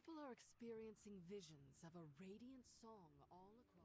People are experiencing visions of a radiant song all across.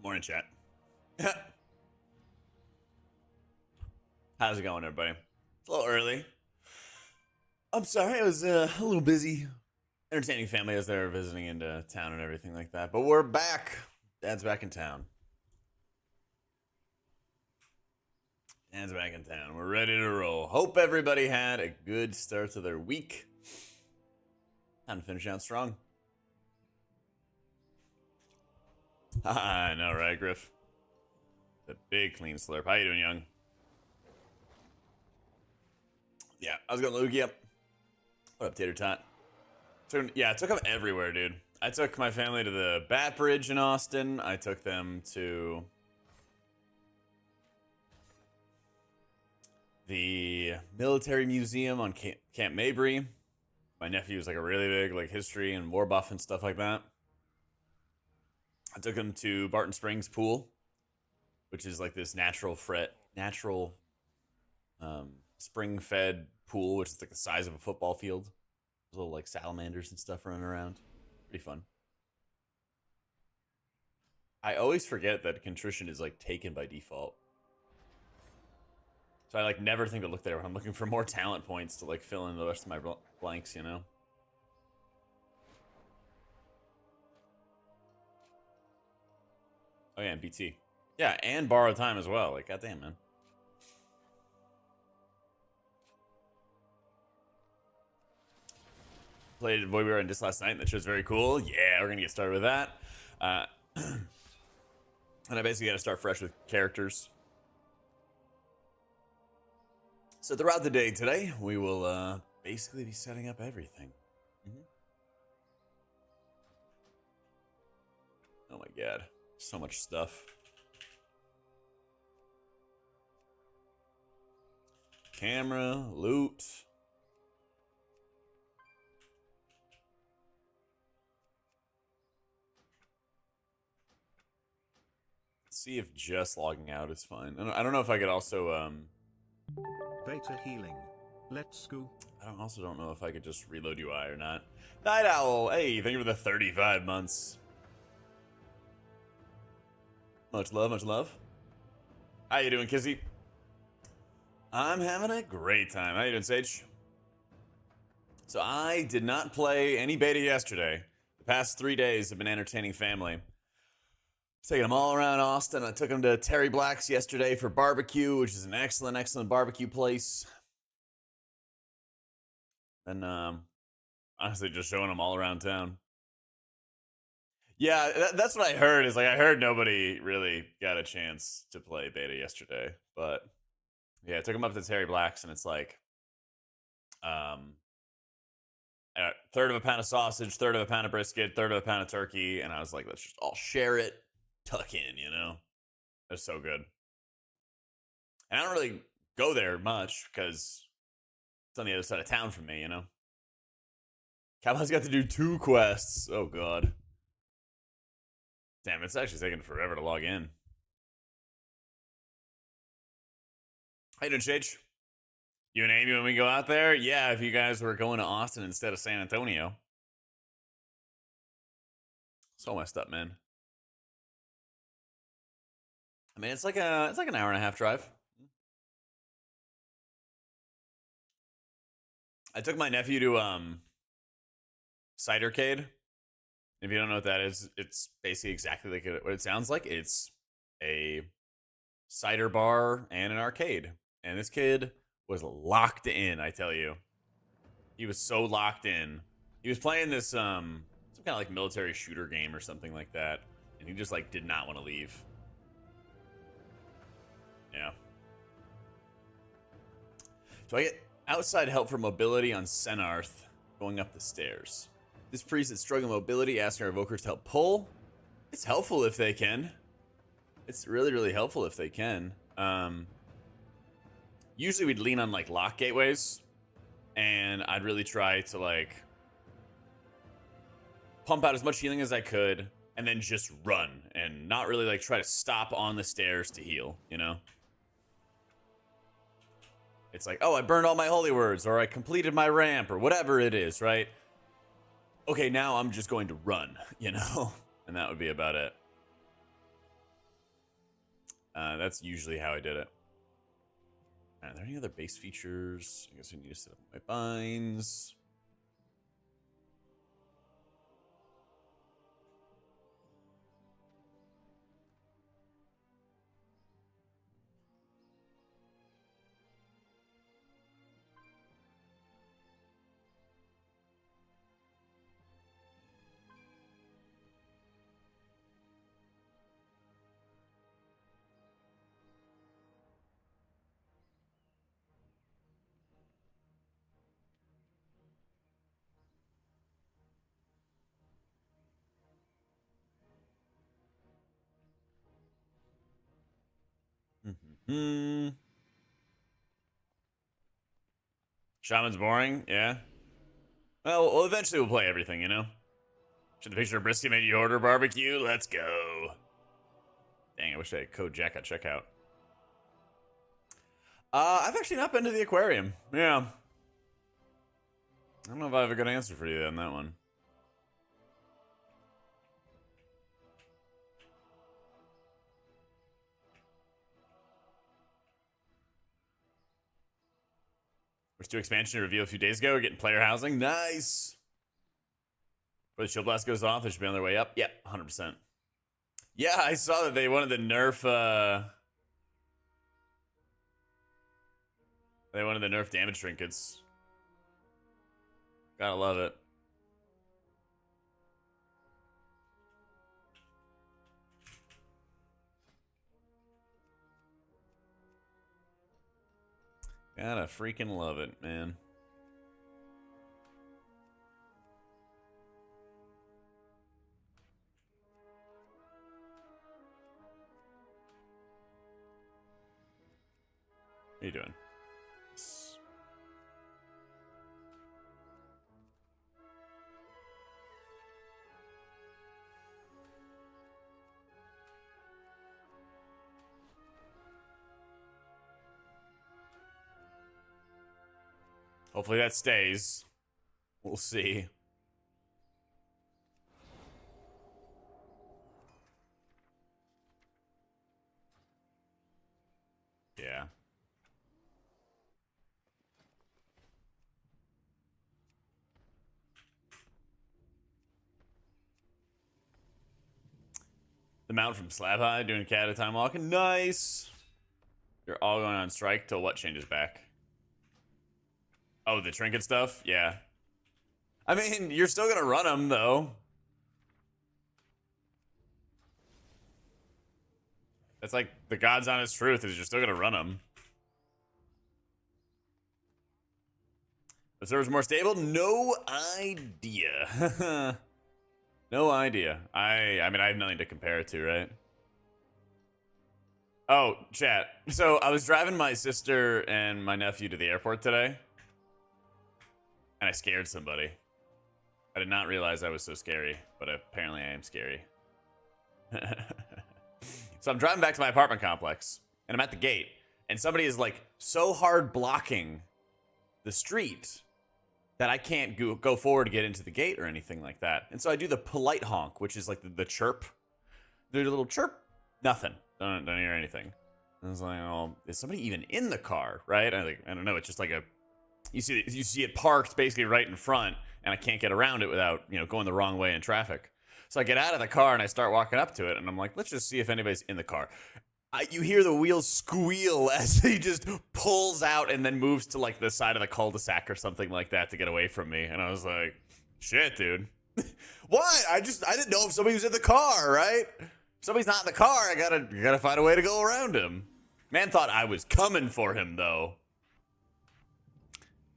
Morning, chat. How's it going, everybody? It's a little early. I'm sorry, I was a little busy entertaining family as they were visiting into town and everything like that. But we're back. Dad's back in town. Dad's back in town. We're ready to roll. Hope everybody had a good start to their week. Time to finish out strong. I know, right, Griff? The big clean slurp. How you doing, young? Yeah, I was going Luke. Yep. What up, Tater Tot? Yeah, I took them everywhere, dude. I took my family to the Bat Bridge in Austin. I took them to the military museum on Camp Mabry. My nephew was like a really big history and war buff and stuff like that. I took him to Barton Springs Pool, which is like this natural spring-fed pool, which is like the size of a football field. There's little like salamanders and stuff running around. Pretty fun. I always forget that contrition is like taken by default. So I like never think to look there when I'm looking for more talent points to like fill in the rest of my blanks, you know? Oh yeah, and BT. Yeah, and borrowed time as well. Like, goddamn, man. Played Void Weaver and just last night, and that show's very cool. Yeah, we're gonna get started with that. And I basically got to start fresh with characters. So throughout the day today, we will basically be setting up everything. Oh my god, so much stuff. Camera, loot. Let's see if just logging out is fine. I don't know if I could also Beta healing. Let's go. I also don't know if I could just reload UI or not. Night Owl, hey, thank you for the 35 months. Much love, much love. How you doing, Kizzy? I'm having a great time. How you doing, Sage? So I did not play any beta yesterday. The past 3 days have been entertaining family. Taking them all around Austin. I took them to Terry Black's yesterday for barbecue, which is an excellent, excellent barbecue place. And honestly, just showing them all around town. Yeah, that's what I heard. Is like I heard nobody really got a chance to play beta yesterday, but yeah, I took them up to Terry Black's, and it's like, a third of a pound of sausage, third of a pound of brisket, third of a pound of turkey, and I was like, let's just all share it, tuck in, you know. It's so good. And I don't really go there much because it's on the other side of town from me, you know. Cowboy's got to do 2 quests. Oh god. Damn, it's actually taking forever to log in. How you doing, Shage? You and Amy when we go out there? Yeah, if you guys were going to Austin instead of San Antonio. So messed up, man. I mean, it's like an hour and a half drive. I took my nephew to Cidercade. If you don't know what that is, it's basically exactly like what it sounds like. It's a cider bar and an arcade. And this kid was locked in, I tell you. He was so locked in. He was playing this some kind of like military shooter game or something like that, and he just like did not want to leave. Yeah. Do I get outside help for mobility on Senarth going up the stairs? This priest is struggling with mobility, asking our evokers to help pull. It's helpful if they can. It's really, really helpful if they can. Usually we'd lean on like lock gateways, and I'd really try to like pump out as much healing as I could and then just run and not really like try to stop on the stairs to heal, you know? It's like, oh, I burned all my holy words, or I completed my ramp, or whatever it is, right? Okay, now I'm just going to run, you know? And that would be about it. That's usually how I did it. Are there any other base features? I guess I need to set up my binds. Shaman's boring, yeah. Well, eventually we'll play everything, you know? Should the picture of brisket made you order barbecue? Let's go. Dang, I wish I had code Jack at checkout. I've actually not been to the aquarium. Yeah. I don't know if I have a good answer for you on that one. Which 2 expansion revealed a few days ago. We're getting player housing. Nice. Before the shield blast goes off, they should be on their way up. Yep, 100%. Yeah, I saw that they wanted to nerf, they wanted to nerf damage trinkets. Gotta love it. Gotta freaking love it, man. How you doing? Hopefully that stays. We'll see. Yeah. The mount from Slab High doing cat at a time walking. Nice. You're all going on strike till what changes back? Oh, the trinket stuff? Yeah. I mean, you're still gonna run them though. That's like the God's honest truth is you're still gonna run them. The server's more stable? No idea. No idea. I mean, I have nothing to compare it to, right? Oh, chat. So I was driving my sister and my nephew to the airport today, and I scared somebody. I did not realize I was so scary, but apparently I am scary. So I'm driving back to my apartment complex, and I'm at the gate, and somebody is like so hard blocking the street that I can't go forward to get into the gate or anything like that. And so I do the polite honk, which is like the chirp. There's a little chirp. Nothing. Don't hear anything. And I was like, oh, is somebody even in the car, right? I don't know. It's just like you see it parked basically right in front, and I can't get around it without, going the wrong way in traffic. So I get out of the car and I start walking up to it, and I'm like, let's just see if anybody's in the car. You hear the wheels squeal as he just pulls out and then moves to like the side of the cul-de-sac or something like that to get away from me. And I was like, shit, dude. What? I didn't know if somebody was in the car, right? If somebody's not in the car, I gotta find a way to go around him. Man thought I was coming for him, though.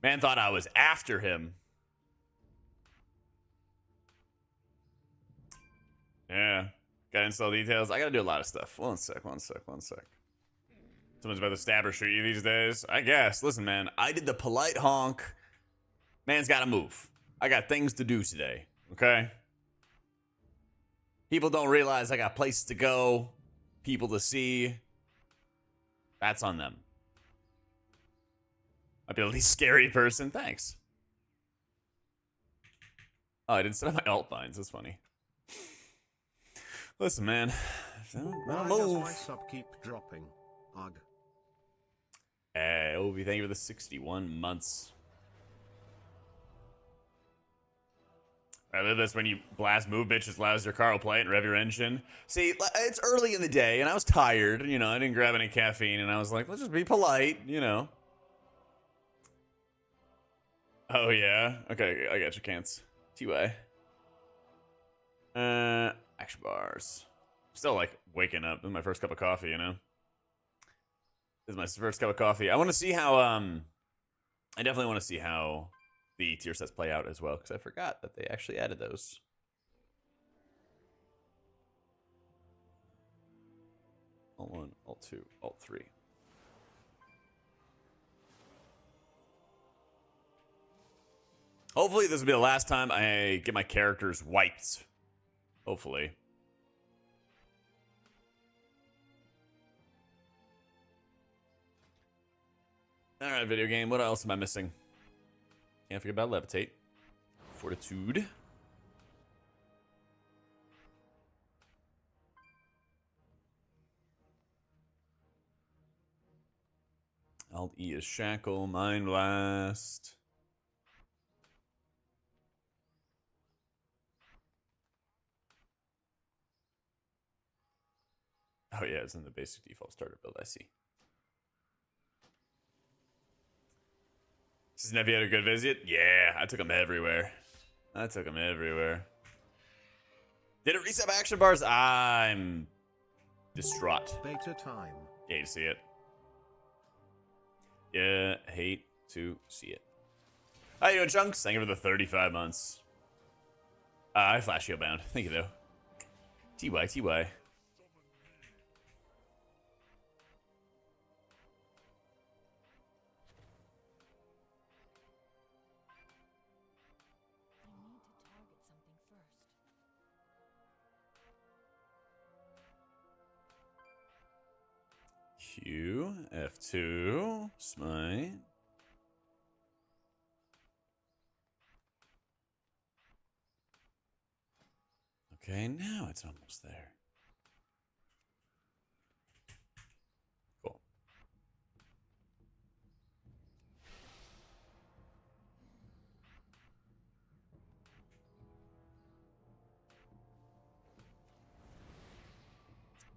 Man thought I was after him. Yeah. Gotta install details. I gotta do a lot of stuff. One sec. Someone's about to stab or shoot you these days. I guess. Listen, man. I did the polite honk. Man's gotta move. I got things to do today. Okay? People don't realize I got places to go. People to see. That's on them. I'd be the least scary person. Thanks. Oh, I didn't set up my alt binds. That's funny. Listen, man. Why does my sub keep dropping? Ugh. Obi, thank you for the 61 months. I love this when you blast move bitch as loud as your car will play it and rev your engine. See, it's early in the day and I was tired. I didn't grab any caffeine and I was like, let's just be polite, Oh, yeah? Okay, I got your cans. TY. Action bars. Still like waking up. This is my first cup of coffee, This is my first cup of coffee. I want to see how, I definitely want to see how the tier sets play out as well, because I forgot that they actually added those. Alt 1, Alt 2, Alt 3. Hopefully this will be the last time I get my characters wiped. Hopefully. Alright, video game. What else am I missing? Can't forget about levitate. Fortitude. Alt E is shackle. Mind blast. Oh yeah, it's in the basic default starter build, I see. Does Nevi had a good visit? Yeah, I took him everywhere. Did it reset my action bars? I'm distraught. Beta time. Yeah, you see it. Yeah, hate to see it. How you doing, Chunks? Thank you for the 35 months. I flash shield bound. Thank you, though. TY. Q, F2, smite. Okay, now it's almost there. Cool.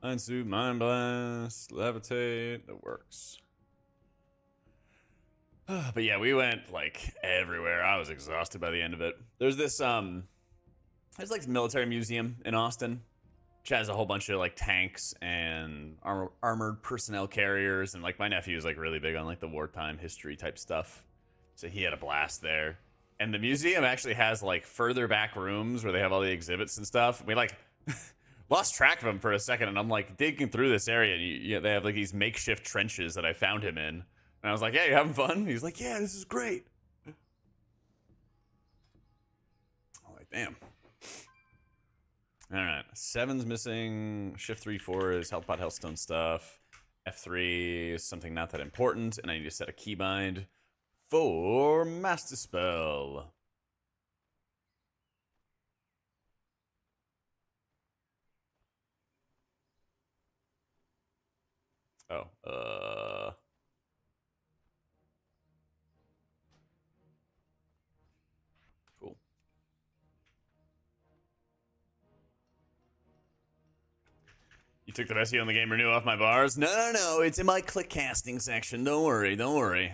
Mind suit, mind blast, levitate. That works. But yeah, we went like everywhere. I was exhausted by the end of it. There's this there's like military museum in Austin, which has a whole bunch of like tanks and armored personnel carriers, and like my nephew is like really big on like the wartime history type stuff, so he had a blast there. And the museum actually has like further back rooms where they have all the exhibits and stuff. We like lost track of him for a second, and I'm like digging through this area, and they have like these makeshift trenches that I found him in. And I was like, "Yeah, you having fun?" He's like, "Yeah, this is great." I'm like, "Damn." All right, 7's missing. Shift 3-4 is health pot, healthstone stuff. F3 is something not that important, and I need to set a keybind for master spell. Oh, cool. You took the best heal in the game renew off my bars? No, it's in my click casting section. Don't worry.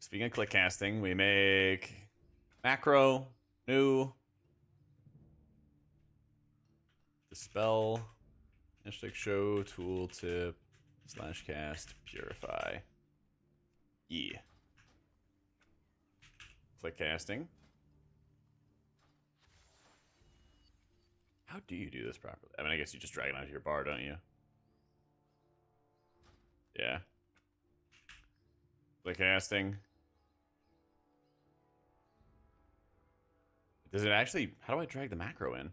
Speaking of click casting, we make macro, new, dispel, hashtag show, tooltip, /cast, purify. Yeah. Click casting. How do you do this properly? I mean, I guess you just drag it onto your bar, don't you? Yeah. Click casting. Does it actually... How do I drag the macro in?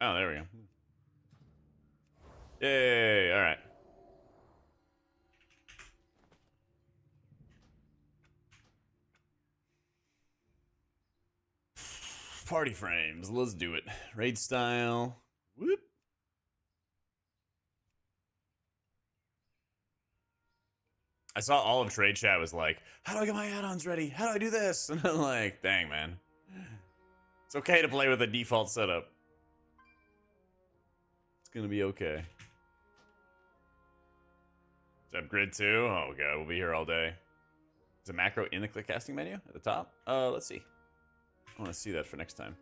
Oh, there we go. Yay, alright. Party frames, let's do it. Raid style. Whoop. I saw all of trade chat was like, how do I get my add-ons ready? How do I do this? And I'm like, dang, man. It's okay to play with a default setup. It's gonna be okay. Is that grid 2? Oh god, we'll be here all day. Is a macro in the click casting menu at the top? Let's see. I want to see that for next time.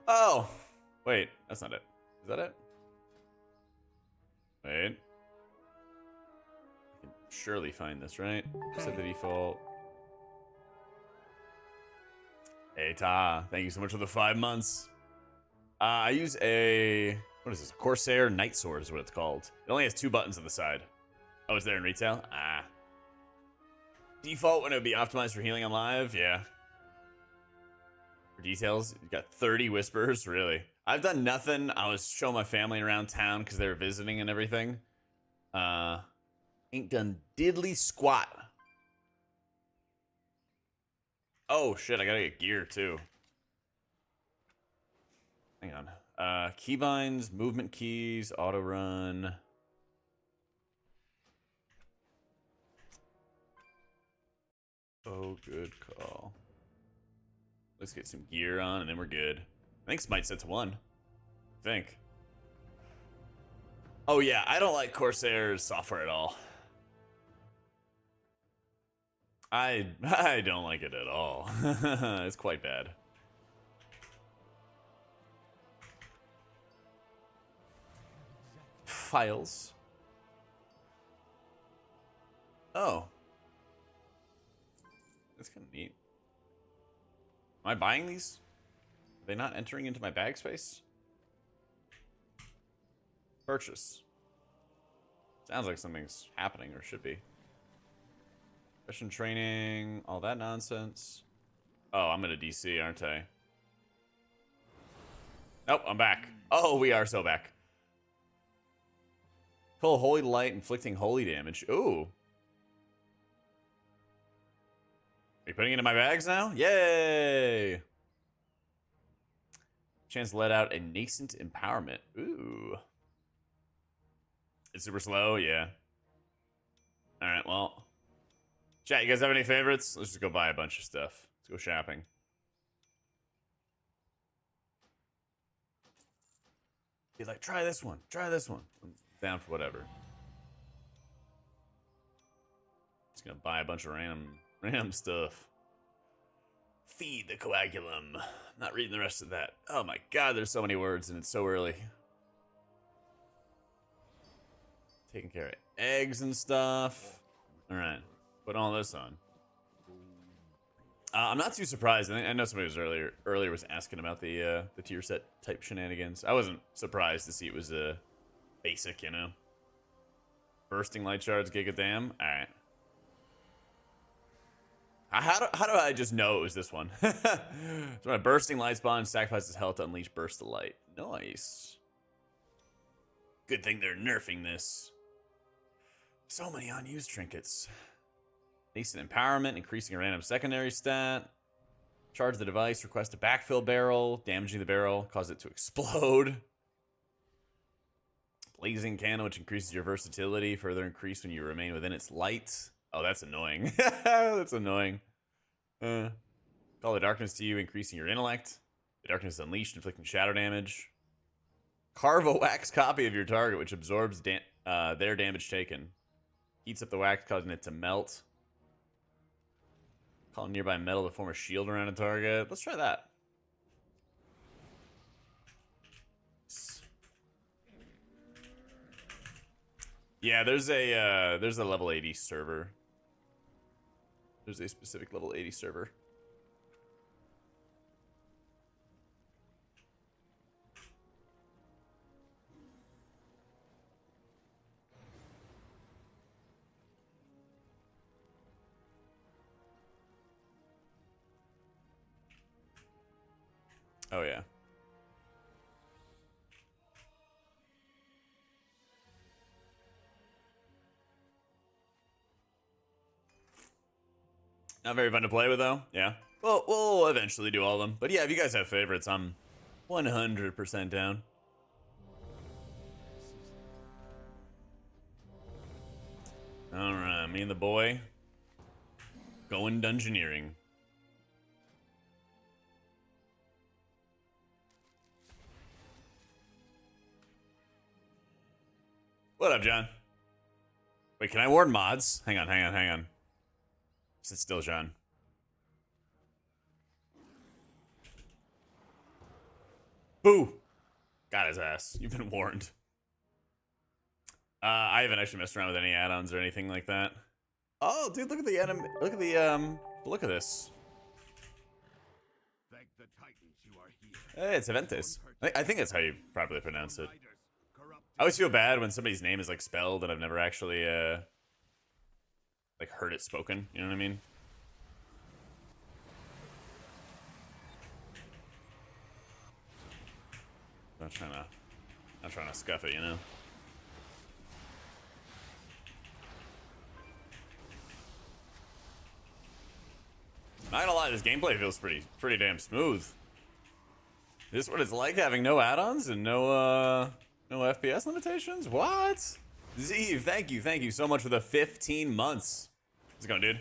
Oh! Wait, that's not it. Is that it? Wait. I can surely find this, right? Set the default. Hey, Ta. Thank you so much for the 5 months. I use a... What is this? A Corsair Night Sword is what it's called. It only has 2 buttons on the side. Oh, it's there in retail? Ah. Default when it would be optimized for healing on live? Yeah. For details, you got 30 whispers? Really? I've done nothing. I was showing my family around town because they were visiting and everything. Ain't done diddly squat. Oh, shit. I gotta get gear, too. Hang on. Keybinds, movement keys, auto run. Oh, good call. Let's get some gear on and then we're good. I think Smite set to 1. I think. Oh yeah, I don't like Corsair's software at all. I don't like it at all. It's quite bad. Files. Oh. That's kind of neat. Am I buying these? Are they not entering into my bag space? Purchase. Sounds like something's happening or should be. Session training, all that nonsense. Oh, I'm in a DC, aren't I? Nope, I'm back. Oh, we are so back. Pull holy light, inflicting holy damage. Ooh. Are you putting it in my bags now? Yay! Chance to let out a nascent empowerment. Ooh. It's super slow, yeah. Alright, well. Chat, you guys have any favorites? Let's just go buy a bunch of stuff. Let's go shopping. He's like, try this one. Try this one. I'm down for whatever. Just gonna buy a bunch of random stuff. Feed the coagulum. Not reading the rest of that. Oh my god, there's so many words and it's so early. Taking care of eggs and stuff. Alright, put all this on. I'm not too surprised. I know somebody was earlier was asking about the tier set type shenanigans. I wasn't surprised to see it was basic, you know. Bursting light shards, giga dam. All right. How do I just know it was this one? So when a bursting light spawn, sacrifices health to unleash burst of light. Nice. Good thing they're nerfing this. So many unused trinkets. Decent empowerment, increasing a random secondary stat. Charge the device, request a backfill barrel, damaging the barrel, cause it to explode. Blazing cannon, which increases your versatility, further increased when you remain within its light. Oh, that's annoying. That's annoying. Call the darkness to you, increasing your intellect. The darkness is unleashed, inflicting shadow damage. Carve a wax copy of your target, which absorbs their damage taken. Heats up the wax, causing it to melt. Call nearby metal to form a shield around a target. Let's try that. Yeah, there's a level 80 server. There's a specific level 80 server. Oh yeah. Not very fun to play with, though. Yeah. Well, we'll eventually do all of them. But yeah, if you guys have favorites, I'm 100% down. Alright, me and the boy going dungeoneering. What up, John? Wait, can I ward mods? Hang on. Sit still, John. Boo! Got his ass. You've been warned. I haven't actually messed around with any add-ons or anything like that. Oh, dude, look at the enemy. Look at this. Thank the Titans you are here. Hey, it's Aventis. I think that's how you properly pronounce it. I always feel bad when somebody's name is like spelled and I've never actually like heard it spoken. You know what I mean? Not trying to scuff it, you know. Not gonna lie, this gameplay feels pretty damn smooth. This is what it's like having no add-ons and no FPS limitations? What? Zeev, thank you so much for the 15 months. How's it going, dude?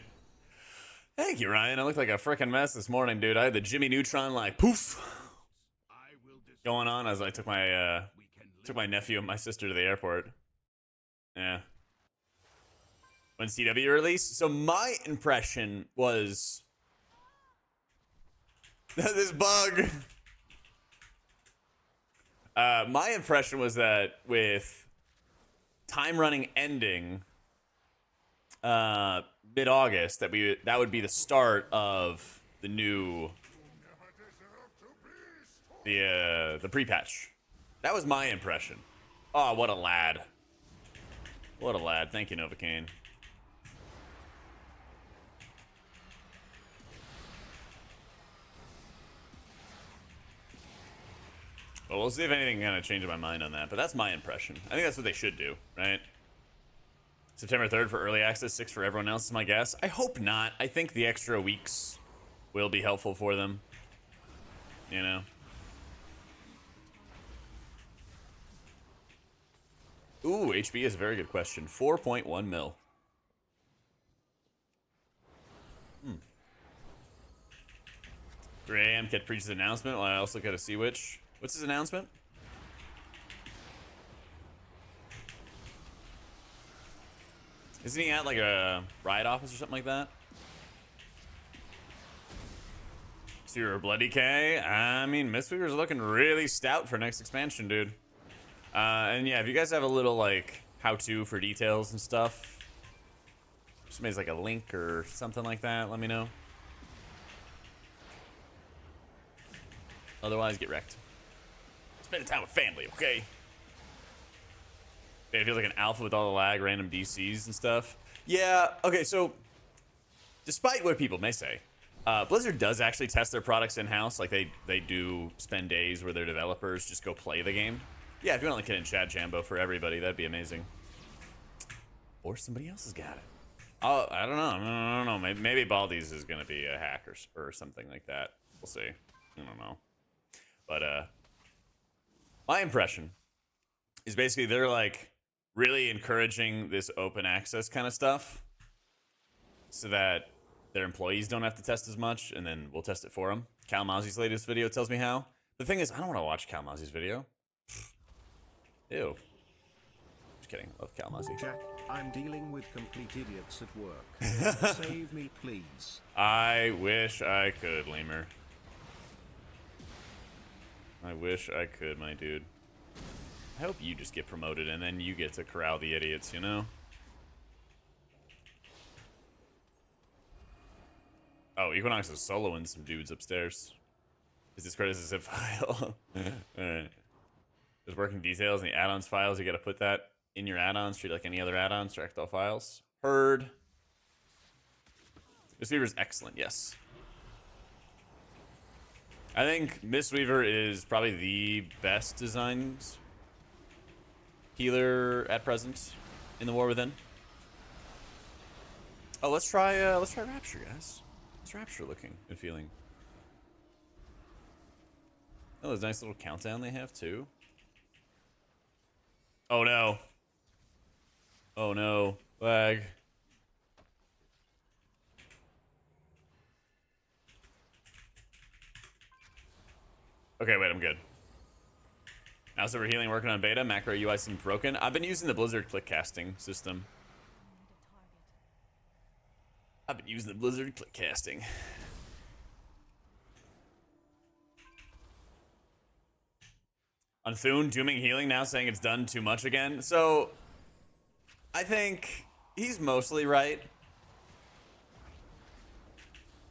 Thank you, Ryan. I looked like a freaking mess this morning, dude. I had the Jimmy Neutron, like, poof, going on as I took my nephew and my sister to the airport. Yeah. When CW released? So my impression was this bug. My impression was that with time running ending mid-August, that would be the start of the new the pre-patch. That was my impression. Oh, what a lad. What a lad. Thank you, Novocaine. Well, we'll see if anything kind of changes my mind on that, but that's my impression. I think that's what they should do, right? September 3rd for early access, 6 for everyone else is my guess. I hope not. I think the extra weeks will be helpful for them. You know? Ooh, HB is a very good question. 4.1 mil. 3 a.m. Kid preaches announcement while I also get a Sea Witch. What's his announcement? Isn't he at like a riot office or something like that? So you're a bloody K. I mean, Mistweaver's looking really stout for next expansion, dude. And yeah, if you guys have a little like how-to for details and stuff, somebody's like a link or something like that, let me know. Otherwise, get wrecked. Spend time with family, okay? It feels like an alpha with all the lag, random DCs and stuff. Yeah, okay, so despite what people may say, Blizzard does actually test their products in-house. Like, they do spend days where their developers just go play the game. Yeah, if you want to link it in chat, Jambo, for everybody, that'd be amazing. Or somebody else has got it. Oh, I don't know. I don't know. Maybe Baldi's is going to be a hack or something like that. We'll see. I don't know. But my impression is basically they're like really encouraging this open access kind of stuff so that their employees don't have to test as much, and then we'll test it for them. Cal Mauzy's latest video tells me how. The thing is, I don't want to watch Cal Mauzy's video. Ew. Just kidding. Love Cal Mauzy. Jack, I'm dealing with complete idiots at work. Save me, please. I wish I could, Lemur. I wish I could, my dude. I hope you just get promoted and then you get to corral the idiots, you know? Oh, Equinox is soloing some dudes upstairs. Is this credit as a zip file? Alright. There's working details in the add-ons files. You gotta put that in your add-ons. Treat it like any other add-ons. Extract all files. Heard. Mistweaver is excellent, yes. I think Mistweaver is probably the best designed healer at present in the War Within. Oh, let's try Rapture, guys. What's Rapture looking and feeling? Oh, there's a nice little countdown they have too. Oh no. Oh no. Lag. Okay, wait, I'm good. Now silver healing working on beta. Macro UI seems broken. I've been using the Blizzard click casting system. On Thune, dooming healing now, saying it's done too much again. So, I think he's mostly right.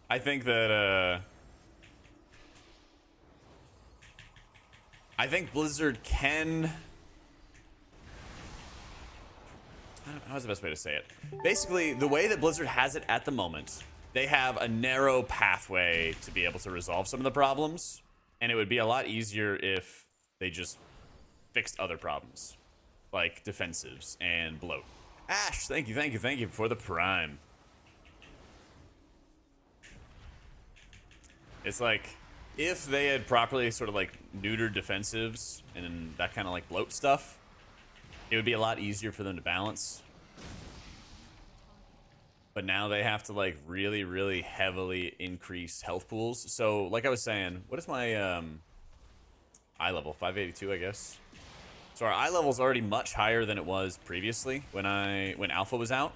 I think that, I think Blizzard can... How's the best way to say it? Basically, the way that Blizzard has it at the moment, they have a narrow pathway to be able to resolve some of the problems, and it would be a lot easier if they just fixed other problems, like defensives and bloat. Ash, thank you for the prime. It's like, if they had properly sort of like neutered defensives and that kind of like bloat stuff, it would be a lot easier for them to balance. But now they have to like really, really heavily increase health pools. So like I was saying, what is my eye level? 582, I guess. So our eye level is already much higher than it was previously when alpha was out.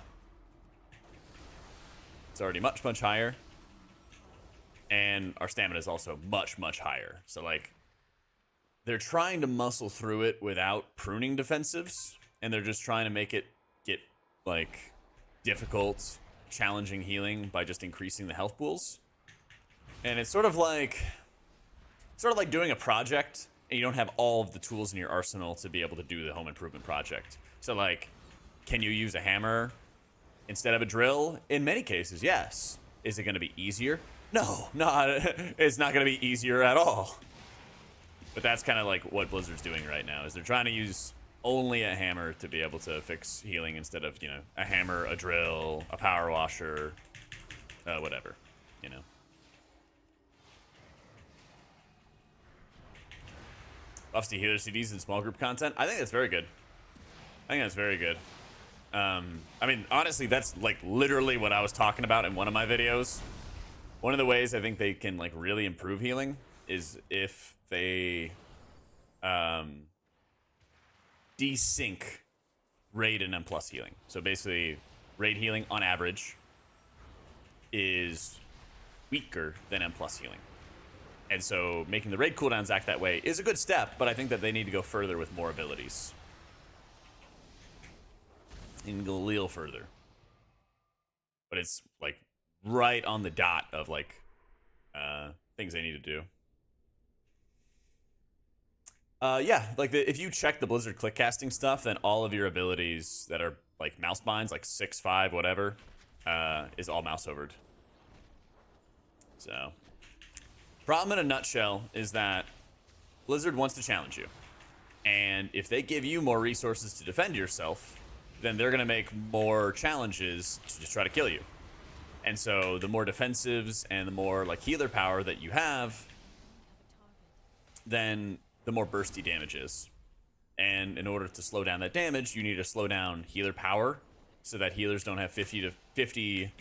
It's already much, much higher. And our stamina is also much, much higher. So like, they're trying to muscle through it without pruning defensives, and they're just trying to make it get like difficult, challenging healing by just increasing the health pools. And it's sort of like doing a project and you don't have all of the tools in your arsenal to be able to do the home improvement project. So like, can you use a hammer instead of a drill? In many cases, yes. Is it going to be easier? No, it's not going to be easier at all. But that's kind of like what Blizzard's doing right now, is they're trying to use only a hammer to be able to fix healing instead of, you know, a hammer, a drill, a power washer, whatever, you know. Buffs to healer CDs and small group content. I think that's very good. I mean, honestly, that's like literally what I was talking about in one of my videos. One of the ways I think they can like really improve healing is if they desync raid and M+ healing. So basically, raid healing on average is weaker than M plus healing. And so making the raid cooldowns act that way is a good step, but I think that they need to go further with more abilities. And go a little further. But it's like right on the dot of like things they need to do. Yeah, like if you check the Blizzard click casting stuff, then all of your abilities that are like mouse binds, like 6-5, whatever, is all mouse overed. So, problem in a nutshell is that Blizzard wants to challenge you. And if they give you more resources to defend yourself, then they're going to make more challenges to just try to kill you. And so the more defensives and the more like healer power that you have, then the more bursty damage is. And in order to slow down that damage, you need to slow down healer power so that healers don't have 50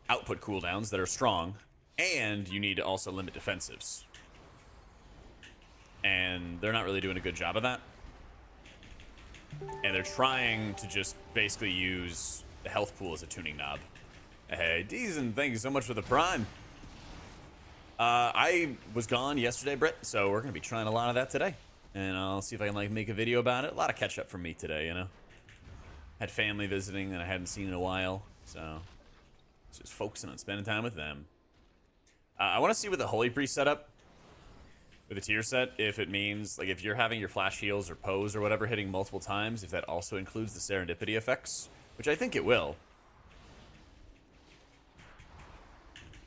output cooldowns that are strong. And you need to also limit defensives. And they're not really doing a good job of that. And they're trying to just basically use the health pool as a tuning knob. Hey, Deezen, thank you so much for the prime. I was gone yesterday, Britt, so we're going to be trying a lot of that today. And I'll see if I can like make a video about it. A lot of catch up from me today, you know. Had family visiting that I hadn't seen in a while, so just focusing on spending time with them. I want to see with the Holy Priest setup, with the tier set, if it means, like, if you're having your flash heals or pose or whatever hitting multiple times, if that also includes the serendipity effects, which I think it will.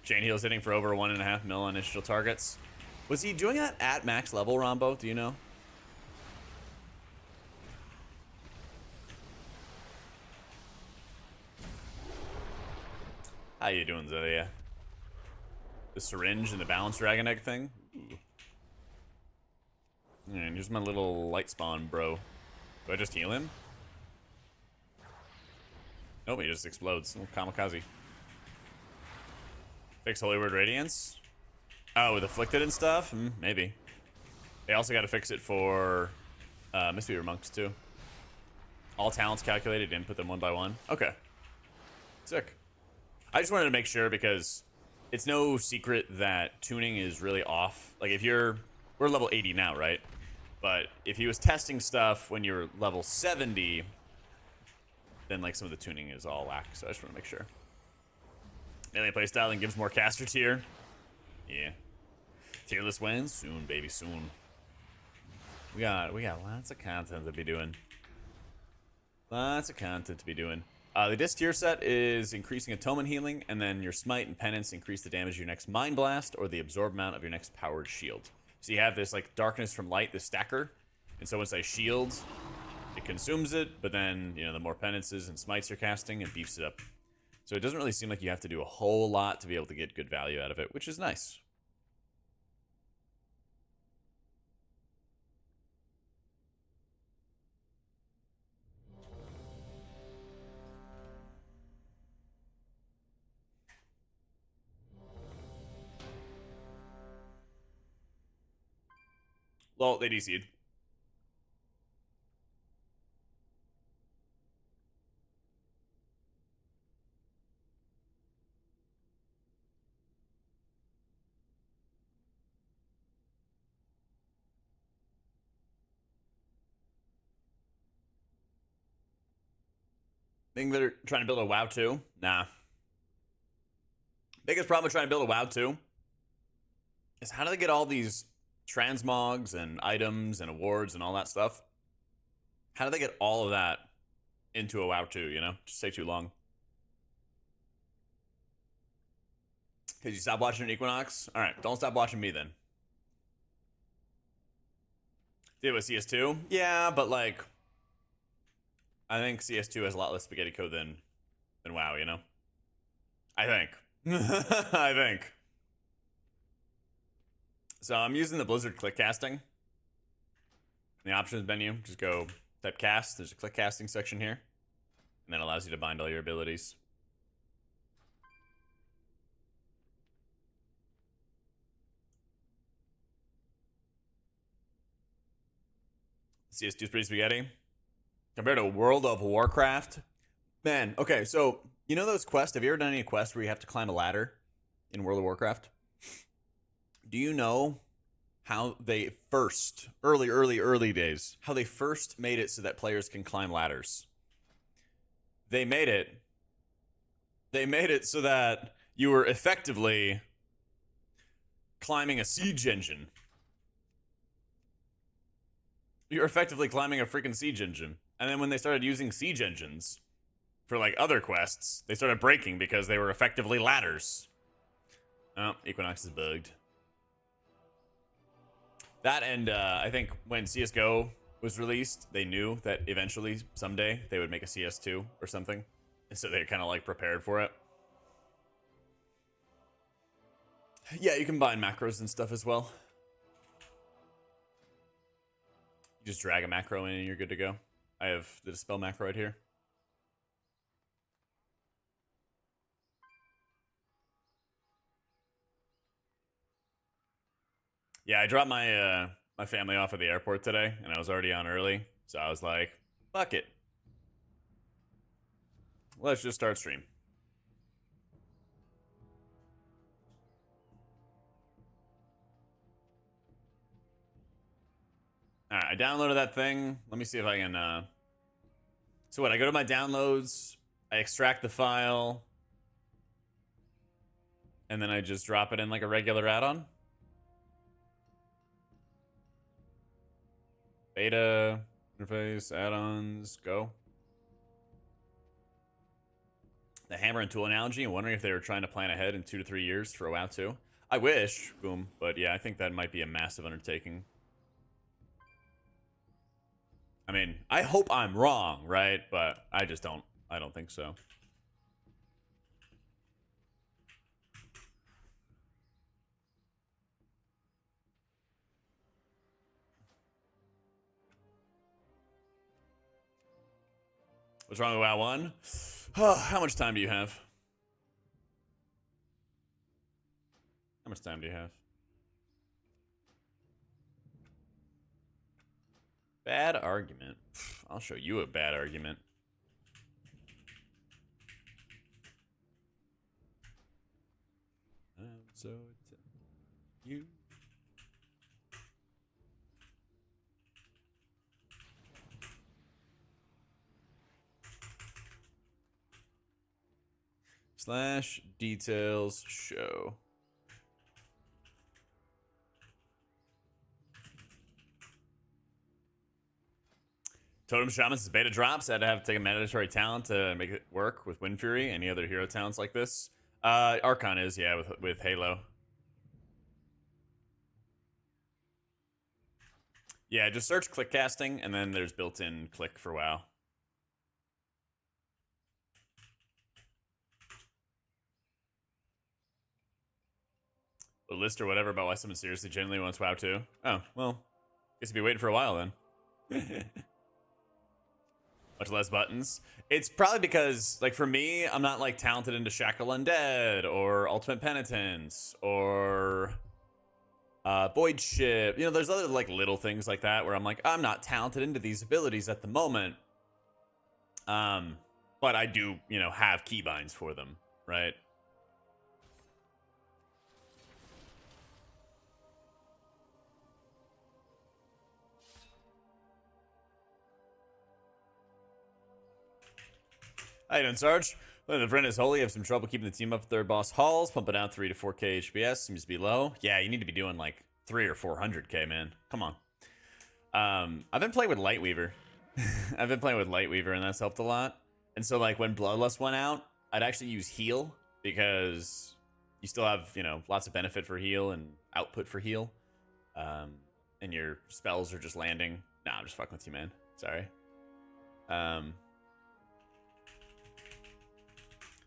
Chain heals hitting for over 1.5 mil on initial targets. Was he doing that at max level, Rombo? Do you know? How you doing, Zodia? The syringe and the balanced dragon egg thing? Ooh. And here's my little light spawn, bro. Do I just heal him? Nope, he just explodes. Oh, kamikaze. Fix Holy Word Radiance? Oh, with Afflicted and stuff? Maybe. They also got to fix it for Mistweaver Monks, too. All talents calculated, didn't put them one by one. Okay. Sick. I just wanted to make sure because it's no secret that tuning is really off. Like, if we're level 80 now, right? But if he was testing stuff when you're level 70, then, like, some of the tuning is all whack. So I just want to make sure. Melee playstyle and gives more caster tier. Yeah. Tierless wins? Soon, baby, soon. We got lots of content to be doing. Lots of content to be doing. The disc tier set is increasing atonement healing, and then your smite and penance increase the damage of your next mind blast or the absorb amount of your next powered shield. So you have this like darkness from light, this stacker, and so once I shield, it consumes it, but then, you know, the more penances and smites you're casting, it beefs it up. So it doesn't really seem like you have to do a whole lot to be able to get good value out of it, which is nice. Well, they DC'd. Think they're trying to build a WoW 2? Nah. Biggest problem with trying to build a WoW 2 is how do they get all these transmogs and items and awards and all that stuff? How do they get all of that into a WoW 2, you know? Just take too long. Because you stop watching Equinox? Alright, don't stop watching me then. Did it with CS2? Yeah, but like, I think CS2 has a lot less spaghetti code than WoW, you know? I think. I think. So I'm using the Blizzard click casting. In the options menu, just go type cast. There's a click casting section here. And that allows you to bind all your abilities. CS2 is pretty spaghetti. Compared to World of Warcraft, Man, okay, so you know those quests? Have you ever done any quests where you have to climb a ladder in World of Warcraft? Do you know how they first, early days, how they first made it so that players can climb ladders? They made it. They made it so that you were effectively climbing a siege engine. You're effectively climbing a freaking siege engine. And then when they started using siege engines for like other quests, they started breaking because they were effectively ladders. Oh, Equinox is bugged. That and I think when CSGO was released, they knew that eventually, someday, they would make a CS2 or something. And so they kind of like prepared for it. Yeah, you can bind macros and stuff as well. You just drag a macro in and you're good to go. I have the dispel macro right here. Yeah, I dropped my my family off at the airport today, and I was already on early, so I was like, "Fuck it, let's just start stream." All right, I downloaded that thing. Let me see if I can. So what? I go to my downloads, I extract the file, and then I just drop it in like a regular add-on. Beta interface add-ons go. The hammer and tool analogy. I'm wondering if they were trying to plan ahead in 2 to 3 years for a WoW 2. I wish, boom, but yeah, I think that might be a massive undertaking. I mean, I hope I'm wrong, right? But I just don't. I don't think so. What's wrong with WoW 1? How much time do you have? How much time do you have? Bad argument. I'll show you a bad argument. So you. Slash details show. Totem Shamans is beta drops. I had to have to take a mandatory talent to make it work with Wind Fury. Any other hero talents like this? Archon is, yeah, with Halo. Yeah, just search click casting, and then there's built-in click for WoW. A list or whatever about why someone seriously genuinely wants WoW 2. Oh, well, guess you'll be waiting for a while then. Much less buttons. It's probably because, like, for me, I'm not, like, talented into Shackle Undead or Ultimate Penitence or Void Ship. You know, there's other, like, little things like that where I'm like, I'm not talented into these abilities at the moment. But I do, you know, have keybinds for them, right? How you doing, Sarge? The friend is holy. Have some trouble keeping the team up at their boss halls. Pumping out 3 to 4K HPS seems to be low. Yeah, you need to be doing like 3 or 400K, man. Come on. I've been playing with Lightweaver. I've been playing with Lightweaver, and that's helped a lot. And so, like, when Bloodlust went out, I'd actually use heal because you still have, you know, lots of benefit for heal and output for heal. And your spells are just landing. Nah, I'm just fucking with you, man. Sorry.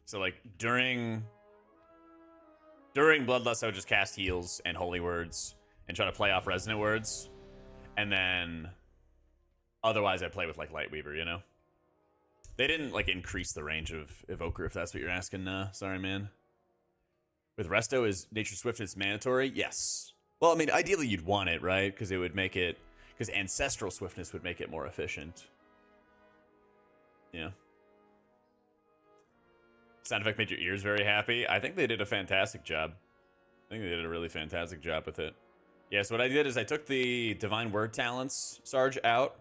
So, like, during Bloodlust, I would just cast heals and holy words and try to play off resonant words. And then otherwise I'd play with, like, Lightweaver, you know? They didn't, like, increase the range of Evoker, if that's what you're asking. Sorry, man. With Resto, is Nature Swiftness mandatory? Yes. Well, I mean, ideally you'd want it, right? Because it would make it... Because Ancestral Swiftness would make it more efficient. Yeah. sound effect made your ears very happy. I think they did a fantastic job. I think they did a really fantastic job with it. Yeah, so what I did is I took the Divine Word Talents Sarge out,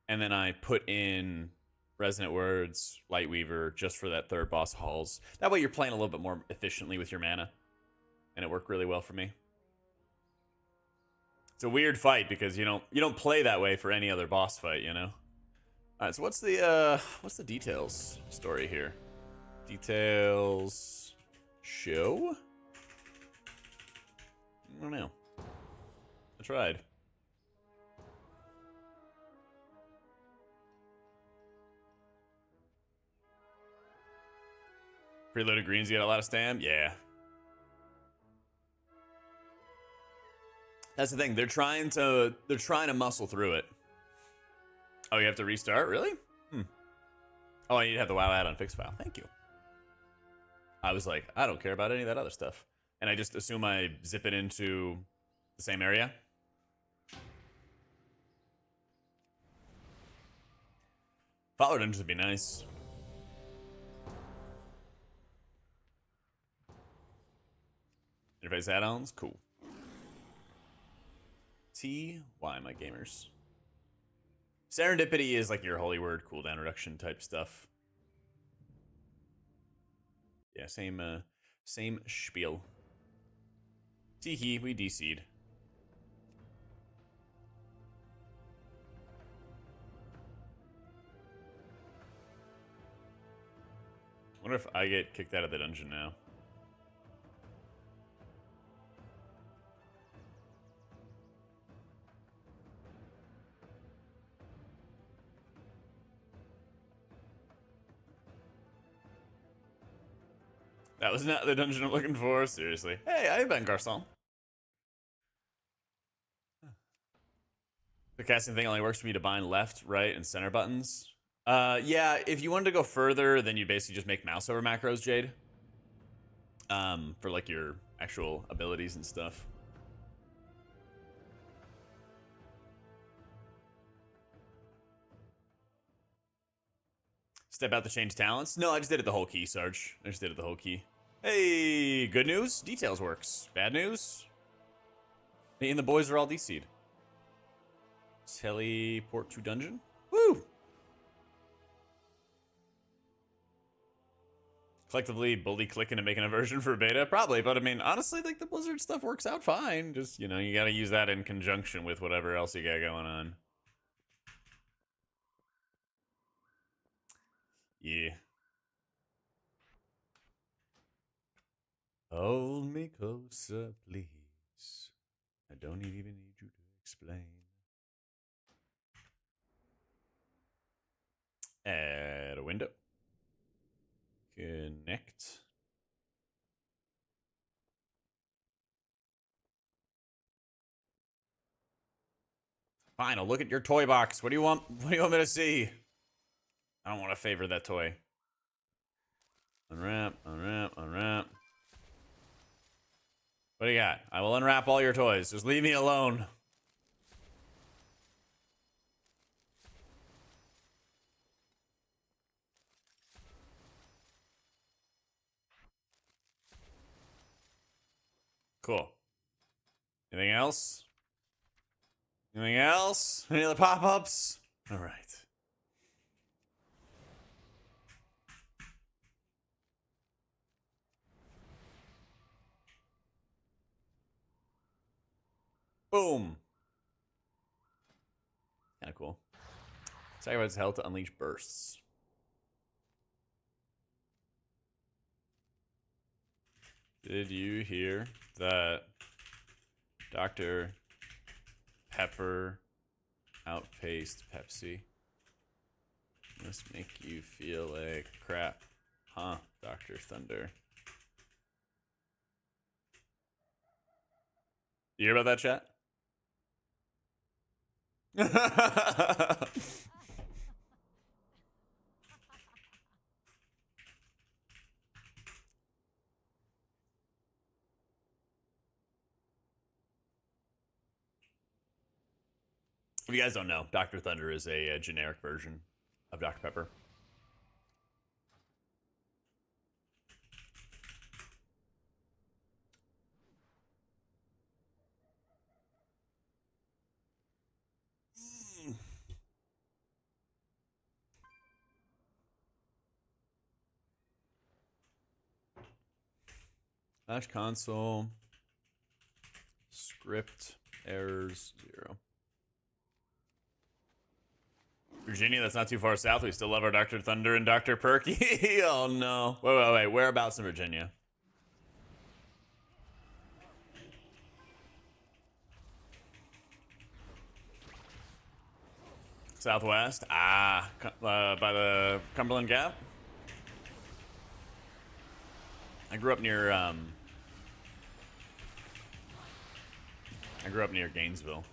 and then I put in Resonant Words, Lightweaver, just for that third boss halls. That way you're playing a little bit more efficiently with your mana, and it worked really well for me. It's a weird fight because you don't play that way for any other boss fight, you know. All right, so what's the details story here? Details show? I don't know. I tried. Preloaded greens, you got a lot of stam? Yeah. That's the thing. They're trying to muscle through it. Oh, you have to restart? Really? Oh, I need to have the WoW add-on fix file. Thank you. I was like, I don't care about any of that other stuff. And I just assume I zip it into the same area. Follower dungeons would be nice. Interface add-ons? Cool. Why am I gamers? Serendipity is like your holy word cooldown reduction type stuff. Yeah, same spiel. Teehee, we DC'd. Wonder if I get kicked out of the dungeon now. That was not the dungeon I'm looking for, seriously. Hey, I've been Garcon. The casting thing only works for me to bind left, right, and center buttons. Yeah, if you wanted to go further, then you basically just make mouse over macros, Jade. For like your actual abilities and stuff. Step out to change talents? No, I just did it the whole key, Sarge. I just did it the whole key. Hey, good news? Details works. Bad news? Me and the boys are all DC'd. Teleport to dungeon? Woo! Collectively bully clicking and making a version for beta? Probably, but I mean, honestly, like the Blizzard stuff works out fine. Just, you know, you gotta use that in conjunction with whatever else you got going on. Yeah. Hold me closer, please. I don't even need you to explain. Add a window. Connect. Fine, I'll look at your toy box. What do you want? What do you want me to see? I don't want to favor that toy. Unwrap, unwrap, unwrap. What do you got? I will unwrap all your toys. Just leave me alone. Cool. Anything else? Anything else? Any other pop-ups? All right. Boom. Kind of cool. Sacrifice health to unleash bursts. Did you hear that Dr. Pepper outpaced Pepsi? Must make you feel like crap. Huh, Dr. Thunder. You hear about that, chat? If you guys don't know, Dr. Thunder is a generic version of Dr. Pepper. Slash console. Script errors 0. Virginia, that's not too far south. We still love our Dr. Thunder and Dr. Perky. Oh no. Wait. Whereabouts in Virginia? Southwest. By the Cumberland Gap. I grew up near Gainesville.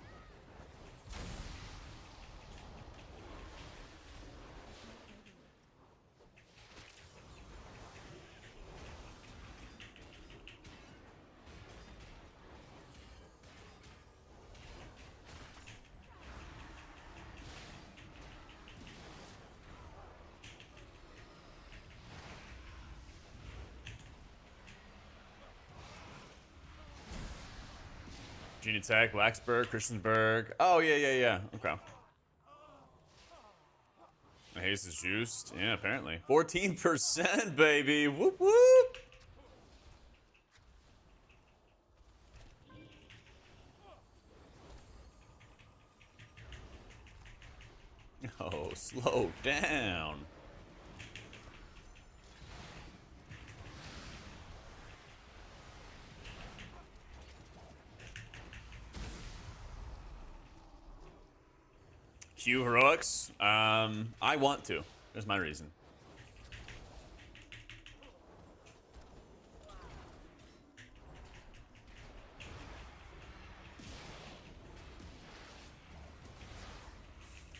Virginia Tech, Blacksburg, Christiansburg. Oh, yeah. Okay. My haste is juiced. Yeah, apparently. 14%, baby. Whoop, whoop. Oh, slow down. Q heroics. I want to. There's my reason.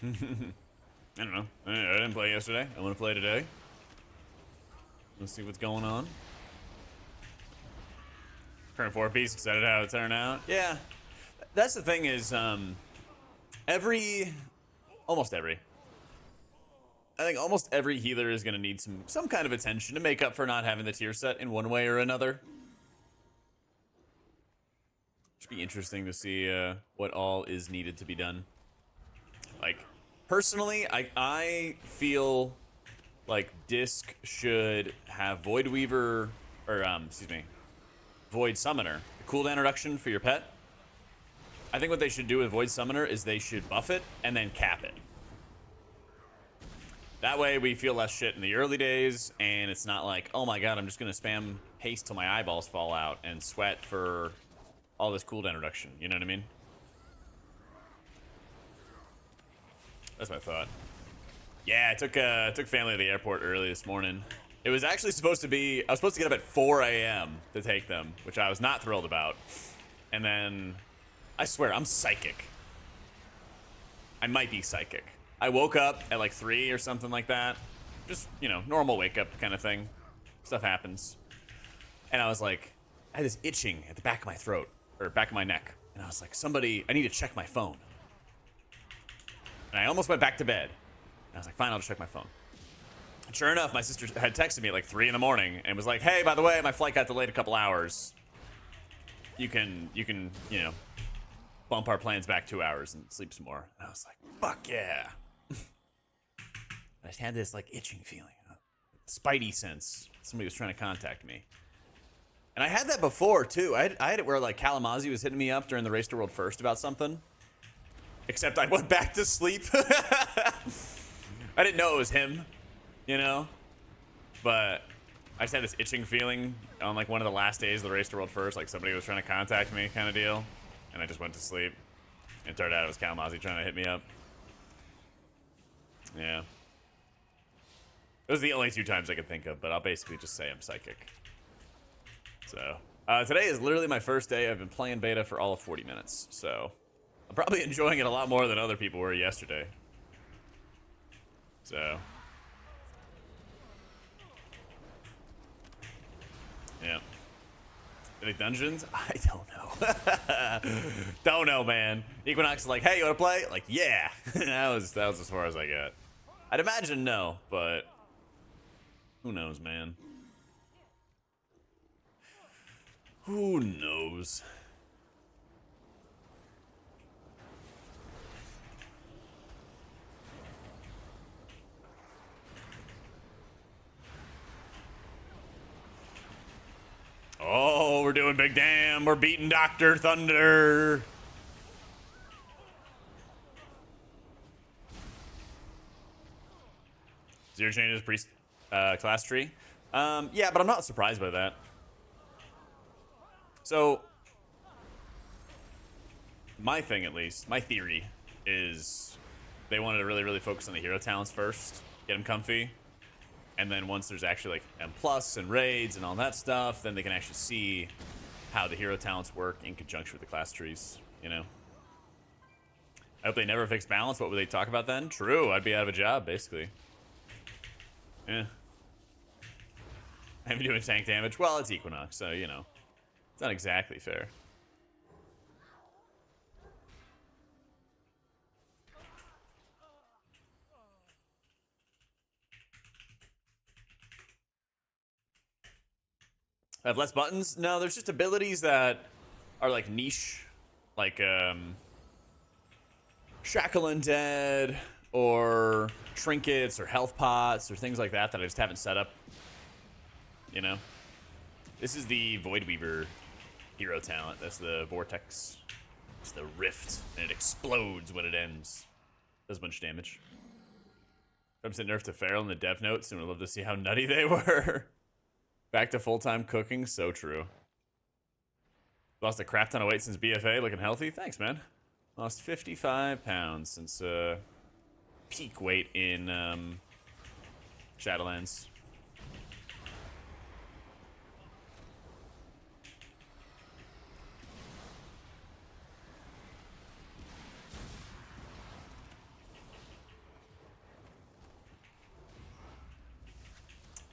I don't know. I didn't play yesterday. I want to play today. Let's see what's going on. Current 4-piece. Excited how it turned out. Yeah. That's the thing is, almost every healer is going to need some kind of attention to make up for not having the tier set in one way or another. Should be interesting to see what all is needed to be done. Like, personally, I feel like Disc should have Void Weaver, or Void Summoner, the cooldown reduction for your pet. I think what they should do with Void Summoner is they should buff it and then cap it. That way we feel less shit in the early days, and it's not like, oh my god, I'm just gonna spam haste till my eyeballs fall out and sweat for all this cooldown reduction. You know what I mean? That's my thought. Yeah, I took family to the airport early this morning. It was actually supposed to be, I was supposed to get up at 4 a.m. to take them, which I was not thrilled about. And then, I swear, I'm psychic. I might be psychic. I woke up at like 3 or something like that. Just, you know, normal wake up kind of thing. Stuff happens. And I was like, I had this itching at the back of my throat, or back of my neck. And I was like, I need to check my phone. And I almost went back to bed. And I was like, fine, I'll just check my phone. And sure enough, my sister had texted me at like 3 in the morning and was like, hey, by the way, my flight got delayed a couple hours. You can, you know, bump our plans back 2 hours and sleep some more. And I was like, fuck yeah. I just had this like itching feeling, spidey sense. Somebody was trying to contact me. And I had that before too. I had it where like Kalamazoo was hitting me up during the Race to World First about something. Except I went back to sleep. I didn't know it was him, you know? But I just had this itching feeling on like one of the last days of the Race to World First, like somebody was trying to contact me kind of deal. And I just went to sleep. And it turned out it was Kalamazoo trying to hit me up. Yeah. Those are the only 2 times I could think of, but I'll basically just say I'm psychic. So, today is literally my first day. I've been playing beta for all of 40 minutes, so I'm probably enjoying it a lot more than other people were yesterday. So, yeah. Any dungeons? I don't know. Don't know, man. Equinox is like, hey, you wanna play? Like, yeah. that was as far as I got. I'd imagine no, but who knows, man? Who knows? Oh, we're doing big damn. We're beating Dr. Thunder. Zero changes priest class tree. Yeah, but I'm not surprised by that. So, my thing at least, my theory is they wanted to really, really focus on the hero talents first, get them comfy, and then once there's actually like M+ and raids and all that stuff, then they can actually see how the hero talents work in conjunction with the class trees, you know? I hope they never fix balance. What would they talk about then? True, I'd be out of a job, basically. Yeah. I'm doing tank damage. Well, it's Equinox, so, you know. It's not exactly fair. I have less buttons? No, there's just abilities that are like niche, like Shackle Undead or trinkets or health pots or things like that that I just haven't set up. You know? This is the Void Weaver hero talent. That's the Vortex. It's the Rift, and it explodes when it ends. Does a bunch of damage. Comes to nerf to Feral in the dev notes, and we'd love to see how nutty they were. Back to full-time cooking, so true. Lost a crap ton of weight since BFA, looking healthy. Thanks, man. Lost 55 pounds since peak weight in Shadowlands.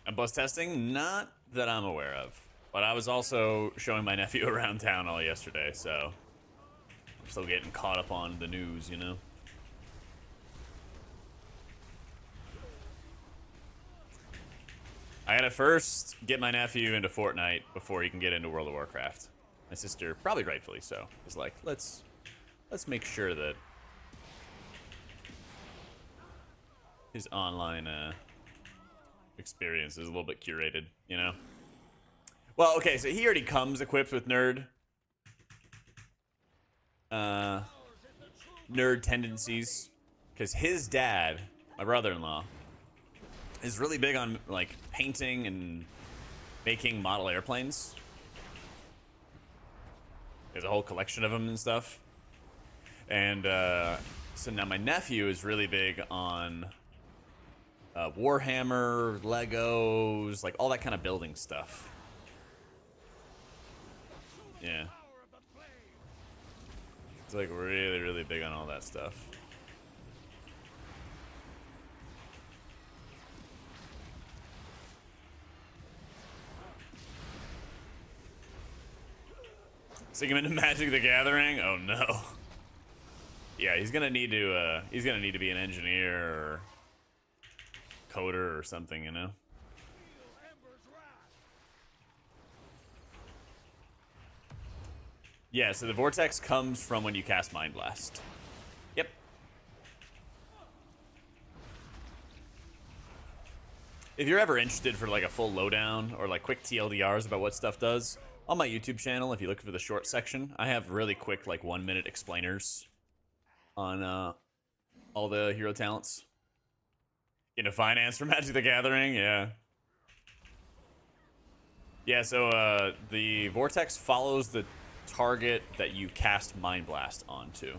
And bus testing, not that I'm aware of. But I was also showing my nephew around town all yesterday, so I'm still getting caught up on the news, you know? I gotta first get my nephew into Fortnite before he can get into World of Warcraft. My sister, probably rightfully so, is like, let's make sure that his online experience is a little bit curated, you know? Well, okay, so he already comes equipped with nerd tendencies, because his dad, my brother-in-law, is really big on like painting and making model airplanes. There's a whole collection of them and stuff. And so now my nephew is really big on Warhammer, Legos, like all that kind of building stuff. Yeah. It's like really, really big on all that stuff. Sing him into Magic the Gathering? Oh no. Yeah, he's gonna need to be an engineer or coder or something, you know? Yeah, so the Vortex comes from when you cast Mind Blast. Yep. If you're ever interested for like a full lowdown or like quick TLDRs about what stuff does, on my YouTube channel, if you look for the short section, I have really quick like 1-minute explainers on all the hero talents. Into finance for Magic the Gathering, yeah. Yeah, so the Vortex follows the target that you cast Mind Blast onto.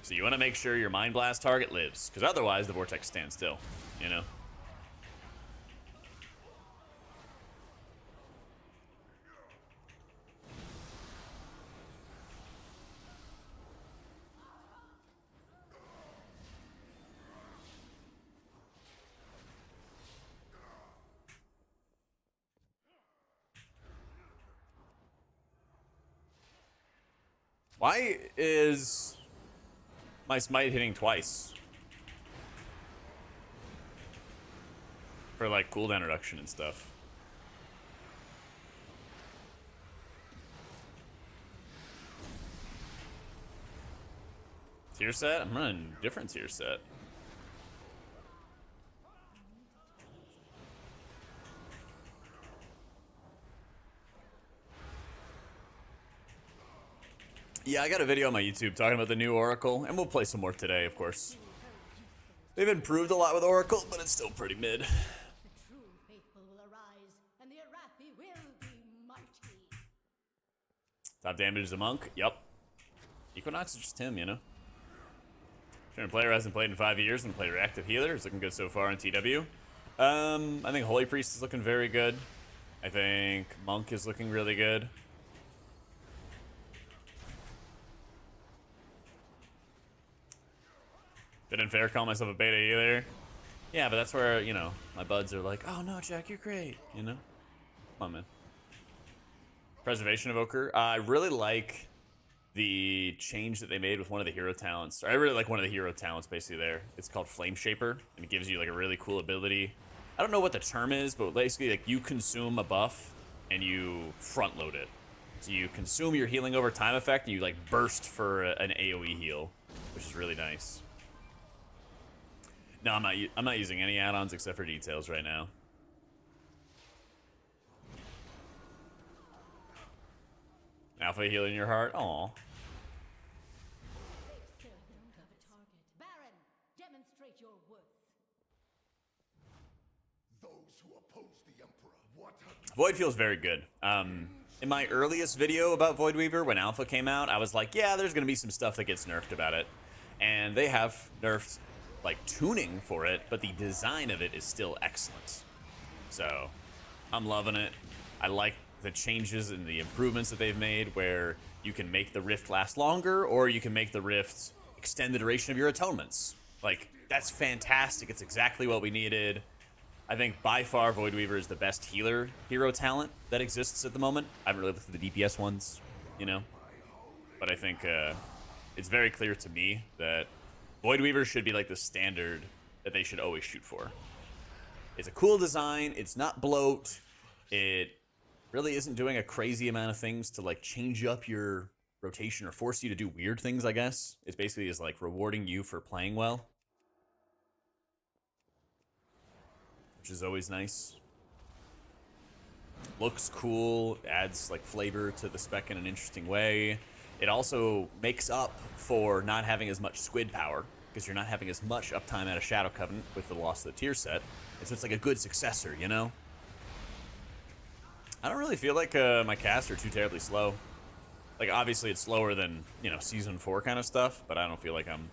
So you want to make sure your Mind Blast target lives, because otherwise the Vortex stands still, you know? Why is my smite hitting twice? For like cooldown reduction and stuff. Tier set? I'm running a different tier set. Yeah, I got a video on my YouTube talking about the new Oracle, and we'll play some more today, of course. They've improved a lot with Oracle, but it's still pretty mid. The true faithful will arise, and the Arathi will be mighty. Top damage is a monk. Yep. Equinox is just him, you know. Current player hasn't played in 5 years and played reactive healer. Is looking good so far in TW. I think Holy Priest is looking very good. I think Monk is looking really good. Didn't fair call myself a beta healer. Yeah, but that's where, you know, my buds are like, oh no, Jack, you're great, you know? Come on, man. Preservation Evoker. I really like the change that they made with one of the hero talents. Or I really like one of the hero talents basically there. It's called Flame Shaper, and it gives you like a really cool ability. I don't know what the term is, but basically like you consume a buff and you front load it. So you consume your healing over time effect and you like burst for an AoE heal, which is really nice. No, I'm not using any add-ons except for details right now. Alpha healing your heart. Aw. Baron, demonstrate your worth. Those who oppose the Emperor, what have Void feels very good. In my earliest video about Void Weaver, when Alpha came out, I was like, yeah, there's going to be some stuff that gets nerfed about it. And they have nerfed, like, tuning for it, but the design of it is still excellent. So, I'm loving it. I like the changes and the improvements that they've made, where you can make the Rift last longer, or you can make the Rift extend the duration of your atonements. Like, that's fantastic. It's exactly what we needed. I think by far Void Weaver is the best healer hero talent that exists at the moment. I haven't really looked at the DPS ones, you know, but I think it's very clear to me that Void Weaver should be like the standard that they should always shoot for. It's a cool design. It's not bloat. It really isn't doing a crazy amount of things to like change up your rotation or force you to do weird things, I guess. It basically is like rewarding you for playing well, which is always nice. Looks cool, adds like flavor to the spec in an interesting way. It also makes up for not having as much squid power, because you're not having as much uptime out of Shadow Covenant with the loss of the tier set. And so it's like a good successor, you know? I don't really feel like my casts are too terribly slow. Like, obviously it's slower than, you know, Season 4 kind of stuff, but I don't feel like I'm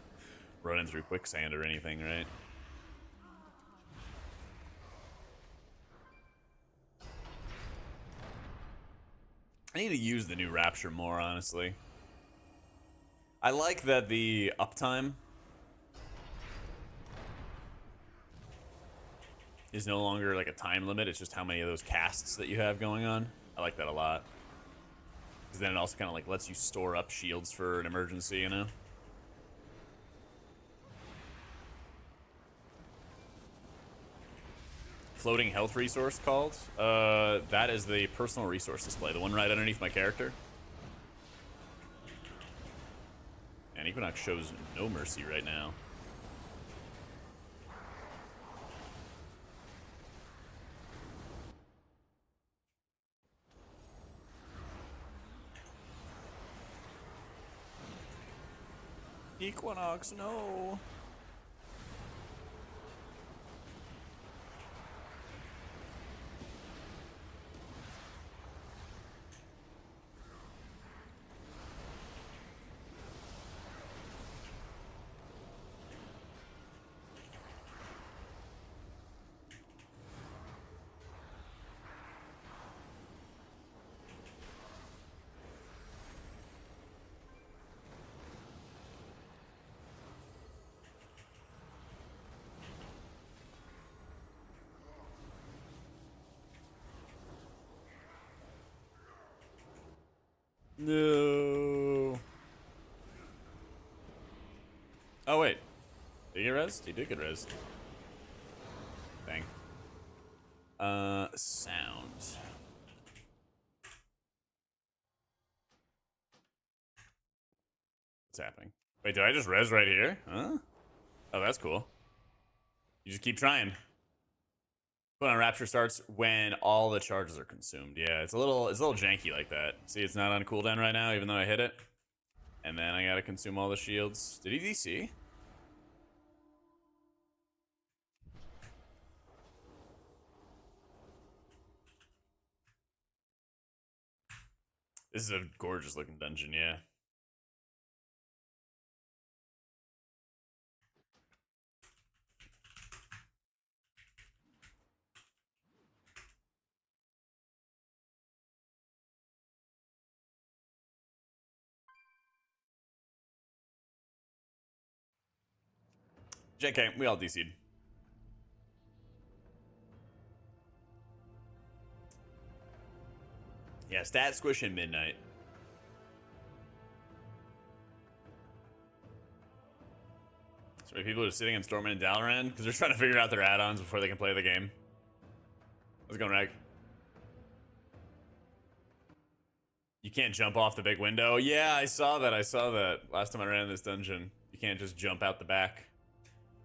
running through quicksand or anything, right? I need to use the new Rapture more, honestly. I like that the uptime is no longer like a time limit. It's just how many of those casts that you have going on. I like that a lot. Because then it also kind of like lets you store up shields for an emergency, you know? Floating health resource called? That is the personal resource display, the one right underneath my character. And Equinox shows no mercy right now. Equinox, no. No. Oh, wait. Did he get rezzed? He did get rezzed. Dang. Sound. What's happening? Wait, did I just res right here? Huh? Oh, that's cool. You just keep trying. Put on Rapture starts when all the charges are consumed. Yeah, it's a little janky like that. See, it's not on cooldown right now, even though I hit it. And then I gotta consume all the shields. Did he DC? This is a gorgeous looking dungeon, yeah. JK, we all DC'd. Yeah, stat squish and midnight. So many people are sitting and storming in Dalaran because they're trying to figure out their add-ons before they can play the game. How's it going, Rag? You can't jump off the big window. Yeah, I saw that. I saw that last time I ran this dungeon. You can't just jump out the back.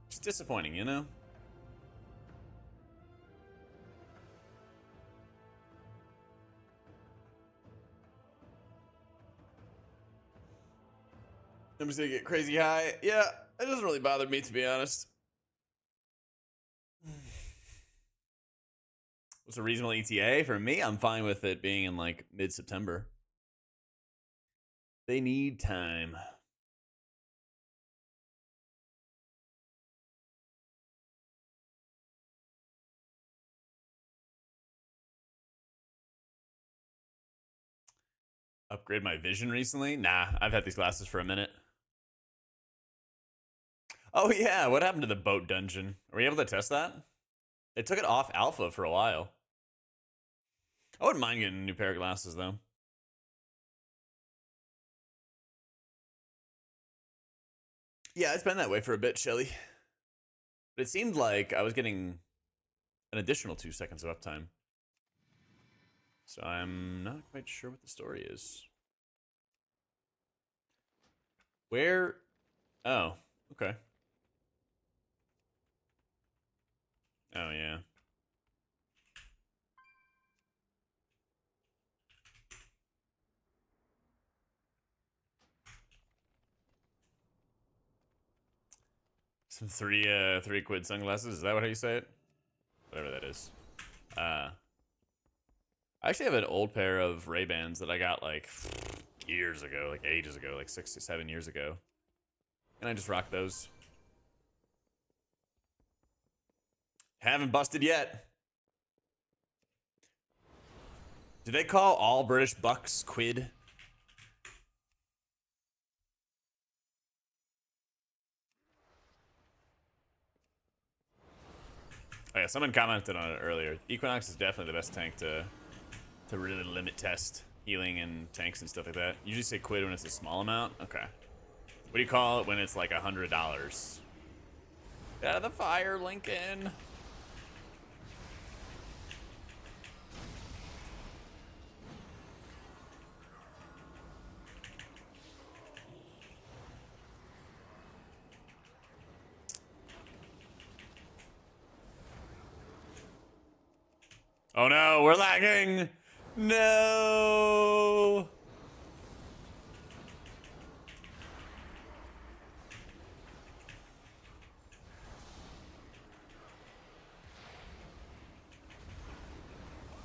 It's disappointing, you know? I'm just gonna get crazy high. Yeah, it doesn't really bother me, to be honest. What's a reasonable ETA? For me, I'm fine with it being in like mid-September. They need time. Upgrade my vision recently? Nah, I've had these glasses for a minute. Oh yeah, what happened to the boat dungeon? Are we able to test that? They took it off alpha for a while. I wouldn't mind getting a new pair of glasses though. Yeah, it's been that way for a bit, Shelly. But it seemed like I was getting an additional 2 seconds of uptime. So I'm not quite sure what the story is. Where? Oh, okay. Oh, yeah. Some three quid sunglasses. Is that how you say it? Whatever that is. I actually have an old pair of Ray-Bans that I got like years ago, like ages ago, like 6 to 7 years ago. And I just rock those. Haven't busted yet. Do they call all British bucks quid? Oh yeah, someone commented on it earlier. Equinox is definitely the best tank to really limit test healing and tanks and stuff like that. You usually say quid when it's a small amount? Okay. What do you call it when it's like $100? Get out of the fire, Lincoln. Oh no, we're lagging! No!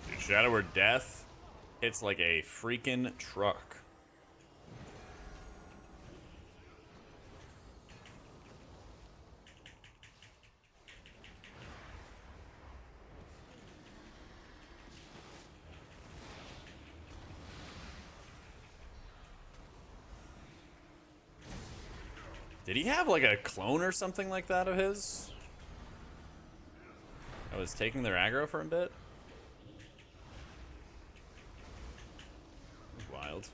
Dude, Shadow or Death hits like a freaking truck. Did he have like a clone or something like that of his? I was taking their aggro for a bit. Wild.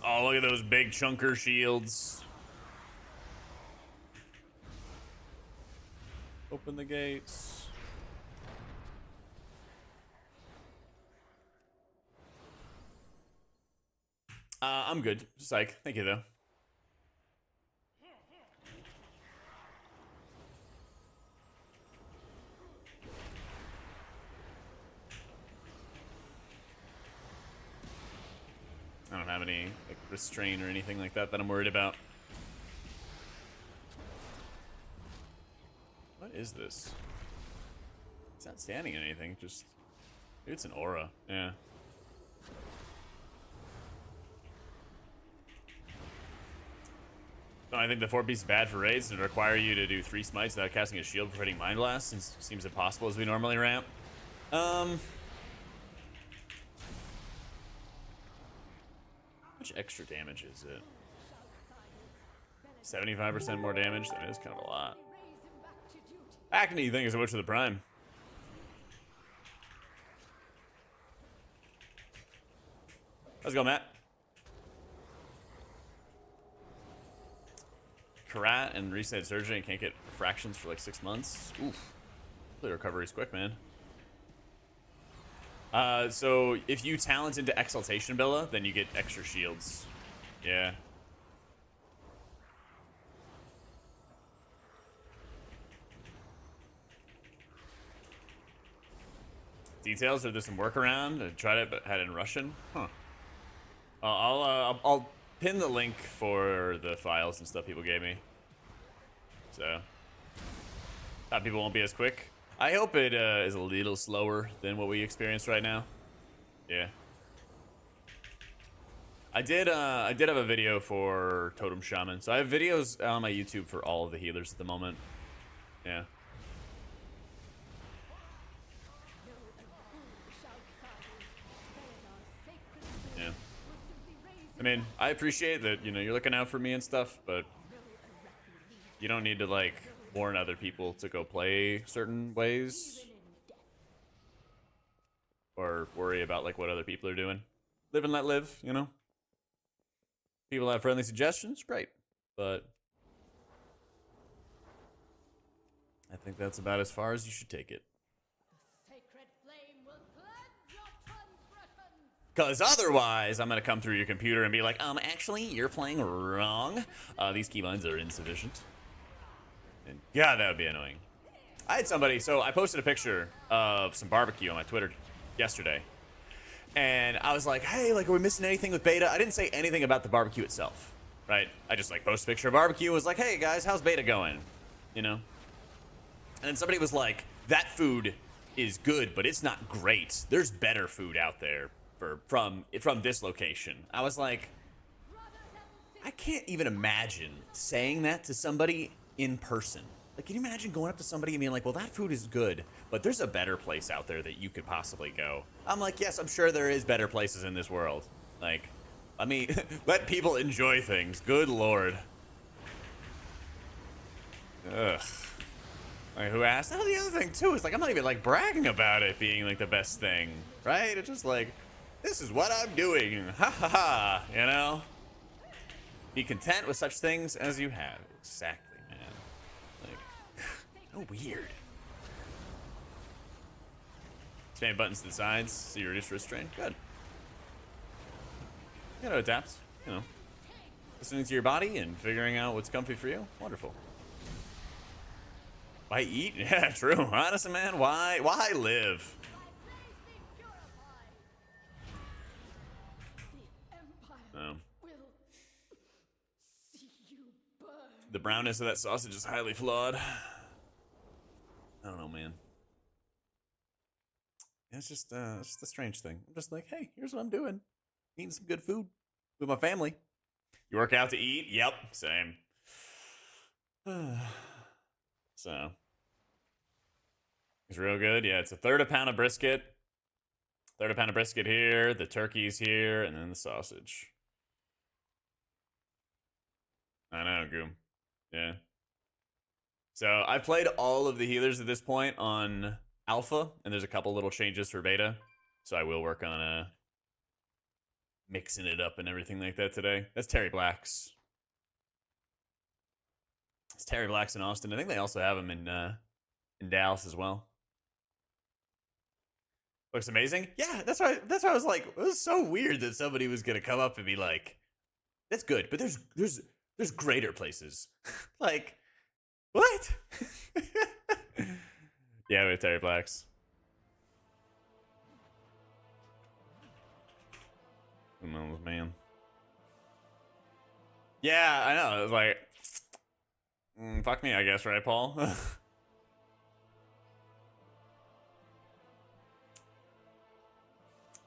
Oh, look at those big chunker shields. Open the gates. I'm good. Psych. Thank you, though. I don't have any like restraint or anything like that I'm worried about. What is this? It's not standing in anything, just... Maybe it's an aura, yeah. No, I think the 4-piece is bad for raids and require you to do 3 smites without casting a shield for hitting Mind Blast, since it seems impossible as we normally ramp. How much extra damage is it? 75% more damage? That is kind of a lot. Acne, thank you so much for the prime. How's it going, Matt? Karat and reset surgery and can't get fractions for like 6 months. Oof. The recovery's quick, man. So if you talent into Exaltation, Bella, then you get extra shields. Yeah. Details, or there's some workaround. I tried it, but had it in Russian. Huh. I'll pin the link for the files and stuff people gave me. So, thought people won't be as quick. I hope it is a little slower than what we experience right now. Yeah. I did have a video for Totem Shaman. So I have videos on my YouTube for all of the healers at the moment. Yeah. Yeah. I mean, I appreciate that, you know, you're looking out for me and stuff, but you don't need to, like, warn other people to go play certain ways. Or worry about, like, what other people are doing. Live and let live, you know? People have friendly suggestions, great. But I think that's about as far as you should take it. Sacred flame will cleanse your transgressions. Because otherwise, I'm going to come through your computer and be like, actually, you're playing wrong. These keybinds are insufficient. And God, that would be annoying. I had somebody, so I posted a picture of some barbecue on my Twitter yesterday. And I was like, hey, like, are we missing anything with beta? I didn't say anything about the barbecue itself, right? I just, like, posted a picture of barbecue and was like, hey, guys, how's beta going? You know? And then somebody was like, that food is good, but it's not great. There's better food out there from this location. I was like, I can't even imagine saying that to somebody in person. Like, can you imagine going up to somebody and being like, well, that food is good, but there's a better place out there that you could possibly go. I'm like, yes, I'm sure there is better places in this world. Like, I mean, let people enjoy things. Good Lord. Ugh. Like, who asked? Oh, the other thing, too, is, like, I'm not even, like, bragging about it being, like, the best thing, right? It's just, like, this is what I'm doing. Ha, ha, ha, you know? Be content with such things as you have. Exactly. Oh, weird. Spam buttons to the sides so you reduce wrist strain. Good. You gotta adapt, you know. Listening to your body and figuring out what's comfy for you. Wonderful. Why eat? Yeah, true. Honestly, man, why live? Oh. The brownness of that sausage is highly flawed. I don't know, man. It's just a strange thing. I'm just like, hey, here's what I'm doing. Eating some good food with my family. You work out to eat? Yep, same. So. It's real good. Yeah, it's a third a pound of brisket. Third a pound of brisket here. The turkey's here. And then the sausage. I know, Goom. Yeah. So I've played all of the healers at this point on alpha, and there's a couple little changes for beta. So I will work on mixing it up and everything like that today. That's Terry Black's. It's Terry Black's in Austin. I think they also have him in in Dallas as well. Looks amazing. Yeah, that's why I was like, it was so weird that somebody was gonna come up and be like, that's good, but there's greater places. Like, what? Yeah, with Terry Blacks. Who knows, man? Yeah, I know. It was like, fuck me, I guess, right, Paul?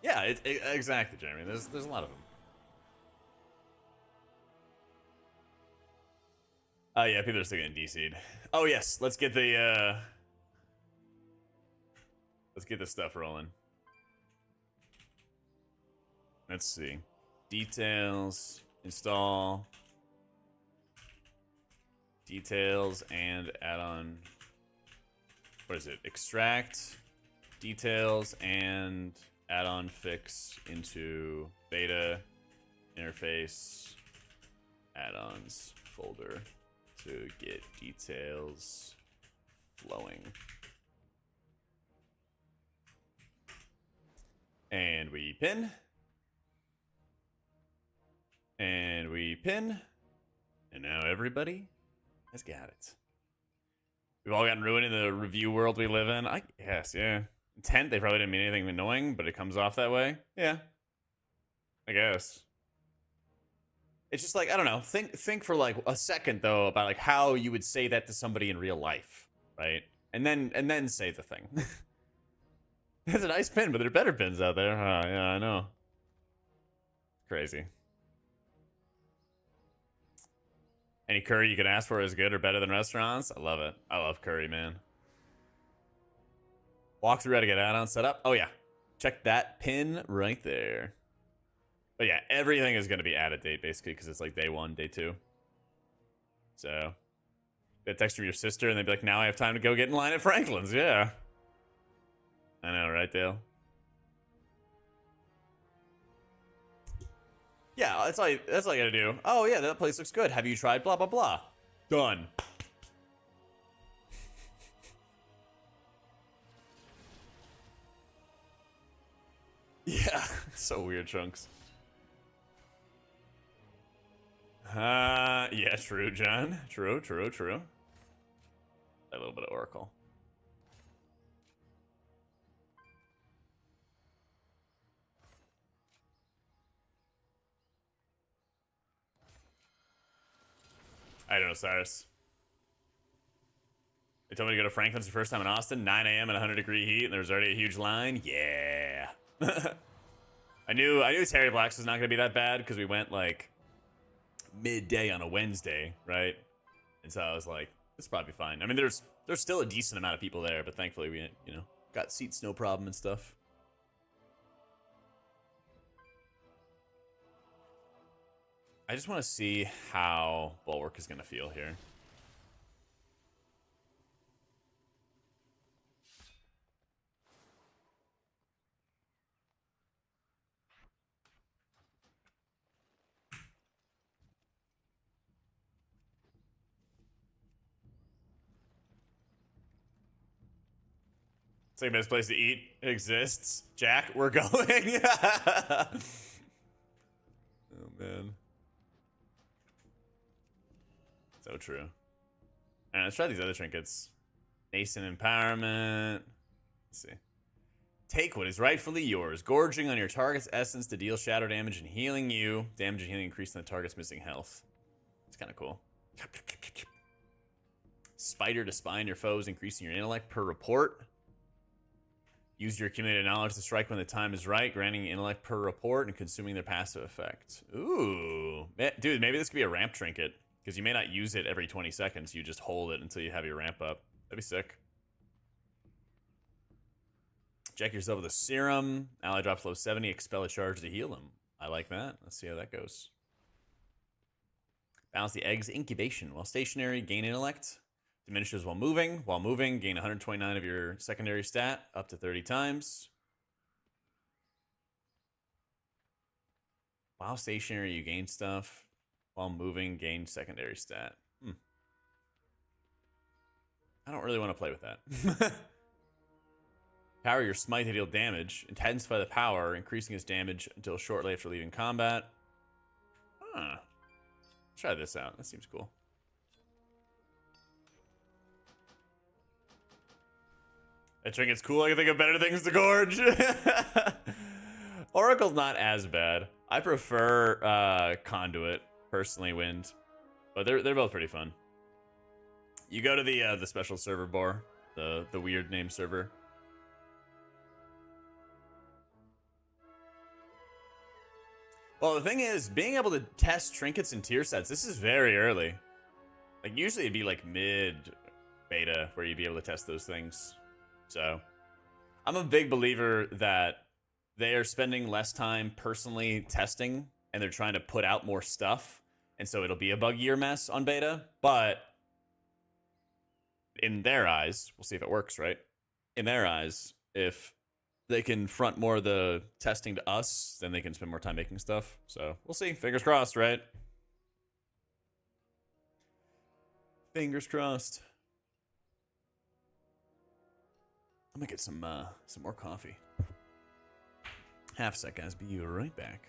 Yeah, exactly, Jeremy. There's a lot of them. Oh yeah, people are still getting DC'd. Oh yes, let's get the stuff rolling. Let's see. Details, install, details, and add-on. What is it? Extract, details, and add-on fix into beta, interface, add-ons folder to get details flowing. And we pin. And we pin. And now everybody has got it. We've all gotten ruined in the review world we live in. I guess, yeah. Intent, they probably didn't mean anything annoying, but it comes off that way. Yeah. I guess. It's just like, I don't know. Think for like a second though about like how you would say that to somebody in real life, right? And then say the thing. It's a nice pin, but there are better pins out there. Yeah, I know. Crazy. Any curry you can ask for is good or better than restaurants? I love it. I love curry, man. Walk through how to get add-on set up. Oh, yeah. Check that pin right there. But yeah, everything is going to be added date, basically, because it's like day 1, day 2. So, get a text from your sister, and they'd be like, now I have time to go get in line at Franklin's. Yeah. I know, right, Dale? Yeah, that's all you gotta do. Oh, yeah, that place looks good. Have you tried blah, blah, blah? Done. Yeah, so weird, Chunks. Yeah, true, John. True. A little bit of Oracle. I don't know, Cyrus. They told me to go to Franklin's the first time in Austin, 9 a.m. in 100-degree heat, and there was already a huge line. Yeah. I knew Terry Black's was not going to be that bad because we went like midday on a Wednesday, right? And so I was like, this will probably be fine. I mean, there's still a decent amount of people there, but thankfully we, got seats no problem and stuff. I just want to see how Bulwark is going to feel here. It's like the best place to eat exists. Jack, we're going. Oh, man. So true. All right, let's try these other trinkets. Nascent empowerment. Let's see. Take what is rightfully yours. Gorging on your target's essence to deal shadow damage and healing you. Damage and healing increasing the target's missing health. It's kind of cool. Spider to spine your foes, increasing your intellect per report. Use your accumulated knowledge to strike when the time is right, granting intellect per report and consuming their passive effect. Ooh. Dude, maybe this could be a ramp trinket. Because you may not use it every 20 seconds. You just hold it until you have your ramp up. That'd be sick. Check yourself with a serum. Ally drops low 70. Expel a charge to heal them. I like that. Let's see how that goes. Balance the egg's incubation. While stationary, gain intellect. Diminishes while moving. While moving, gain 129 of your secondary stat up to 30 times. While stationary, you gain stuff. While moving, gain secondary stat. I don't really want to play with that. Power your smite to deal damage. Intensify the power, increasing its damage until shortly after leaving combat. Huh. Try this out. That seems cool. That trinket's cool. I can think of better things to gorge. Oracle's not as bad. I prefer Conduit, personally, Wind. But they're both pretty fun. You go to the special server bar, the weird name server. Well, the thing is, being able to test trinkets and tier sets, this is very early. Like, usually it'd be like mid beta where you'd be able to test those things. So, I'm a big believer that they are spending less time personally testing and they're trying to put out more stuff. And so it'll be a buggier mess on beta. But in their eyes, we'll see if it works, right? In their eyes, if they can front more of the testing to us, then they can spend more time making stuff. So we'll see. Fingers crossed, right? Fingers crossed. I'm gonna get some more coffee. Half a sec, guys. Be right back.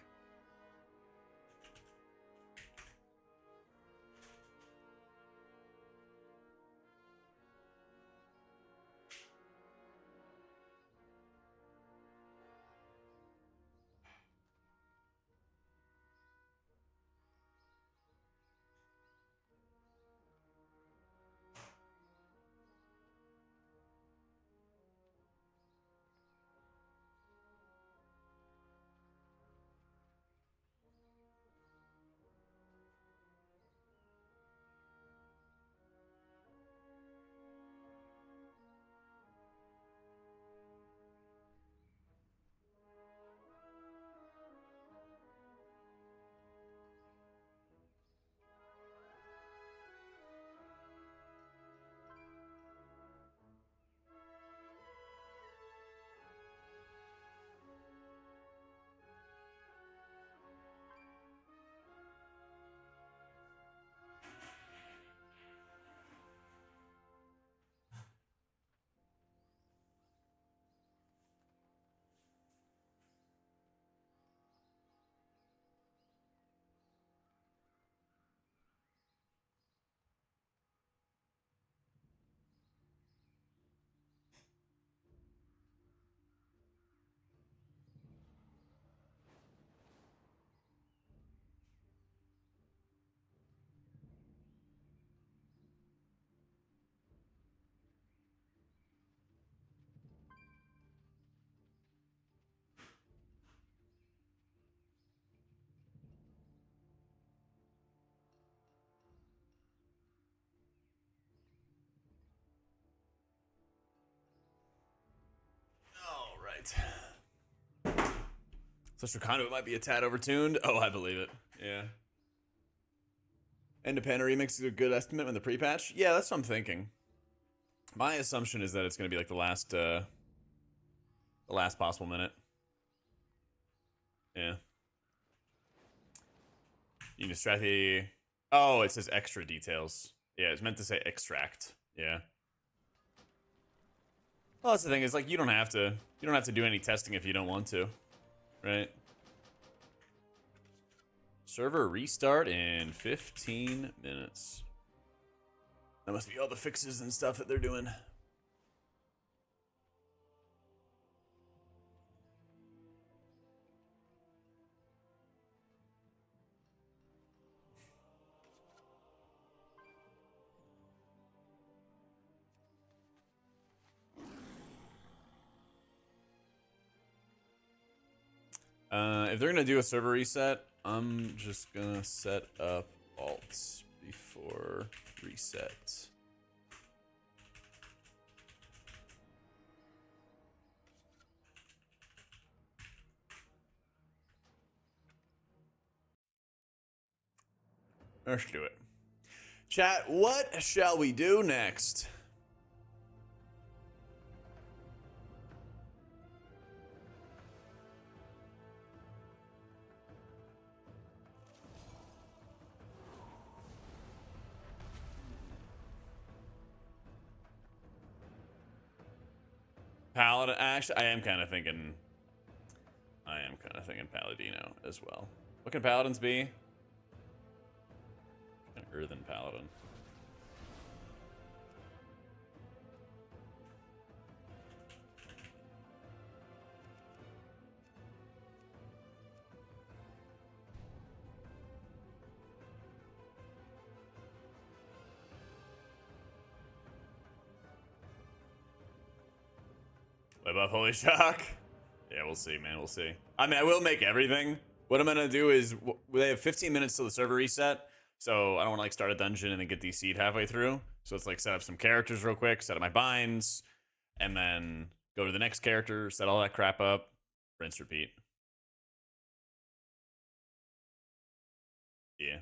All right. Social Conduit might be a tad overtuned. Oh, I believe it. Yeah. Independent remix is a good estimate when the pre-patch. Yeah, that's what I'm thinking. My assumption is that it's going to be like the last possible minute. Yeah. You can extract the... Oh, it says extra details. Yeah, it's meant to say extract. Yeah. Well, that's the thing, is like you don't have to do any testing if you don't want to. Right? Server restart in 15 minutes. That must be all the fixes and stuff that they're doing. If they're gonna do a server reset, I'm just gonna set up alts before reset. Let's do it. Chat, what shall we do next? Paladin. Actually, I am kind of thinking Paladino as well. What can Paladins be? An Earthen Paladin. What about Holy Shock? Yeah, we'll see, man. We'll see. I mean, I will make everything. What I'm gonna do is they have 15 minutes till the server reset, so I don't want to like start a dungeon and then get DC'd halfway through. So it's like set up some characters real quick, set up my binds, and then go to the next character, set all that crap up, rinse, repeat. Yeah.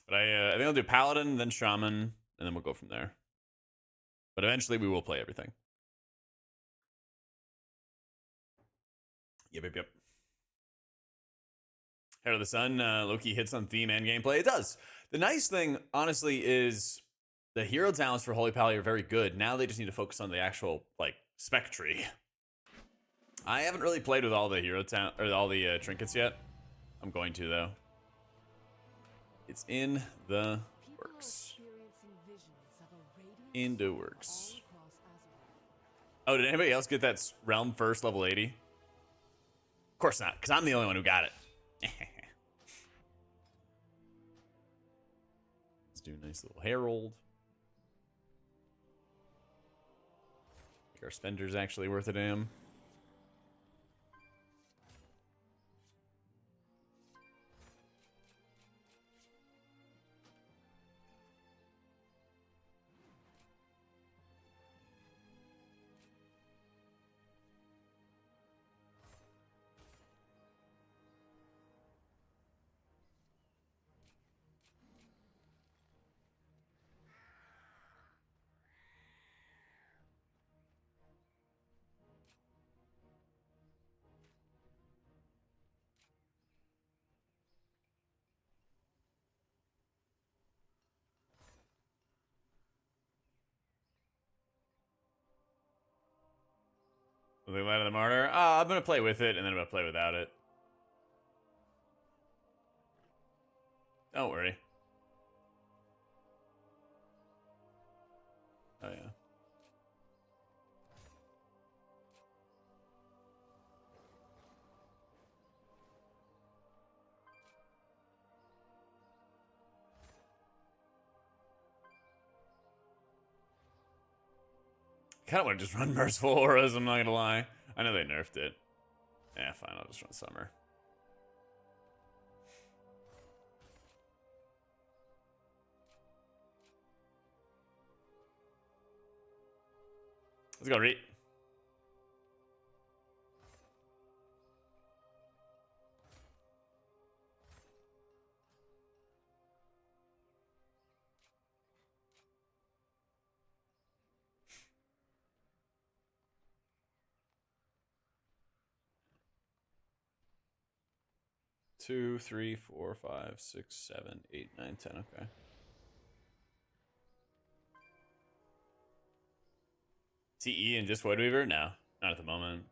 But I think I'll do Paladin, then Shaman, and then we'll go from there. But eventually we will play everything. Yep. Head of the Sun, Loki hits on theme and gameplay. It does. The nice thing, honestly, is the hero talents for Holy Pally are very good. Now they just need to focus on the actual, like, spec tree. I haven't really played with all the hero talent, or all the trinkets yet. I'm going to, though. It's in the works. In the works. Oh, did anybody else get that realm first, level 80? Of course not, because I'm the only one who got it. Let's do a nice little herald. I think our spender's actually worth a damn. The Light of the Martyr. I'm gonna play with it, and then I'm gonna play without it. Don't worry. Oh yeah. Kind of want to just run Merciful Auras, I'm not gonna lie. I know they nerfed it. Yeah, fine, I'll just run Summer. Let's go, Reet. Two, 3, 4, 5, 6, 7, 8, 9, 10. Okay. TE and just Void Weaver? No, not at the moment.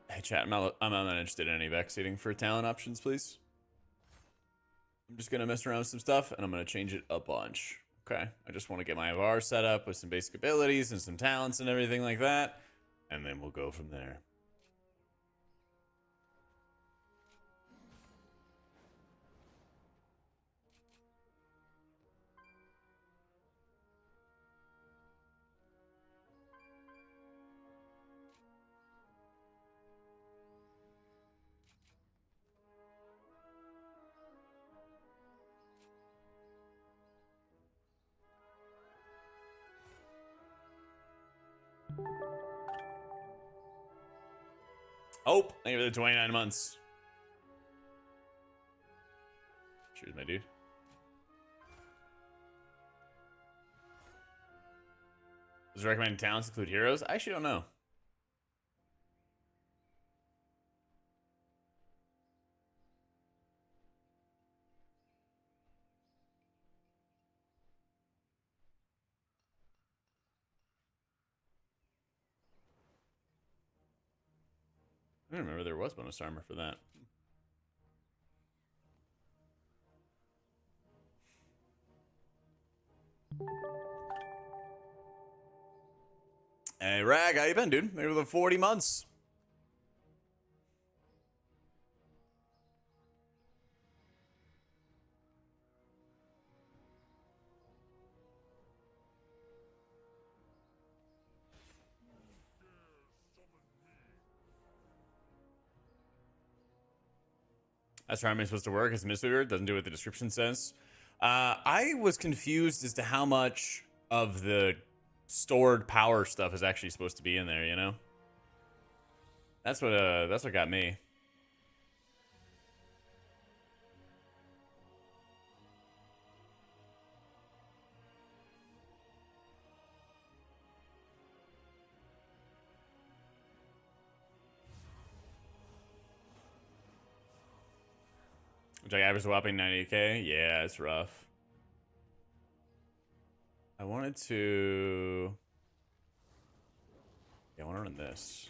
Hey chat, I'm not interested in any backseating for talent options, please. I'm just gonna mess around with some stuff and I'm gonna change it a bunch. Okay, I just want to get my VAR set up with some basic abilities and some talents and everything like that, and then we'll go from there. Oh, thank you for the 29 months. Cheers, my dude. Does recommended talents include heroes? I actually don't know. I don't remember there was bonus armor for that. Hey, Rag, how you been, dude? Maybe the 40 months. That's how I'm supposed to work as administrator. Doesn't do what the description says. I was confused as to how much of the stored power stuff is actually supposed to be in there. You know, that's what got me. Which I average a whopping 90k. Yeah, it's rough. I wanted to. Yeah, I want to run this.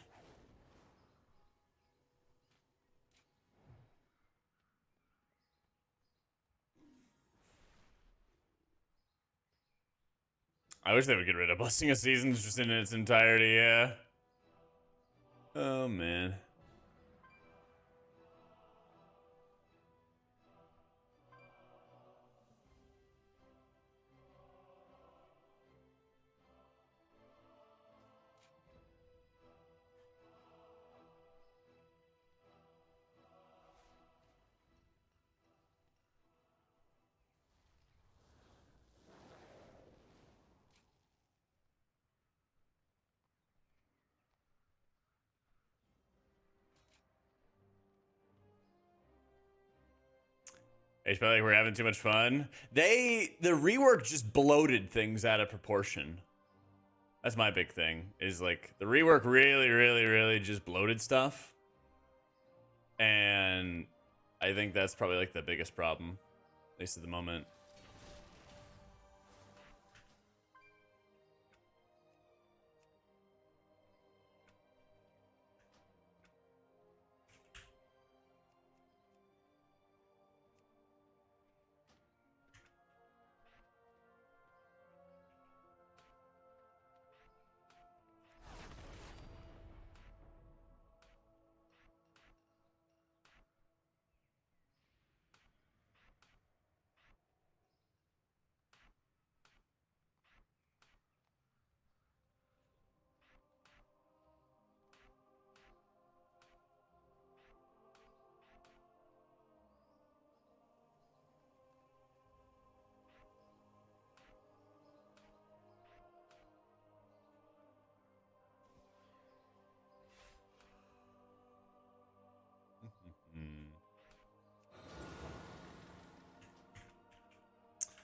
I wish they would get rid of Blessing of Seasons just in its entirety, yeah. Oh, man. It's probably like we're having too much fun. The rework just bloated things out of proportion. That's my big thing. Is like the rework really just bloated stuff. And I think that's probably like the biggest problem, at least at the moment.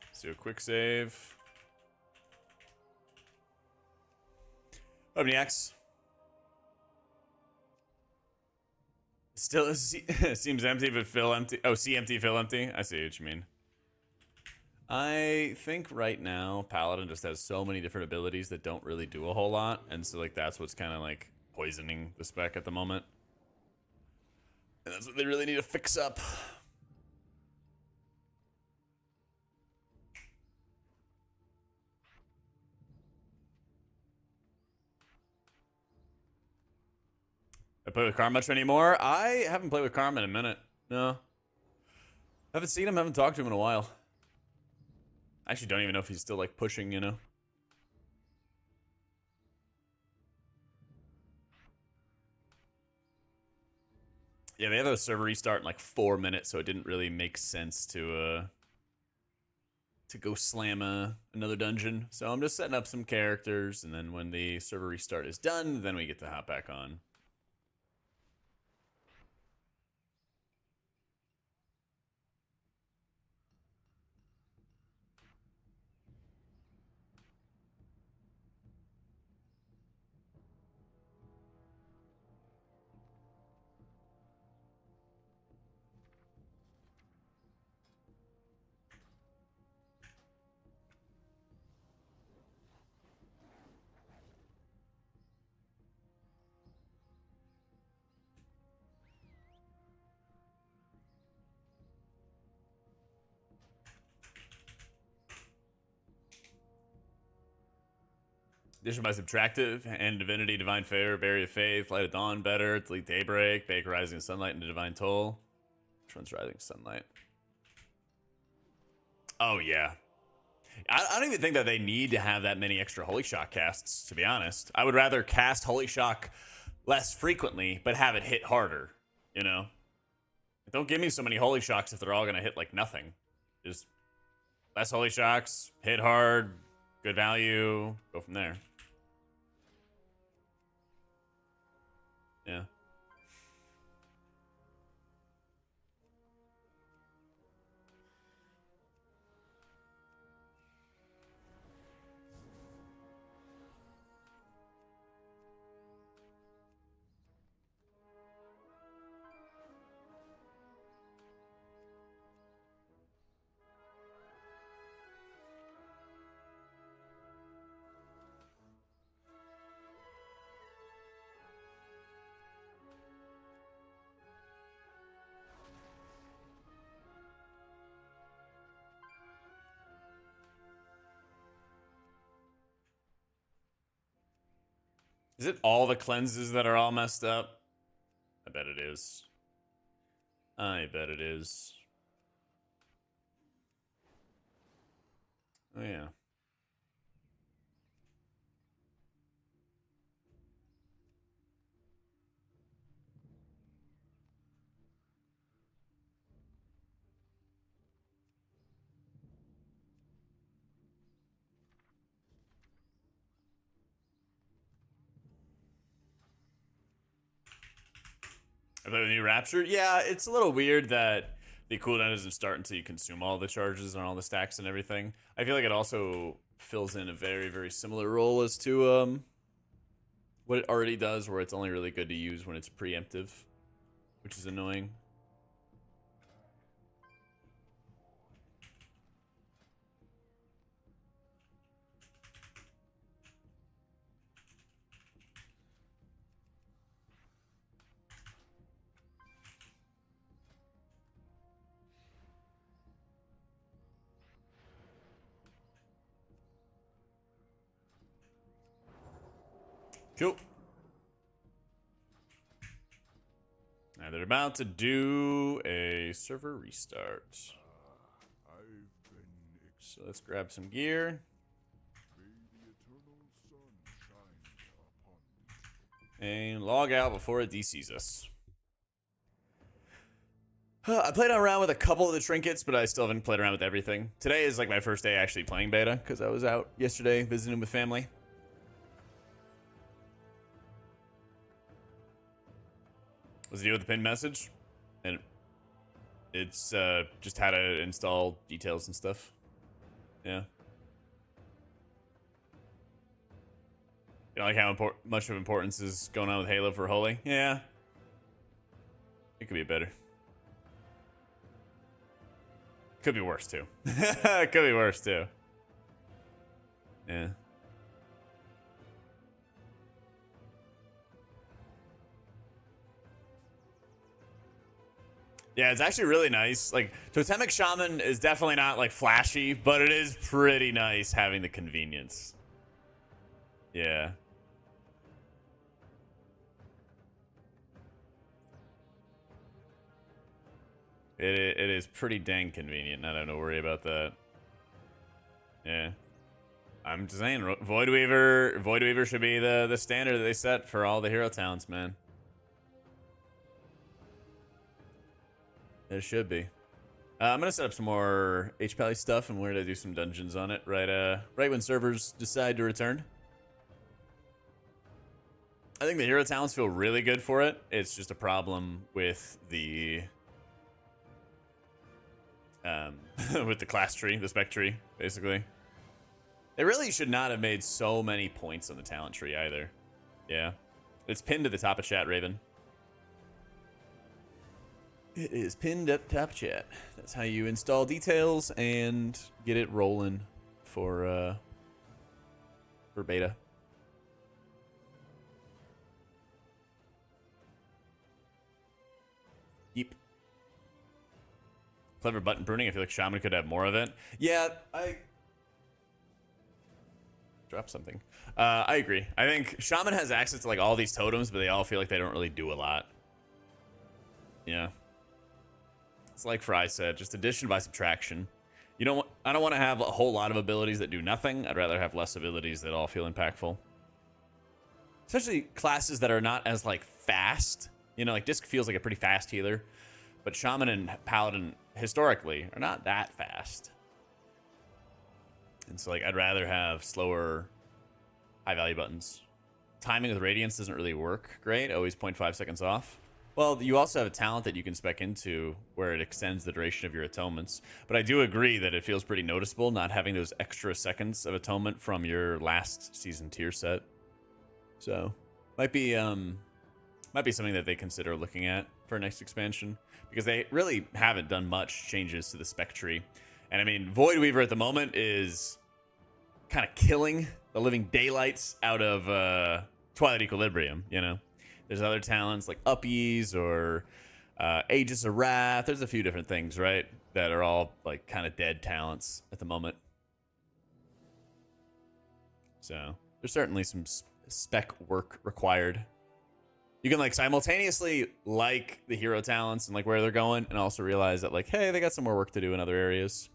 Let's do a quick save. Omniacs. Still seems empty, but fill empty. Oh, see empty, fill empty. I see what you mean. I think right now Paladin just has so many different abilities that don't really do a whole lot, and so like that's what's kind of like poisoning the spec at the moment. And that's what they really need to fix up. I play with Karma much anymore? I haven't played with Karma in a minute. No. Haven't seen him, haven't talked to him in a while. I actually don't even know if he's still like pushing, you know? Yeah, they have a server restart in like 4 minutes, so it didn't really make sense to go slam another dungeon. So I'm just setting up some characters, and then when the server restart is done, then we get to hop back on. Addition by subtractive and divinity, divine favor, barrier of faith, light of dawn, better, delete daybreak, bake rising sunlight into divine toll. Which one's rising sunlight? Oh yeah. I don't even think that they need to have that many extra Holy Shock casts, to be honest. I would rather cast Holy Shock less frequently, but have it hit harder, you know? Don't give me so many Holy Shocks if they're all going to hit like nothing. Just less Holy Shocks, hit hard, good value, go from there. Yeah. Is it all the cleanses that are all messed up? I bet it is. I bet it is. Oh, yeah. About the new Rapture? Yeah, it's a little weird that the cooldown doesn't start until you consume all the charges and all the stacks and everything. I feel like it also fills in a very, very similar role as to what it already does, where it's only really good to use when it's preemptive, which is annoying. Cool. Now they're about to do a server restart. So let's grab some gear. And log out before it DCs us. I played around with a couple of the trinkets, but I still haven't played around with everything. Today is like my first day actually playing beta, because I was out yesterday visiting with family. What's the deal with the pinned message? And it's just how to install details and stuff. Yeah. You know, like how much of importance is going on with Halo for Holy? Yeah. It could be better. Could be worse too. Could be worse too. Yeah. Yeah, it's actually really nice. Like, Totemic Shaman is definitely not, like, flashy, but it is pretty nice having the convenience. Yeah. It is pretty dang convenient. I don't have to worry about that. Yeah. I'm just saying, Void Weaver should be the standard that they set for all the hero towns, man. It should be. I'm gonna set up some more HPally stuff, and we're gonna do some dungeons on it right when servers decide to return. I think the hero towns feel really good for it. It's just a problem with the with the class tree, the spec tree, basically. They really should not have made so many points on the talent tree either. Yeah, it's pinned to the top of chat, Raven. It is pinned at the top of chat. That's how you install details and get it rolling for beta. Yep. Clever button pruning. I feel like Shaman could have more of it. Yeah, Drop something. I agree. I think Shaman has access to like all these totems, but they all feel like they don't really do a lot. Yeah. It's like Fry said, just addition by subtraction. I don't want to have a whole lot of abilities that do nothing. I'd rather have less abilities that all feel impactful. Especially classes that are not as like fast. You know, like Disc feels like a pretty fast healer, but Shaman and Paladin historically are not that fast. And so like I'd rather have slower high value buttons. Timing with Radiance doesn't really work great. Always 0.5 seconds off. Well, you also have a talent that you can spec into where it extends the duration of your atonements. But I do agree that it feels pretty noticeable not having those extra seconds of atonement from your last season tier set. So might be something that they consider looking at for next expansion, because they really haven't done much changes to the spec tree. And I mean, Void Weaver at the moment is kind of killing the living daylights out of Twilight Equilibrium, you know? There's other talents like Uppies or Aegis of Wrath. There's a few different things, right? That are all like kind of dead talents at the moment. So there's certainly some spec work required. You can like simultaneously like the hero talents and like where they're going, and also realize that like, hey, they got some more work to do in other areas.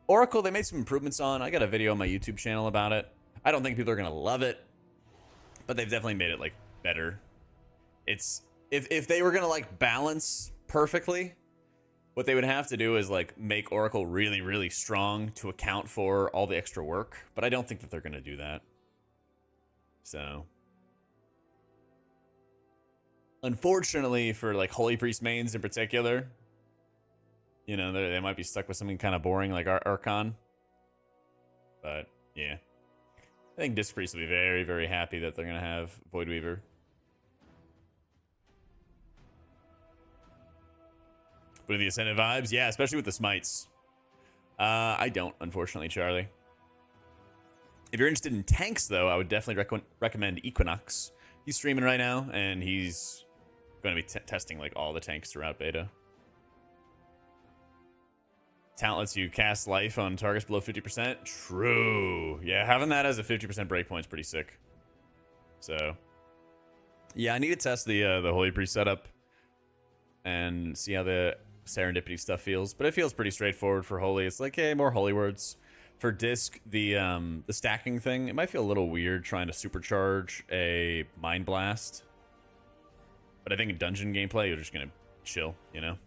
Oracle, they made some improvements on. I got a video on my YouTube channel about it. I don't think people are gonna love it, but they've definitely made it like better. It's if they were gonna like balance perfectly, what they would have to do is like make Oracle really, really strong to account for all the extra work. But I don't think that they're gonna do that. So unfortunately for like Holy Priest mains in particular, you know, they might be stuck with something kind of boring like Archon. But yeah, I think Disc Priest will be very, very happy that they're gonna have Void Weaver. What are the Ascended vibes? Yeah, especially with the smites. I don't, unfortunately, Charlie. If you're interested in tanks, though, I would definitely recommend Equinox. He's streaming right now, and he's going to be testing like all the tanks throughout beta. Talent lets you cast life on targets below 50%. True. Yeah, having that as a 50% breakpoint is pretty sick. So, yeah, I need to test the Holy Priest setup and see how the serendipity stuff feels. But it feels pretty straightforward for Holy. It's like, hey, more Holy Words. For Disc, the stacking thing, it might feel a little weird trying to supercharge a Mind Blast. But I think in dungeon gameplay, you're just going to chill, you know?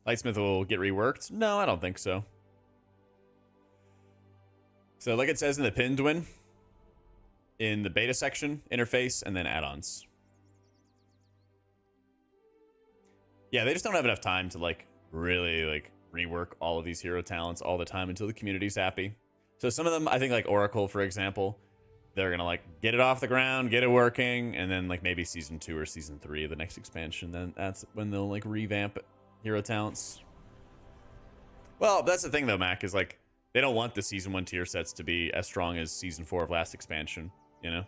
Lightsmith will get reworked? No, I don't think so. So like it says in the pinned win, in the beta section, interface, and then add-ons. Yeah, they just don't have enough time to like really like rework all of these hero talents all the time until the community's happy. So some of them, I think like Oracle, for example, they're gonna like get it off the ground, get it working, and then like maybe season 2 or season 3 of the next expansion, then that's when they'll like revamp hero talents. Well, that's the thing though, Mac, is like they don't want the season 1 tier sets to be as strong as season 4 of last expansion, you know?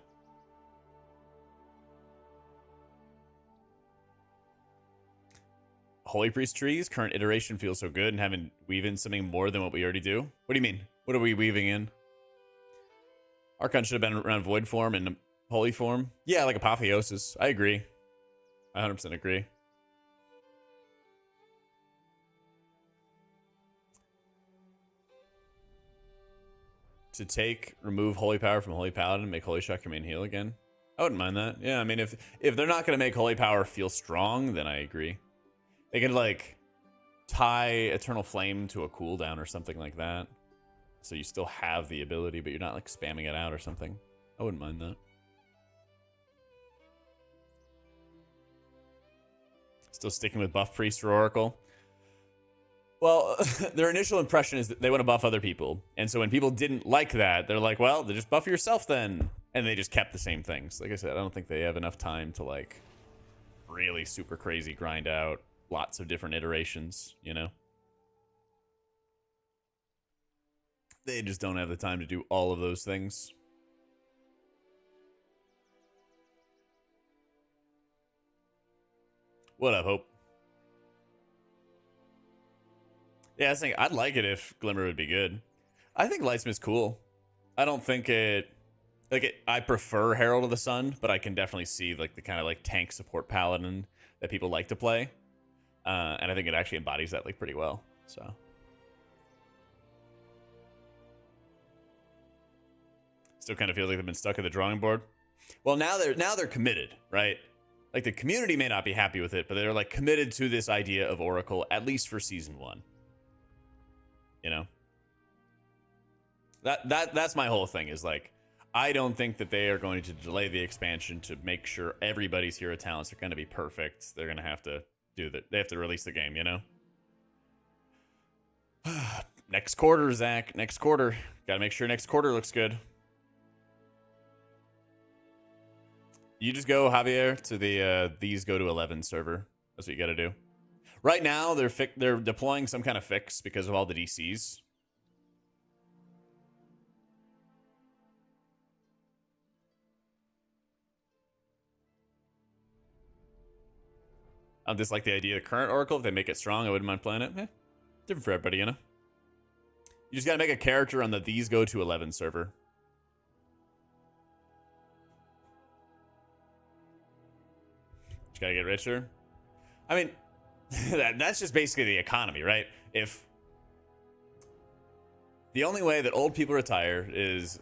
Holy Priest trees, current iteration feels so good, and having weave in something more than what we already do. What do you mean? What are we weaving in? Archon should have been around Void form and Holy form. Yeah, like Apotheosis. I agree. I 100% agree. To remove Holy Power from Holy Paladin and make Holy Shock your main heal again. I wouldn't mind that. Yeah, I mean, if they're not going to make Holy Power feel strong, then I agree. They could, like, tie Eternal Flame to a cooldown or something like that. So you still have the ability, but you're not, like, spamming it out or something. I wouldn't mind that. Still sticking with buff Priest or Oracle. Well, their initial impression is that they want to buff other people. And so when people didn't like that, they're like, well, just buff yourself then. And they just kept the same things. Like I said, I don't think they have enough time to, like, really super crazy grind out lots of different iterations, you know? They just don't have the time to do all of those things. What up, Hope? Yeah, I think I'd like it if Glimmer would be good. I think Lightsmith's cool. I don't think it like it, I prefer Herald of the Sun, but I can definitely see like the kind of like tank support paladin that people like to play. And I think it actually embodies that like pretty well. So still kind of feels like they've been stuck at the drawing board. Well, now they're committed, right? Like the community may not be happy with it, but they're like committed to this idea of Oracle at least for season 1. You know? That's my whole thing is like I don't think that they are going to delay the expansion to make sure everybody's hero talents are going to be perfect. They're going to have to do that. They have to release the game, you know? Next quarter, Zach. Next quarter. Got to make sure next quarter looks good. You just go, Javier, to the these go to 11 server. That's what you got to do. Right now, they're deploying some kind of fix because of all the DCs. I just like the idea of current Oracle. If they make it strong, I wouldn't mind playing it. Different for everybody, you know? You just got to make a character on the these go to 11 server. Just got to get richer. I mean, that's just basically the economy, right? If the only way that old people retire is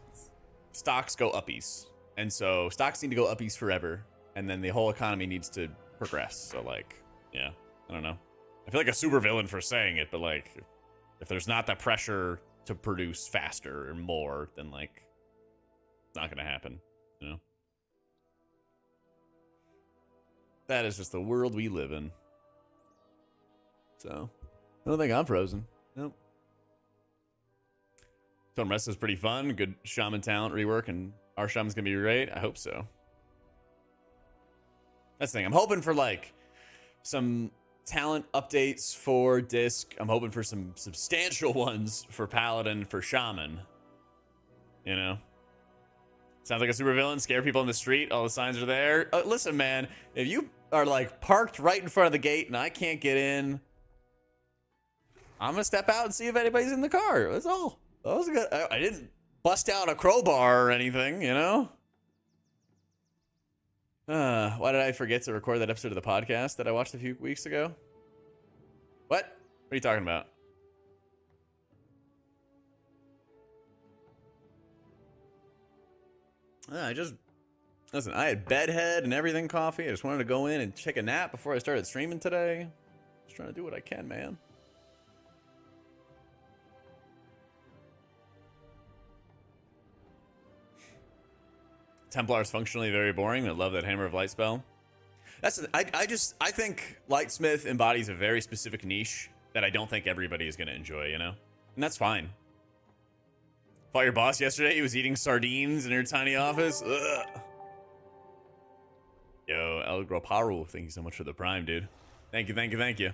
stocks go uppies. And so stocks need to go uppies forever. And then the whole economy needs to progress. So like, yeah, I don't know. I feel like a super villain for saying it, but like if there's not that pressure to produce faster and more, then like it's not gonna happen, you know? That is just the world we live in. So I don't think I'm frozen. Nope. Tone Rest is pretty fun. Good shaman talent rework, and our shaman's gonna be great. I hope so. That's the thing. I'm hoping for like some talent updates for Disc. I'm hoping for some substantial ones for Paladin, for Shaman. You know? Sounds like a super villain. Scare people in the street. All the signs are there. Listen, man. If you are like parked right in front of the gate and I can't get in, I'm going to step out and see if anybody's in the car. That's all. That was good. I didn't bust out a crowbar or anything, you know? Why did I forget to record that episode of the podcast that I watched a few weeks ago? What? What are you talking about? Listen, I had bedhead and everything coffee. I just wanted to go in and take a nap before I started streaming today. Just trying to do what I can, man. Templar is functionally very boring. I love that Hammer of Light spell. I think Lightsmith embodies a very specific niche that I don't think everybody is going to enjoy, you know? And that's fine. Fought your boss yesterday. He was eating sardines in your tiny office. Ugh. Yo, El Groparu, thank you so much for the prime, dude. Thank you, thank you, thank you.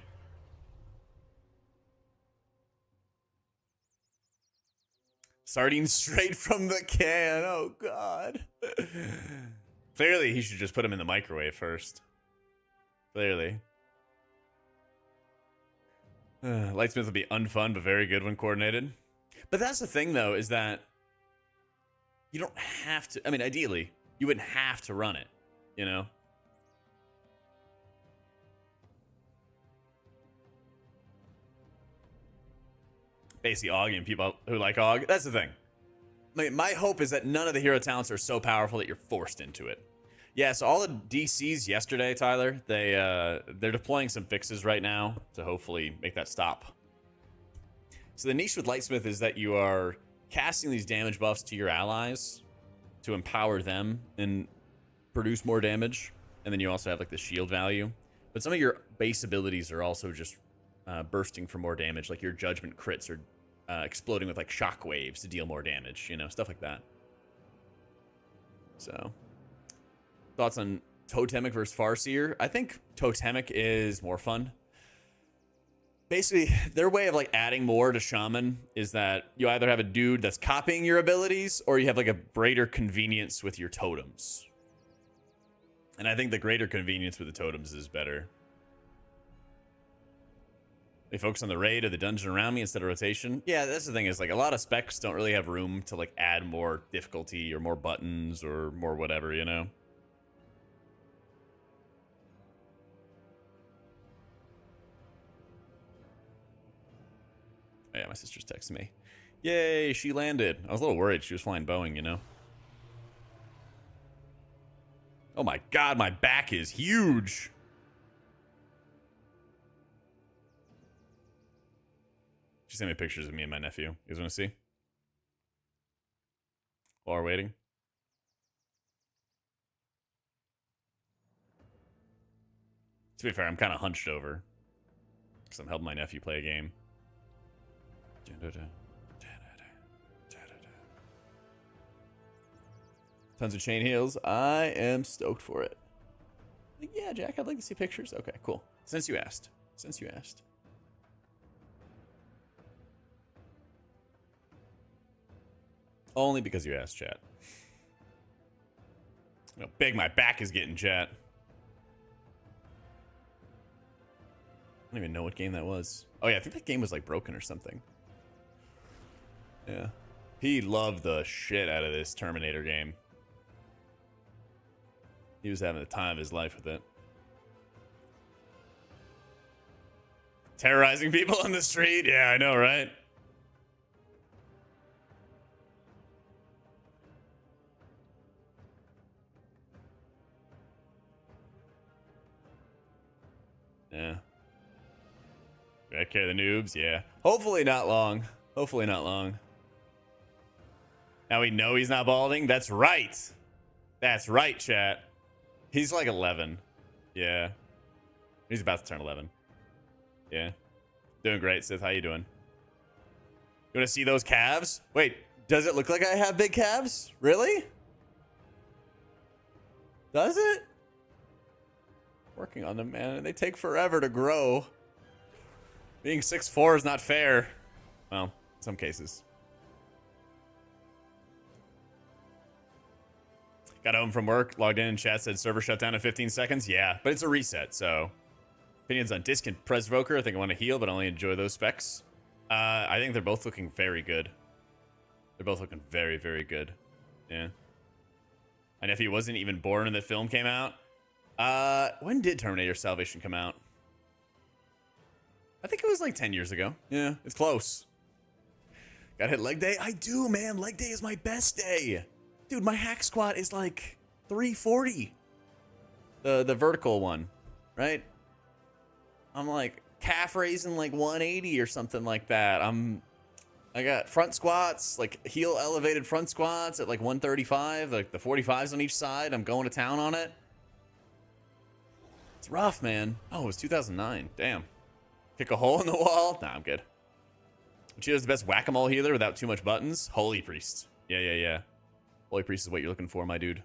Sardines straight from the can. Oh, God. Clearly, he should just put them in the microwave first. Clearly. Lightsmith will be unfun, but very good when coordinated. But that's the thing, though, is that you don't have to... I mean, ideally, you wouldn't have to run it, you know? Basically, AUG and people who like AUG. That's the thing. My hope is that none of the hero talents are so powerful that you're forced into it. Yeah, so all the DCs yesterday, Tyler, they're deploying some fixes right now to hopefully make that stop. So the niche with Lightsmith is that you are casting these damage buffs to your allies to empower them and produce more damage. And then you also have like the shield value. But some of your base abilities are also just bursting for more damage. Like your judgment crits are exploding with like shockwaves to deal more damage, you know, stuff like that. So, thoughts on Totemic versus Farseer? I think Totemic is more fun. Basically, their way of like adding more to Shaman is that you either have a dude that's copying your abilities or you have like a greater convenience with your totems. And I think the greater convenience with the totems is better. They focus on the raid or the dungeon around me instead of rotation. Yeah, that's the thing is like a lot of specs don't really have room to like add more difficulty or more buttons or more whatever, you know? Oh, yeah, my sister's texting me. Yay, she landed. I was a little worried she was flying Boeing, you know? Oh my god, my back is huge. She sent me pictures of me and my nephew. You guys want to see? While we're waiting. To be fair, I'm kind of hunched over. Because I'm helping my nephew play a game. Tons of chain heels. I am stoked for it. Yeah, Jack, I'd like to see pictures. Okay, cool. Since you asked. Since you asked. Only because you asked, chat. How big my back is getting, chat. I don't even know what game that was. Oh, yeah, I think that game was, like, broken or something. Yeah. He loved the shit out of this Terminator game. He was having the time of his life with it. Terrorizing people on the street? Yeah, I know, right? Yeah. Gotta carry the noobs, yeah. Hopefully not long. Hopefully not long. Now we know he's not balding? That's right. That's right, chat. He's like 11. Yeah. He's about to turn 11. Yeah. Doing great, Sith. How you doing? You want to see those calves? Wait, does it look like I have big calves? Really? Does it? Working on them, man. They take forever to grow. Being 6'4" is not fair. Well, in some cases. Got home from work, logged in, chat said server shut down in 15 seconds. Yeah, but it's a reset, so. Opinions on Disc and Presvoker. I think I want to heal, but I only enjoy those specs. I think they're both looking very good. They're both looking very, very good. Yeah. My nephew wasn't even born when the film came out. When did Terminator Salvation come out? I think it was like 10 years ago. Yeah, it's close. Got hit leg day? I do, man. Leg day is my best day. Dude, my hack squat is like 340. The vertical one, right? I'm like calf raising like 180 or something like that. I got front squats, like heel elevated front squats at like 135, like the 45s on each side. I'm going to town on it. It's rough, man. Oh, it was 2009. Damn. Kick a hole in the wall? Nah, I'm good. Cheeto's the best whack-a-mole healer without too much buttons. Holy Priest. Yeah. Holy Priest is what you're looking for, my dude.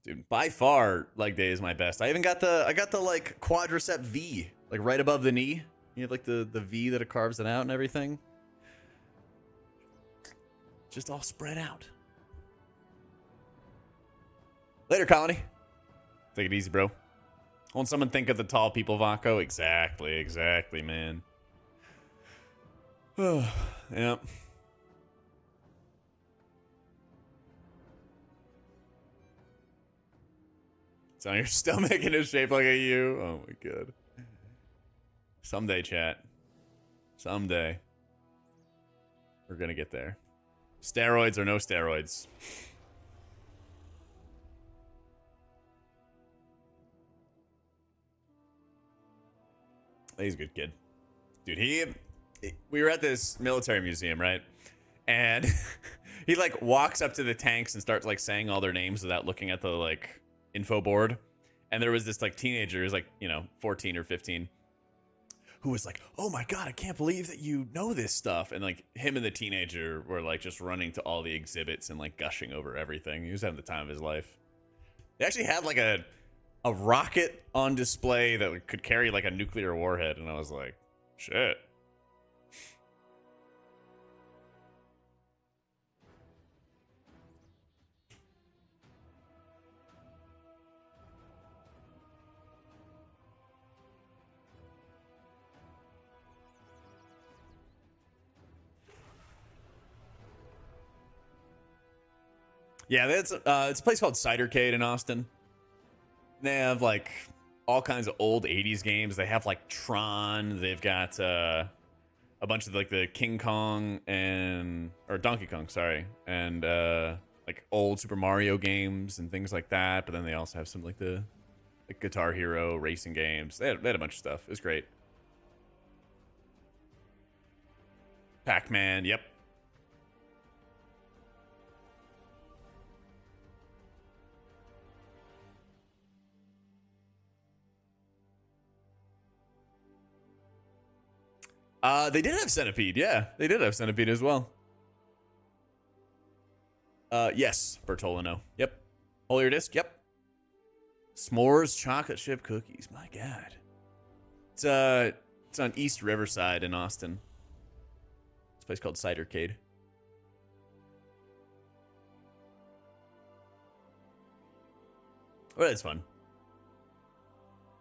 Dude, by far, leg day is my best. I got the like quadricep V, like right above the knee. You have like the V that it carves it out and everything. Just all spread out. Later, Colony. Take it easy, bro. Won't someone think of the tall people, Vaco? Exactly, man. Yep. It's on your stomach and it's shaped like a U. Oh my god. Someday, chat. Someday. We're gonna get there. Steroids or no steroids. He's a good kid. Dude, we were at this military museum, right? And he like walks up to the tanks and starts like saying all their names without looking at the like info board. And there was this like teenager who's like, 14 or 15 who was like, "Oh my god, I can't believe that you know this stuff." And like him and the teenager were like just running to all the exhibits and like gushing over everything. He was having the time of his life. They actually had like a rocket on display that could carry like a nuclear warhead, and I was like, shit. Yeah, that's it's a place called Cidercade in Austin. They have like all kinds of old 80s games. They have like Tron. They've got a bunch of like the King Kong or Donkey Kong, sorry, and like old Super Mario games and things like that. But then they also have some like the Guitar Hero racing games. They had a bunch of stuff. It was great. Pac-Man, yep. They did have Centipede, yeah. They did have Centipede as well. Yes, Bertolino. Yep. Holier disc, yep. S'mores chocolate chip cookies, my god. It's on East Riverside in Austin. It's a place called Cidercade. Oh, that's fun.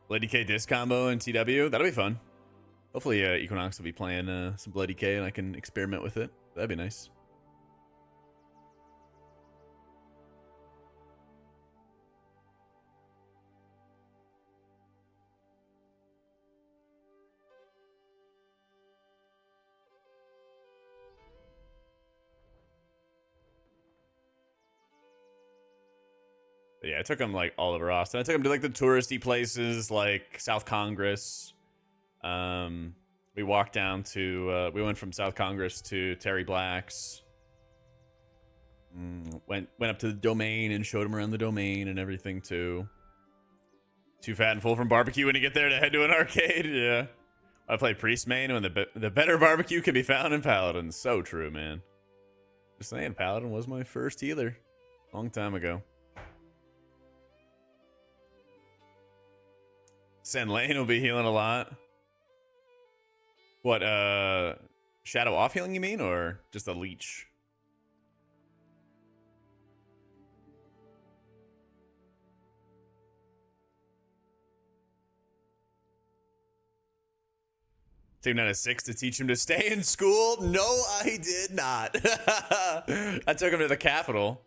Bloody K disc combo and TW, that'll be fun. Hopefully Equinox will be playing some Bloody K and I can experiment with it. That'd be nice. But yeah, I took him like all over Austin. I took him to like the touristy places like South Congress. We walked down to we went from South Congress to Terry Black's. Went up to the Domain and showed him around the Domain and everything too. Too fat and full from barbecue when you get there to head to an arcade. Yeah, I played Priest main when the better barbecue can be found in Paladin. So true, man. Just saying, Paladin was my first healer, long time ago. Sen Lane will be healing a lot. What, Shadow off healing you mean, or just a leech? Taking out a 6 to teach him to stay in school? No, I did not. I took him to the Capitol.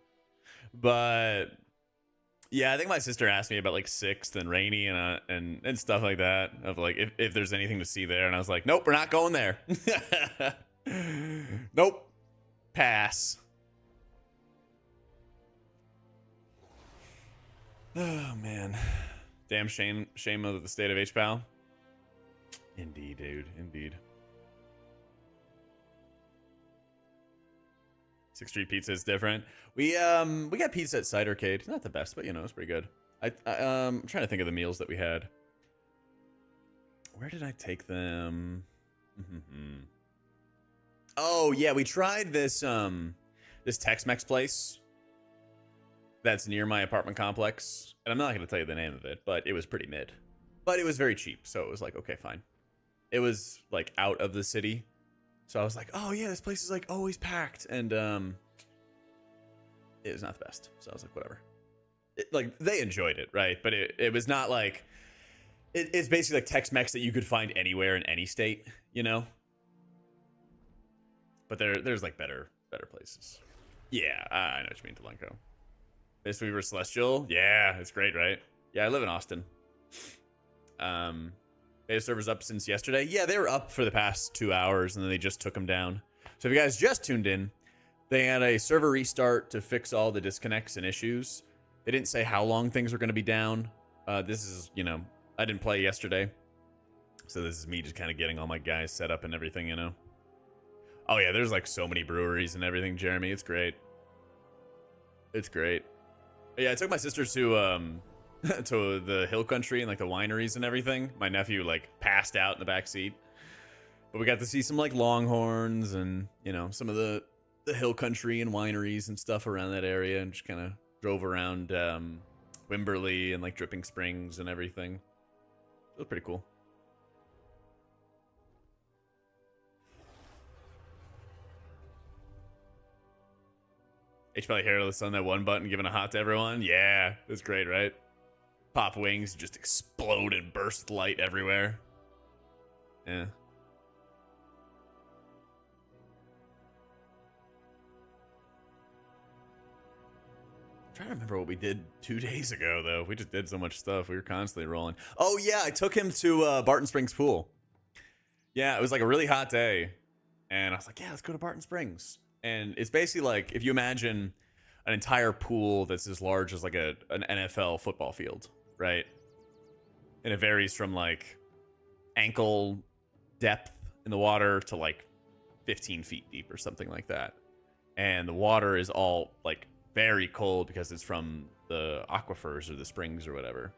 But yeah, I think my sister asked me about like 6th and Rainy and stuff like that. Of like if there's anything to see there. And I was like, nope, we're not going there. Nope. Pass. Oh man. Damn shame of the state of HPAL. Indeed, dude. Indeed. 6th Street Pizza is different. We got pizza at Cidercade. Not the best, but you know, it's pretty good. I'm trying to think of the meals that we had. Where did I take them? Oh yeah, we tried this this Tex-Mex place that's near my apartment complex, and I'm not going to tell you the name of it, but it was pretty mid. But it was very cheap, so it was like, okay, fine. It was like out of the city, so I was like, oh yeah, this place is like always packed, and it was not the best. So I was like, whatever. Like they enjoyed it, right? But it was not like it's basically like Tex-Mex that you could find anywhere in any state, you know. But there's like better places. Yeah, I know what you mean, Delenko. This Weaver Celestial, yeah, it's great, right? Yeah, I live in Austin. Beta servers up since yesterday. Yeah, they were up for the past 2 hours, and then they just took them down. So if you guys just tuned in, they had a server restart to fix all the disconnects and issues. They didn't say how long things were going to be down. This is, you know, I didn't play yesterday, so this is me just kind of getting all my guys set up and everything, you know. Oh yeah, there's like so many breweries and everything, Jeremy. It's great. It's great. But yeah, I took my sister to to the hill country and like the wineries and everything. My nephew like passed out in the back seat, but we got to see some like Longhorns and, you know, some of the hill country and wineries and stuff around that area, and just kind of drove around Wimberley and like Dripping Springs and everything. It was pretty cool. HPL Hairless on that one button, giving a hot to everyone. Yeah, it was great, right? Pop wings, just explode and burst light everywhere. Yeah. trying to remember what we did 2 days ago, though. We just did so much stuff. We were constantly rolling. Oh, yeah. I took him to Barton Springs Pool. Yeah, it was like a really hot day. And I was like, yeah, let's go to Barton Springs. And it's basically like if you imagine an entire pool that's as large as like an NFL football field, right? And it varies from like ankle depth in the water to like 15 feet deep or something like that. And the water is all like very cold because it's from the aquifers or the springs or whatever.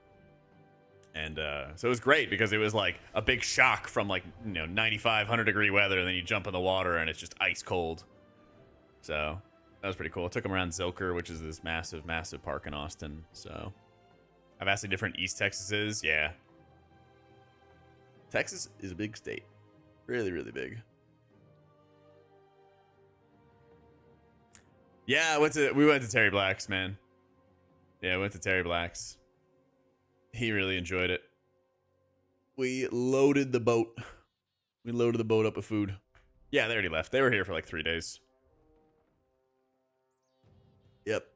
And so it was great because it was like a big shock from like, 95, 100-degree weather, and then you jump in the water and it's just ice cold. So that was pretty cool. I took him around Zilker, which is this massive, massive park in Austin. So I've asked how different East Texas is. Yeah. Texas is a big state. Really, really big. Yeah, we went to Terry Black's, man. Yeah, we went to Terry Black's. He really enjoyed it. We loaded the boat. We loaded the boat up with food. Yeah, they already left. They were here for like 3 days. Yep.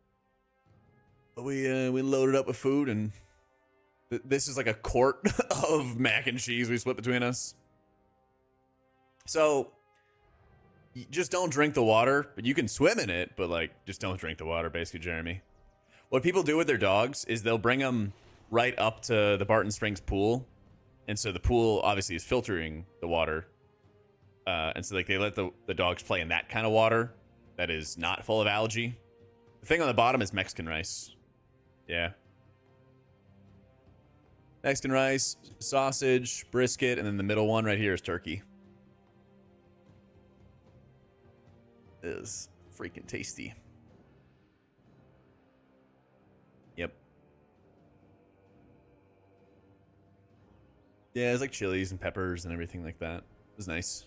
We loaded up with food, and this is like a quart of mac and cheese we split between us. So you just don't drink the water, but you can swim in it, but like just don't drink the water, basically, Jeremy. What people do with their dogs is they'll bring them right up to the Barton Springs pool, and so the pool obviously is filtering the water, and so like they let the dogs play in that kind of water that is not full of algae. The thing on the bottom is Mexican rice. Yeah. Mexican rice, sausage, brisket, and then the middle one right here is turkey. It is freaking tasty. Yep. Yeah, it's like chilies and peppers and everything like that. It was nice.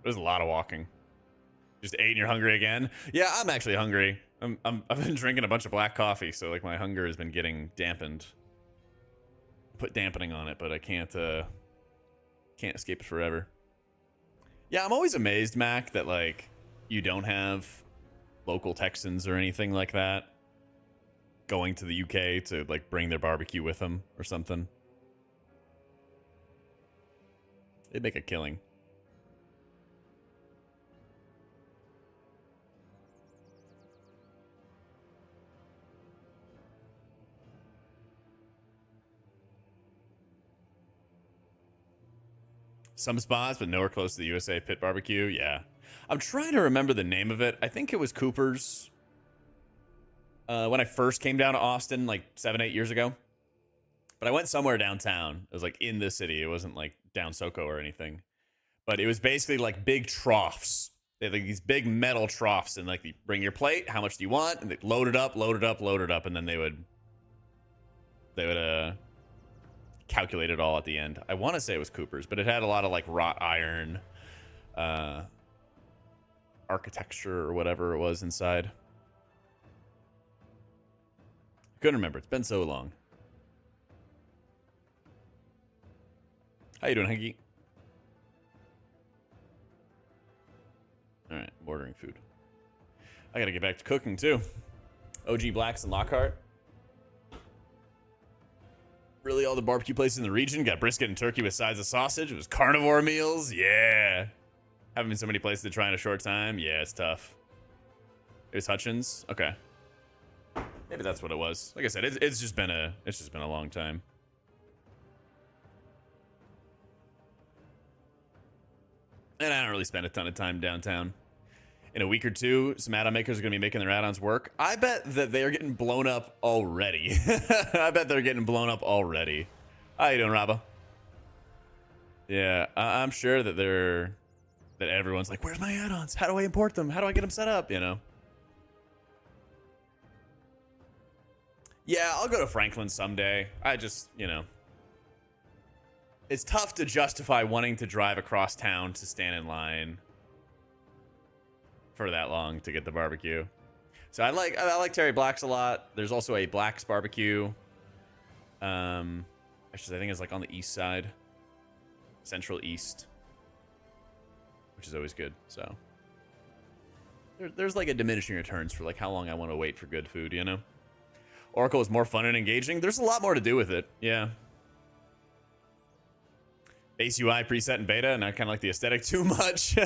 It was a lot of walking. Just ate and you're hungry again? Yeah, I'm actually hungry. I've been drinking a bunch of black coffee, so like my hunger has been getting dampened. Put dampening on it, but I can't escape it forever. Yeah, I'm always amazed, Mac, that like you don't have local Texans or anything like that going to the UK to like bring their barbecue with them or something. They'd make a killing. Some spots, but nowhere close to the USA Pit Barbecue. Yeah. I'm trying to remember the name of it. I think it was Cooper's. When I first came down to Austin, like 7-8 years ago. But I went somewhere downtown. It was like in the city. It wasn't like down SoCo or anything. But it was basically like big troughs. They had like these big metal troughs, and like you bring your plate. How much do you want? And they load it up, load it up, load it up, and then they would calculate it all at the end. I want to say it was Cooper's, but it had a lot of like wrought iron architecture or whatever it was inside. Couldn't remember. It's been so long. How you doing, Hanky? All right, I'm ordering food. I gotta get back to cooking too. OG Blacks and Lockhart. Really, all the barbecue places in the region got brisket and turkey with sides of sausage. It was carnivore meals. Yeah. Haven't been so many places to try in a short time. Yeah, it's tough. It was Hutchins. Okay. Maybe that's what it was. Like I said, it's just been a long time. And I don't really spend a ton of time downtown. In a week or two, some add-on makers are going to be making their add-ons work. I bet that they are getting blown up already. I bet they're getting blown up already. How you doing, Rabba? Yeah, I'm sure that that everyone's like, where's my add-ons? How do I import them? How do I get them set up? You know? Yeah, I'll go to Franklin someday. I just, it's tough to justify wanting to drive across town to stand in line for that long to get the barbecue. So I like Terry Black's a lot. There's also a Black's barbecue. Actually, I think it's like on the east side, Central East, which is always good. So there's like a diminishing returns for like how long I want to wait for good food, you know? Oracle is more fun and engaging. There's a lot more to do with it. Yeah. Base UI preset in beta, and I kind of like the aesthetic too much.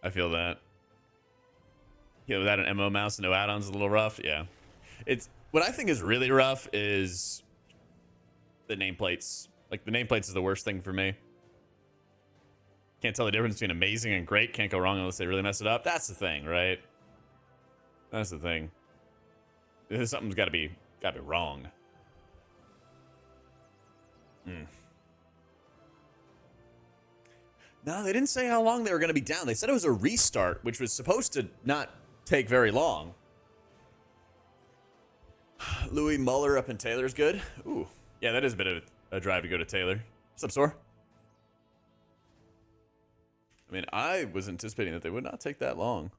I feel that. Yeah, without an MO mouse and no add-ons is a little rough. Yeah. It's what I think is really rough is the nameplates. Like the nameplates is the worst thing for me. Can't tell the difference between amazing and great. Can't go wrong unless they really mess it up. That's the thing, right? That's the thing. Something's got to be wrong. No, they didn't say how long they were going to be down. They said it was a restart, which was supposed to not take very long. Louis Muller up in Taylor's good. Ooh, yeah, that is a bit of a drive to go to Taylor. What's up, Sor? I mean, I was anticipating that they would not take that long.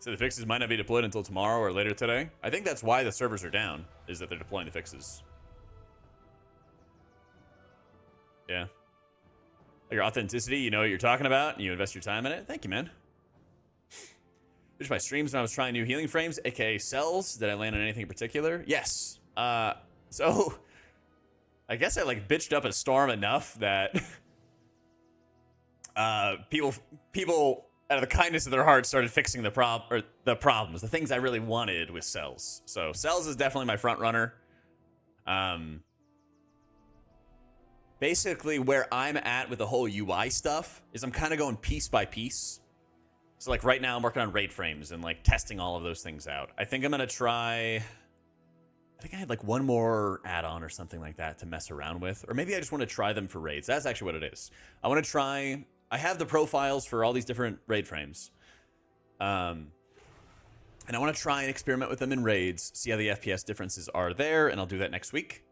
So the fixes might not be deployed until tomorrow or later today. I think that's why the servers are down, is that they're deploying the fixes. Yeah. Your authenticity, you know what you're talking about, and you invest your time in it. Thank you, man. There's my streams when I was trying new healing frames, aka cells. Did I land on anything in particular? Yes. So I guess I like bitched up a storm enough that people out of the kindness of their hearts started fixing the problems, the things I really wanted with cells. So cells is definitely my front runner. Basically where I'm at with the whole UI stuff is I'm kind of going piece by piece. So like right now I'm working on raid frames and like testing all of those things out. I think I'm going to try, I think I had like one more add-on or something like that to mess around with. Or maybe I just want to try them for raids. That's actually what it is. I want to try, I have the profiles for all these different raid frames. And I want to try and experiment with them in raids, see how the FPS differences are there, and I'll do that next week.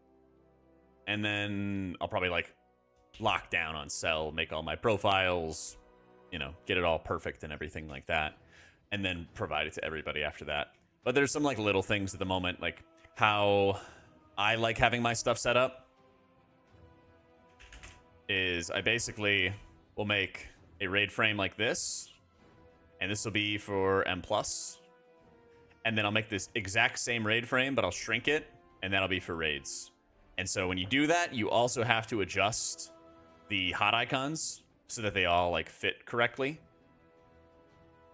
And then I'll probably like lock down on cell, make all my profiles, you know, get it all perfect and everything like that, and then provide it to everybody after that. But there's some like little things at the moment, like how I like having my stuff set up is I basically will make a raid frame like this, and this will be for M+. And then I'll make this exact same raid frame, but I'll shrink it, and that'll be for raids. And so when you do that, you also have to adjust the hot icons so that they all like fit correctly.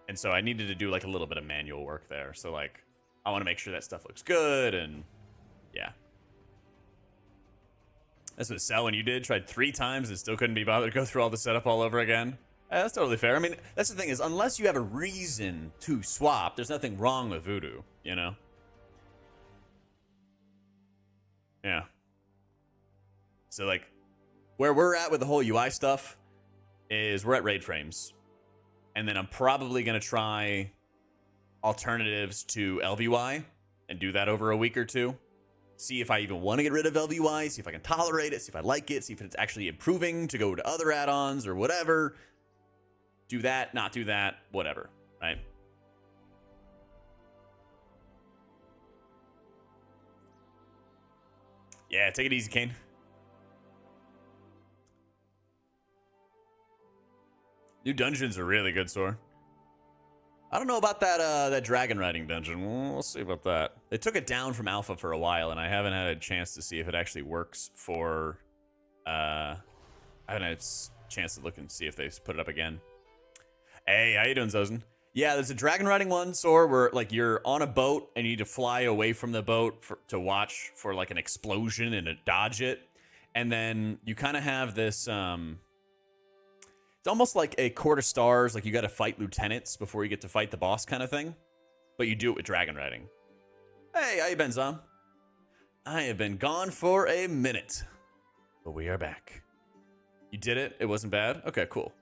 And so I needed to do like a little bit of manual work there. So like I want to make sure that stuff looks good, and yeah. That's what Cell when you did, tried 3 times and still couldn't be bothered to go through all the setup all over again. That's totally fair. I mean, that's the thing is, unless you have a reason to swap, there's nothing wrong with Voodoo, you know? Yeah. So like where we're at with the whole UI stuff is we're at raid frames. And then I'm probably going to try alternatives to LVY and do that over a week or two. See if I even want to get rid of LVY, see if I can tolerate it, see if I like it, see if it's actually improving to go to other add-ons or whatever. Do that, not do that, whatever, right? Yeah, take it easy, Kane. New dungeons are really good, Sor. I don't know about that that dragon riding dungeon. We'll see about that. They took it down from alpha for a while, and I haven't had a chance to see if it actually works for... I haven't had a chance to look and see if they put it up again. Hey, how you doing, Zozen? Yeah, there's a dragon riding one, Sor, where like you're on a boat and you need to fly away from the boat to watch for like an explosion and to dodge it. And then you kind of have this... It's almost like a Court of Stars, like you got to fight lieutenants before you get to fight the boss kind of thing. But you do it with dragon riding. Hey, how you been, Zom? I have been gone for a minute. But we are back. You did it? It wasn't bad? Okay, cool.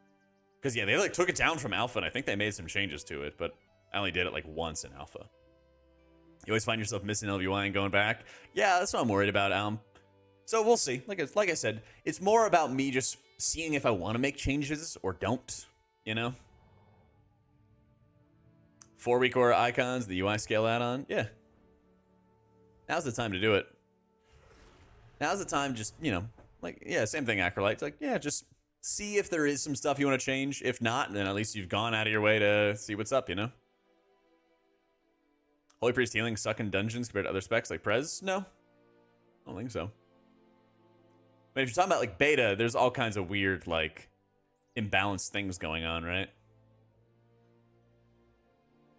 Because, yeah, they like took it down from alpha, and I think they made some changes to it, but I only did it like once in alpha. You always find yourself missing LVY and going back? Yeah, that's what I'm worried about, Alm. So we'll see. Like I said, it's more about me just seeing if I want to make changes or don't, you know? 4-week order icons, the UI scale add-on, yeah. Now's the time to do it. Now's the time, just, you know, like, yeah, same thing, Acolyte. Like, yeah, just see if there is some stuff you want to change. If not, then at least you've gone out of your way to see what's up, you know? Holy Priest healing suck in dungeons compared to other specs like Prez? No. I don't think so. But if you're talking about, like, beta, there's all kinds of weird, like, imbalanced things going on, right?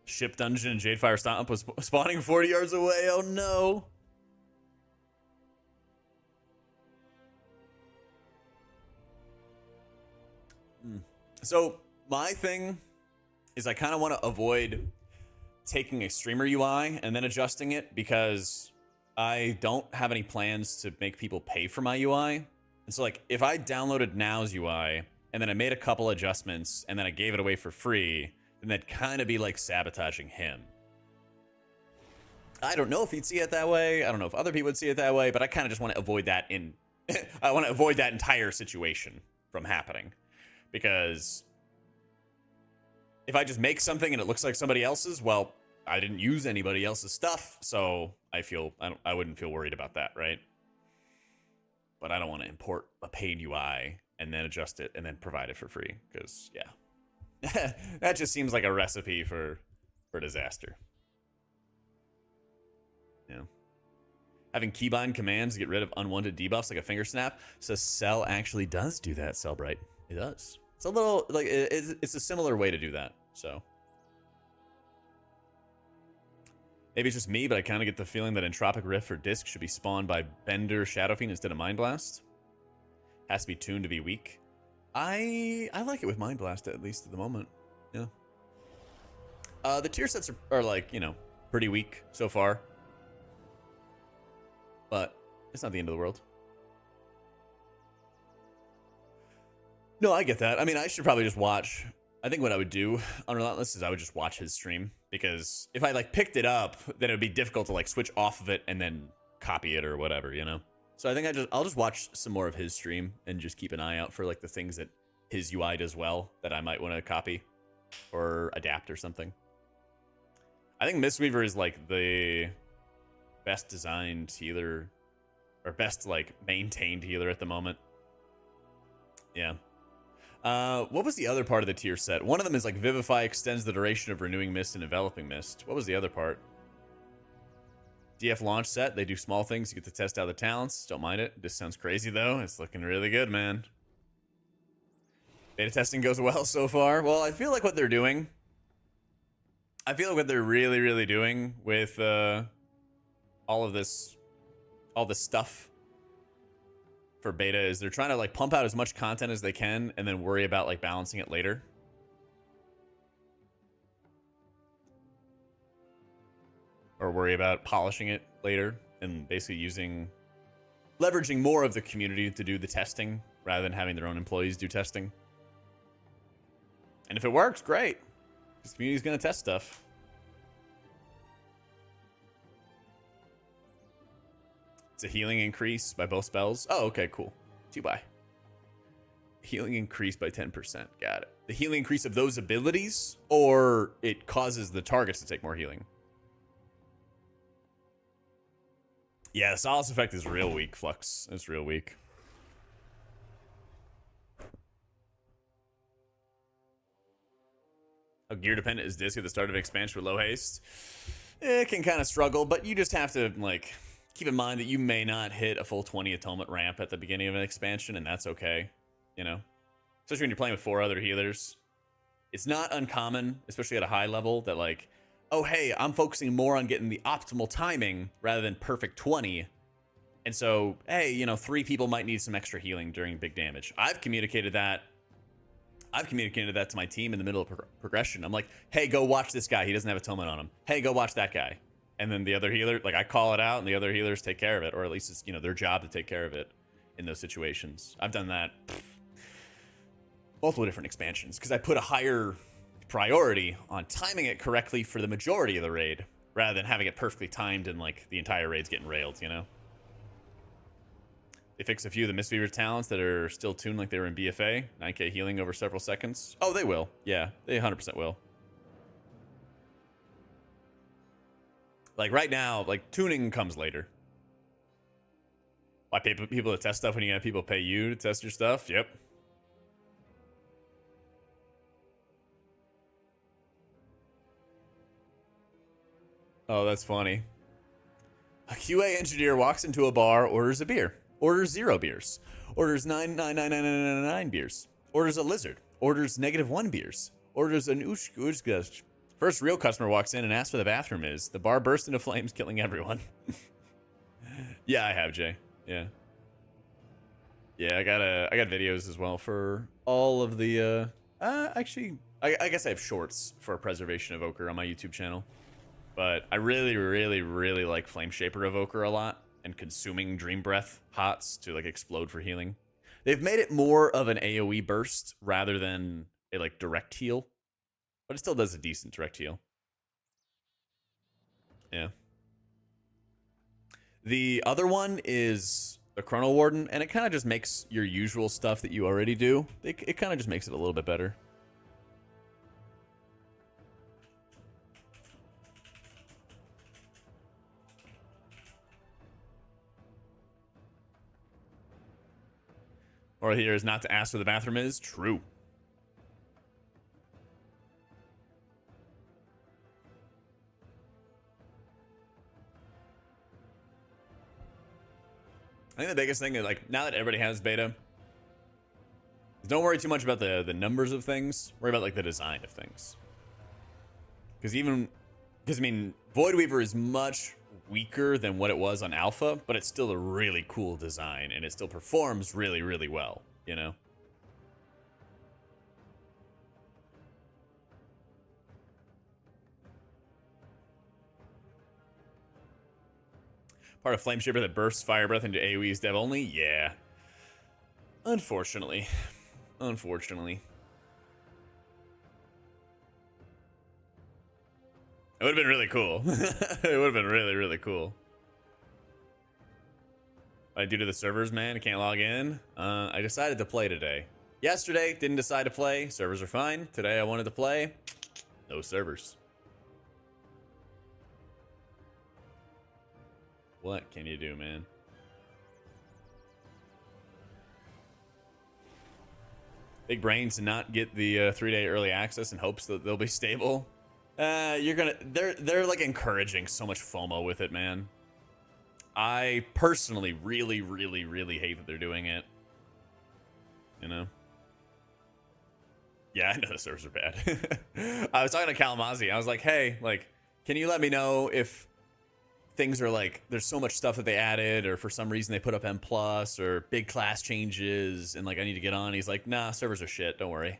Ship dungeon and Jadefire Stomp was spawning 40 yards away. Oh, no. So my thing is I kind of want to avoid taking a streamer UI and then adjusting it because I don't have any plans to make people pay for my UI. And so, like, if I downloaded Now's UI and then I made a couple adjustments and then I gave it away for free, then that'd kind of be like sabotaging him. I don't know if he'd see it that way. I don't know if other people would see it that way, but I kind of just want to avoid that I want to avoid that entire situation from happening. Because if I just make something and it looks like somebody else's, well, I didn't use anybody else's stuff, so I wouldn't feel worried about that, right? But I don't want to import a paid UI and then adjust it and then provide it for free, because, yeah. That just seems like a recipe for disaster. Yeah. Having keybind commands to get rid of unwanted debuffs like a finger snap. So Cell actually does do that, Cellbright. It does. It's a little, like, it's a similar way to do that, so. Maybe it's just me, but I kind of get the feeling that Entropic Rift for Disc should be spawned by Bender Shadow Fiend instead of Mind Blast. Has to be tuned to be weak. I like it with Mind Blast, at least at the moment. Yeah. The tier sets are like, you know, pretty weak so far. But it's not the end of the world. No, I get that. I mean, I should probably just watch. I think what I would do on Relentless is I would just watch his stream, because if I like picked it up, then it would be difficult to like switch off of it and then copy it or whatever, you know? So I think I'll just watch some more of his stream and just keep an eye out for like the things that his UI does well that I might want to copy or adapt or something. I think Mistweaver is like the best designed healer, or best like maintained healer at the moment. Yeah. What was the other part of the tier set? One of them is like Vivify extends the duration of Renewing Mist and Enveloping Mist. What was the other part? DF launch set. They do small things. You get to test out the talents. Don't mind it. This sounds crazy though. It's looking really good, man. Beta testing goes well so far. Well, I feel like what they're doing. I feel like what they're really, really doing with all this stuff for beta is they're trying to like pump out as much content as they can and then worry about like balancing it later. Or worry about polishing it later and basically leveraging more of the community to do the testing rather than having their own employees do testing. And if it works, great. This community's gonna test stuff. It's a healing increase by both spells. Oh, okay, cool. 2-buy. Healing increase by 10%. Got it. The healing increase of those abilities, or it causes the targets to take more healing? Yeah, the Solace effect is real weak, Flux. It's real weak. How gear dependent is Disc at the start of expansion with low haste? It can kind of struggle, but you just have to, like, keep in mind that you may not hit a full 20 atonement ramp at the beginning of an expansion, and that's okay, you know? Especially when you're playing with 4 other healers. It's not uncommon, especially at a high level, that like, oh, hey, I'm focusing more on getting the optimal timing rather than perfect 20. And so, hey, you know, 3 people might need some extra healing during big damage. I've communicated that to my team in the middle of progression. I'm like, hey, go watch this guy. He doesn't have atonement on him. Hey, go watch that guy. And then the other healer, like, I call it out, and the other healers take care of it, or at least it's, you know, their job to take care of it in those situations. I've done that multiple different expansions because I put a higher priority on timing it correctly for the majority of the raid rather than having it perfectly timed and like the entire raid's getting railed, you know? They fix a few of the Mistweaver talents that are still tuned like they were in BFA. 9k healing over several seconds. Oh, they will. Yeah, they 100% will. Like right now, like tuning comes later. Why pay people to test stuff when you have people pay you to test your stuff? Yep. Oh, that's funny. A QA engineer walks into a bar, orders a beer, orders 0 beers, orders 9,99999 beers, orders a lizard, orders -1 beers, orders an ushgush. First real customer walks in and asks where the bathroom is. The bar bursts into flames, killing everyone. Yeah, I have, Jay. Yeah. Yeah, I got videos as well for all of the actually I guess I have shorts for preservation of Ochre on my YouTube channel. But I really, really, really like Flame Shaper Evoker a lot, and consuming Dream Breath Hots to like explode for healing. They've made it more of an AoE burst rather than a like direct heal, but it still does a decent direct heal. Yeah. The other one is the Chrono Warden, and it kind of just makes your usual stuff that you already do. It kind of just makes it a little bit better. Or here is not to ask where the bathroom is. True. I think the biggest thing is, like, now that everybody has beta, is don't worry too much about the numbers of things. Worry about, like, the design of things. Because I mean, Void Weaver is much weaker than what it was on alpha, but it's still a really cool design, and it still performs really, really well, you know? Part of Flame Shaper that bursts fire breath into AoE's dev only? Yeah. Unfortunately. Unfortunately. It would have been really cool. It would have been really, really cool. Due to the servers, man, I can't log in. I decided to play today. Yesterday, didn't decide to play. Servers are fine. Today, I wanted to play. No servers. What can you do, man? Big brains to not get the 3-day early access in hopes that they'll be stable. They're like encouraging so much FOMO with it, man. I personally really, really, really hate that they're doing it. You know? Yeah, I know the servers are bad. I was talking to Kalamazoo. I was like, hey, like, can you let me know if things are like, there's so much stuff that they added, or for some reason they put up M+, or big class changes, and like I need to get on. He's like, nah, servers are shit, don't worry.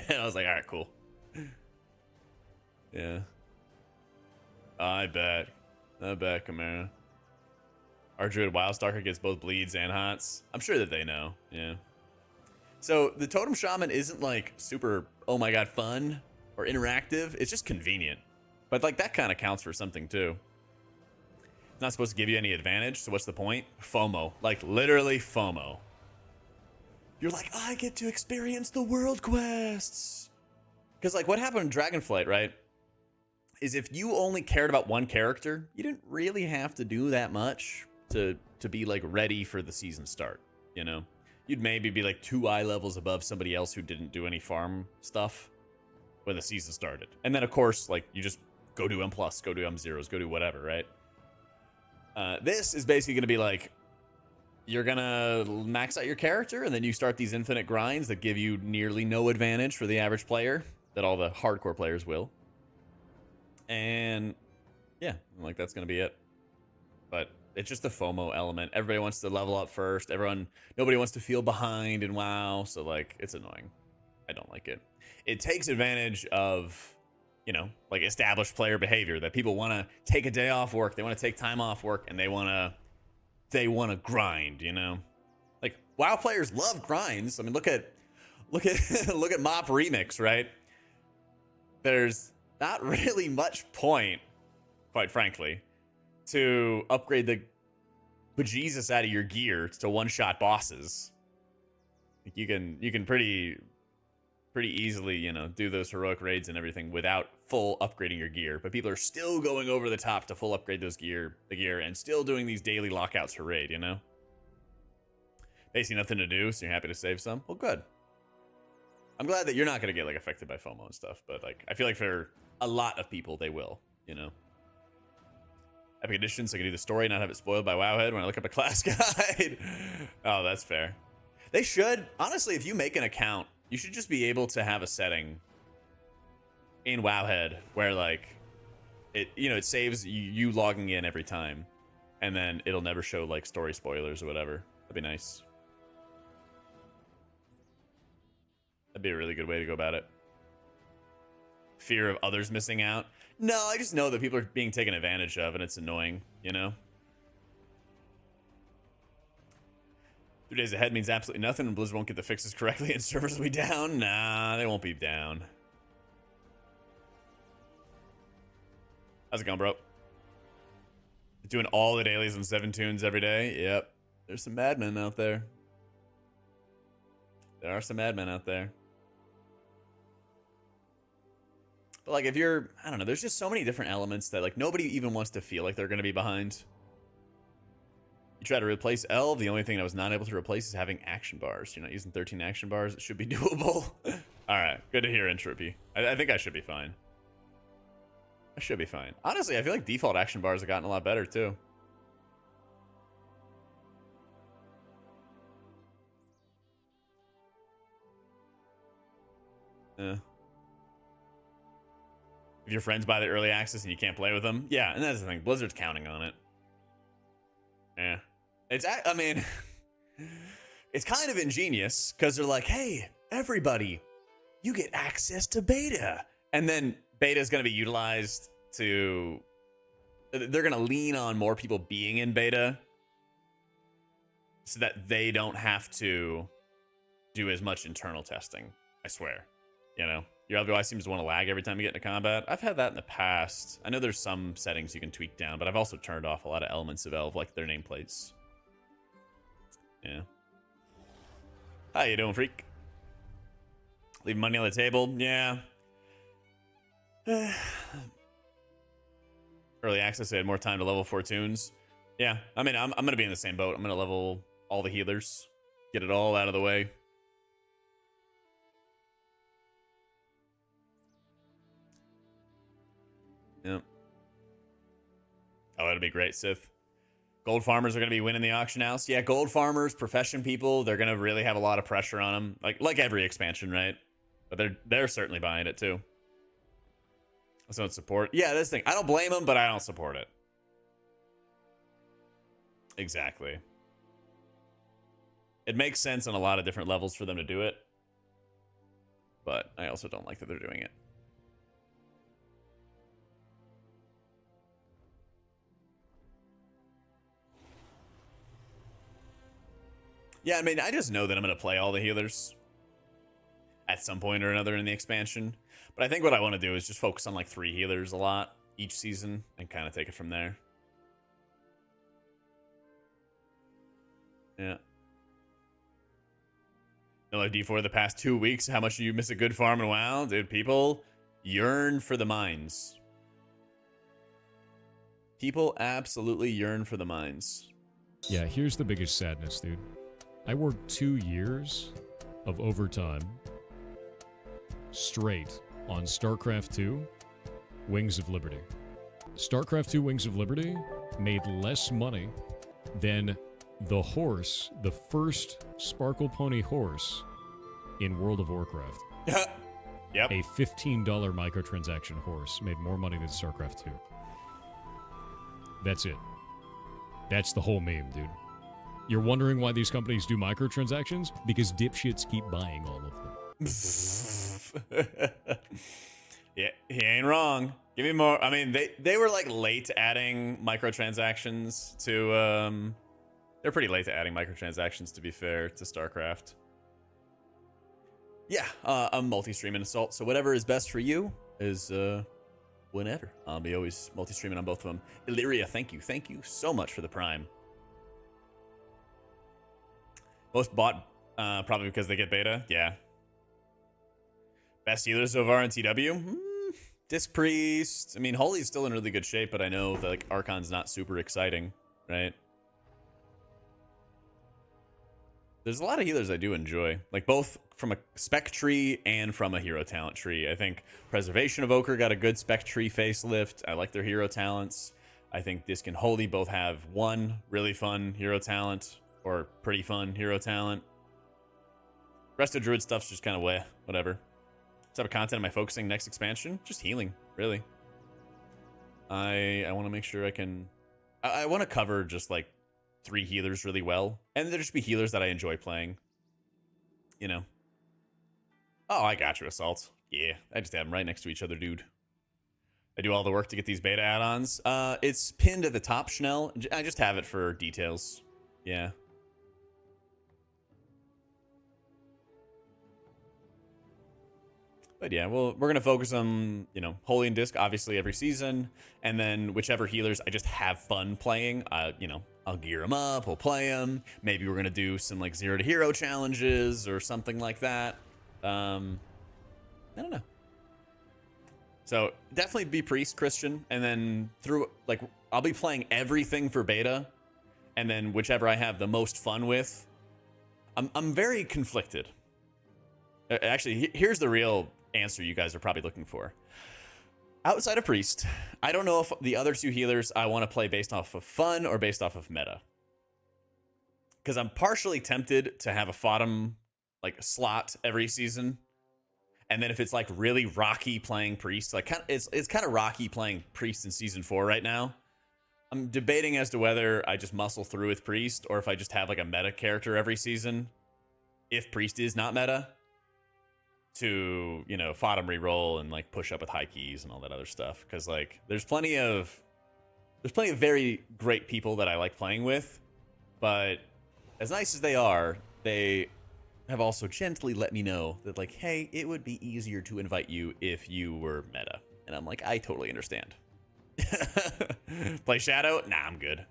And I was like, all right, cool. Yeah. I bet, Camara. Our Druid Wildstalker gets both bleeds and hots. I'm sure that they know, yeah. So the Totem Shaman isn't like super, oh my god, fun or interactive. It's just convenient. But like that kind of counts for something too. It's not supposed to give you any advantage, so what's the point? FOMO. Like literally FOMO. You're like, I get to experience the world quests. Because like what happened in Dragonflight, right? Is if you only cared about one character, you didn't really have to do that much to be like ready for the season start, you know? You'd maybe be like 2 eye levels above somebody else who didn't do any farm stuff when the season started. And then of course, like you just go do M+, go do M0s, go do whatever, right? This is basically going to be like, you're going to max out your character, and then you start these infinite grinds that give you nearly no advantage for the average player, that all the hardcore players will. And yeah, like that's going to be it. But it's just the FOMO element. Everybody wants to level up first. Nobody wants to feel behind in WoW. So like, it's annoying. I don't like it. It takes advantage of, you know, like established player behavior that people want to take a day off work. They want to take time off work, and they want to grind, you know? Like WoW players love grinds. I mean, look at look at Mop Remix, right? There's not really much point, quite frankly, to upgrade the bejesus out of your gear to one-shot bosses. You can pretty pretty easily, you know, do those heroic raids and everything without full upgrading your gear. But people are still going over the top to full upgrade the gear, and still doing these daily lockouts for raid, you know? Basically nothing to do, so you're happy to save some. Well, good. I'm glad that you're not going to get, like, affected by FOMO and stuff, but, like, I feel like for a lot of people, they will, you know? Epic Edition, so I can do the story, not have it spoiled by Wowhead when I look up a class guide. Oh, that's fair. They should. Honestly, if you make an account, you should just be able to have a setting in Wowhead where, like, it, you know, it saves you logging in every time, and then it'll never show, like, story spoilers or whatever. That'd be nice. That'd be a really good way to go about it. Fear of others missing out. No, I just know that people are being taken advantage of, and it's annoying, you know? 3 days ahead means absolutely nothing, and Blizzard won't get the fixes correctly, and servers will be down. Nah, they won't be down. How's it going, bro? Doing all the dailies and 7 tunes every day? Yep. There's some madmen out there. There are some madmen out there. But, like, if you're, I don't know, there's just so many different elements that, like, nobody even wants to feel like they're going to be behind. You try to replace L, the only thing I was not able to replace is having action bars. You're not using 13 action bars. It should be doable. All right. Good to hear, Entropy. I think I should be fine. I should be fine. Honestly, I feel like default action bars have gotten a lot better, too. Yeah. If your friends buy the early access and you can't play with them, yeah, and that's the thing. Blizzard's counting on it. Yeah, I mean, it's kind of ingenious because they're like, hey, everybody, you get access to beta, and then beta is going to be utilized to. They're going to lean on more people being in beta, so that they don't have to do as much internal testing. I swear, you know. Your LVI seems to want to lag every time you get into combat. I've had that in the past. I know there's some settings you can tweak down, but I've also turned off a lot of elements of Elv, like their nameplates. Yeah. How you doing, freak? Leave money on the table? Yeah. Early access, I had more time to level 4 tunes. Yeah, I mean, I'm going to be in the same boat. I'm going to level all the healers. Get it all out of the way. Yep. Oh, that'll be great, Sith. Gold farmers are going to be winning the auction house. Yeah, gold farmers, profession people, they're going to really have a lot of pressure on them. Like every expansion, right? But they're certainly buying it too. I don't support. Yeah, this thing. I don't blame them, but I don't support it. Exactly. It makes sense on a lot of different levels for them to do it. But I also don't like that they're doing it. Yeah, I mean, I just know that I'm going to play all the healers at some point or another in the expansion. But I think what I want to do is just focus on like 3 healers a lot each season and kind of take it from there. Yeah. No, like D4 the past 2 weeks. How much do you miss a good farm in WoW? Dude, people yearn for the mines. People absolutely yearn for the mines. Yeah, here's the biggest sadness, dude. I worked 2 years of overtime straight on StarCraft 2 Wings of Liberty. StarCraft 2 Wings of Liberty made less money than the horse, the first Sparkle Pony horse in World of Warcraft. Yep. A $15 microtransaction horse made more money than StarCraft 2. That's it. That's the whole meme, dude. You're wondering why these companies do microtransactions? Because dipshits keep buying all of them. Yeah, he ain't wrong. Give me more. I mean, they were like late adding microtransactions to they're pretty late to adding microtransactions, to be fair, to StarCraft. Yeah, I'm multi-streaming Assault, so whatever is best for you is whenever. I'll be always multi-streaming on both of them. Illyria, thank you so much for the Prime. Most bought probably because they get beta. Yeah. Best healers so far in TW? Disc Priest. I mean, Holy's still in really good shape, but I know that like Archon's not super exciting, right? There's a lot of healers I do enjoy, like both from a spec tree and from a hero talent tree. I think Preservation Evoker got a good spec tree facelift. I like their hero talents. I think Disc and Holy both have one really fun hero talent, or pretty fun hero talent. Rest of Druid stuff's just kind of whatever. What type of content am I focusing next expansion? Just healing, really. I want to make sure I can... I want to cover just like 3 healers really well, and there just be healers that I enjoy playing, you know. Oh, I got you, Assault. Yeah, I just have them right next to each other, dude. I do all the work to get these beta add-ons. It's pinned at the top, Schnell. I just have it for details. Yeah. But yeah, well, we're gonna focus on, you know, Holy and Disc obviously every season, and then whichever healers I just have fun playing. You know, I'll gear them up, we'll play them. Maybe we're gonna do some like 0 to hero challenges or something like that. I don't know. So definitely be Priest, Christian, and then through like I'll be playing everything for beta, and then whichever I have the most fun with. I'm very conflicted. Actually, here's the real answer you guys are probably looking for. Outside of Priest, I don't know if the other 2 healers I want to play based off of fun or based off of meta. Because I'm partially tempted to have a Fodom like slot every season. And then if it's like really rocky playing Priest, like it's kind of rocky playing Priest in season 4 right now. I'm debating as to whether I just muscle through with Priest or if I just have like a meta character every season. If Priest is not meta, to, you know, Fodom reroll and like push up with high keys and all that other stuff. Because like there's plenty of very great people that I like playing with, but as nice as they are, they have also gently let me know that like, hey, it would be easier to invite you if you were meta. And I'm like, I totally understand. Play Shadow? Nah, I'm good.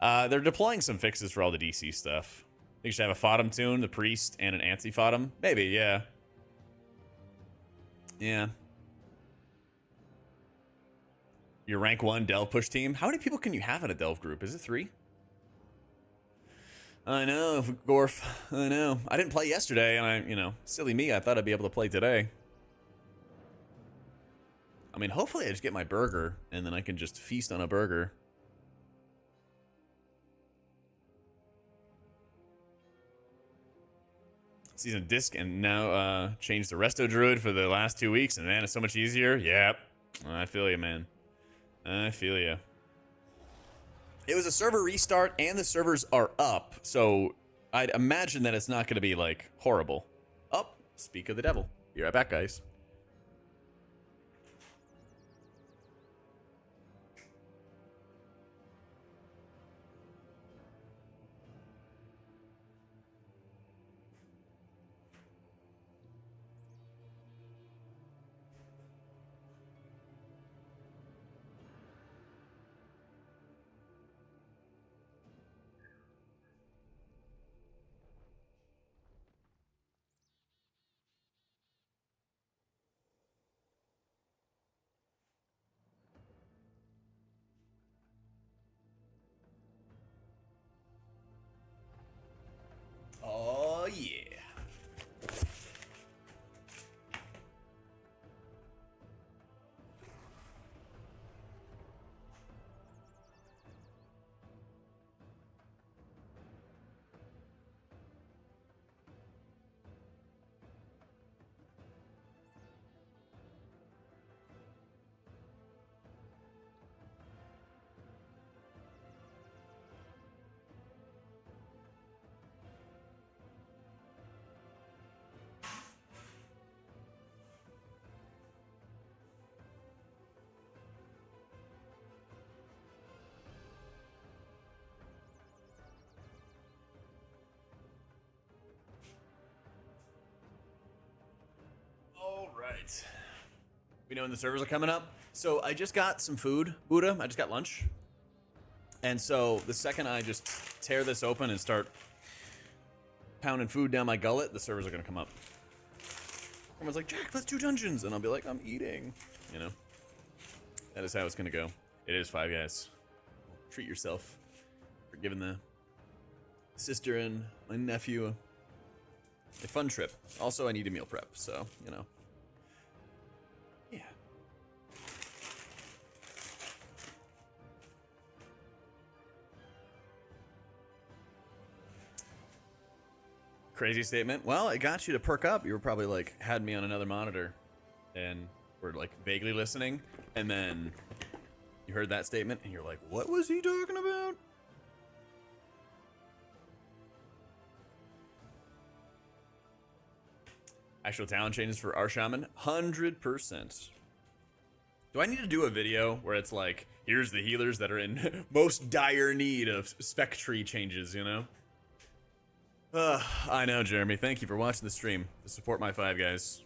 They're deploying some fixes for all the DC stuff. I think you should have a Fodom tune, the Priest, and an anti-Fodom. Maybe, yeah. Yeah. Your rank 1 Delve push team. How many people can you have in a Delve group? Is it 3? I know, Gorf. I know. I didn't play yesterday, and you know, silly me, I thought I'd be able to play today. I mean, hopefully I just get my burger, and then I can just feast on a burger. Season Disc and now changed the Resto Druid for the last 2 weeks, and man, it's so much easier. Yep. I feel you, man. I feel you. It was a server restart, and the servers are up, so I'd imagine that it's not going to be, like, horrible. Oh, speak of the devil. Be right back, guys. Oh, yeah. All right. We know when the servers are coming up. So I just got some food, Buddha. I just got lunch. And so the second I just tear this open and start pounding food down my gullet, the servers are going to come up. Everyone's like, Jack, let's do dungeons. And I'll be like, I'm eating. You know? That is how it's going to go. It is Five Guys. Treat yourself for giving the sister and my nephew a fun trip. Also, I need a meal prep, so, you know. Yeah. Crazy statement. Well, it got you to perk up. You were probably like, had me on another monitor and were like vaguely listening. And then you heard that statement and you're like, what was he talking about? Actual talent changes for our shaman? 100%. Do I need to do a video where it's like, here's the healers that are in most dire need of spec tree changes, you know? I know, Jeremy. Thank you for watching the stream to support my Five Guys.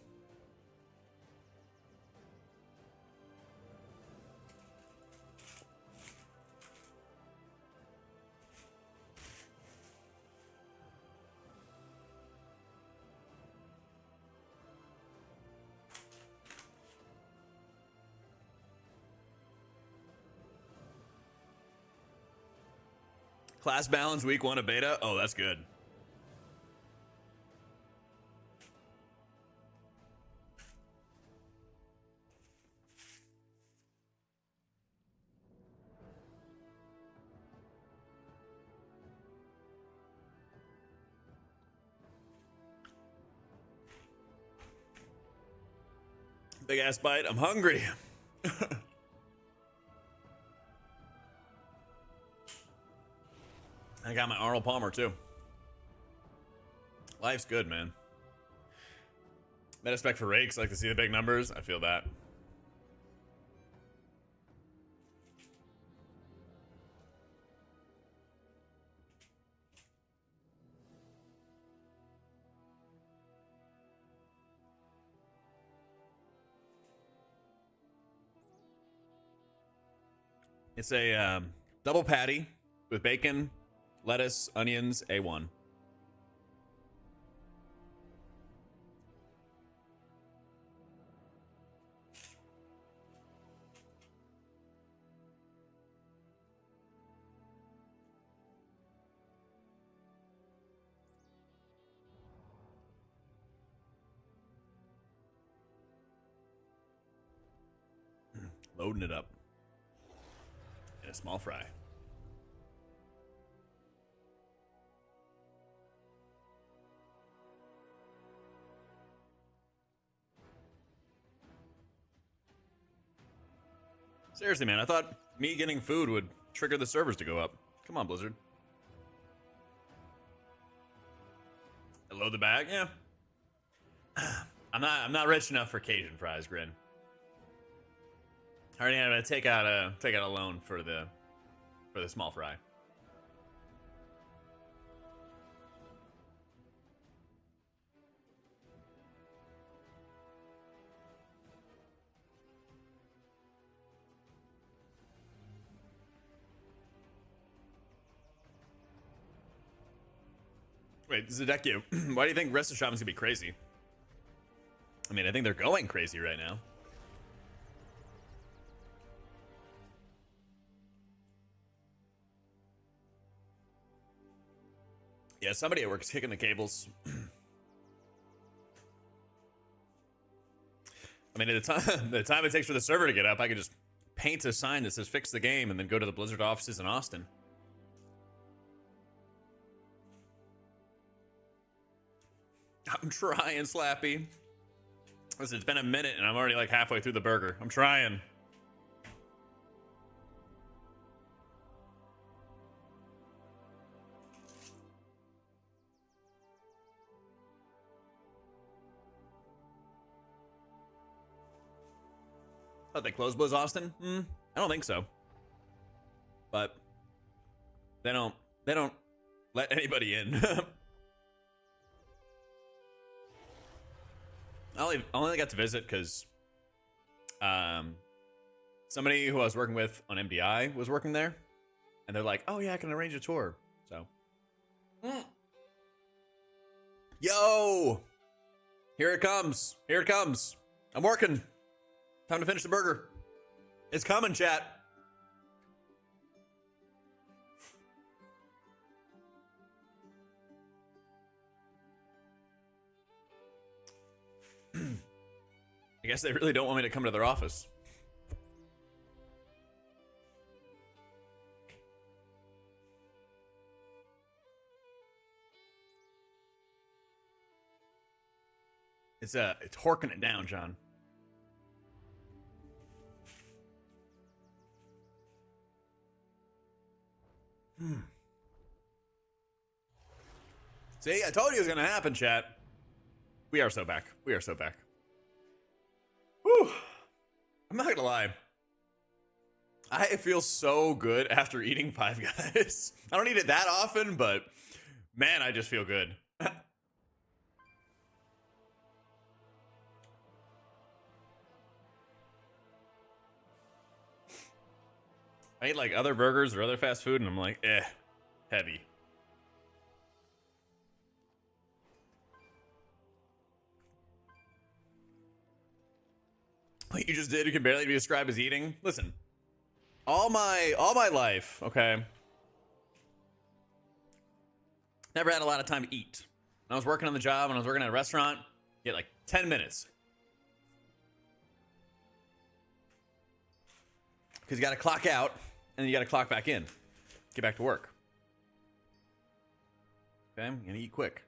Class balance week 1 of beta? Oh, that's good. Big ass bite. I'm hungry. I got my Arnold Palmer too. Life's good, man. Metaspec for rakes, like to see the big numbers. I feel that. It's a double patty with bacon, lettuce, onions, A1. Loading it up. And a small fry. Seriously, man, I thought me getting food would trigger the servers to go up. Come on, Blizzard. I load the bag? Yeah. I'm not rich enough for Cajun fries, Grin. I already had to take out a loan for the small fry. Wait, Zedekia, why do you think rest of Shaman's gonna be crazy? I mean, I think they're going crazy right now. Yeah, somebody at work is kicking the cables. I mean, at the time it takes for the server to get up, I could just paint a sign that says fix the game and then go to the Blizzard offices in Austin. I'm trying, Slappy. Listen, it's been a minute and I'm already like halfway through the burger. I'm trying. Oh, they closed Blizz Austin? I don't think so. But they don't let anybody in. I only got to visit because somebody who I was working with on MDI was working there, and they're like, "Oh yeah, I can arrange a tour." So, yo, Here it comes. Here it comes. I'm working. Time to finish the burger. It's coming, chat. I guess they really don't want me to come to their office. It's horking it down, John. See, I told you it was gonna happen, chat. We are so back. We are so back. Whew. I'm not gonna lie. I feel so good after eating Five Guys. I don't eat it that often, but man, I just feel good. I eat like other burgers or other fast food and I'm like, heavy. What you just did, you can barely be described as eating. Listen, all my life, okay, never had a lot of time to eat. When I was working on the job, when I was working at a restaurant, you get like 10 minutes. Because you got to clock out, and then you got to clock back in. Get back to work. Okay, I'm going to eat quick.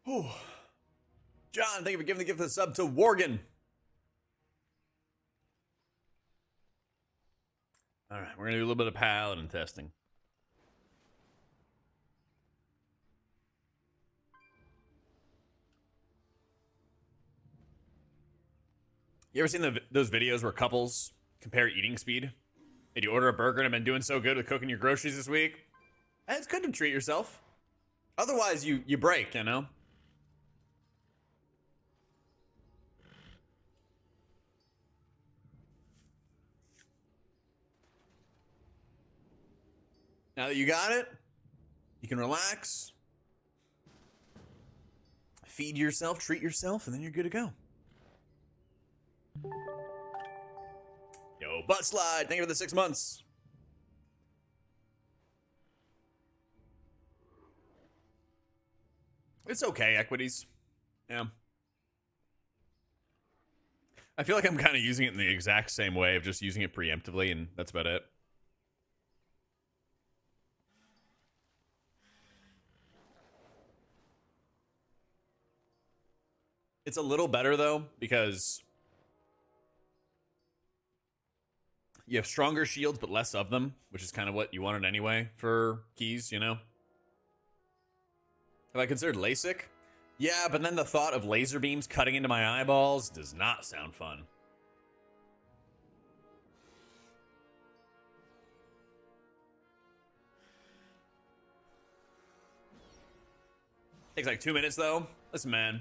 Whew. John, thank you for giving the gift of the sub to Worgen. All right, we're going to do a little bit of Paladin testing. You ever seen those videos where couples compare eating speed? And you order a burger and have been doing so good with cooking your groceries this week? And it's good to treat yourself. Otherwise, you break, you know? Now that you got it, you can relax, feed yourself, treat yourself, and then you're good to go. Yo, Butt Slide, thank you for the 6 months. It's okay, equities. Yeah. I feel like I'm kind of using it in the exact same way of just using it preemptively, and that's about it. It's a little better, though, because you have stronger shields, but less of them, which is kind of what you wanted anyway for keys, you know? Have I considered LASIK? Yeah, but then the thought of laser beams cutting into my eyeballs does not sound fun. Takes like 2 minutes, though. Listen, man.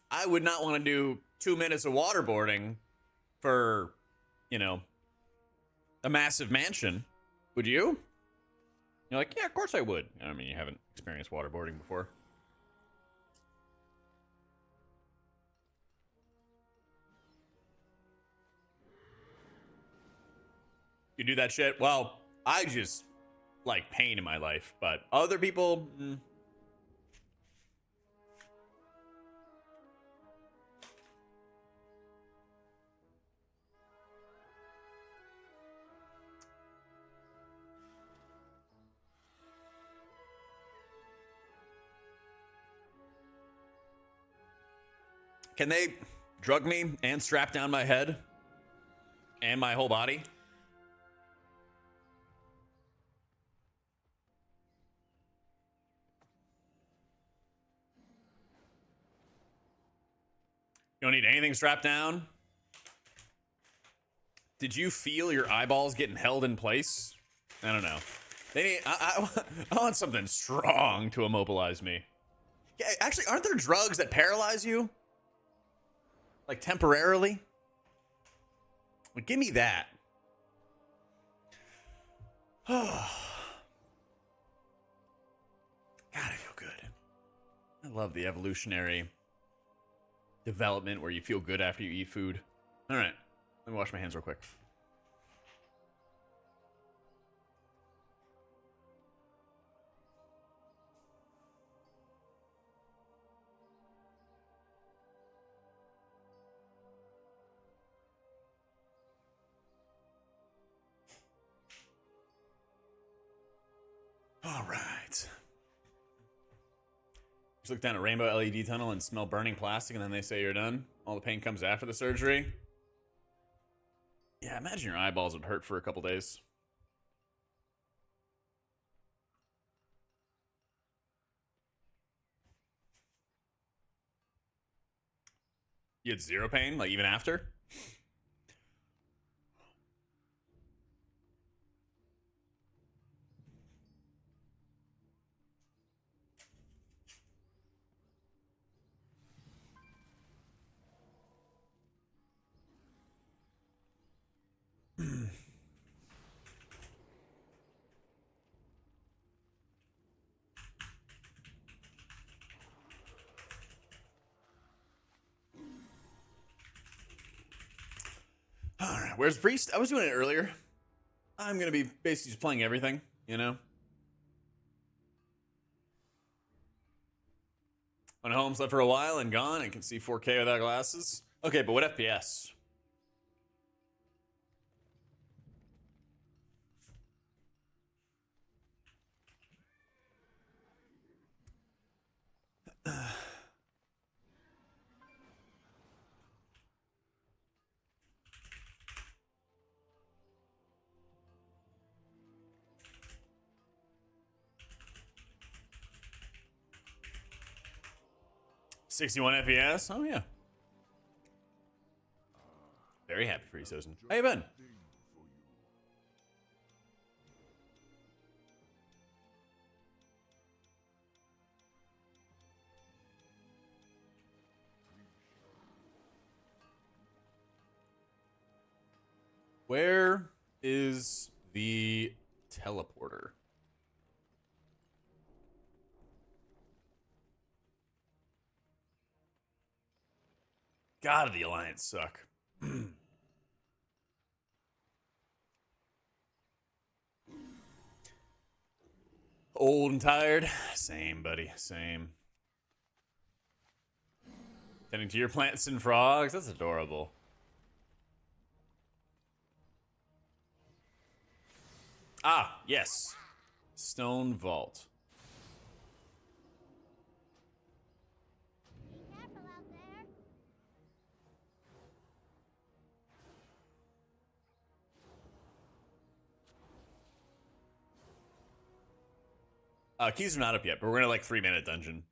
I would not want to do 2 minutes of waterboarding for, you know, a massive mansion. Would you? You're like, yeah, of course I would. I mean, you haven't experienced waterboarding before. You do that shit? Well, I just like pain in my life, but other people... Can they drug me and strap down my head and my whole body? You don't need anything strapped down? Did you feel your eyeballs getting held in place? I don't know. They need, I want something strong to immobilize me. Yeah, actually, aren't there drugs that paralyze you? Like temporarily? Give me that. God, I feel good. I love the evolutionary development where you feel good after you eat food. All right, let me wash my hands real quick. All right. Just look down a rainbow LED tunnel and smell burning plastic, and then they say you're done. All the pain comes after the surgery. Yeah, imagine your eyeballs would hurt for a couple days. You had zero pain, like even after? All right, where's the priest? I was doing it earlier. I'm gonna be basically just playing everything, you know? Went home, slept for a while, and gone, and can see 4K without glasses. Okay, but what FPS? $61 FPS? Oh, yeah. Very happy for you, Sosen. How you been? Where is the teleporter? God, the Alliance suck. Old and tired? Same, buddy. Same. Tending to your plants and frogs? That's adorable. Ah, yes. Stone Vault. Careful out there. Keys are not up yet, but we're in a like 3-minute dungeon.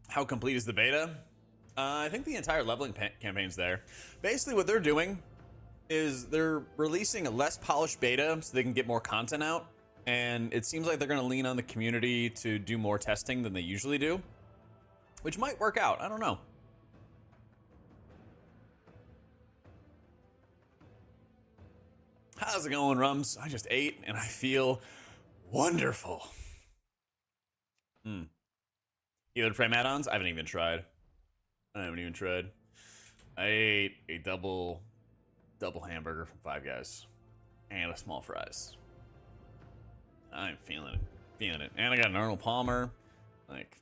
How complete is the beta? I think the entire leveling campaign's there. Basically, what they're doing is they're releasing a less polished beta so they can get more content out. And it seems like they're going to lean on the community to do more testing than they usually do, which might work out. I don't know. How's it going, Rums? I just ate and I feel wonderful. Either frame add-ons? I haven't even tried. I ate a double hamburger from Five Guys and a small fries. I'm feeling it. And I got an Arnold Palmer. Like,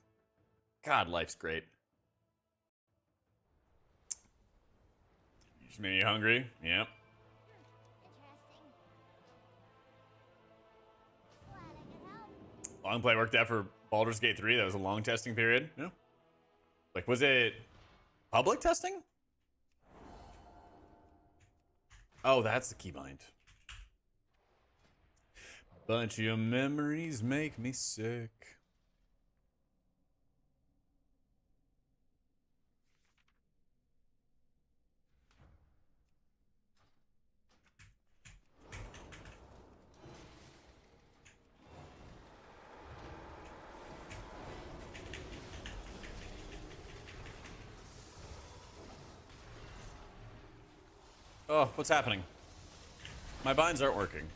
God, life's great. Just made you hungry? Yep. Long play worked out for Baldur's Gate 3. That was a long testing period. Yeah. Like, was it public testing? Oh, that's the keybind. Bunch of memories make me sick. Oh, what's happening? My binds aren't working.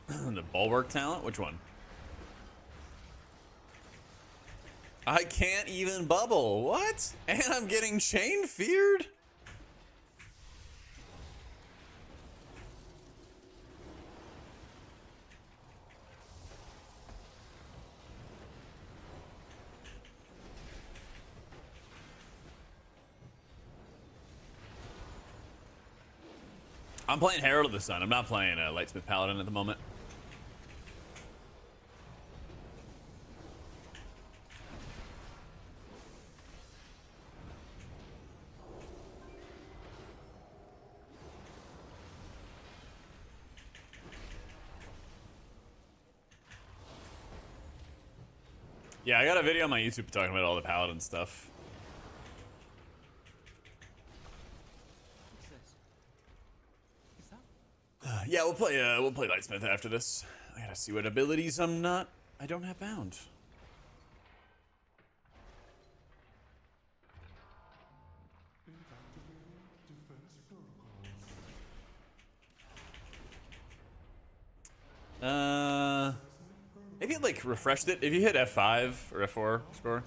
The bulwark talent? Which one? I can't even bubble. What? And I'm getting chain feared? I'm playing Herald of the Sun. I'm not playing Lightsmith Paladin at the moment. Yeah, I got a video on my YouTube talking about all the Paladin stuff. Yeah, we'll play Lightsmith after this. I gotta see what abilities I don't have bound. Maybe it like refreshed it. If you hit F5 or F4 score,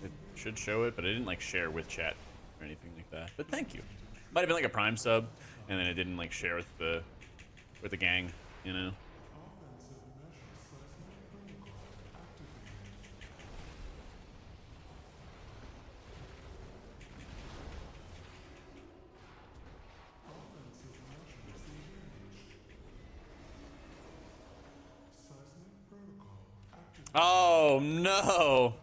it should show it, but it didn't like share with chat or anything like that. But thank you. Might have been like a Prime sub, and then it didn't like share with the gang, you know. Oh no!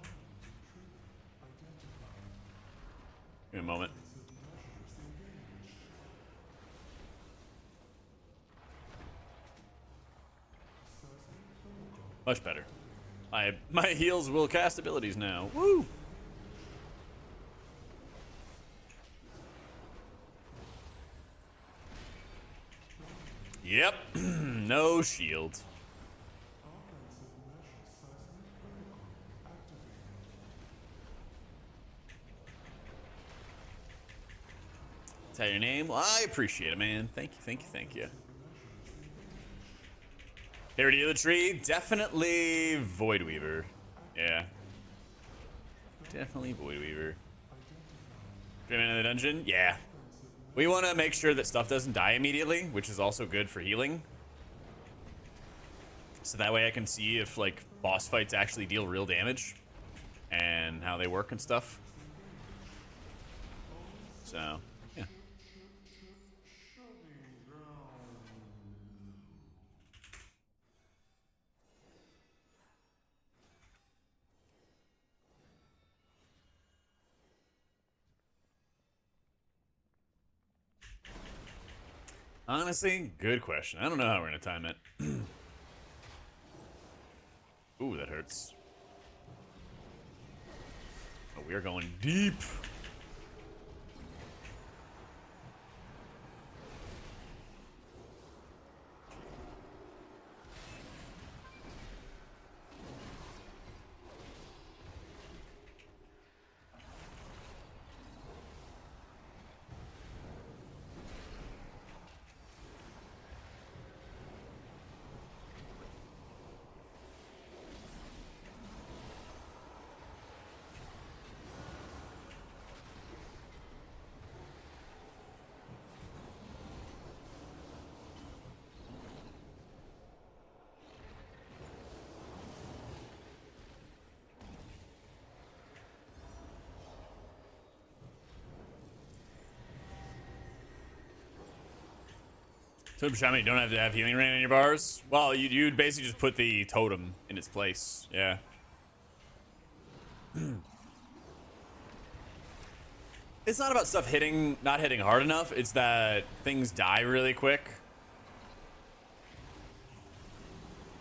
Give me a moment. Much better. My heals will cast abilities now. Woo! Yep. No shield. Is that your name? Well, I appreciate it, man. Thank you, thank you, thank you. Parody of the tree? Definitely Voidweaver. Yeah. Definitely Voidweaver. Dreaming in the dungeon? Yeah. We want to make sure that stuff doesn't die immediately, which is also good for healing. So that way I can see if, like, boss fights actually deal real damage and how they work and stuff. So, yeah. Honestly, good question. I don't know how we're gonna time it. Ooh, that hurts. Oh, we are going deep. So, Shaman, you don't have to have healing rain in your bars? Well, you'd basically just put the totem in its place. Yeah. It's not about stuff not hitting hard enough. It's that things die really quick.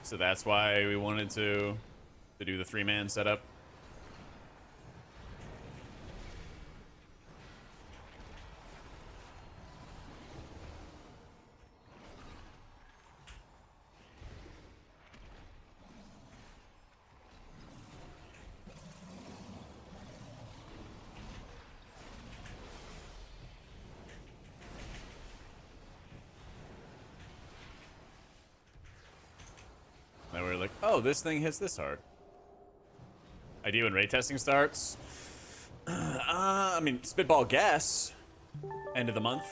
So that's why we wanted to do the 3-man setup. oh, this thing hits this hard. Idea when raid testing starts? I mean, spitball guess. End of the month.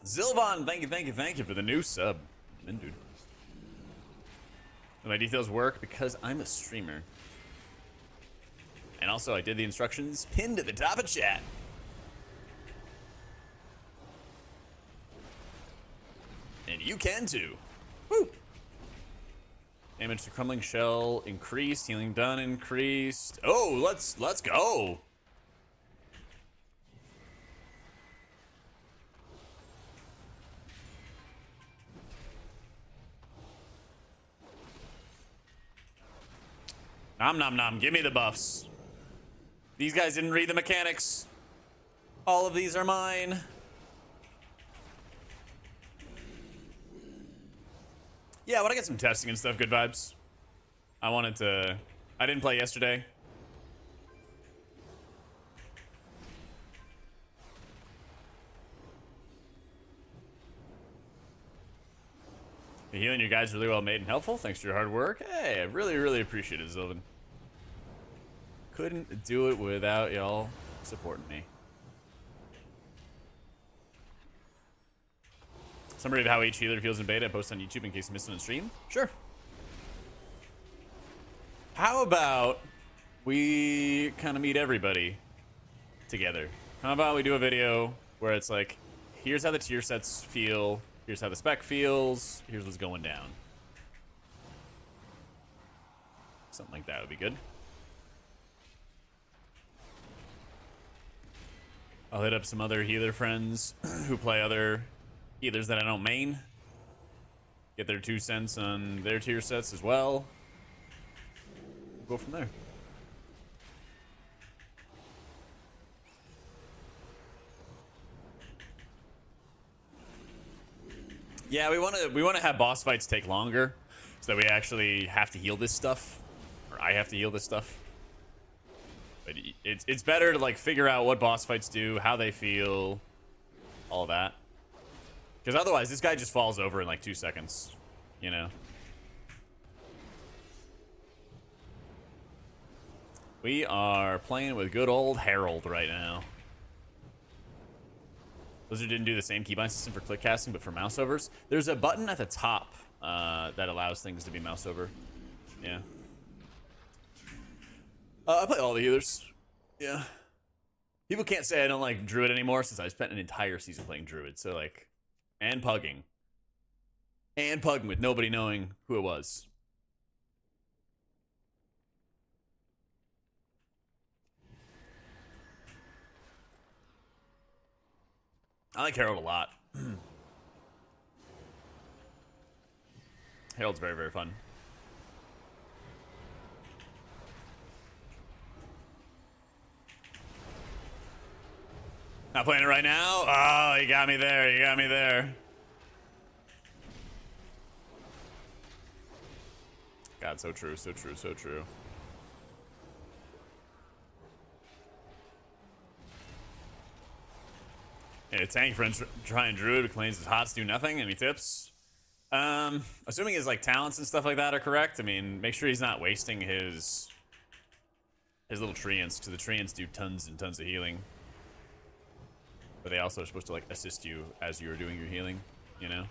Zilvan, thank you for the new sub. Man, dude. My details work because I'm a streamer. And also, I did the instructions pinned at the top of chat. And you can too. Woo! Damage to crumbling shell increased. Healing done increased. Oh, let's go. Nom nom nom. Give me the buffs. These guys didn't read the mechanics. All of these are mine. Yeah, when I get some testing and stuff, good vibes. I didn't play yesterday. The healing you guys really well made and helpful. Thanks for your hard work. Hey, I really appreciate it, Zilvan. Couldn't do it without y'all supporting me. Summary of how each healer feels in beta. Post on YouTube in case you missed it on stream. Sure. How about we kind of meet everybody together? How about we do a video where it's like, here's how the tier sets feel. Here's how the spec feels. Here's what's going down. Something like that would be good. I'll hit up some other healer friends who play other healers that I don't main. Get their 2 cents on their tier sets as well. We'll go from there. Yeah, we want to have boss fights take longer, so that we actually have to heal this stuff, or I have to heal this stuff. But it's better to like figure out what boss fights do, how they feel, all that. Because otherwise, this guy just falls over in like 2 seconds, you know. We are playing with good old Harold right now. Blizzard didn't do the same keybind system for click casting, but for mouse overs. There's a button at the top that allows things to be mouse over. Yeah. I play all the healers. Yeah. People can't say I don't like Druid anymore since I spent an entire season playing Druid. So like, and pugging. And pugging with nobody knowing who it was. I like Harold a lot. Harold's very fun. Not playing it right now? Oh, you got me there. You got me there. God, so true, so true, so true. Yeah, tank friends trying Druid claims his hots do nothing. Any tips? Assuming his like talents and stuff like that are correct. I mean, make sure he's not wasting his little treants, because the treants do tons and tons of healing. But they also are supposed to like assist you as you're doing your healing, you know?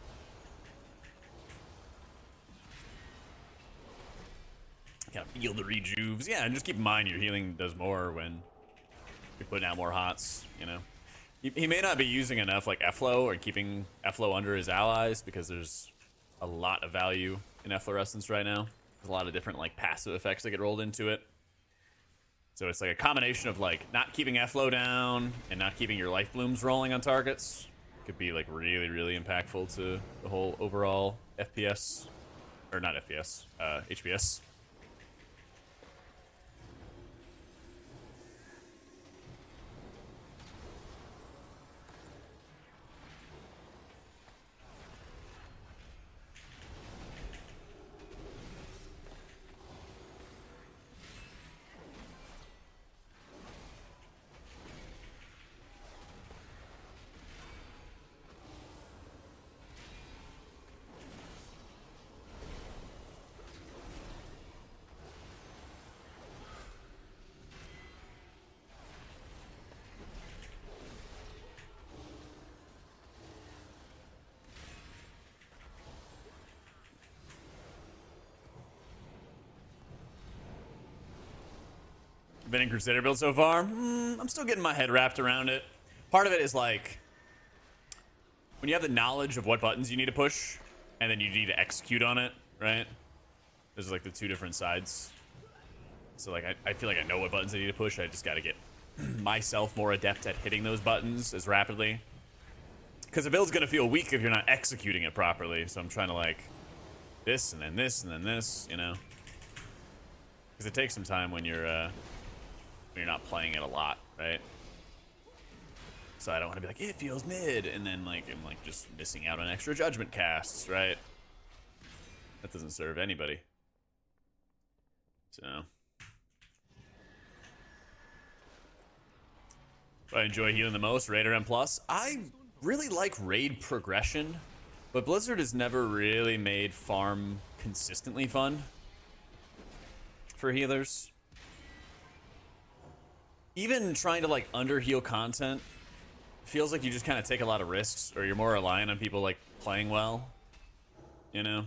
Yeah, feel the rejuves. Yeah, and just keep in mind your healing does more when you're putting out more hots, you know? He may not be using enough like Efflow or keeping Efflow under his allies because there's a lot of value in efflorescence right now. There's a lot of different like passive effects that get rolled into it. So it's like a combination of like not keeping Efflow down and not keeping your life blooms rolling on targets. Could be like really impactful to the whole overall FPS, or not FPS, HPS. been in Crusader build so far? I'm still getting my head wrapped around it. Part of it is like, when you have the knowledge of what buttons you need to push, and then you need to execute on it, right? There's like the two different sides. So like, I feel like I know what buttons I need to push. I just got to get myself more adept at hitting those buttons as rapidly. Because the build's going to feel weak if you're not executing it properly. So I'm trying to like, this, and then this, and then this, you know? Because it takes some time when you're not playing it a lot, right? So I don't want to be like, it feels mid, and then like I'm like just missing out on extra judgment casts, right? That doesn't serve anybody. So do I enjoy healing the most? Raid or M+. I really like raid progression, but Blizzard has never really made farm consistently fun for healers. Even trying to like under heal content feels like you just kind of take a lot of risks, or you're more reliant on people like playing well, you know?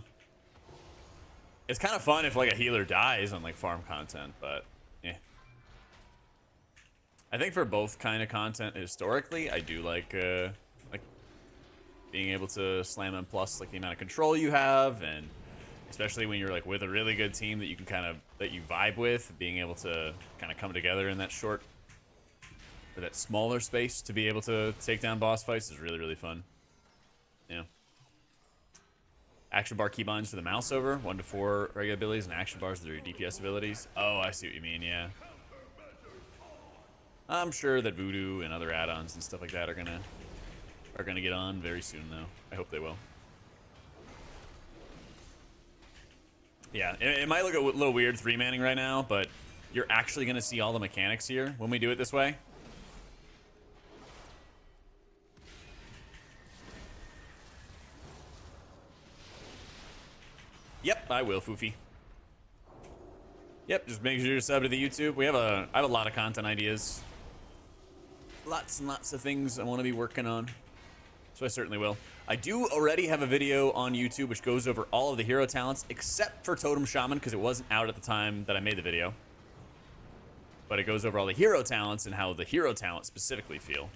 It's kind of fun if like a healer dies on like farm content, but yeah. I think for both kind of content historically, I do like being able to slam M+, like the amount of control you have, and especially when you're like with a really good team that you can kind of, that you vibe with, being able to kind of come together in that short, or that smaller space to be able to take down boss fights is really, really fun. Yeah. Action bar keybinds for the mouse over, 1 to 4 regular abilities, and action bars that are your DPS abilities. Oh, I see what you mean, yeah. I'm sure that Voodoo and other add-ons and stuff like that are gonna get on very soon, though. I hope they will. Yeah, it might look a little weird 3-manning right now, but you're actually gonna see all the mechanics here when we do it this way. Yep, I will, Foofy. Yep, just make sure you're subbed to the YouTube. I have a lot of content ideas. Lots and lots of things I want to be working on. So I certainly will. I do already have a video on YouTube which goes over all of the hero talents except for Totem Shaman, because it wasn't out at the time that I made the video. But it goes over all the hero talents and how the hero talents specifically feel.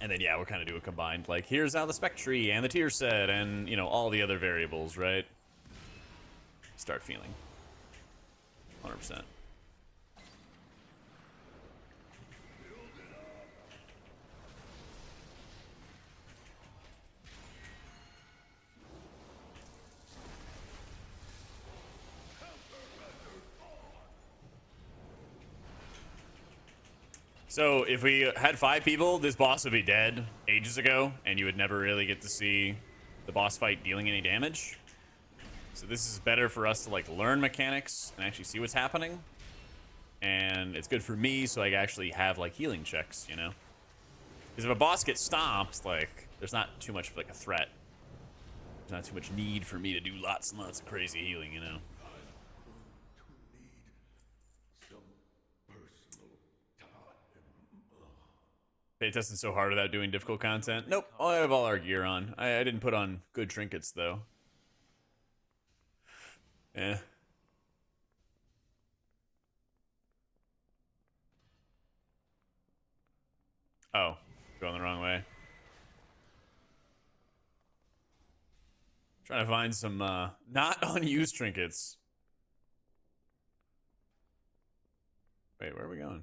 And then, yeah, we'll kind of do a combined, like, here's how the spec tree and the tier set and, you know, all the other variables, right? Start feeling. 100%. So if we had 5 people, this boss would be dead ages ago, and you would never really get to see the boss fight dealing any damage. So this is better for us to like learn mechanics and actually see what's happening. And it's good for me, so I actually have like healing checks, you know? Because if a boss gets stomped, like there's not too much of like a threat. There's not too much need for me to do lots and lots of crazy healing, you know? Pay testing so hard without doing difficult content. Nope, I have all our gear on. I didn't put on good trinkets though. Eh. Oh, going the wrong way. Trying to find some not unused trinkets. Wait, where are we going?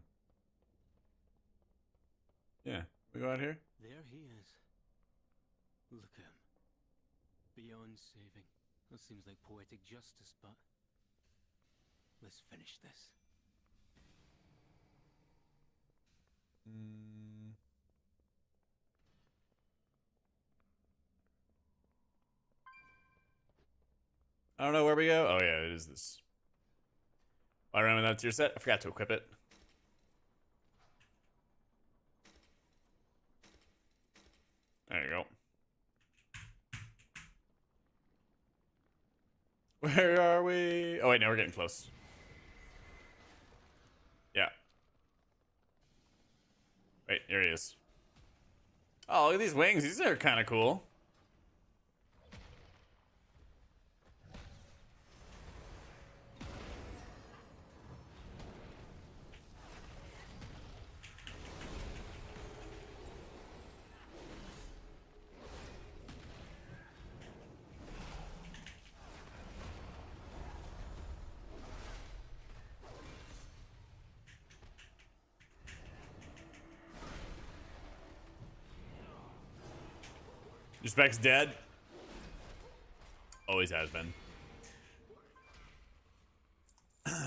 Yeah, we go out here? There he is. Look at him. Beyond saving. That seems like poetic justice, but let's finish this. I don't know where we go. Oh yeah, it is this. Why around without tier set? I forgot to equip it. There you go. Where are we? Oh wait, no, we're getting close. Yeah. Wait, here he is. Oh, look at these wings. These are kind of cool. Your spec's dead. Always has been.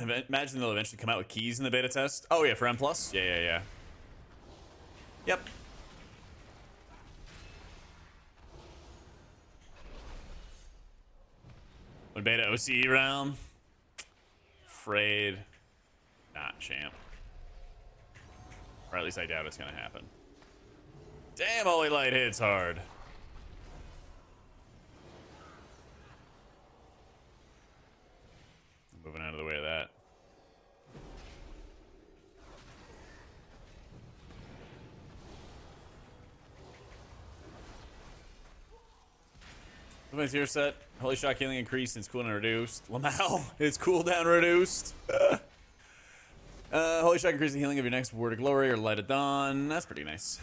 Imagine they'll eventually come out with keys in the beta test. Oh yeah, for M+? Yeah. Yep. When beta OCE round. Afraid not, champ. Or at least I doubt it's gonna happen. Damn, Holy Light hits hard. I'm moving out of the way of that. My tier set. Holy Shock healing increased and it's cooldown reduced. Lamau, it's cooldown reduced. Holy Shock increased the healing of your next Word of Glory or Light of Dawn. That's pretty nice.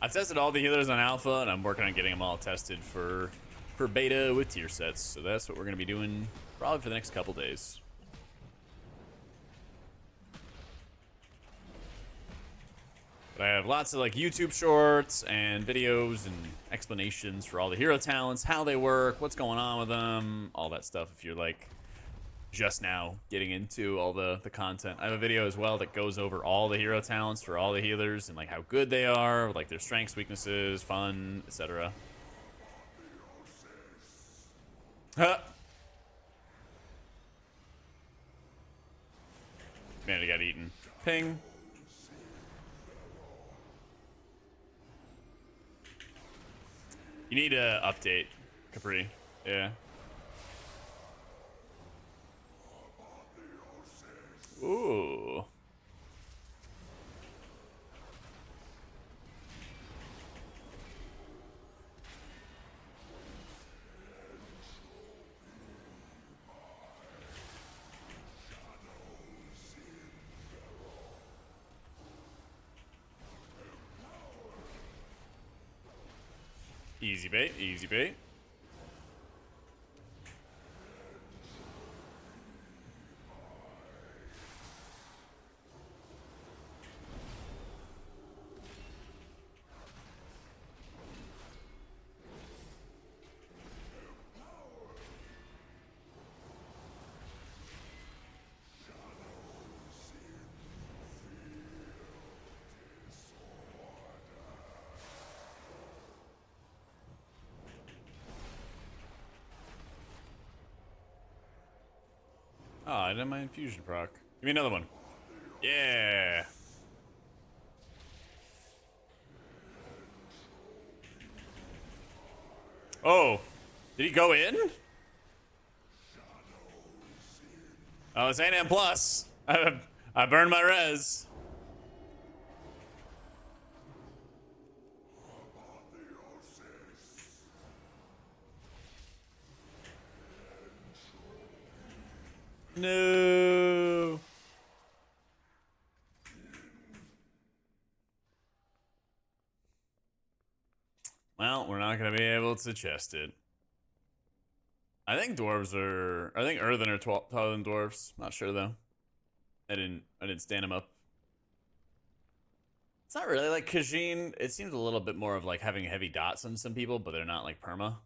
I've tested all the healers on alpha, and I'm working on getting them all tested for beta with tier sets. So that's what we're going to be doing probably for the next couple days. But I have lots of like YouTube shorts and videos and explanations for all the hero talents, how they work, what's going on with them, all that stuff. If you're like just now getting into all the content, I have a video as well that goes over all the hero talents for all the healers and like how good they are, like their strengths, weaknesses, fun, etc. Huh. Man, I got eaten. Ping. You need to update, Capri. Yeah. Ooh. Easy bait, easy bait. Oh, I did my infusion proc. Give me another one. Yeah. Oh, did he go in? Oh, it's 8M plus. I burned my res. No. Well, we're not gonna be able to chest it. I think dwarves are. I think earthen are taller than dwarves. Not sure though. I didn't stand them up. It's not really like Khajiit. It seems a little bit more of like having heavy dots on some people, but they're not like perma.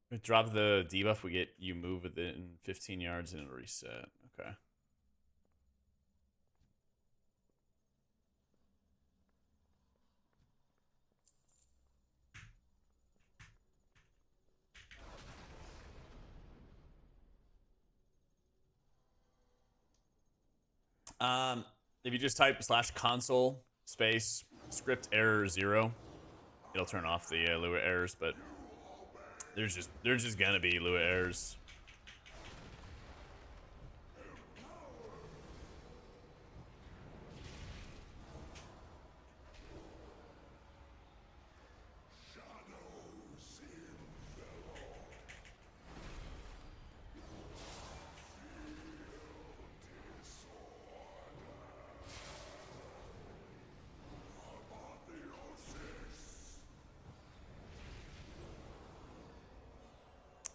We drop the debuff, we get you move within 15 yards and it'll reset. Okay. If you just type /console space script error 0, it'll turn off the Lua errors, but there's just gonna be Lua errors.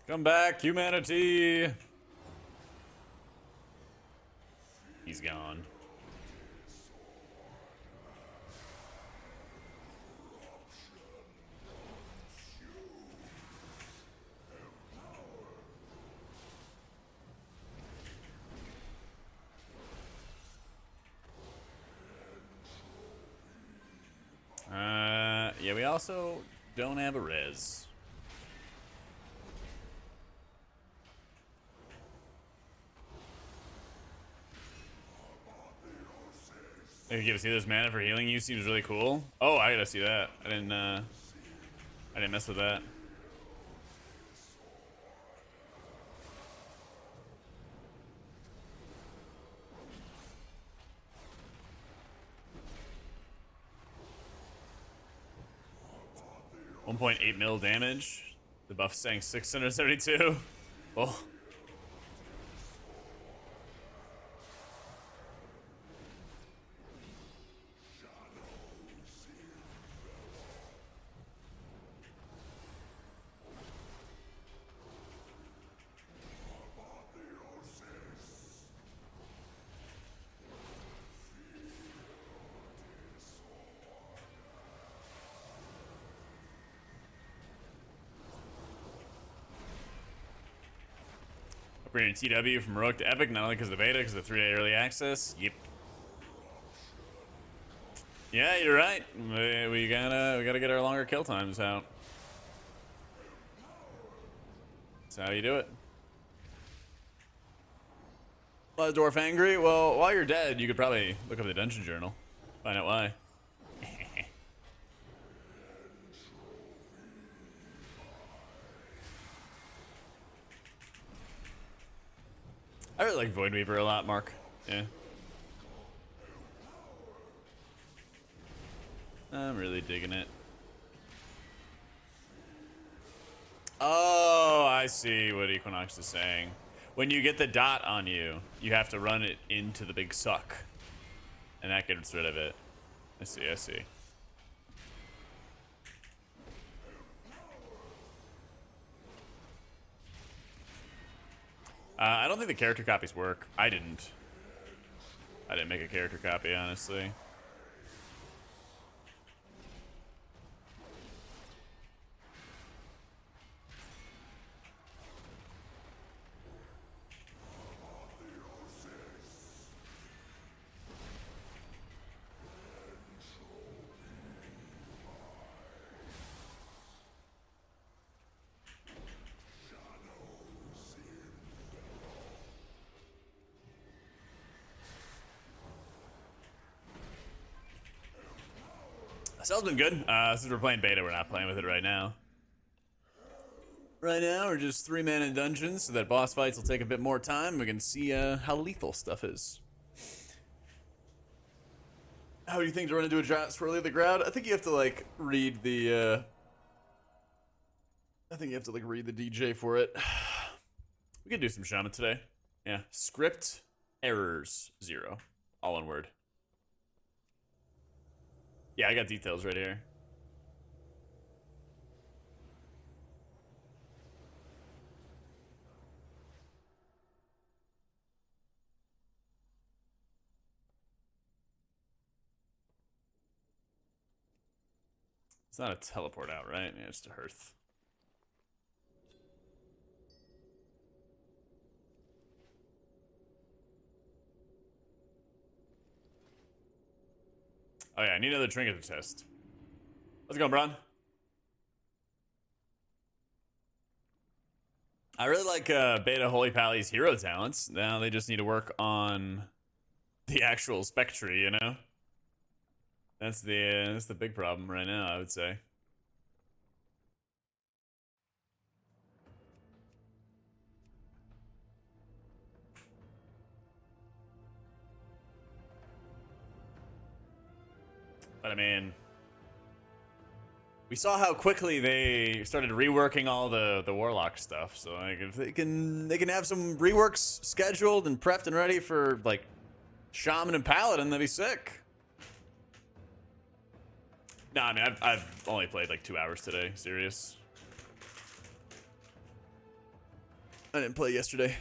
Come back, humanity! He's gone. Yeah, we also don't have a res. If you get to see this mana for healing you seems really cool. Oh, I gotta see that. I didn't mess with that. $1.8 mil damage. The buff saying 672. Oh. Bringing TW from Rogue to Epic, not only because of the beta, because of the 3-day early access. Yep. Yeah, you're right. We gotta get our longer kill times out. That's how you do it. Why is Dwarf angry? Well, while you're dead, you could probably look up the dungeon journal, find out why. I really like Void Weaver a lot, Mark. Yeah. I'm really digging it. Oh, I see what Equinox is saying. When you get the dot on you, you have to run it into the big suck. And that gets rid of it. I see, I see. I don't think the character copies work. I didn't make a character copy, honestly. Cell's been good. Since we're playing beta, we're not playing with it right now. Right now, we're just 3-man dungeons, so that boss fights will take a bit more time. We can see how lethal stuff is. How do you think to run into a giant swirly of the ground? I think you have to like read the. I think you have to like read the DJ for it. We could do some shaman today. Yeah, script errors 0, all one word. Yeah, I got details right here. It's not a teleport out, right? Yeah, it's to Hearth. Oh yeah, I need another trinket to test. Let's go, Bron. I really like Beta Holy Pally's hero talents. Now they just need to work on the actual spec tree, you know? That's the big problem right now, I would say. But I mean, we saw how quickly they started reworking all the warlock stuff. So like, if they can have some reworks scheduled and prepped and ready for like Shaman and Paladin, that'd be sick. No, I mean I've only played like 2 hours today. Serious. I didn't play yesterday.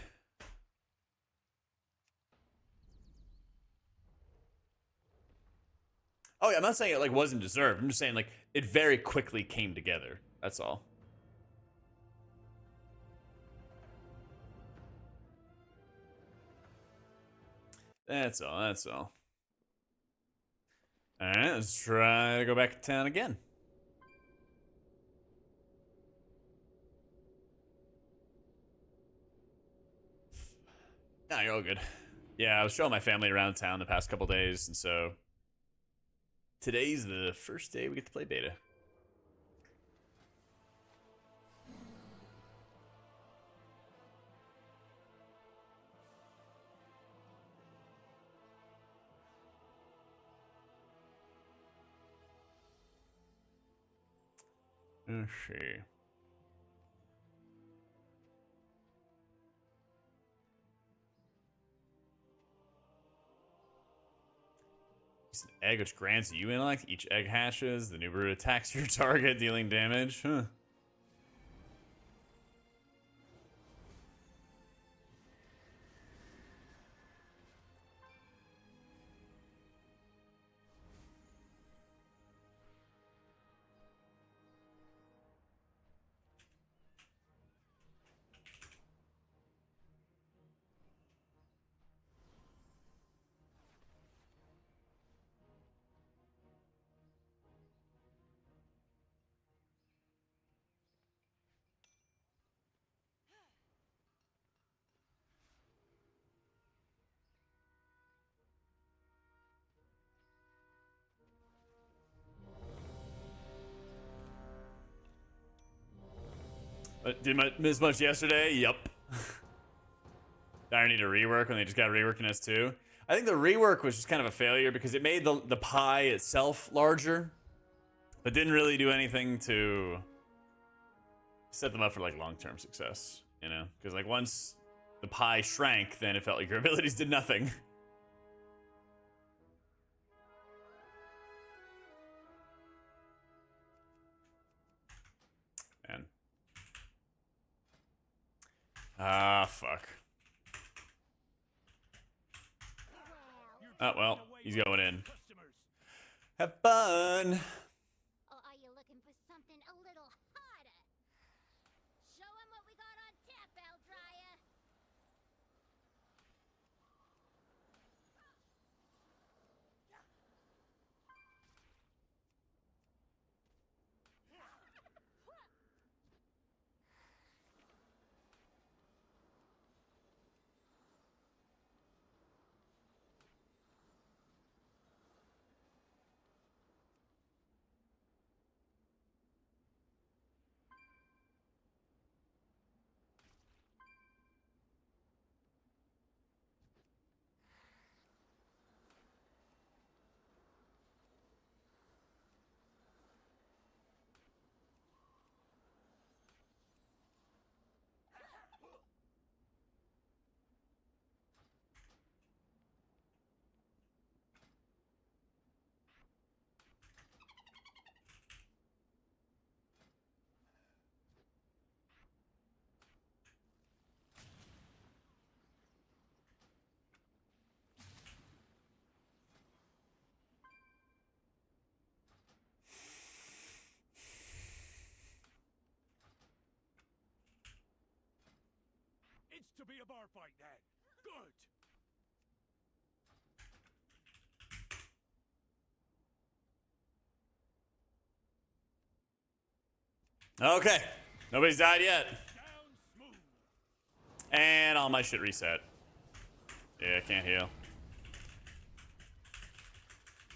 Oh yeah, I'm not saying it like wasn't deserved. I'm just saying like it very quickly came together. That's all. That's all. That's all. All right, let's try to go back to town again. Nah, you're all good. Yeah, I was showing my family around town the past couple days, and so today's the first day we get to play beta. Let's see. It's an egg which grants you intellect. Each egg hashes. The new brood attacks your target, dealing damage. Huh. Did I miss much yesterday? Yup. I need a rework when they just got reworking S2. I think the rework was just kind of a failure because it made the pie itself larger, but didn't really do anything to set them up for like long-term success, you know? Because like once the pie shrank, then it felt like your abilities did nothing. Man. Ah, fuck. Oh, well, he's going in. Have fun. Or are you looking for something a little harder? Show 'em what we got on tap, Bell Dryer. It's to be a bar fight then. Good. Okay. Nobody's died yet. And all my shit reset. Yeah, I can't heal.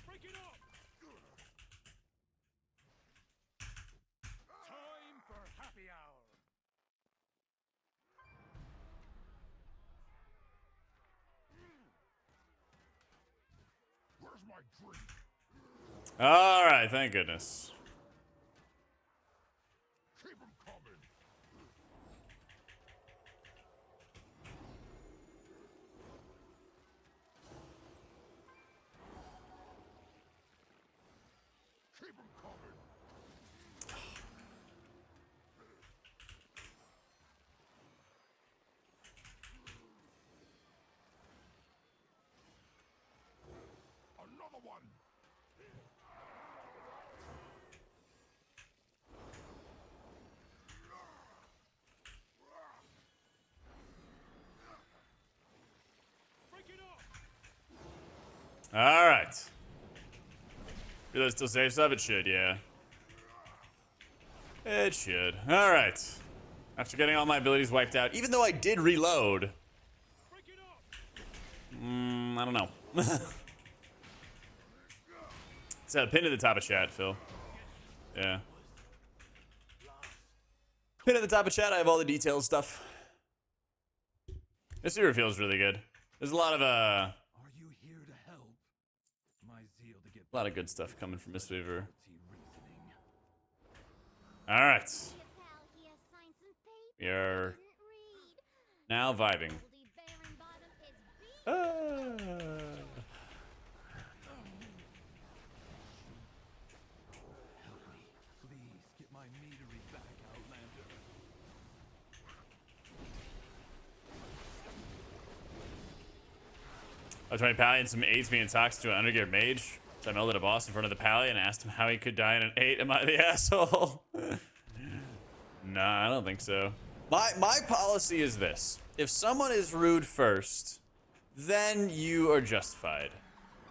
Break it up. Time for happy hour. Where's my drink? All right, thank goodness. Keep 'em coming. Keep 'em coming. Another one. All right. Realize still save stuff? It should, yeah. It should. All right. After getting all my abilities wiped out, even though I did reload. I don't know. It's a pin at the top of chat, Phil. Yeah. Pin at the top of chat. I have all the detailed stuff. This Reaver feels really good. There's a lot of Are you here to help? My zeal to get a lot of good stuff coming from this Reaver. reasoning. All right. Your pal here signed some papers We are I didn't read. now vibing. Oldie Baron Bottom is beat. Help me. Please get my meadery back, Outlander. I was trying to Paladin some 8s being toxic to an undergeared mage. So I melded a boss in front of the Paladin and asked him how he could die in an 8. Am I the asshole? Nah, I don't think so. My policy is this. If someone is rude first, then you are justified.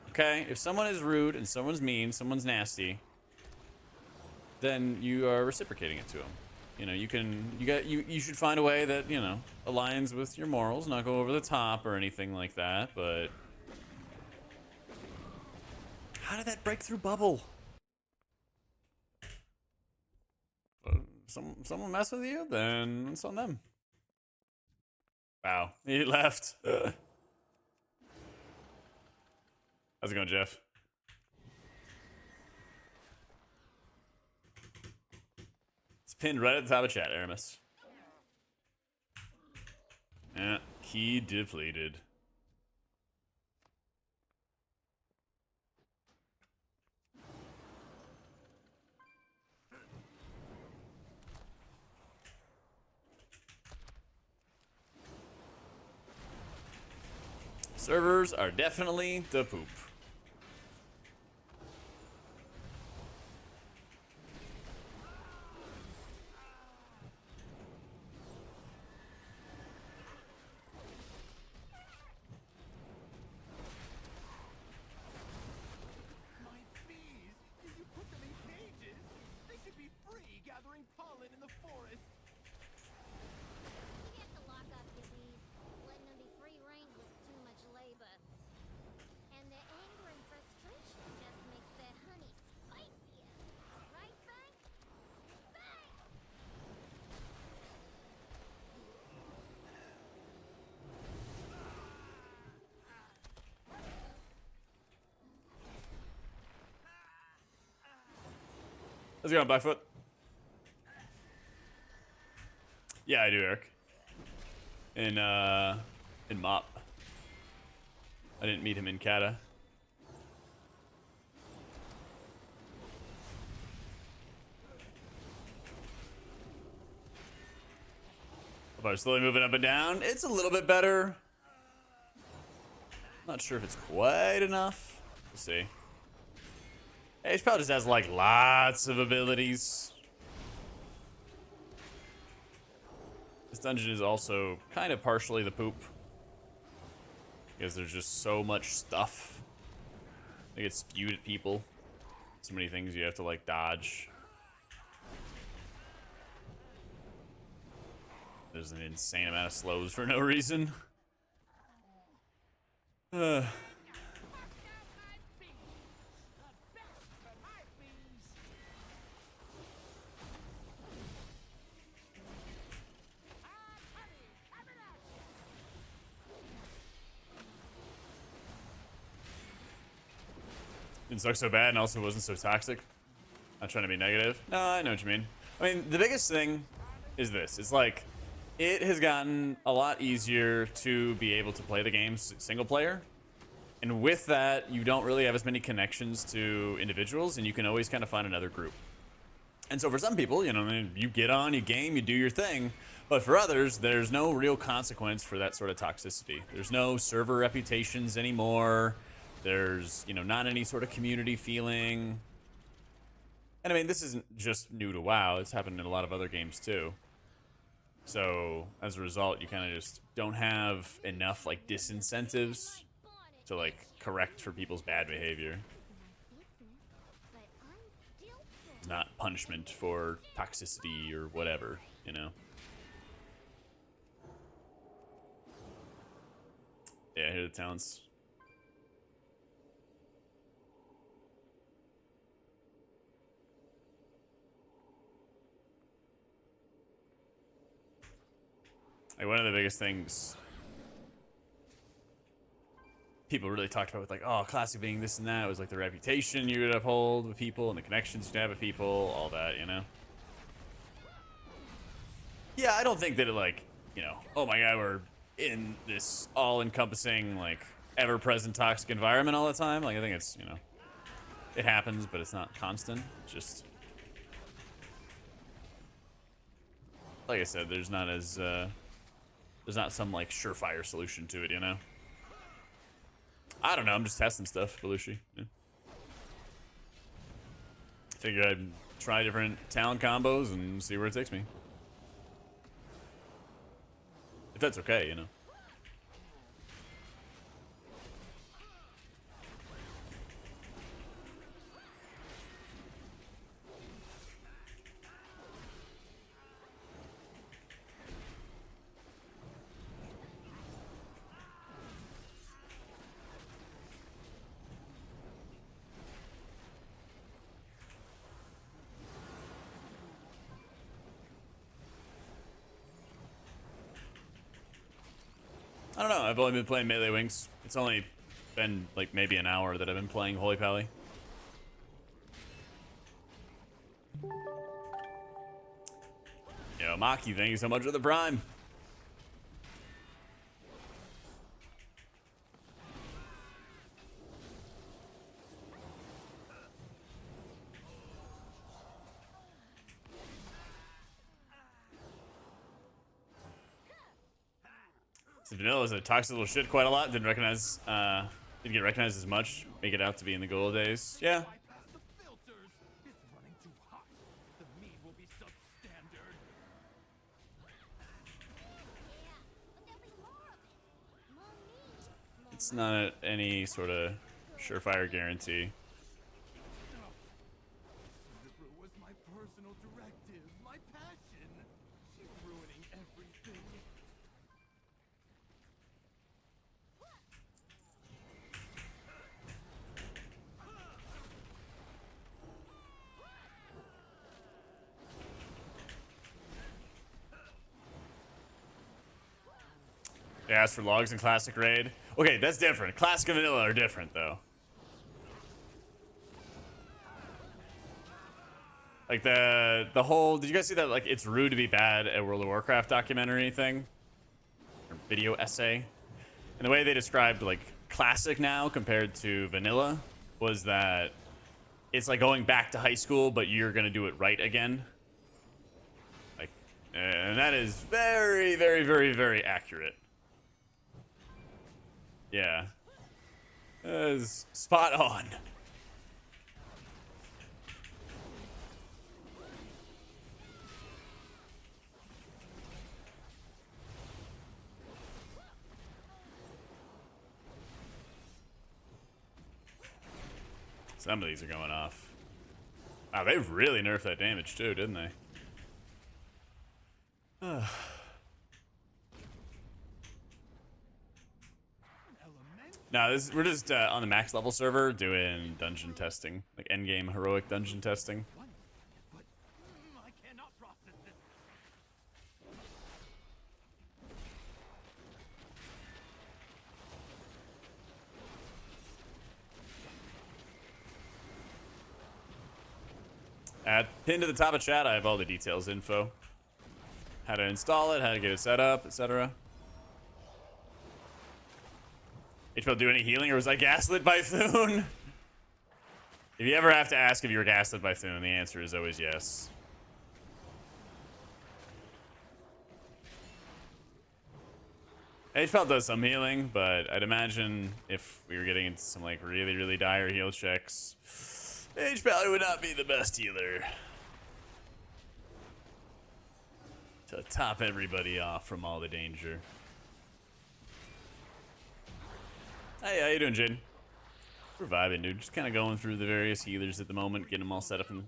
Okay? If someone is rude and someone's mean, someone's nasty, then you are reciprocating it to them. You know, you should find a way that, you know, aligns with your morals, not go over the top or anything like that, but how did that breakthrough bubble? Someone mess with you, then it's on them. Wow, he left. How's it going, Jeff? It's pinned right at the top of chat, Aramis. Yeah, key depleted. Servers are definitely the poop. My bees! Did you put them in cages? They should be free gathering pollen in the forest. You have to lock up your bees. Letting them be free range was too much labor. And their anger and frustration just makes their honey spicier. Right, Frank? Frank! How's it going, Blackfoot? Yeah, I do, Eric. In Mop. I didn't meet him in Kata. But slowly moving up and down. It's a little bit better. Not sure if it's quite enough. We'll see. Hey, H-Pal just has like lots of abilities. This dungeon is also kind of partially the poop. Because there's just so much stuff. They get spewed at people. So many things you have to like dodge. There's an insane amount of slows for no reason. didn't suck so bad and also wasn't so toxic. Not trying to be negative. No, I know what you mean. I mean, the biggest thing is this. It's like, it has gotten a lot easier to be able to play the game single player. And with that, you don't really have as many connections to individuals, and you can always kind of find another group. And so for some people, you know, you get on, you game, you do your thing. But for others, there's no real consequence for that sort of toxicity. There's no server reputations anymore. There's, you know, not any sort of community feeling. And I mean, this isn't just new to WoW. It's happened in a lot of other games too. So as a result, you kind of just don't have enough like disincentives to like correct for people's bad behavior. It's not punishment for toxicity or whatever, you know. Yeah, here are the towns. Like one of the biggest things people really talked about with like, oh, classic being this and that was like the reputation you would uphold with people and the connections you'd have with people, all that, you know. Yeah, I don't think that it like, you know, oh my god, we're in this all-encompassing, like, ever-present toxic environment all the time. Like, I think it's, you know, it happens, but it's not constant. It's just, like I said, there's not as, there's not some, like, surefire solution to it, you know? I don't know, I'm just testing stuff, Belushi. Yeah. Figured I'd try different talent combos and see where it takes me. If that's okay, you know. I don't know, I've only been playing Melee Wings. It's only been like maybe an hour that I've been playing Holy Pally. Yo, Maki, thank you so much for the Prime. So Vanilla is a toxic little shit quite a lot. Didn't recognize, didn't get recognized as much. Make it out to be in the good old days. Yeah. Bypass the filters. It's running too hot. The meat will be substandard. It's not any sort of surefire guarantee. Zipper was my personal directive, my passion. She's ruining everything. They asked for logs in Classic Raid. Okay, that's different. Classic and Vanilla are different, though. Like the whole, did you guys see that, like, it's rude to be bad at World of Warcraft documentary thing? Or video essay? And the way they described, like, Classic now compared to Vanilla was that it's like going back to high school, but you're gonna do it right again. Like, and that is very, very, very, very accurate. Yeah. That is spot on. Some of these are going off. Wow, they really nerfed that damage too, didn't they? No, we're just on the max level server doing dungeon testing, like endgame heroic dungeon testing. But I cannot process this. Pinned to the top of chat, I have all the details info. How to install it, how to get it set up, etc. HPL do any healing, or was I gaslit by Thune? If you ever have to ask if you were gaslit by Thune, the answer is always yes. HPL does some healing, but I'd imagine if we were getting into some like really, really dire heal checks, HPL would not be the best healer. To top everybody off from all the danger. Hey, how you doing, Jaden? We're vibing, dude. Just kind of going through the various healers at the moment, getting them all set up and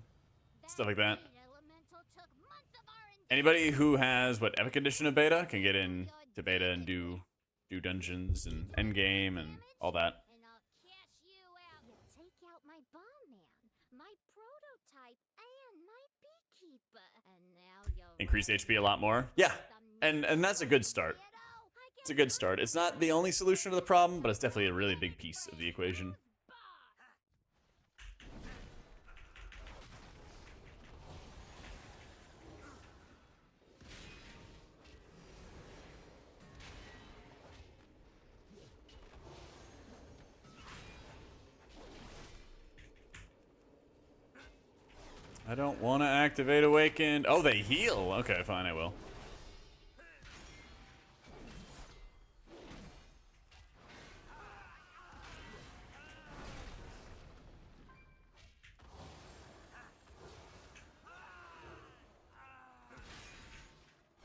stuff like that. Anybody who has, what, Epic Edition of beta can get in to beta and do dungeons and endgame and all that. And I'll cash you out. You take out my bomb man, my prototype, and my beekeeper. And now you're Increase HP a lot more. Yeah, and that's a good start. It's a good start. It's not the only solution to the problem, but it's definitely a really big piece of the equation. I don't want to activate Awakened. Oh, they heal. Okay, fine, I will.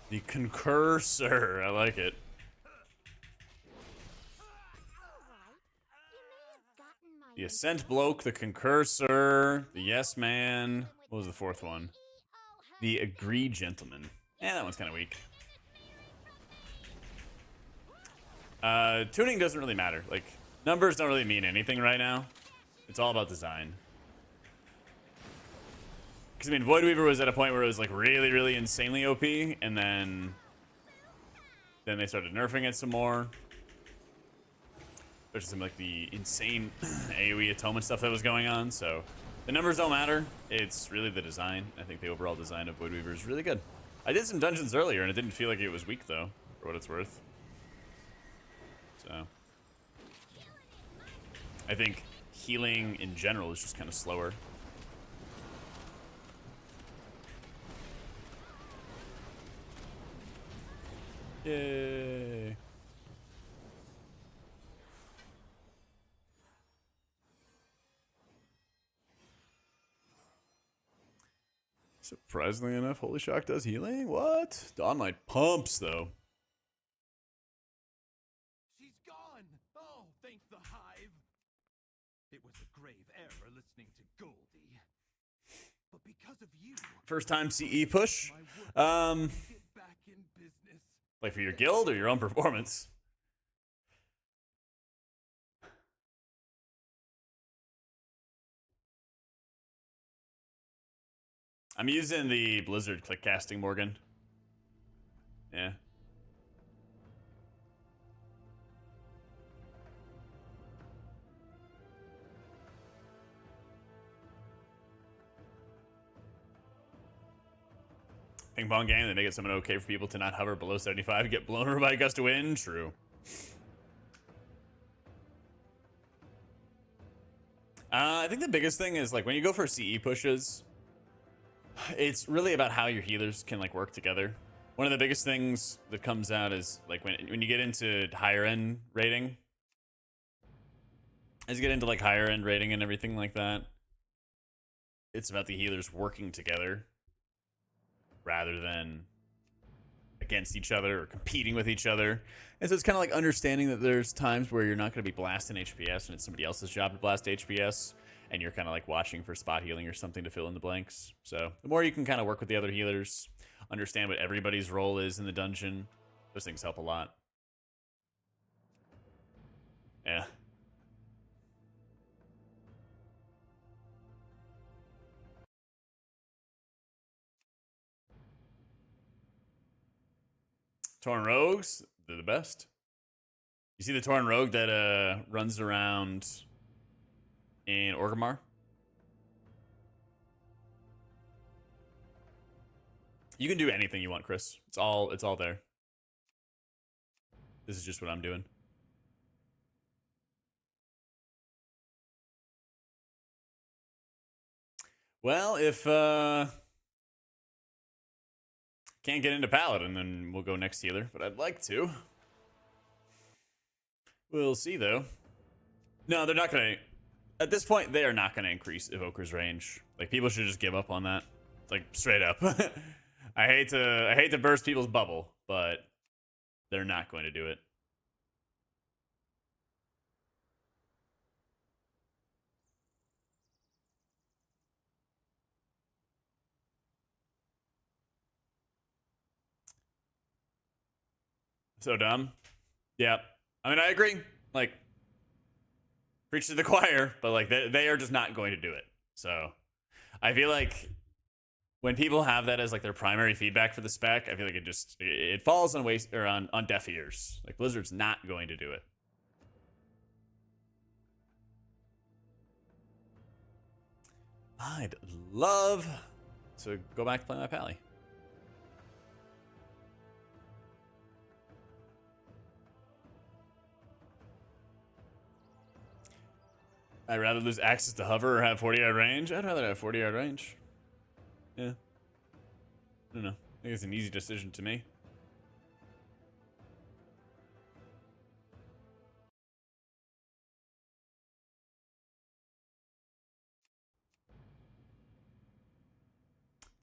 The Concursor. I like it. The Ascent Bloke, the Concursor, the Yes Man. What was the fourth one? The Agree Gentleman. Yeah, that one's kind of weak. Tuning doesn't really matter. Like, numbers don't really mean anything right now. It's all about design. Because, I mean, Void Weaver was at a point where it was, like, really, really insanely OP, and then they started nerfing it some more. There's some, like, the insane AoE atonement stuff that was going on, so the numbers don't matter. It's really the design. I think the overall design of Void Weaver is really good. I did some dungeons earlier, and it didn't feel like it was weak, though, for what it's worth. So I think healing in general is just kind of slower. Yay. Surprisingly enough, Holy Shock does healing? What? Dawnlight pumps, though. She's gone! Oh, thank the Hive! It was a grave error listening to Goldie. But because of you... First time CE push? Get back in business. Like for your guild or your own performance? I'm using the Blizzard click casting, Morgan. Yeah. Ping pong game, they make it somewhat okay for people to not hover below 75, get blown over by a gust of wind. True. I think the biggest thing is like when you go for CE pushes, it's really about how your healers can like work together. One of the biggest things that comes out is like when you get into higher end rating, as you get into like higher end rating and everything like that, it's about the healers working together rather than against each other or competing with each other. And so it's kind of like understanding that there's times where you're not going to be blasting HPS and it's somebody else's job to blast HPS, and you're kind of like watching for spot healing or something to fill in the blanks. So the more you can kind of work with the other healers, understand what everybody's role is in the dungeon, those things help a lot. Yeah. Torn Rogues, they're the best. You see the Torn Rogue that runs around in Orgrimmar? You can do anything you want, Chris. It's all there. This is just what I'm doing. Well, if can't get into Paladin, then we'll go next healer, but I'd like to. We'll see, though. No, they're not going to... At this point, they are not going to increase Evoker's range. Like, people should just give up on that. Like, straight up. I hate to burst people's bubble, but they're not going to do it. So dumb. Yeah. I mean, I agree. Like, preach to the choir, but like they are just not going to do it. So I feel like when people have that as like their primary feedback for the spec, I feel like it falls on waste or on deaf ears. Like Blizzard's not going to do it. I'd love to go back to play my Pally. I'd rather lose access to hover or have 40-yard range. I'd rather have 40-yard range. Yeah. I don't know. I think it's an easy decision to me.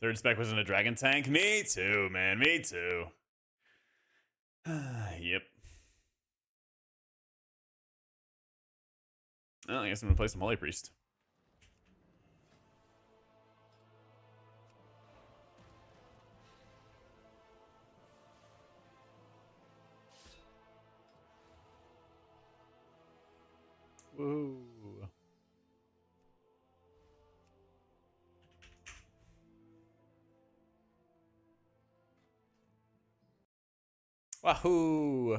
Third spec wasn't a dragon tank. Me too, man. Me too. Yep. Oh, I guess I'm gonna play some Holy Priest. Woo. Wahoo.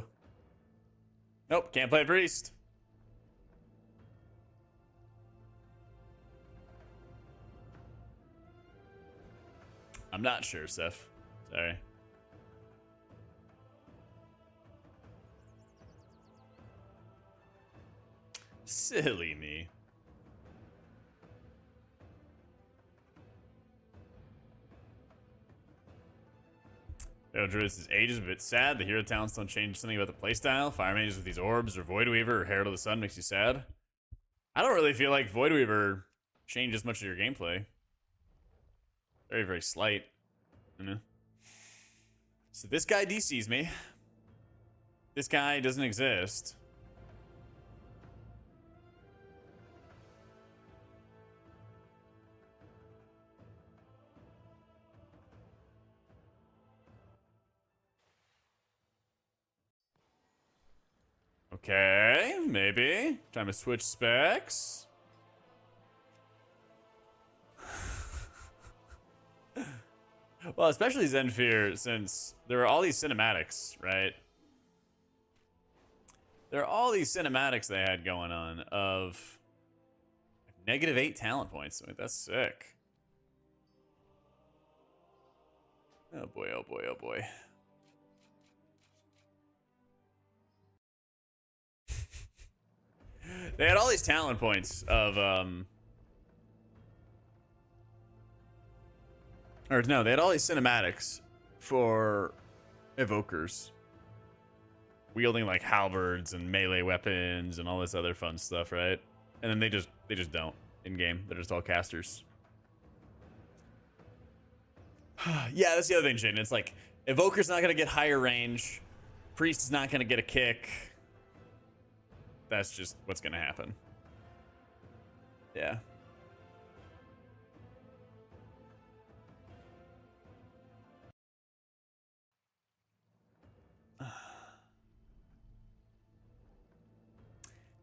Nope, can't play Priest. I'm not sure, Seth. Sorry. Silly me. Druid's age is a bit sad. The hero talents don't change something about the playstyle. Fire mages with these orbs, or Void Weaver, or Herald of the Sun makes you sad. I don't really feel like Void Weaver changes much of your gameplay. Very, very slight. You know? So this guy DCs me. This guy doesn't exist. Okay, maybe. Time to switch specs. Well, especially Zenfear, since there are all these cinematics, right? There are all these cinematics they had going on of -8 talent points. Like, that's sick. Oh boy, oh boy, oh boy. They had all these talent points of, or no, they had all these cinematics for evokers. Wielding like halberds and melee weapons and all this other fun stuff, right? And then they just don't in game. They're just all casters. Yeah, that's the other thing, Jaden. It's like evoker's not gonna get higher range. Priest is not gonna get a kick. That's just what's gonna happen. Yeah.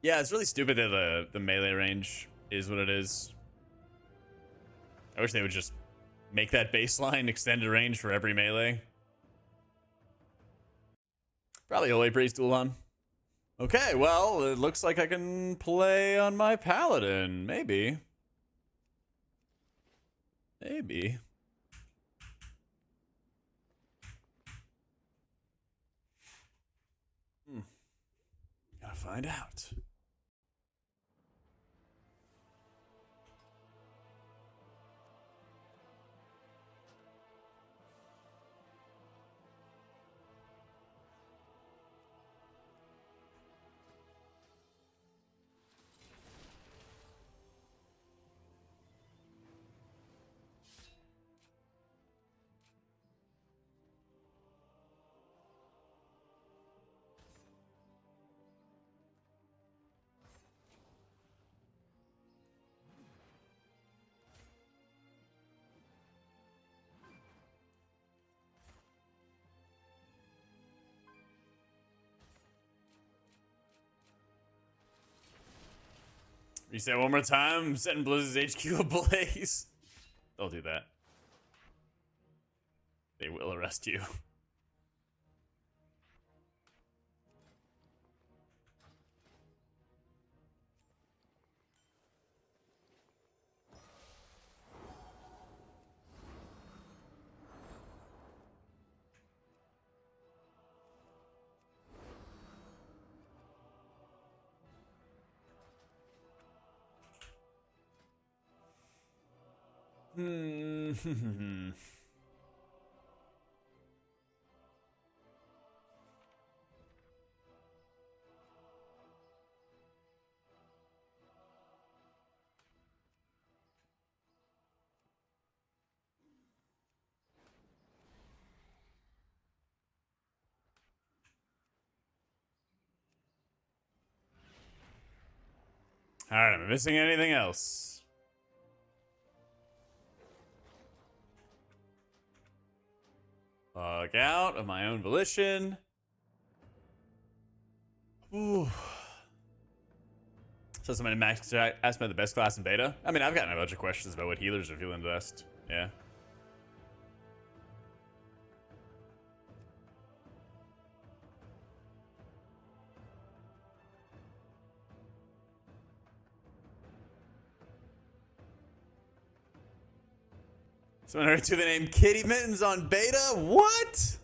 Yeah, it's really stupid that the melee range is what it is. I wish they would just make that baseline extended range for every melee. Probably Holy Priest Ulan. Okay, well, it looks like I can play on my Paladin. Maybe. Maybe. find out. Reset one more time. Setting Blizzard's HQ ablaze. Don't do that. They will arrest you. Alright, am I missing anything else? Log out of my own volition. Ooh. So somebody asked me about the best class in beta. I mean, I've gotten a bunch of questions about what healers are feeling best. Yeah. Someone heard to the name Kitty Mittens on beta? What?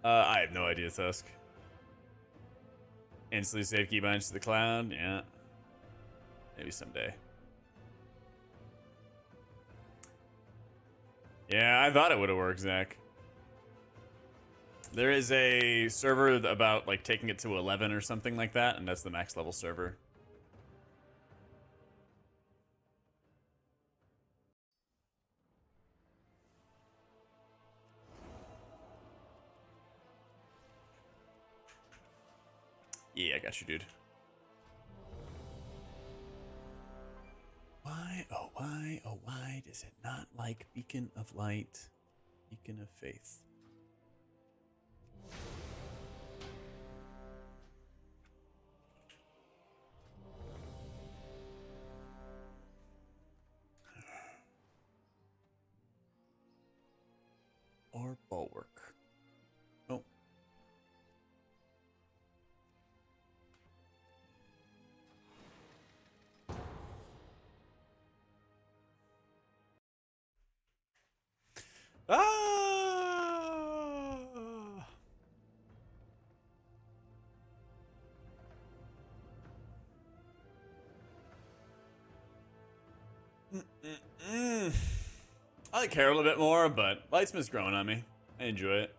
I have no idea, Tusk. Instantly save keybinds to the cloud? Yeah. Maybe someday. Yeah, I thought it would have worked, Zach. There is a server about like taking it to 11 or something like that, and that's the max level server. Yeah, I got you, dude. Why, oh why does it not like Beacon of Light, Beacon of Faith? Or Bulwark. Oh. Ah! I like Harold a bit more, but Lightsmith's growing on me. I enjoy it.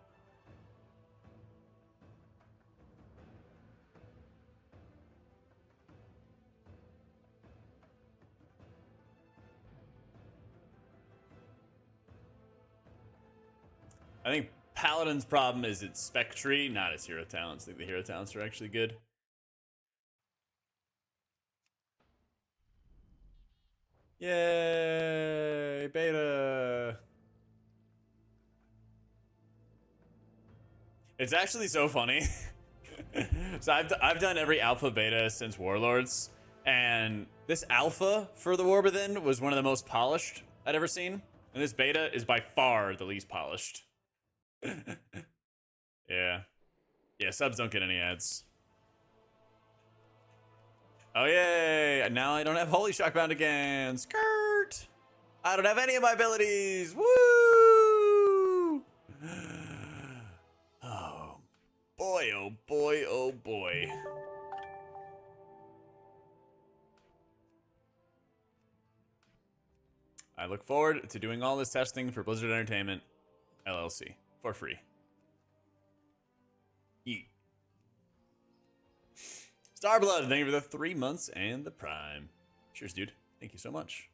I think Paladin's problem is its spec tree, not its hero talents. I think the hero talents are actually good. Yay, beta. It's actually so funny. So I've done every alpha beta since Warlords, and this alpha for the War Within was one of the most polished I'd ever seen, and this beta is by far the least polished. Yeah. Yeah, subs don't get any ads. Oh, yay! Now I don't have Holy Shock bound again. Skirt! I don't have any of my abilities. Woo! Oh, boy, oh boy, oh boy. I look forward to doing all this testing for Blizzard Entertainment, LLC, for free. Yeet. Starblood, thank you for the 3 months and the Prime. Cheers, dude. Thank you so much.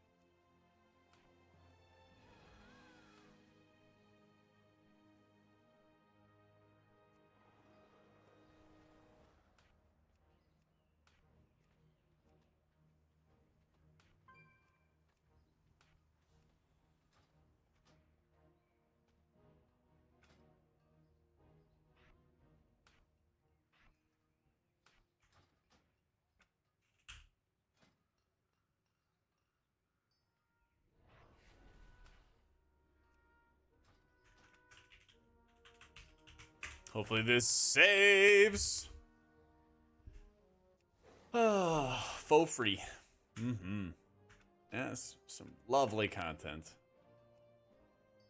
Hopefully this saves. Faux free. Yes, some lovely content.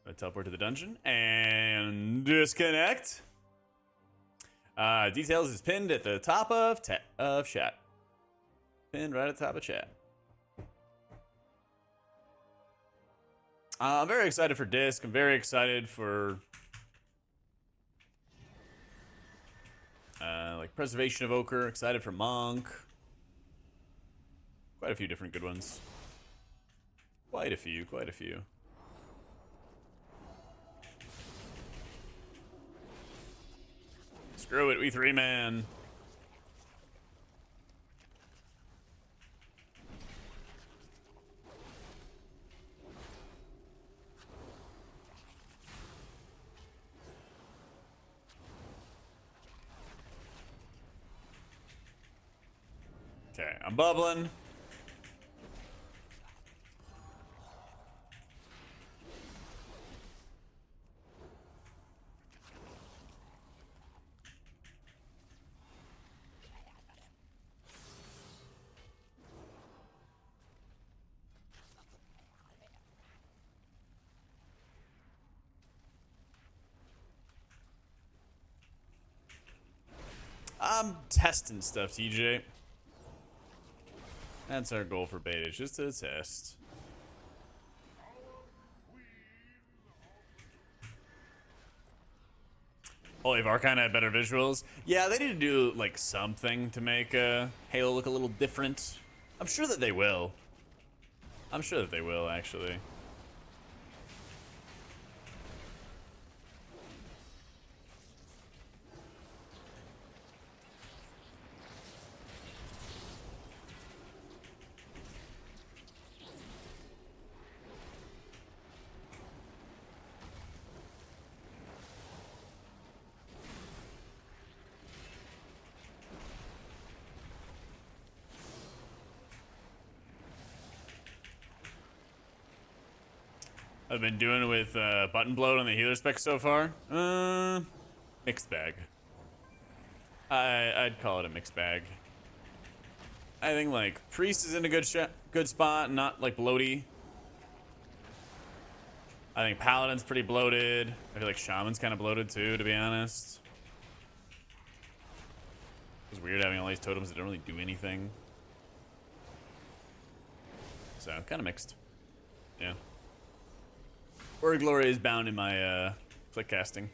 I teleport to the dungeon and disconnect. Details is pinned at the top of chat. Pinned right at the top of chat. I'm very excited for Disc. I'm very excited for like Preservation of Ochre. Excited for Monk. Quite a few different good ones. Quite a few. Screw it, we 3-man. Okay, I'm bubbling. I'm testing stuff, TJ. That's our goal for beta, just to test. Holy, if Archon had better visuals. Yeah, they need to do like something to make Halo look a little different. I'm sure that they will. I'm sure that they will, actually. I've been doing with button bloat on the healer spec so far. Mixed bag. I'd call it a mixed bag. I think like priest is in a good spot, not like bloaty. I think paladin's pretty bloated. I feel like shaman's kind of bloated too, to be honest. It's weird having all these totems that don't really do anything. So kind of mixed. Yeah. Word glory is bound in my click casting.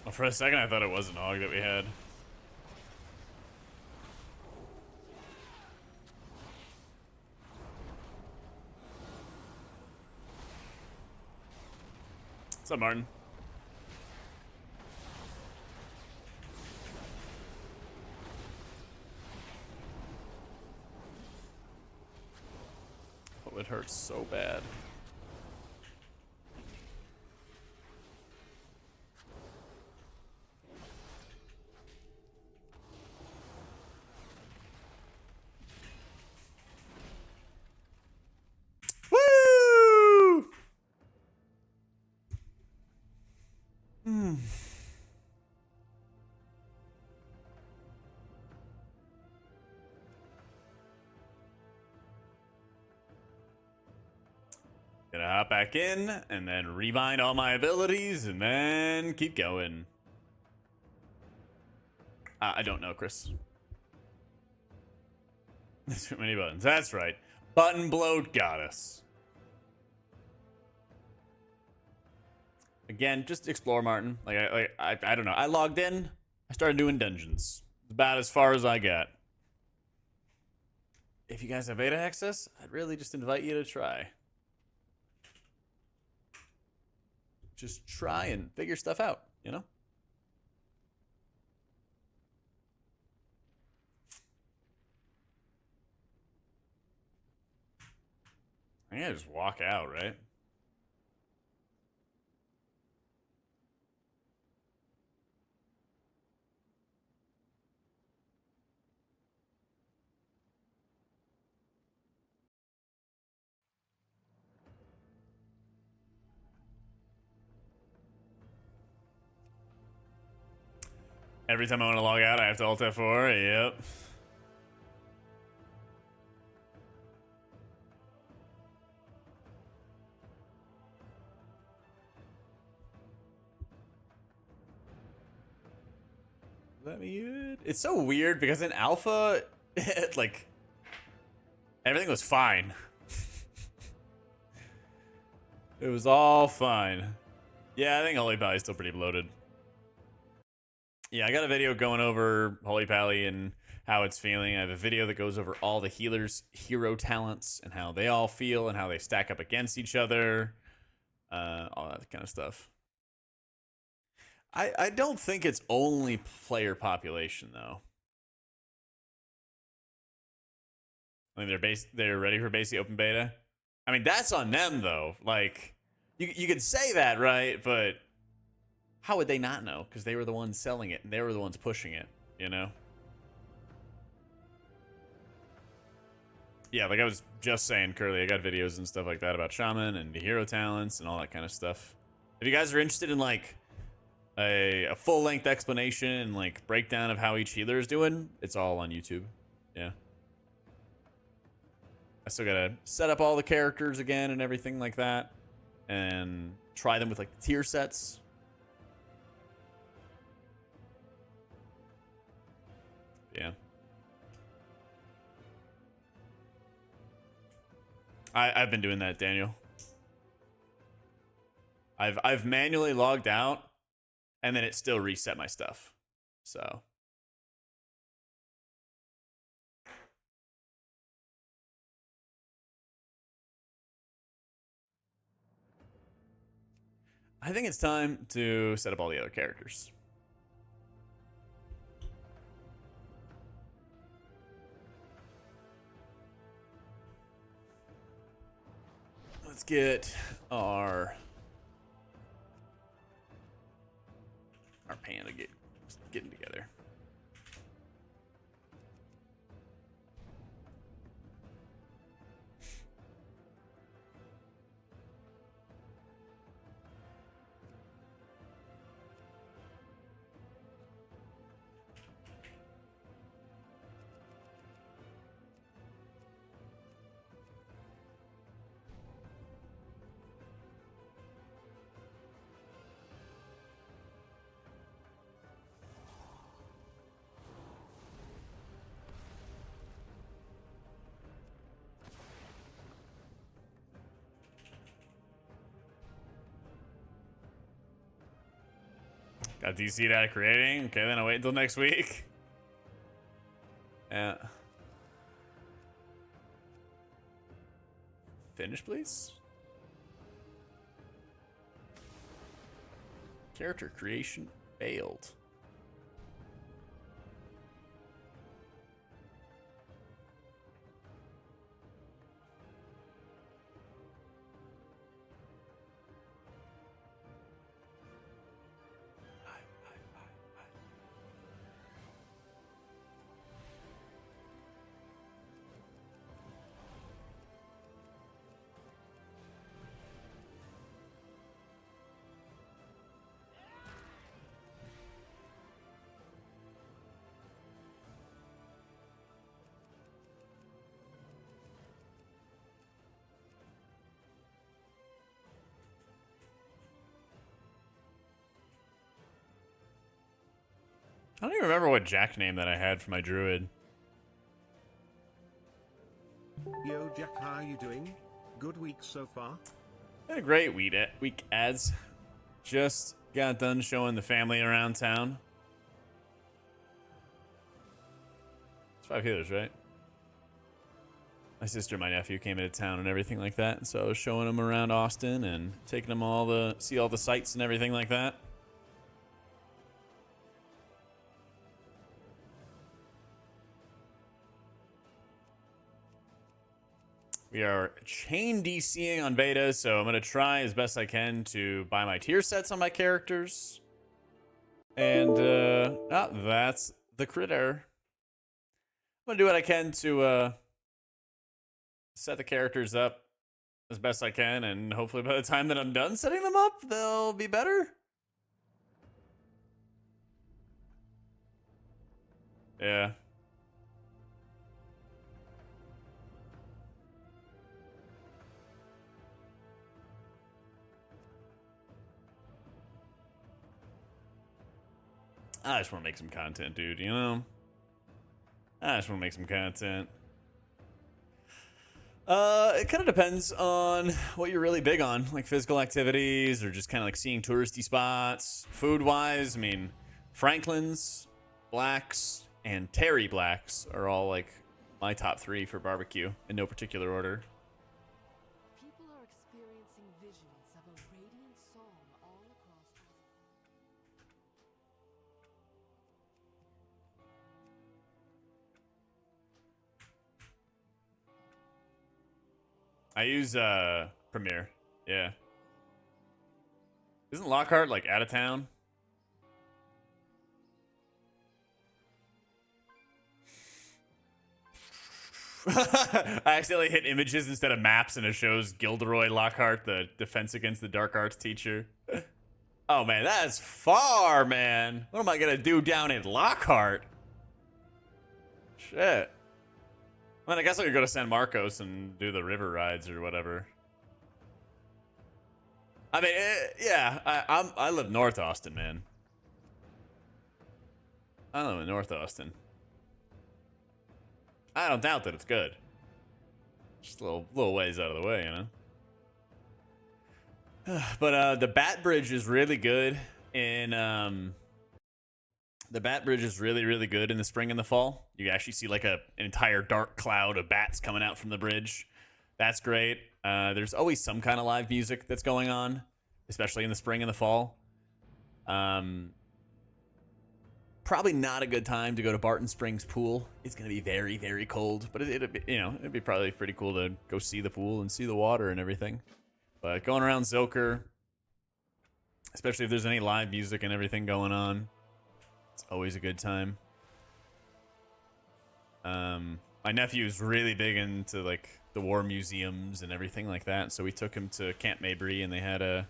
Well, for a second, I thought it was an AUG that we had. What's up, Martin? Oh, it hurts so bad. Woo! Gonna hop back in and then rebind all my abilities and then keep going. I don't know, Chris. There's too many buttons. That's right. Button bloat got us. Again, just explore, Martin. I don't know. I logged in. I started doing dungeons. About as far as I got. If you guys have beta access, I'd really just invite you to try. Just try and figure stuff out, you know? I gotta just walk out, right? Every time I want to log out, I have to Alt F4. Yep. Let me in. It's so weird because in alpha, like, everything was fine. It was all fine. Yeah, I think Holy Pally is still pretty bloated. Yeah, I got a video going over Holy Pally and how it's feeling. I have a video that goes over all the healers' hero talents and how they all feel and how they stack up against each other. All that kind of stuff. I don't think it's only player population, though. I mean, they're ready for basic open beta. I mean, that's on them, though. Like, you could say that, right? But how would they not know? Because they were the ones selling it, and they were the ones pushing it, you know? Yeah, like I was just saying, Curly, I got videos and stuff like that about Shaman and the hero talents and all that kind of stuff. If you guys are interested in, like, a full-length explanation and, like, breakdown of how each healer is doing, it's all on YouTube. Yeah. I still gotta set up all the characters again and everything like that. And try them with, like, the tier sets. Yeah. I've been doing that, Daniel. I've manually logged out, and then it still reset my stuff. So I think it's time to set up all the other characters. Let's get our panda getting together. Got DC'd out of creating. Okay, then I'll wait until next week. Yeah. Finish, please. Character creation failed. I don't even remember what Jack name that I had for my druid. Yo, Jack, how are you doing? Good week so far? Had a great week ads. Just got done showing the family around town. It's 5 healers, right? My sister and my nephew came into town and everything like that, so I was showing them around Austin and taking them see all the sights and everything like that. We are chain DCing on beta, so I'm going to try as best I can to buy my tier sets on my characters. And, that's the critter. I'm going to do what I can to, set the characters up as best I can, and hopefully by the time that I'm done setting them up, they'll be better. Yeah. I just want to make some content, dude, you know? I just want to make some content. It kind of depends on what you're really big on, like physical activities or just kind of like seeing touristy spots. Food-wise, I mean, Franklin's, Black's, and Terry Black's are all like my top 3 for barbecue in no particular order. People are experiencing visions of a radiant song all across the... I use Premiere. Yeah. Isn't Lockhart like out of town? I accidentally hit images instead of maps and it shows Gilderoy Lockhart, the defense against the dark arts teacher. Oh man, that's far, man. What am I gonna do down in Lockhart? Shit. I mean, I guess I could go to San Marcos and do the river rides or whatever. I mean, yeah, I live North Austin, man. I live in North Austin. I don't doubt that it's good. Just a little ways out of the way, you know. But the Bat Bridge is really good in the Bat Bridge is really, really good in the spring and the fall. You actually see like an entire dark cloud of bats coming out from the bridge. That's great. There's always some kind of live music that's going on, especially in the spring and the fall. Probably not a good time to go to Barton Springs Pool. It's going to be very, very cold, but it'd be probably pretty cool to go see the pool and see the water and everything. But going around Zilker, especially if there's any live music and everything going on, it's always a good time. My nephew's really big into like the war museums and everything like that, so we took him to Camp Mabry and they had a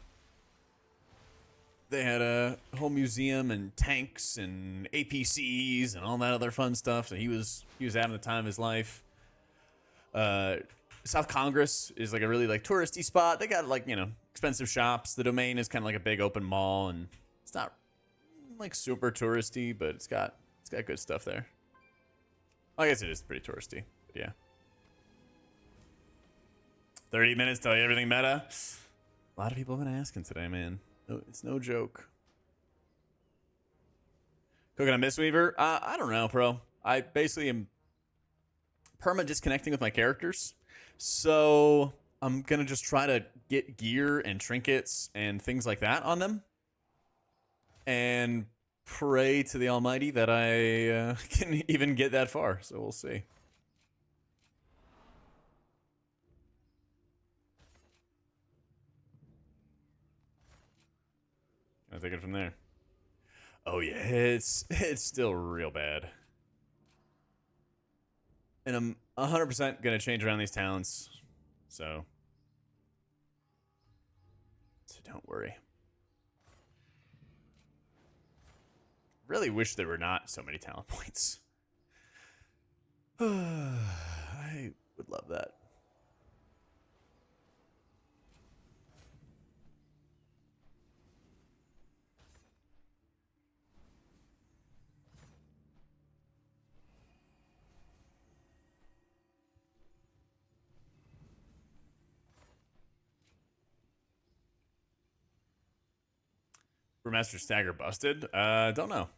whole museum and tanks and APCs and all that other fun stuff. So he was having the time of his life. South Congress is like a really like touristy spot. They got like, you know, expensive shops. The Domain is kind of like a big open mall, and it's not like super touristy, but it's got good stuff there. I guess it is pretty touristy, but yeah. 30 minutes tell you everything meta. A lot of people have been asking today, man. No, it's no joke. Cooking a Mistweaver? I don't know, bro. I basically am perma disconnecting with my characters. So I'm going to just try to get gear and trinkets and things like that on them. And pray to the Almighty that I can even get that far. So we'll see. I'll take it from there. Oh yeah, it's still real bad. And I'm 100% gonna change around these talents. So don't worry. Really wish there were not so many talent points. I would love that. Brewmaster Stagger busted? Don't know.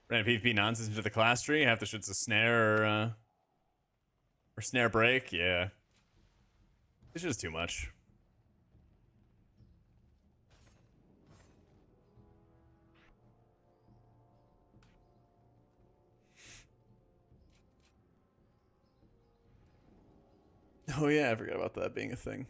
Ran PvP nonsense into the class tree. Half the shit's a snare or snare break. Yeah. It's just too much. Oh yeah, I forgot about that being a thing.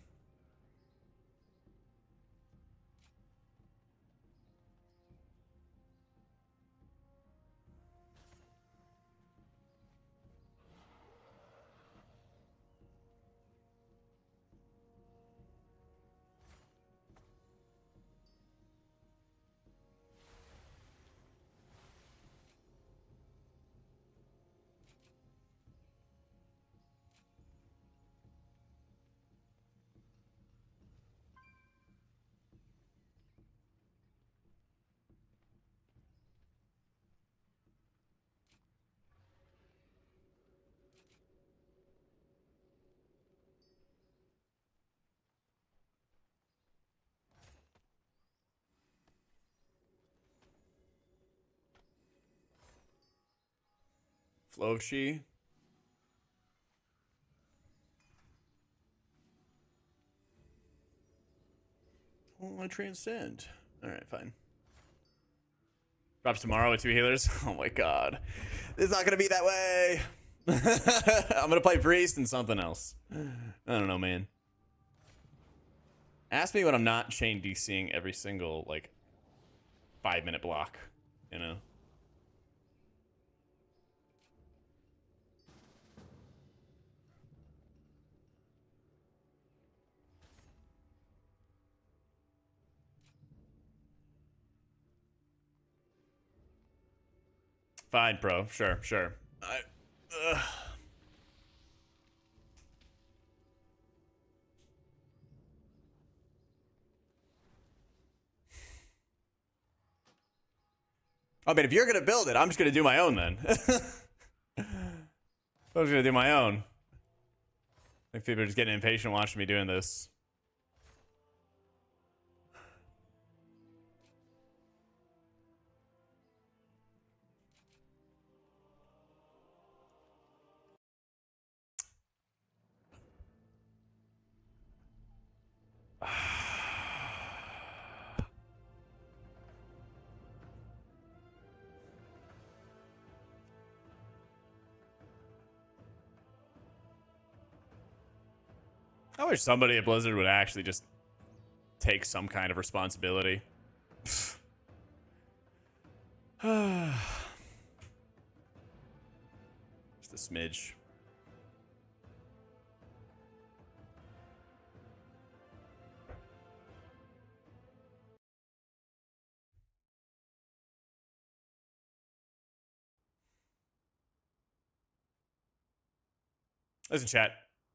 Flow of Chi. Oh, I transcend. Alright, fine. Drops tomorrow with 2 healers. Oh my god. It's not gonna be that way. I'm gonna play Priest and something else. I don't know, man. Ask me when I'm not chain DCing every single, like, 5-minute block, you know? Fine, bro. Sure, sure. I mean, if you're gonna build it, I'm just gonna do my own then. I'm just gonna do my own. I think people are just getting impatient watching me doing this. I wish somebody at Blizzard would actually just take some kind of responsibility. Just a smidge. Listen, chat.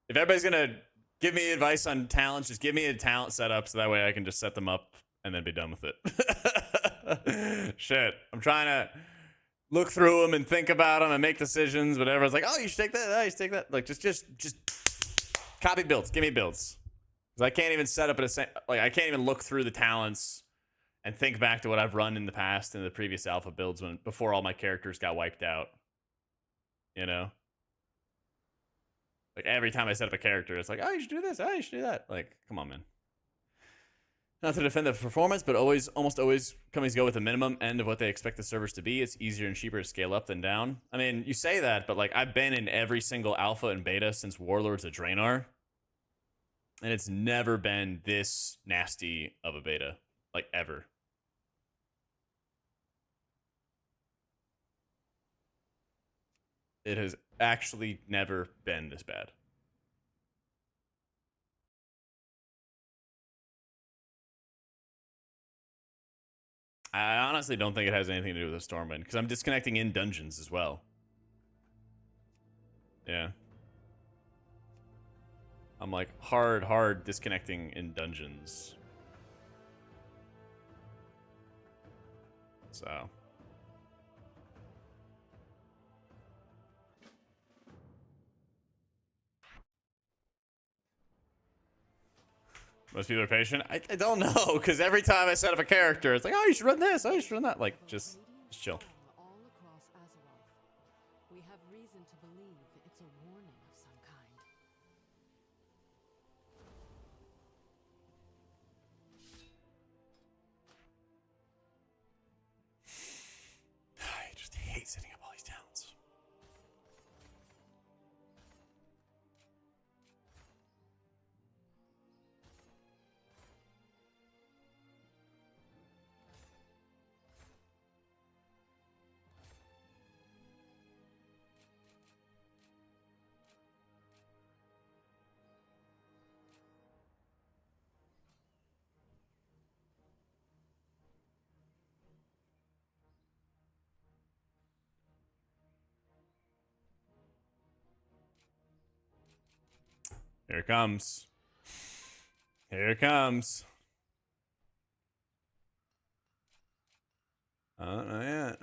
If everybody's gonna give me advice on talents, just give me a talent setup so that way I can just set them up and then be done with it. Shit. I'm trying to look through them and think about them and make decisions, but everyone's like, oh, you should take that, oh, you should take that. Like, just copy builds. Give me builds. Because I can't even set up I can't even look through the talents and think back to what I've run in the past in the previous alpha builds before all my characters got wiped out. You know? Like, every time I set up a character, it's like, oh, you should do this. Oh, you should do that. Like, come on, man. Not to defend the performance, but almost always companies go with the minimum end of what they expect the servers to be. It's easier and cheaper to scale up than down. I mean, you say that, but, like, I've been in every single alpha and beta since Warlords of Draenor. And it's never been this nasty of a beta. Like, ever. It has actually never been this bad. I honestly don't think it has anything to do with the Stormwind, because I'm disconnecting in dungeons as well. Yeah. I'm like hard disconnecting in dungeons. So. Most people are patient. I don't know, because every time I set up a character, it's like, oh, you should run this. Oh, you should run that. Like, just chill. All across Azeroth. We have reason to believe it's a warning of some kind. I just hate setting up all these towns. Here it comes. Here it comes. Oh, not yet.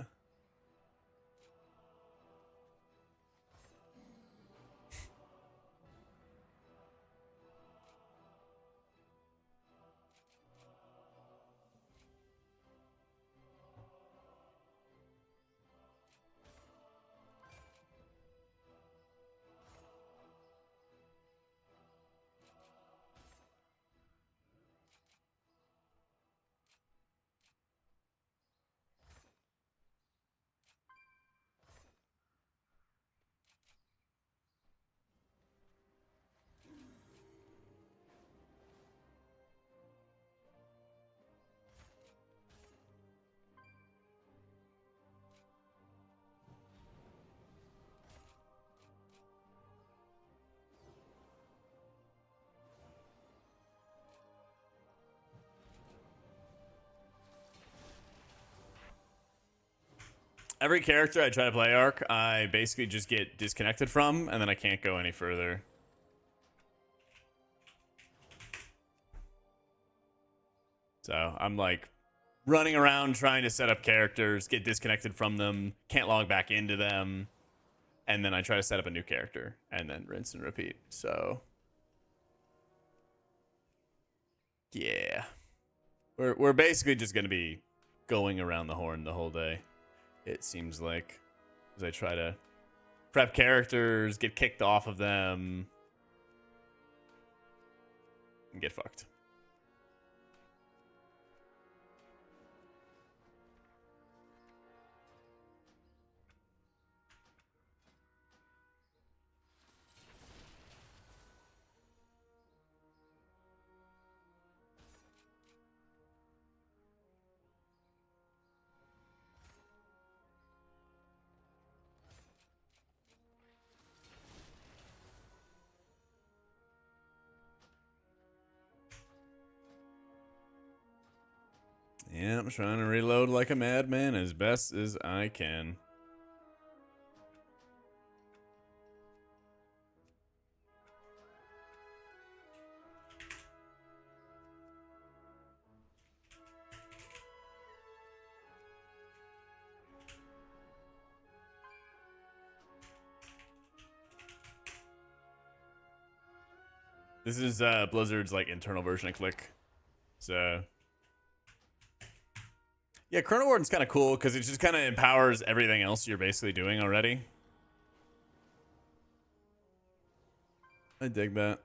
Every character I try to play arc, I basically just get disconnected from, and then I can't go any further. So I'm like running around trying to set up characters, get disconnected from them, can't log back into them, and then I try to set up a new character, and then rinse and repeat. So yeah, we're basically just gonna be going around the horn the whole day. It seems like, as I try to prep characters, get kicked off of them, and get fucked. Yeah, I'm trying to reload like a madman as best as I can. This is Blizzard's like internal version of Click. So yeah, Chrono Warden's kind of cool because it just kind of empowers everything else you're basically doing already. I dig that.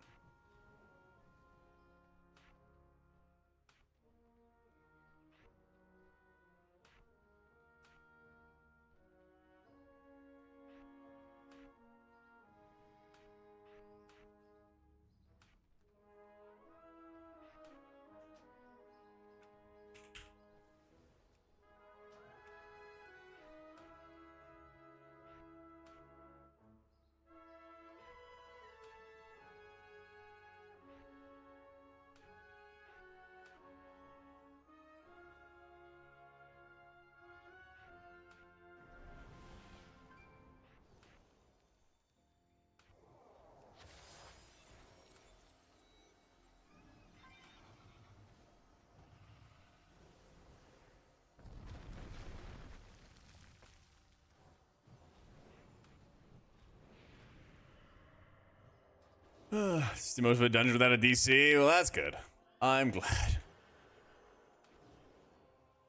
It's the most of a dungeon without a DC. Well, that's good. I'm glad.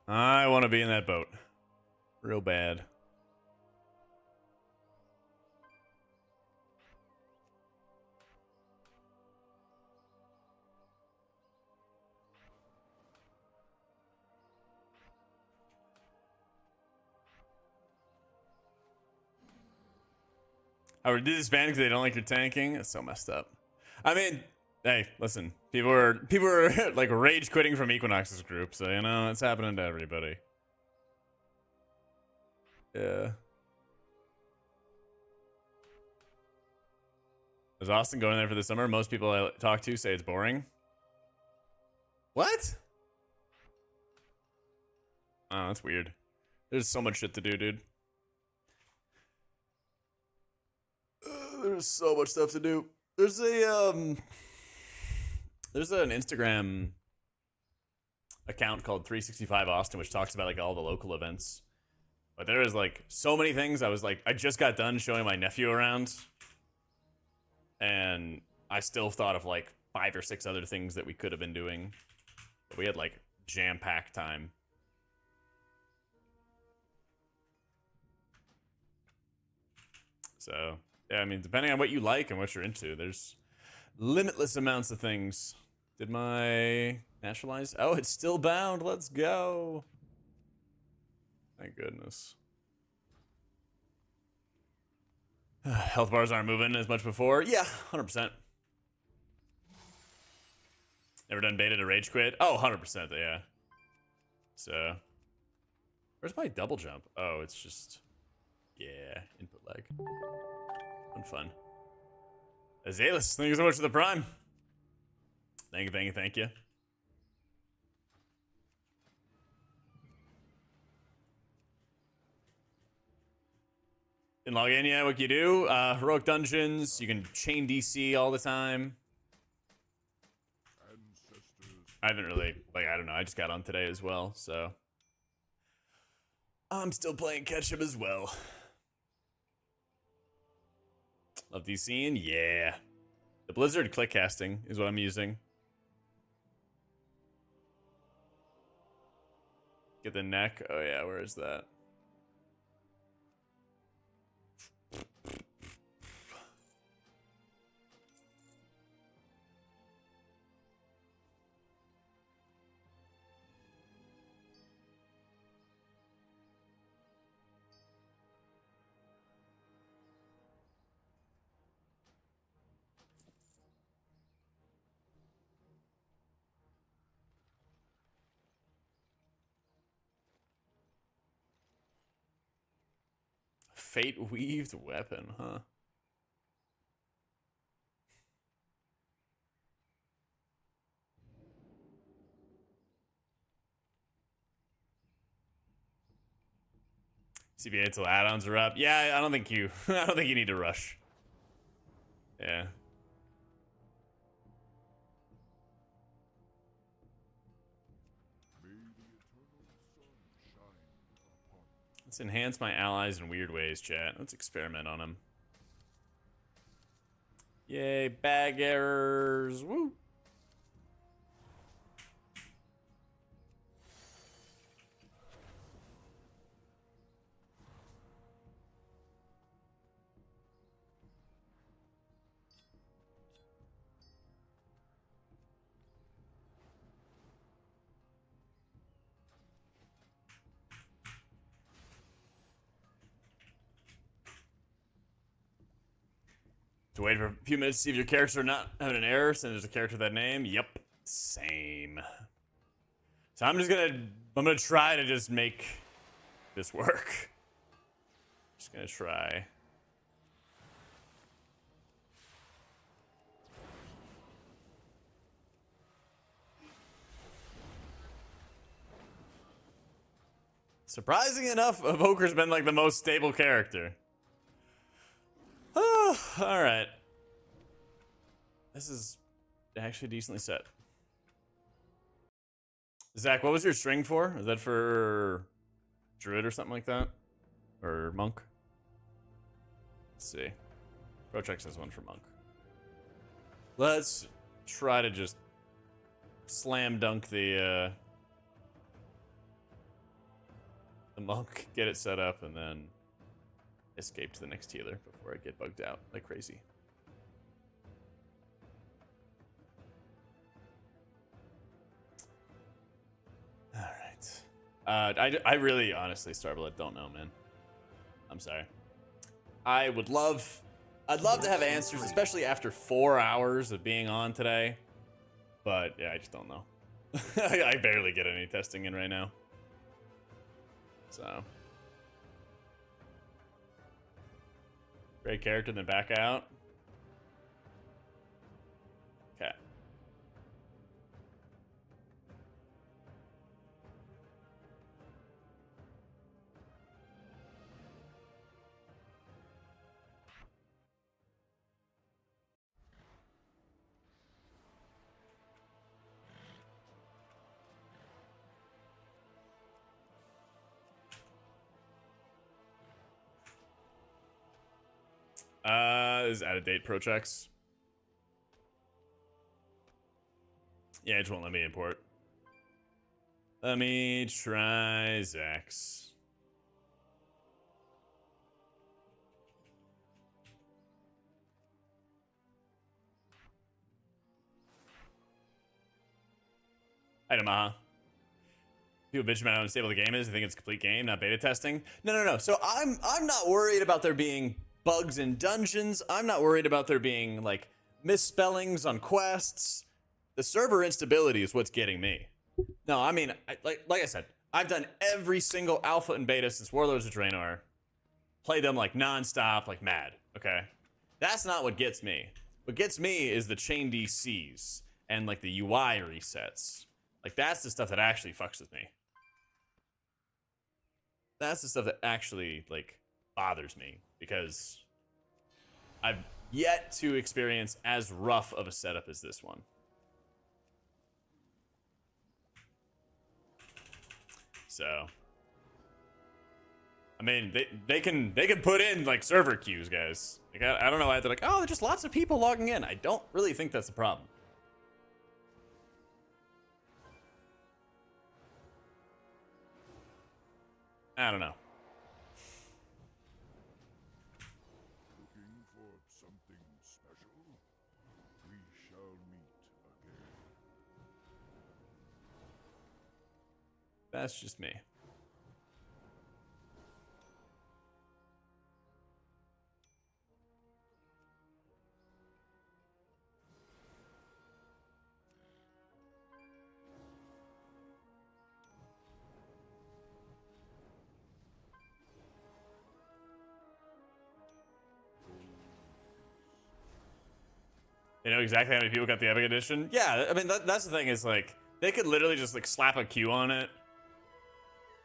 I want to be in that boat. Real bad. I would do this band because they don't like your tanking. It's so messed up. I mean, hey, listen. People are like rage quitting from Equinox's group, so you know it's happening to everybody. Yeah. Is Austin going there for the summer? Most people I talk to say it's boring. What? Oh, that's weird. There's so much shit to do, dude. There's so much stuff to do. There's an Instagram account called 365 Austin, which talks about like all the local events. But there is like so many things. I just got done showing my nephew around, and I still thought of like 5 or 6 other things that we could have been doing. But we had like jam-packed time. So yeah, I mean, depending on what you like and what you're into, there's limitless amounts of things. Did my naturalize? Oh, it's still bound. Let's go. Thank goodness. Health bars aren't moving as much before. Yeah, 100%. Never done beta to rage quit? Oh, 100%, yeah. So, where's my double jump? Oh, it's just, yeah, input lag. Fun. Azalus, thank you so much for the prime. Thank you, thank you, thank you. Didn't log in yet. What can you do? Heroic dungeons. You can chain DC all the time. I haven't really, like, I don't know. I just got on today as well, so I'm still playing catch up as well. Love DCing? Yeah. The Blizzard click casting is what I'm using. Get the neck. Oh yeah, where is that? Fate weaved weapon, huh? CBA until add-ons are up. Yeah, I don't think you need to rush. Yeah. Let's enhance my allies in weird ways, chat. Let's experiment on them. Yay, bag errors. Woo. To wait for a few minutes to see if your character are not having an error, since there's a character with that name. Yep, same. So I'm gonna try to just make this work. Just gonna try. Surprising enough, Evoker's been like the most stable character. Oh, all right. This is actually decently set. Zach, what was your string for? Is that for Druid or something like that? Or Monk? Let's see. Protrax has one for Monk. Let's try to just slam dunk the monk, get it set up, and then escape to the next healer before I get bugged out like crazy. All right. I really, honestly, Starblood, don't know, man. I'm sorry. I'd love to have answers, especially after 4 hours of being on today. But yeah, I just don't know. I barely get any testing in right now. So. Great character, then back out. Okay. This is out of date pro checks. Yeah, it just won't let me import. Let me try Zax. Item, people bitch about how unstable the game is. I think it's a complete game, not beta testing. No. So I'm not worried about there being bugs in dungeons. I'm not worried about there being like misspellings on quests. The server instability is what's getting me. No, I mean, like I said, I've done every single alpha and beta since Warlords of Draenor. Play them like nonstop, like mad. Okay, that's not what gets me. What gets me is the chain DCs and like the UI resets. Like that's the stuff that actually fucks with me. That's the stuff that actually like bothers me because I've yet to experience as rough of a setup as this one. So, I mean, they can put in like server queues, guys. Like I don't know why they're like, oh, there's just lots of people logging in. I don't really think that's the problem. I don't know. Looking for something special? We shall meet again. That's just me. You know exactly how many people got the Epic Edition? Yeah, I mean, that's the thing is, like, they could literally just, like, slap a queue on it.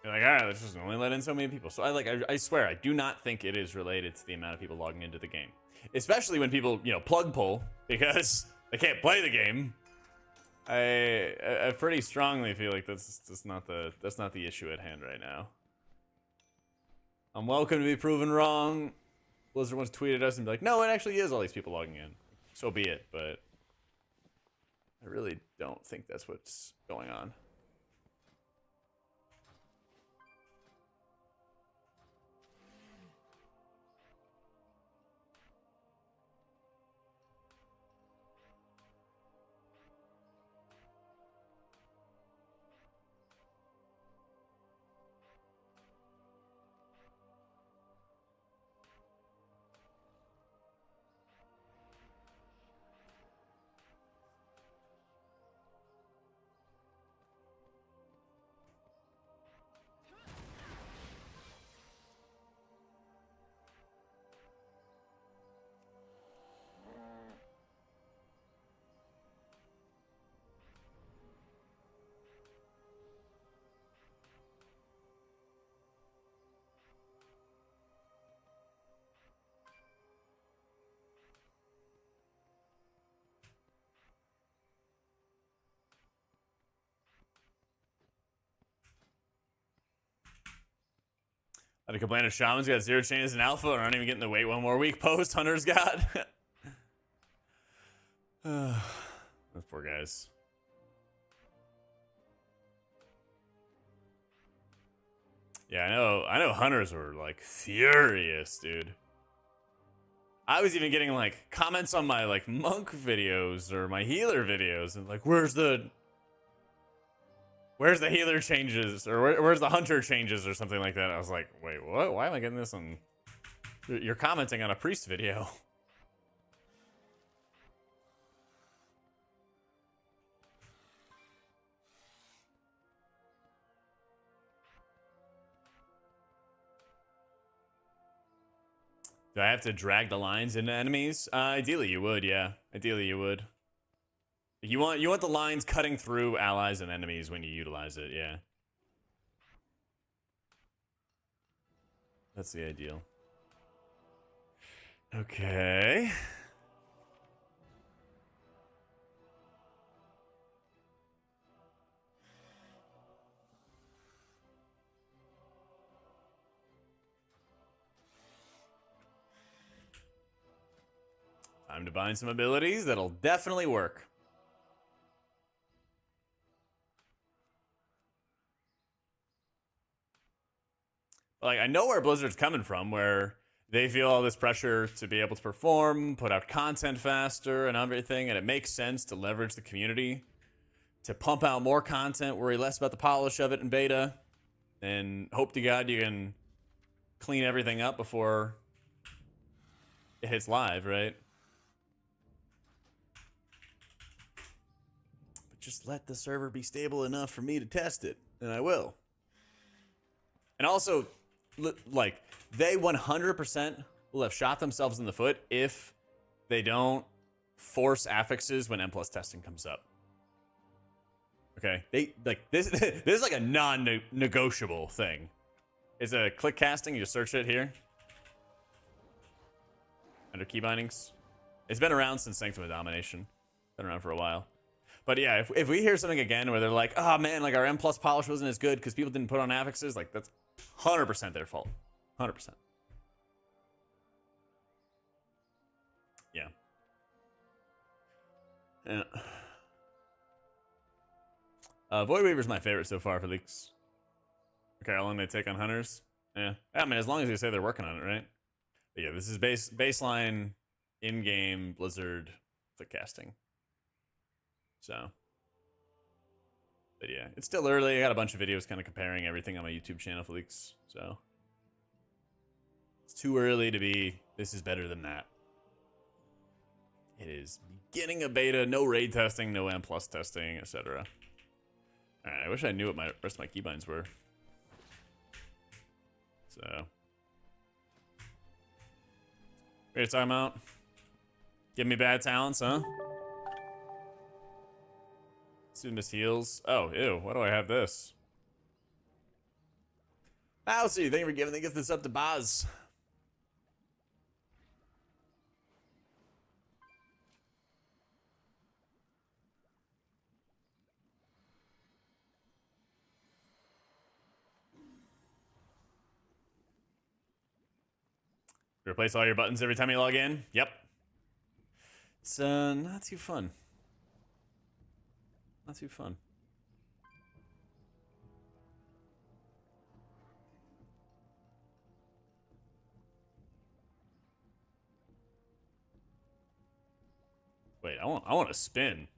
You're like, all right, let's just only let in so many people. So, I swear, I do not think it is related to the amount of people logging into the game. Especially when people, you know, plug pull because they can't play the game. I pretty strongly feel like that's not the issue at hand right now. I'm welcome to be proven wrong. Blizzard once tweeted us and be like, no, it actually is all these people logging in. So be it, but I really don't think that's what's going on. I had to complain of Shaman's got 0 chains in alpha and aren't even getting to wait one more week post Hunter's got. Those poor guys. Yeah, I know hunters were like furious, dude. I was even getting like comments on my like monk videos or my healer videos and like, where's the healer changes or where's the hunter changes or something like that. I was like, wait, what? Why am I getting this on? You're commenting on a priest video. Do I have to drag the lines into enemies? Ideally you would, yeah. Ideally you would. You want the lines cutting through allies and enemies when you utilize it, yeah. That's the ideal. Okay. Time to bind some abilities that'll definitely work. Like, I know where Blizzard's coming from, where they feel all this pressure to be able to perform, put out content faster and everything, and it makes sense to leverage the community to pump out more content, worry less about the polish of it in beta, and hope to God you can clean everything up before it hits live, right? But just let the server be stable enough for me to test it, and I will. And also, like, they 100% will have shot themselves in the foot if they don't force affixes when M+ testing comes up. Okay, they like this. This is like a non-negotiable thing. It's a click casting. You just search it here under key bindings. It's been around since Sanctum of Domination. Been around for a while. But yeah, if we hear something again where they're like, oh man, like our M+ polish wasn't as good because people didn't put on affixes, like that's 100% their fault. 100%. Yeah. Yeah. Void Weaver's my favorite so far for leaks. Okay, how long they take on hunters? Yeah. I mean, as long as they say they're working on it, right? But yeah, this is baseline in-game Blizzard click casting. So. But yeah, it's still early. I got a bunch of videos kind of comparing everything on my YouTube channel for leaks. So. It's too early to be, this is better than that. It is beginning of beta, no raid testing, no M+ testing, etc. Alright, I wish I knew what my rest of my keybinds were. So. What are you talking about? Give me bad talents, huh? Student heals. Oh, ew. Why do I have this? Mousy, thank you for giving this up to Boz. Replace all your buttons every time you log in? Yep. It's not too fun. Not too fun. Wait, I want to spin.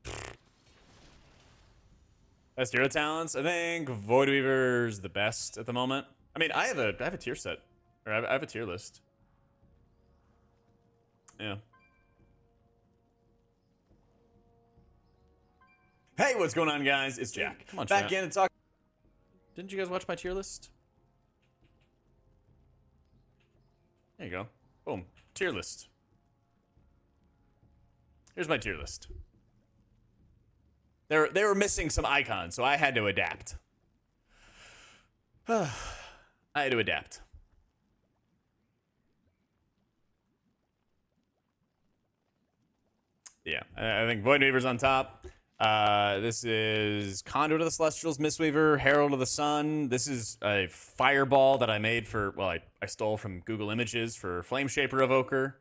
Best hero talents? I think Void Weaver's the best at the moment. I mean, I have a tier set. Or I have a tier list. Yeah. Hey, what's going on, guys? It's Jack. Come on, back in and talk. Didn't you guys watch my tier list? There you go. Boom. Tier list. Here's my tier list. They were missing some icons, so I had to adapt. I had to adapt. Yeah, I think Void Weaver's on top. This is Conduit of the Celestials, Mistweaver, Herald of the Sun. This is a fireball that I made for, well, I stole from Google Images for Flame Shaper Evoker.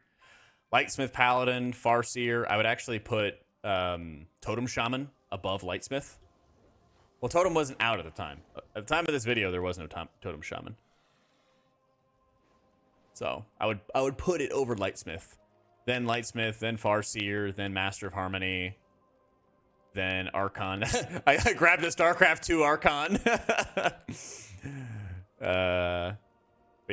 Lightsmith Paladin, Farseer. I would actually put Totem Shaman above Lightsmith. Well, Totem wasn't out at the time. At the time of this video, there was no Totem Shaman. So I would put it over Lightsmith, then Farseer, then Master of Harmony, then Archon. I grabbed a StarCraft 2 Archon. But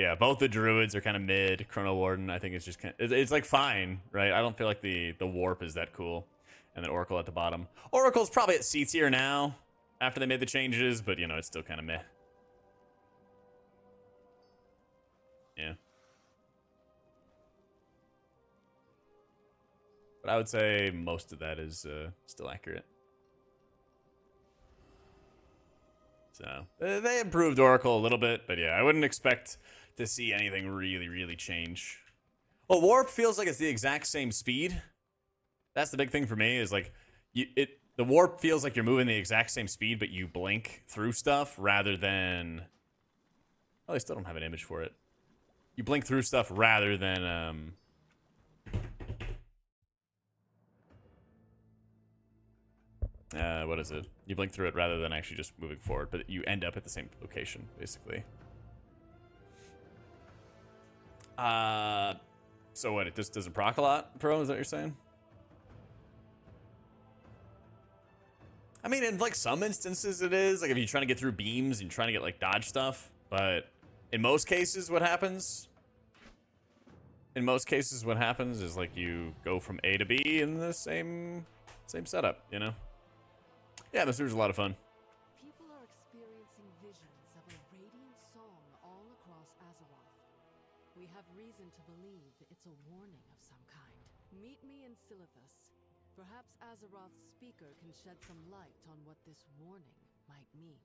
yeah, both the Druids are kind of mid. Chrono Warden, I think it's just it's like fine, right? I don't feel like the Warp is that cool. And then Oracle at the bottom. Oracle's probably at C tier now after they made the changes, but you know, it's still kind of meh. Yeah. But I would say most of that is still accurate. So they improved Oracle a little bit, but yeah, I wouldn't expect to see anything really change. Well, Warp feels like it's the exact same speed. That's the big thing for me is like the Warp feels like you're moving the exact same speed, but you blink through stuff rather than. Oh, I still don't have an image for it. You blink through stuff rather than what is it? You blink through it rather than actually just moving forward, but you end up at the same location, basically. So what, it just doesn't proc a lot, Pro, is that what you're saying? I mean, in like some instances it is, like if you're trying to get through beams and trying to get like dodge stuff, but in most cases what happens is like you go from A to B in the same setup, you know? Yeah, this was a lot of fun. People are experiencing visions of a radiant song all across Azeroth. We have reason to believe it's a warning of some kind. Meet me in Silithus. Perhaps Azeroth's speaker can shed some light on what this warning might mean.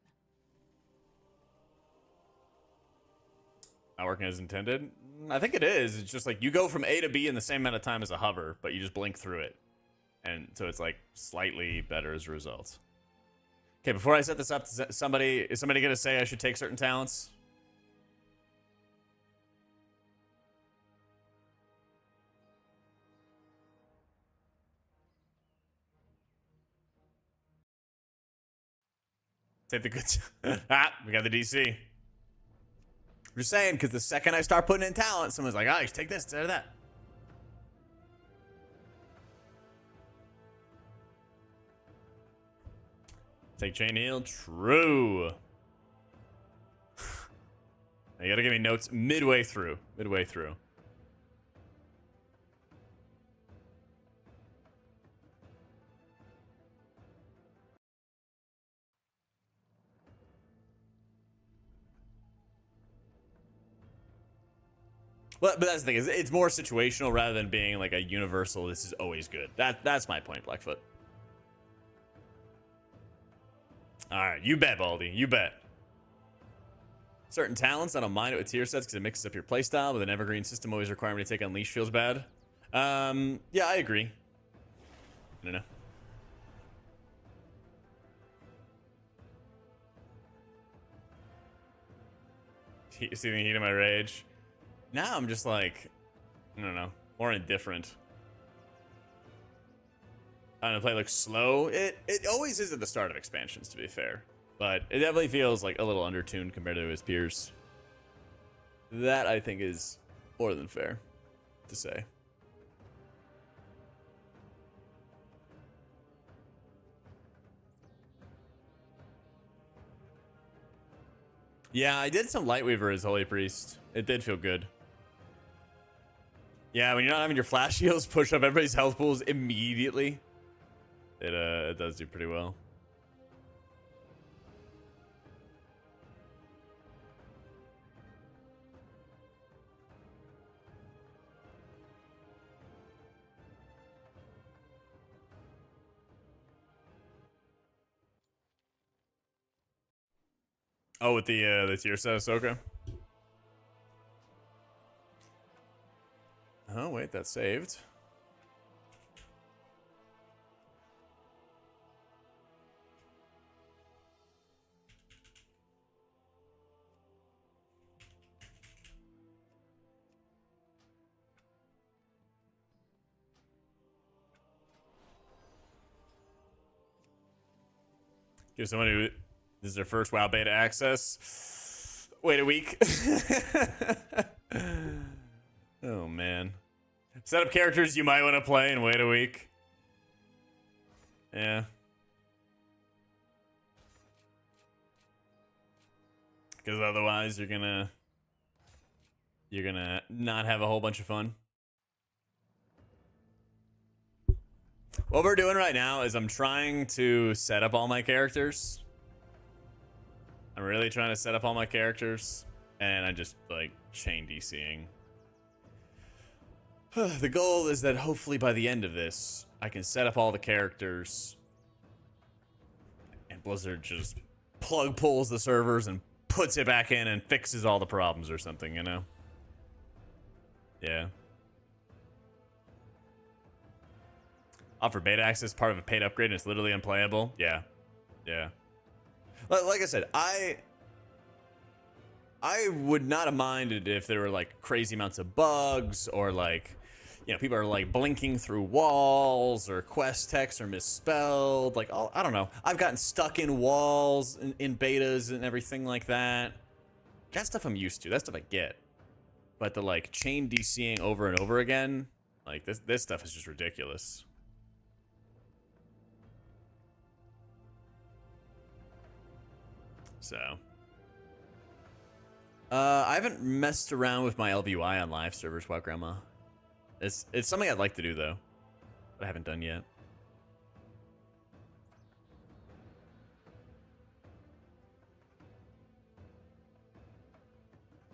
Not working as intended? I think it is. It's just like you go from A to B in the same amount of time as a hover, but you just blink through it. And so it's like slightly better as a result. Okay, before I set this up, is somebody going to say I should take certain talents? Take the good. We got the DC. I'm just saying, because the second I start putting in talent, someone's like, oh, you should take this instead of that. Take chain heal. True. You gotta give me notes midway through. Well, but that's the thing, is it's more situational rather than being like a universal, this is always good. That's my point, Blackfoot. Alright, you bet, Baldy. You bet. Certain talents, I don't mind it with tier sets because it mixes up your playstyle, but an evergreen system always requiring me to take Unleash feels bad. Yeah, I agree. I don't know. See the heat of my rage? Now I'm just like, I don't know, more indifferent. I don't know, play looks slow. It always is at the start of expansions, to be fair. But it definitely feels like a little undertuned compared to his peers. That, I think, is more than fair to say. Yeah, I did some Lightweaver as Holy Priest. It did feel good. Yeah, when you're not having your flash heals push up everybody's health pools immediately, it does do pretty well. Oh, with the tier set Ahsoka. Oh wait, that's saved. Give somebody This is their first WoW beta access. Wait a week. Oh, man. Set up characters you might want to play and wait a week. Yeah. Because otherwise you're gonna not have a whole bunch of fun. What we're doing right now is I'm trying to set up all my characters. I'm really trying to set up all my characters, and I just like chain DCing. The goal is that hopefully by the end of this, I can set up all the characters, and Blizzard just plug pulls the servers and puts it back in and fixes all the problems or something, you know? Yeah. Offer beta access, part of a paid upgrade, and it's literally unplayable. Yeah. Yeah. Like I said, I would not have minded if there were like crazy amounts of bugs or like, you know, people are like blinking through walls or quest texts are misspelled. Like, I don't know. I've gotten stuck in walls in betas and everything like that. That stuff I'm used to. That stuff I get. But the like chain DCing over and over again, like this stuff is just ridiculous. So, I haven't messed around with my LVY on live servers, Wow Grandma. It's something I'd like to do though, but I haven't done yet.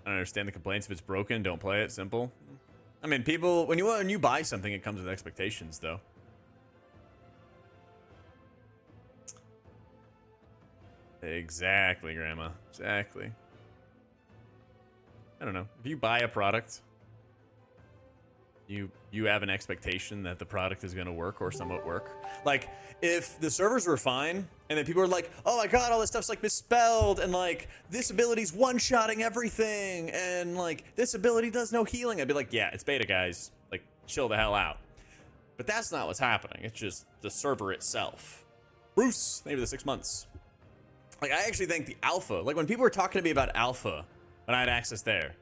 I don't understand the complaints. If it's broken, don't play it. Simple. I mean, people, when you buy something, it comes with expectations though. Exactly, Grandma. Exactly. I don't know. If you buy a product, you have an expectation that the product is going to work or somewhat work. Like, if the servers were fine, and then people were like, oh my god, all this stuff's like misspelled, and like, this ability's one-shotting everything, and like, this ability does no healing, I'd be like, yeah, it's beta, guys. Like, chill the hell out. But that's not what's happening. It's just the server itself. Bruce, maybe the 6 months. Like, I actually think the alpha, like when people were talking to me about alpha, when I had access there,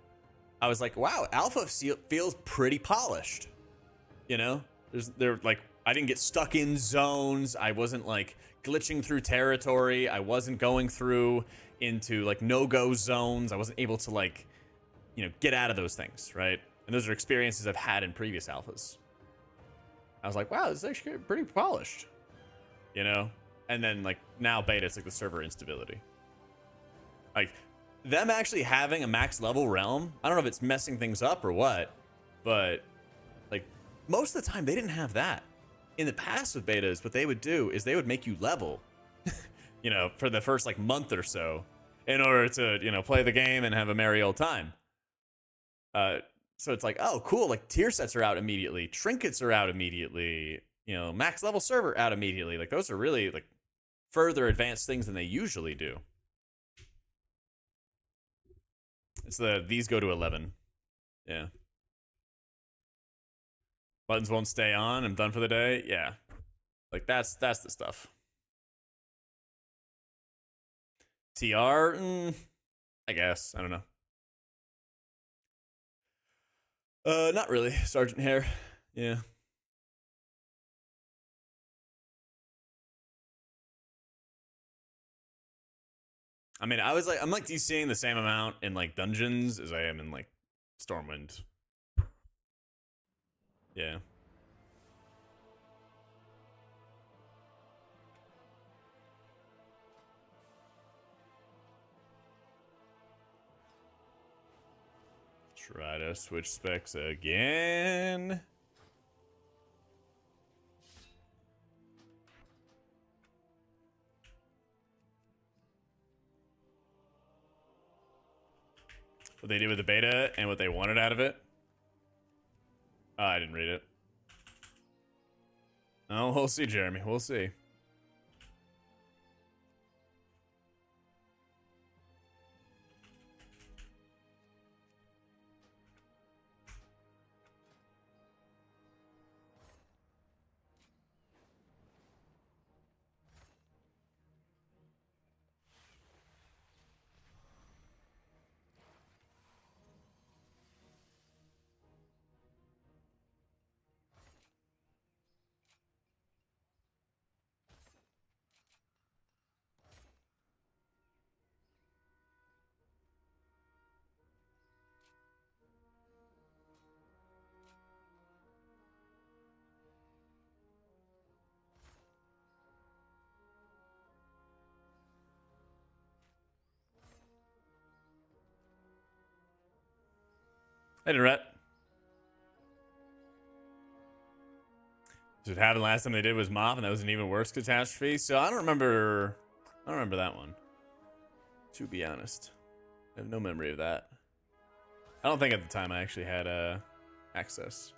I was like, wow, alpha feels pretty polished. You know, they're like, I didn't get stuck in zones. I wasn't like glitching through territory. I wasn't going through into like no-go zones. I wasn't able to like, you know, get out of those things, right? And those are experiences I've had in previous alphas. I was like, wow, this is actually pretty polished, you know? And then like now beta, it's like the server instability. Like them actually having a max level realm, I don't know if it's messing things up or what, but like most of the time they didn't have that. In the past with betas, what they would do is they would make you level, you know, for the first like month or so in order to, you know, play the game and have a merry old time. So it's like, oh, cool. Like tier sets are out immediately. Trinkets are out immediately. You know, max level server out immediately. Like those are really like further advanced things than they usually do. It's these go to 11. Yeah. Buttons won't stay on. I'm done for the day. Yeah. Like that's the stuff. TR? I guess. I don't know. Not really. Sergeant Hare. Yeah. I mean, I'm like DCing the same amount in like dungeons as I am in like Stormwind. Yeah. Try to switch specs again. What they did with the beta and what they wanted out of it. Oh, I didn't read it. Oh, we'll see, Jeremy. We'll see. Hey, Rhett. So what happened last time they did was Mop, and that was an even worse catastrophe. So I don't remember that one. To be honest, I have no memory of that. I don't think at the time I actually had access.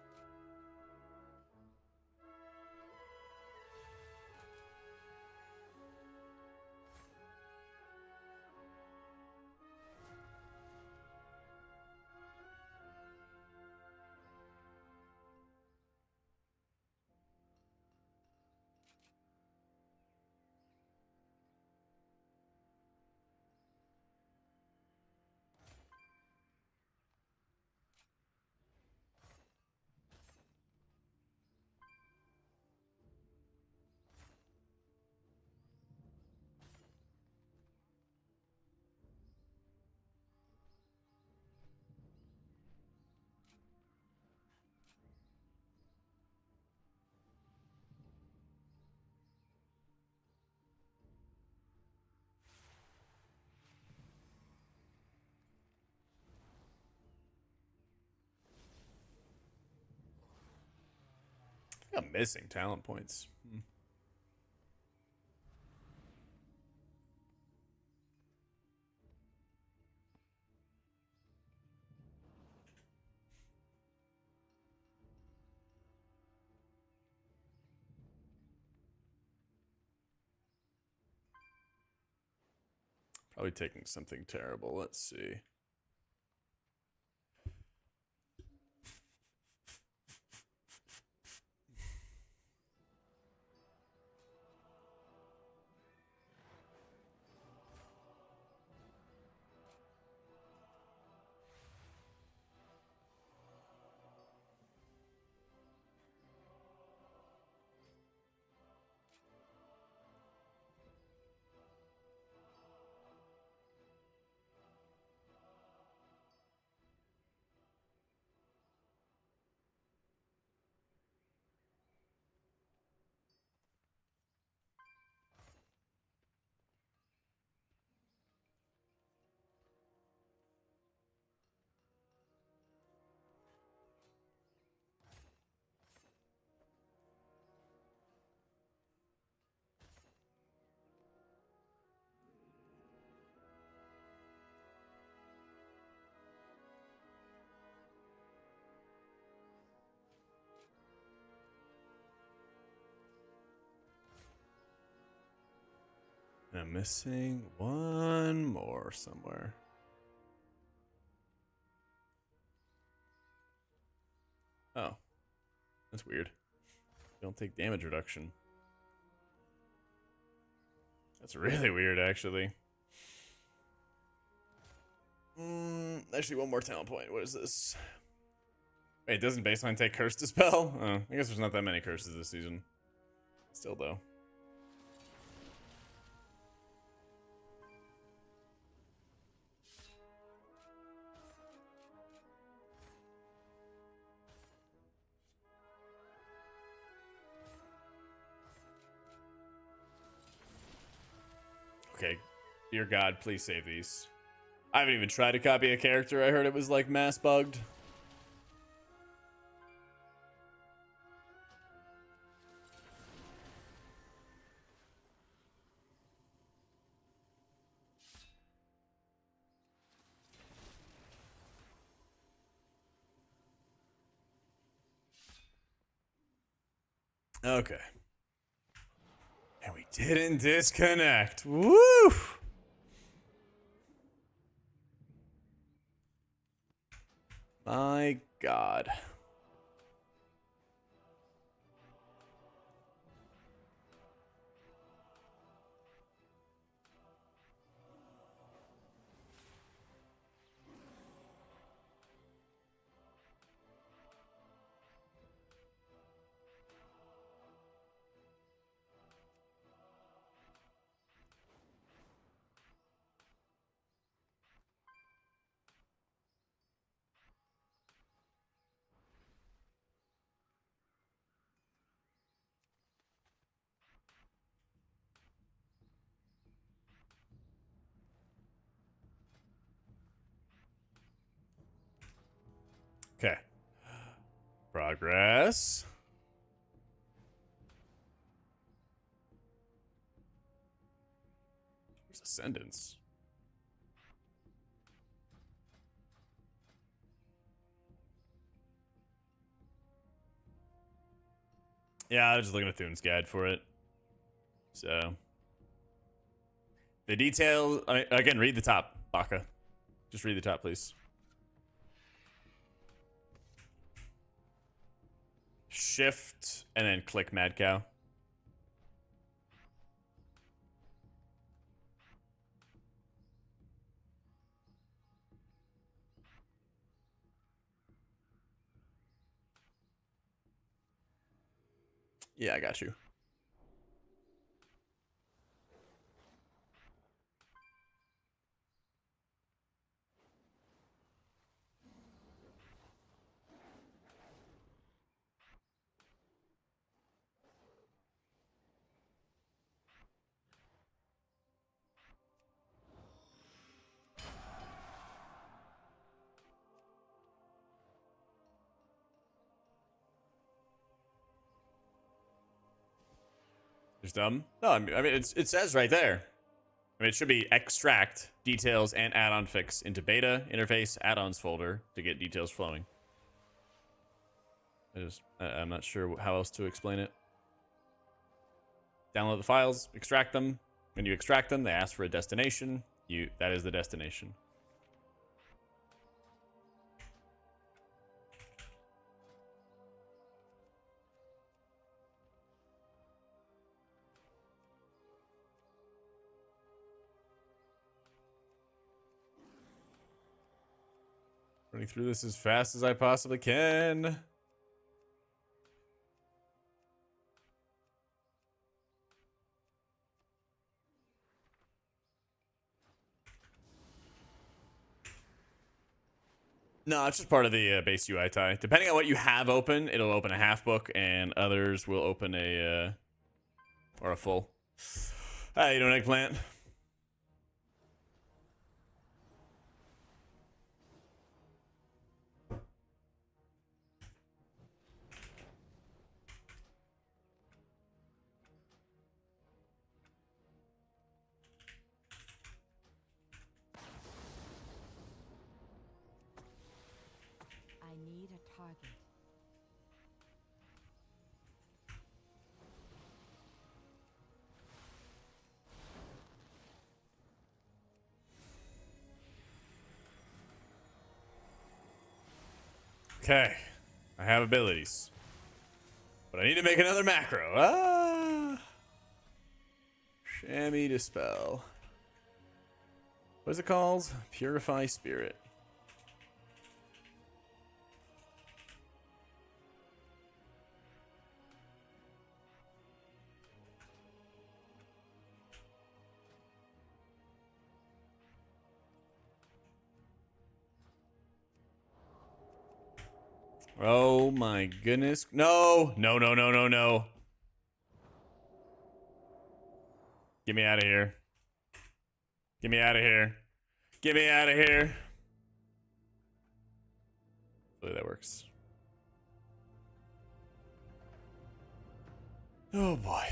I'm missing talent points. Probably taking something terrible. Let's see. I'm missing one more somewhere. Oh, that's weird. Don't take damage reduction. That's really weird, actually. Actually, one more talent point. What is this? Wait, doesn't baseline take curse dispel? Oh, I guess there's not that many curses this season. Still, though. Okay, dear God, please save these. I haven't even tried to copy a character. I heard it was like mass bugged. Okay. And we didn't disconnect. Woo! My God. Progress. Where's Ascendance? Yeah, I was just looking at Thune's guide for it. So the details, again, read the top, Baka. Just read the top, please. Shift and then click Mad Cow. Yeah, I got you. Just dumb? No, I mean it says right there. I mean, it should be extract details and add-on fix into beta interface add-ons folder to get details flowing. I'm not sure how else to explain it. Download the files, extract them. When you extract them, they ask for a destination. That is the destination. Running through this as fast as I possibly can. No, it's just part of the base UI tie. Depending on what you have open, it'll open a half book, and others will open a or a full. How you doing, Eggplant? I need a target. Okay, I have abilities, but I need to make another macro. Ah, Chamois Dispel. What is it called? Purify Spirit. Oh my goodness. No, no, no, no, no, no. Get me out of here. Get me out of here. Get me out of here. Hopefully that works. Oh boy.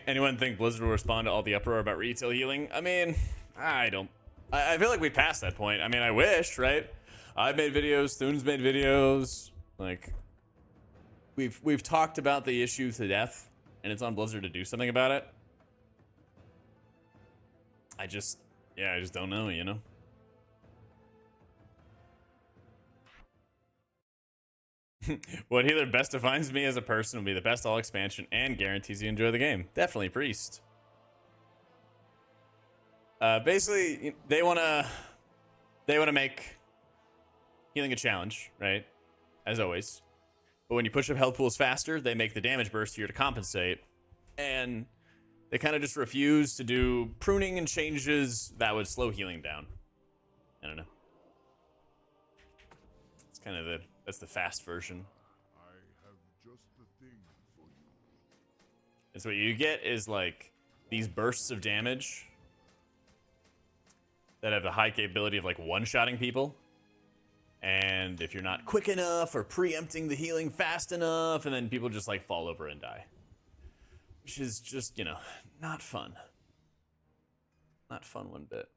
Anyone think Blizzard will respond to all the uproar about retail healing? I mean, I don't. I feel like we passed that point. I mean, I wish, right? I've made videos. Thune's made videos. Like, we've talked about the issue to death, and it's on Blizzard to do something about it. I just don't know, you know? What healer best defines me as a person will be the best all expansion and guarantees you enjoy the game. Definitely Priest. Basically, they wanna make healing a challenge, right? As always. But when you push up health pools faster, they make the damage burst here to compensate. And they kind of just refuse to do pruning and changes that would slow healing down. I don't know. It's kind of that's the fast version. I have just the thing for you. And so what you get is like these bursts of damage that have the high capability of like one-shotting people. And if you're not quick enough or preempting the healing fast enough, and then people just like fall over and die. Which is just, you know, not fun. Not fun one bit.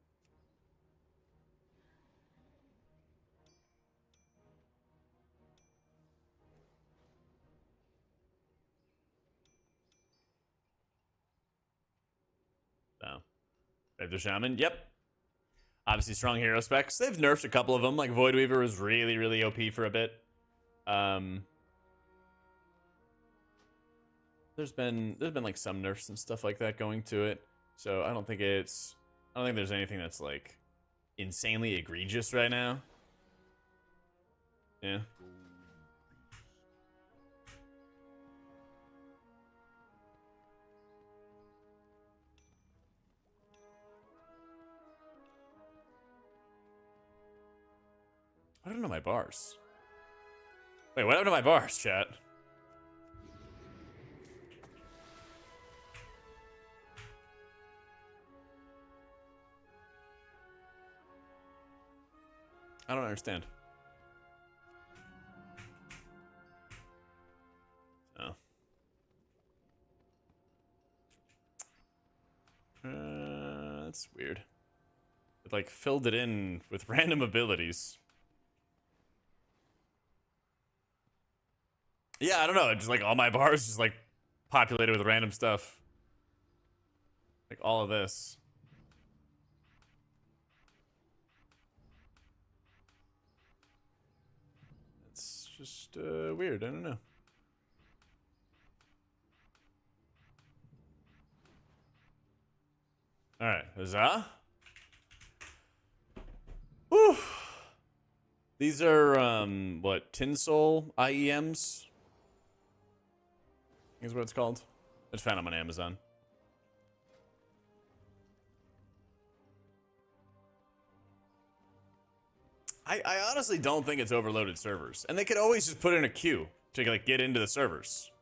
So, Paladin and Shaman, yep. Obviously strong hero specs. They've nerfed a couple of them. Like Void Weaver was really, really OP for a bit. There's been like some nerfs and stuff like that going to it. So I don't think there's anything that's like insanely egregious right now. Yeah. I don't know my bars. Wait, what happened to my bars, chat? I don't understand. Oh. That's weird. It like filled it in with random abilities. Yeah, I don't know. Just like all my bars just like populated with random stuff. Like all of this. It's just weird. I don't know. All right, huzzah. Whew. These are what, Tinsol IEMs? Is what it's called. I just found them on Amazon. I honestly don't think it's overloaded servers, and they could always just put in a queue to like get into the servers.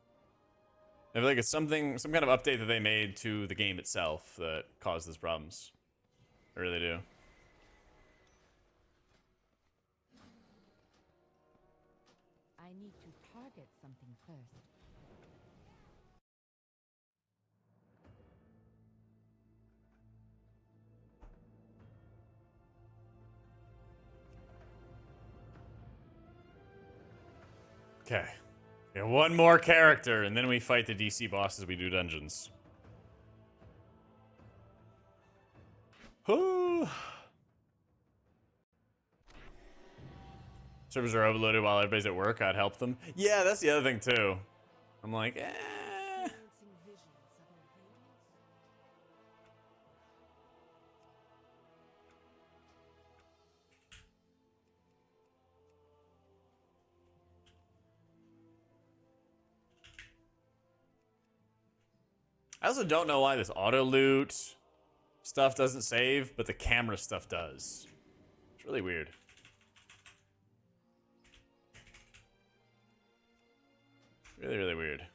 I feel like it's some kind of update that they made to the game itself that caused these problems. I really do. I need to target something first. Okay. Yeah, one more character, and then we fight the DC bosses. We do dungeons. Servers are overloaded while everybody's at work. I'd help them. Yeah, that's the other thing too. I'm like, eh. I also don't know why this auto loot stuff doesn't save, but the camera stuff does. It's really weird. Really, really weird.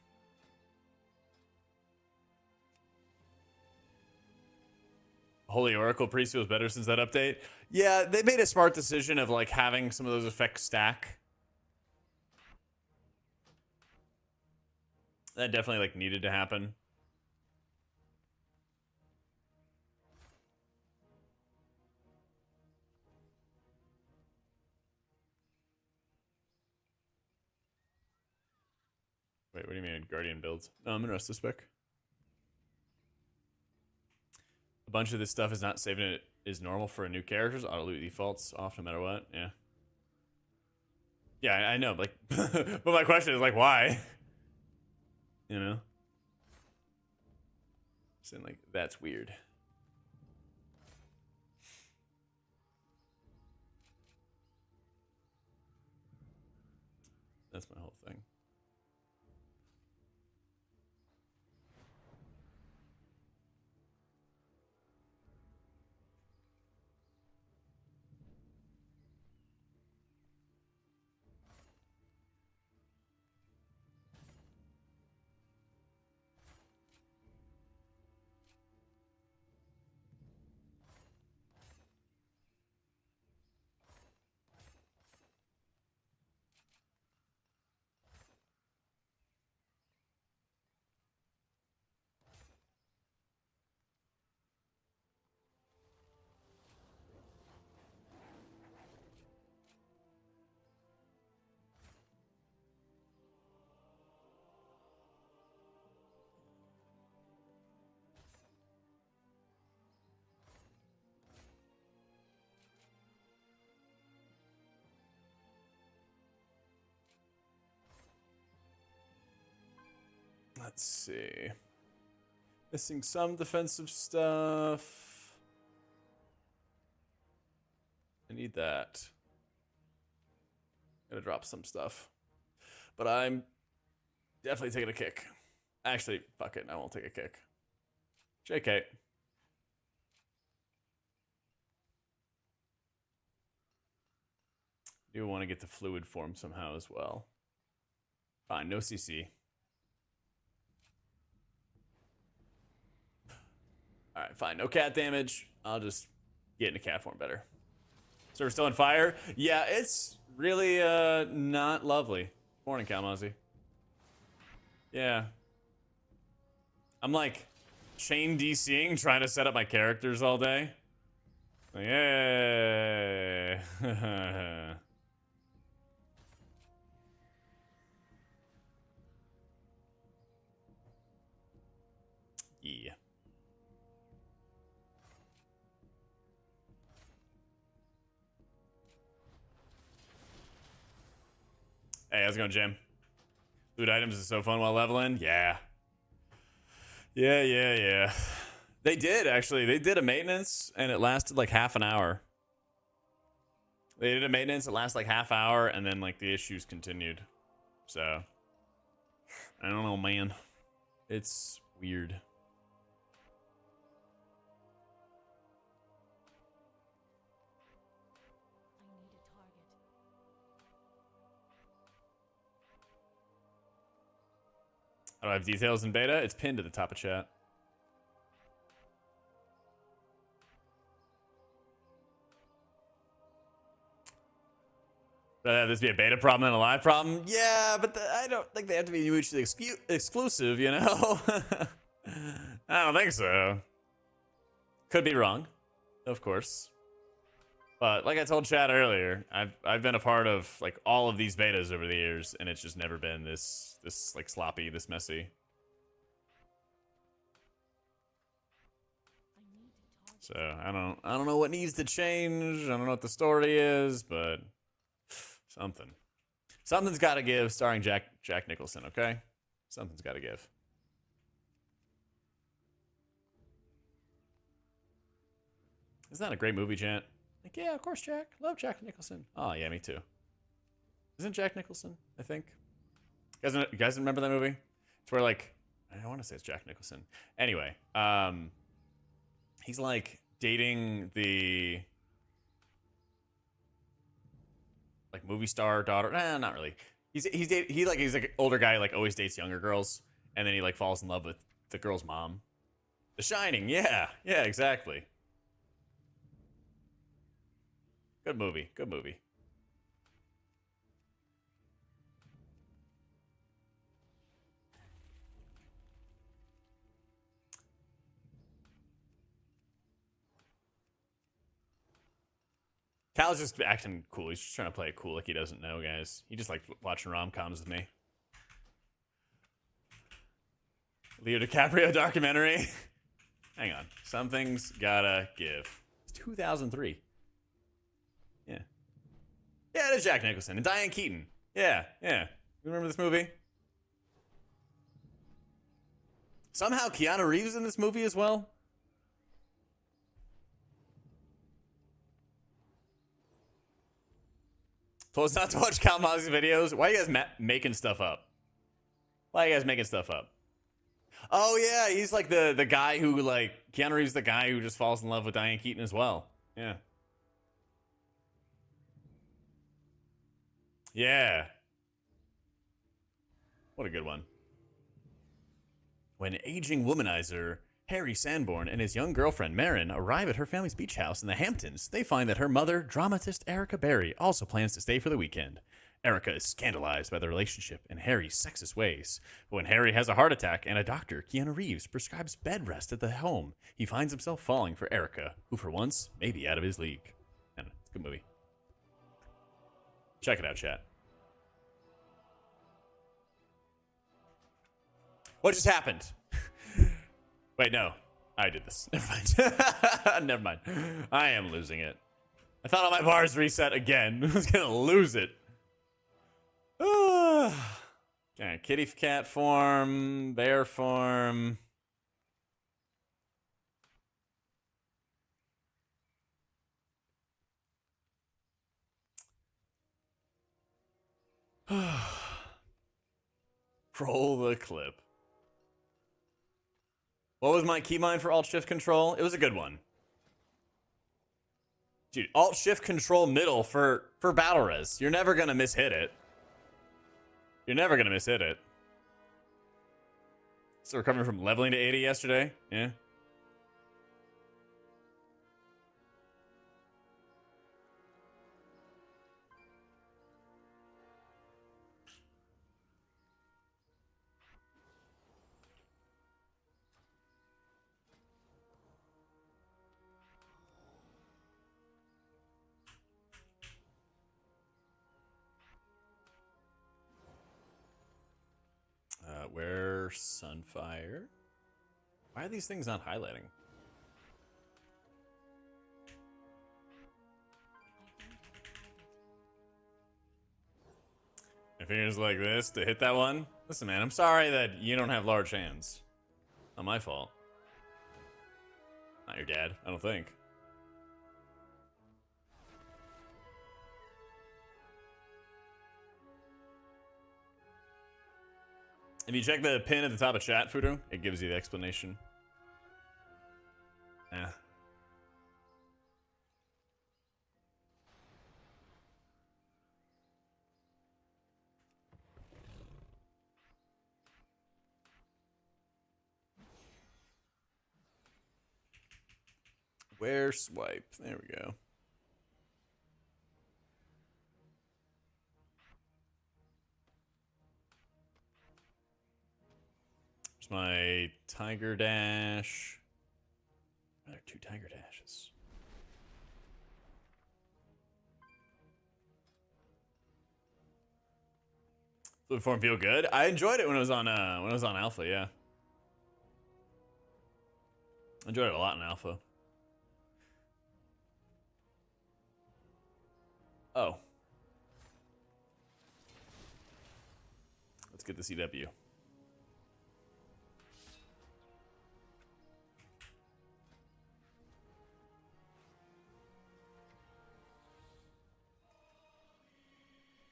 Holy Oracle Priest feels better since that update. Yeah, they made a smart decision of like having some of those effects stack. That definitely like needed to happen. Wait, what do you mean Guardian builds? No, I'm in Rest of Spec. A bunch of this stuff is not saving it is normal for a new characters. Auto loot defaults off no matter what. Yeah. Yeah, I know. Like, but my question is like, why? You know? Saying like that's weird. That's my whole thing. Let's see. Missing some defensive stuff. I need that. Gotta drop some stuff. But I'm definitely taking a kick. Actually, fuck it. I won't take a kick. JK. Do want to get the fluid form somehow as well. Fine, no CC. Alright, fine. No cat damage. I'll just get into cat form better. So we're still on fire? Yeah, it's really not lovely. Morning, Kalmazi. Yeah. I'm like chain DCing, trying to set up my characters all day. Like, yay. Yeah. Hey, how's it going, Jim? Loot items is so fun while leveling. Yeah. Yeah. They did, actually. They did a maintenance, and it lasted like half an hour. They did a maintenance, it lasted like half hour, and then like the issues continued. So, I don't know, man. It's weird. I don't have details in beta. It's pinned to the top of chat. Rather have this be a beta problem than a live problem? Yeah, but I don't think they have to be mutually exclusive, you know? I don't think so. Could be wrong, of course. But like I told Chad earlier, I've been a part of like all of these betas over the years, and it's just never been this like sloppy, this messy. So I don't know what needs to change. I don't know what the story is, but something's got to give. Starring Jack Nicholson, okay? Something's got to give. Isn't that a great movie, Chant? Like, yeah, of course, Jack. Love Jack Nicholson. Oh, yeah, me too. Isn't Jack Nicholson, I think? You guys remember that movie? It's where, like, I don't want to say it's Jack Nicholson. Anyway, he's, like, dating the, like, movie star daughter. Nah, not really. He's like an older guy, like, always dates younger girls. And then he, like, falls in love with the girl's mom. The Shining, yeah. Yeah, exactly. Good movie. Good movie. Cal's just acting cool. He's just trying to play it cool like he doesn't know, guys. He just likes watching rom-coms with me. Leo DiCaprio documentary. Hang on. Something's gotta give. It's 2003. Yeah. Yeah, it is Jack Nicholson and Diane Keaton. Yeah. You remember this movie? Somehow Keanu Reeves in this movie as well? Told us not to watch Kalmazi's videos. Why are you guys making stuff up? Why are you guys making stuff up? Oh, yeah, he's like the guy who, like, Keanu Reeves is the guy who just falls in love with Diane Keaton as well. Yeah. Yeah. What a good one. When aging womanizer Harry Sanborn and his young girlfriend Marin arrive at her family's beach house in the Hamptons, they find that her mother, dramatist Erica Berry, also plans to stay for the weekend. Erica is scandalized by the relationship and Harry's sexist ways. But when Harry has a heart attack and a doctor, Keanu Reeves, prescribes bed rest at the home, he finds himself falling for Erica, who for once may be out of his league. And it's a good movie. Check it out, chat. What just happened? Wait, no. I did this. Never mind. Never mind. I am losing it. I thought all my bars reset again. I was going to lose it. Okay, kitty cat form, bear form. Roll the clip. What was my keybind for Alt Shift Control? It was a good one. Dude, Alt Shift Control middle for battle res. You're never gonna mishit it. You're never gonna mishit it. So recovering from leveling to 80 yesterday? Yeah. Where Sunfire? Why are these things not highlighting? My fingers like this to hit that one. Listen, man, I'm sorry that you don't have large hands. Not my fault. Not your dad, I don't think. If you check the pin at the top of chat, Fudo, it gives you the explanation. Yeah. Where swipe? There we go. There's my tiger dash. There are 2 tiger dashes. Fluid form feel good. I enjoyed it when it was on alpha. Yeah, I enjoyed it a lot in alpha. Oh, let's get the CW.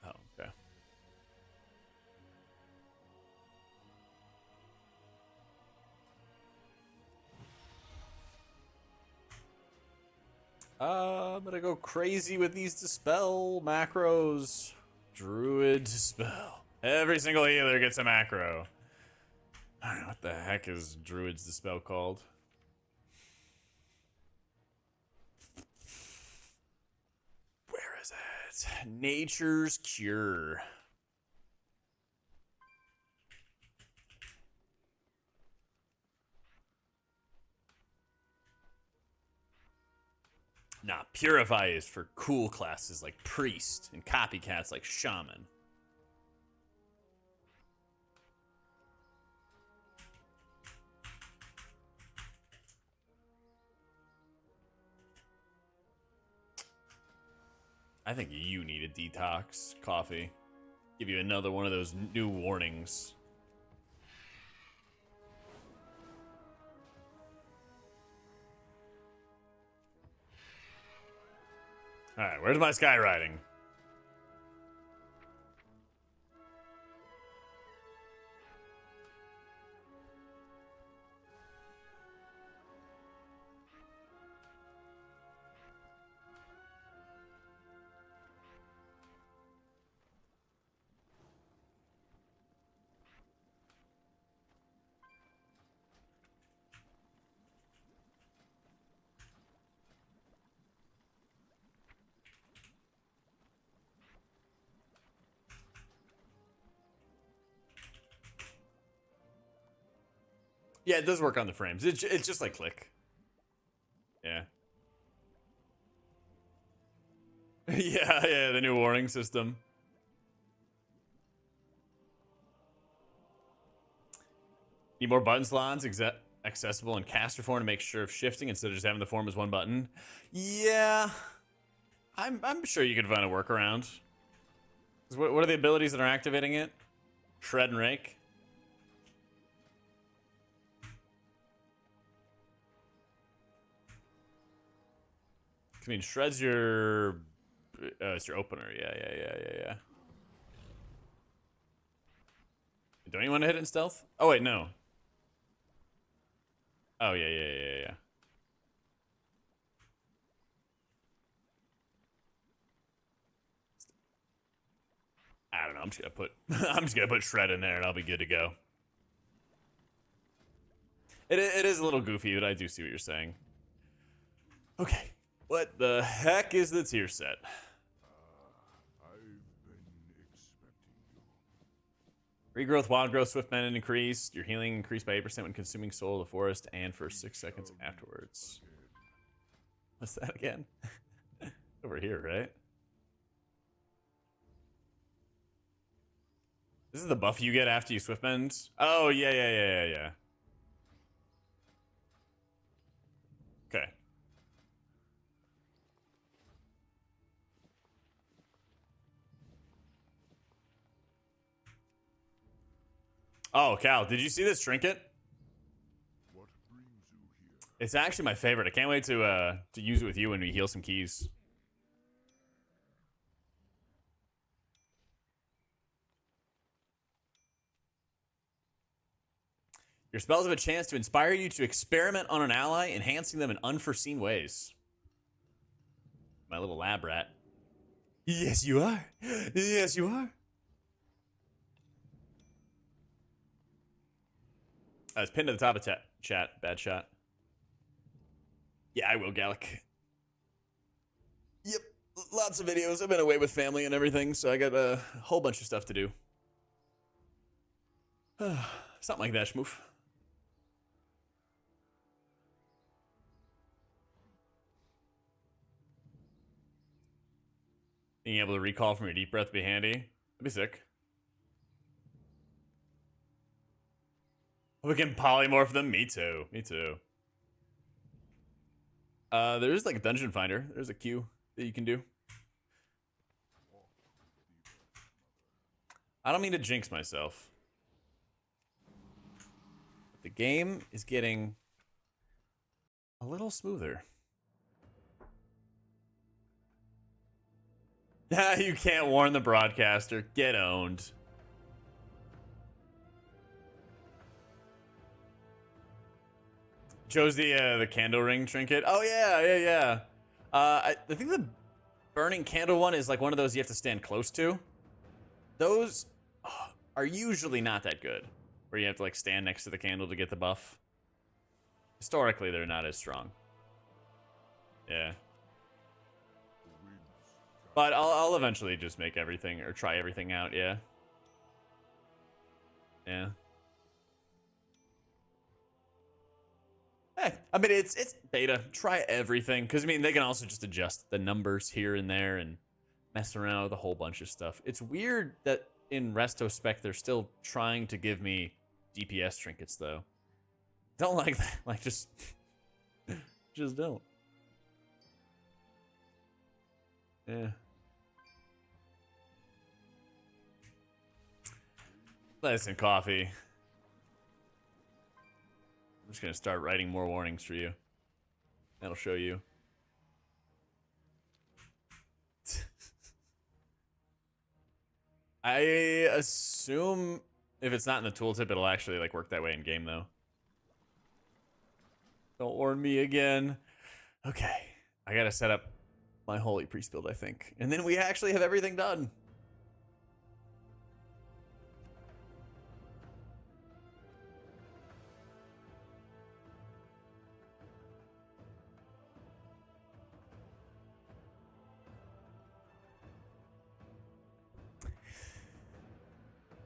Oh, okay. I'm gonna go crazy with these dispel macros. Druid dispel. Every single healer gets a macro. I don't know what the heck is Druid's dispel called. Where is it? Nature's Cure. Nah, Purify is for cool classes like Priest and copycats like Shaman. I think you need a detox coffee. Give you another one of those new warnings. Alright, where's my skywriting? Yeah, it does work on the frames. It's just like click. Yeah. yeah, the new warning system. Need more button slots accessible in caster form to make sure of shifting instead of just having the form as one button. Yeah. I'm sure you could find a workaround. What are the abilities that are activating it? Shred and rake. I mean, shred's your... it's your opener. Yeah. Don't you want to hit it in stealth? Oh, wait, no. Oh, yeah. I don't know. I'm just gonna put I'm just gonna put shred in there and I'll be good to go. It is a little goofy, but I do see what you're saying. Okay. What the heck is the tier set? I've been expecting you. Regrowth, wild growth, swift mana increased. Your healing increased by 8% when consuming soul of the forest and for 6 seconds afterwards. What's that again? Over here, right? This is the buff you get after you swift bend? Oh, yeah. Okay. Oh, Cal, did you see this trinket? What brings you here? It's actually my favorite. I can't wait to use it with you when we heal some keys. Your spells have a chance to inspire you to experiment on an ally, enhancing them in unforeseen ways. My little lab rat. Yes, you are. Yes, you are. It's pinned to the top of chat. Bad shot. Yeah, I will, Gallic. Yep. Lots of videos. I've been away with family and everything, so I got a whole bunch of stuff to do. Something like that, Schmoof. Being able to recall from your deep breath would be handy. That'd be sick. We can polymorph them. Me too. There's like a dungeon finder. There's a queue that you can do. I don't mean to jinx myself. But the game is getting a little smoother. You can't warn the broadcaster. Get owned. Chose the candle ring trinket. Oh yeah. I think the burning candle one is like one of those you have to stand close to. Those are usually not that good, where you have to like stand next to the candle to get the buff. Historically, they're not as strong. Yeah. But I'll eventually just make everything or try everything out. Yeah. Hey, I mean, it's beta. Try everything. Because, I mean, they can also just adjust the numbers here and there and mess around with a whole bunch of stuff. It's weird that in Resto Spec, they're still trying to give me DPS trinkets, though. Don't like that. Like, just don't. Yeah. Listen, coffee. I'm just gonna start writing more warnings for you. That'll show you. I assume if it's not in the tooltip, it'll actually like work that way in game, though. Don't warn me again. Okay, I gotta set up my holy priest build, I think, and then we actually have everything done.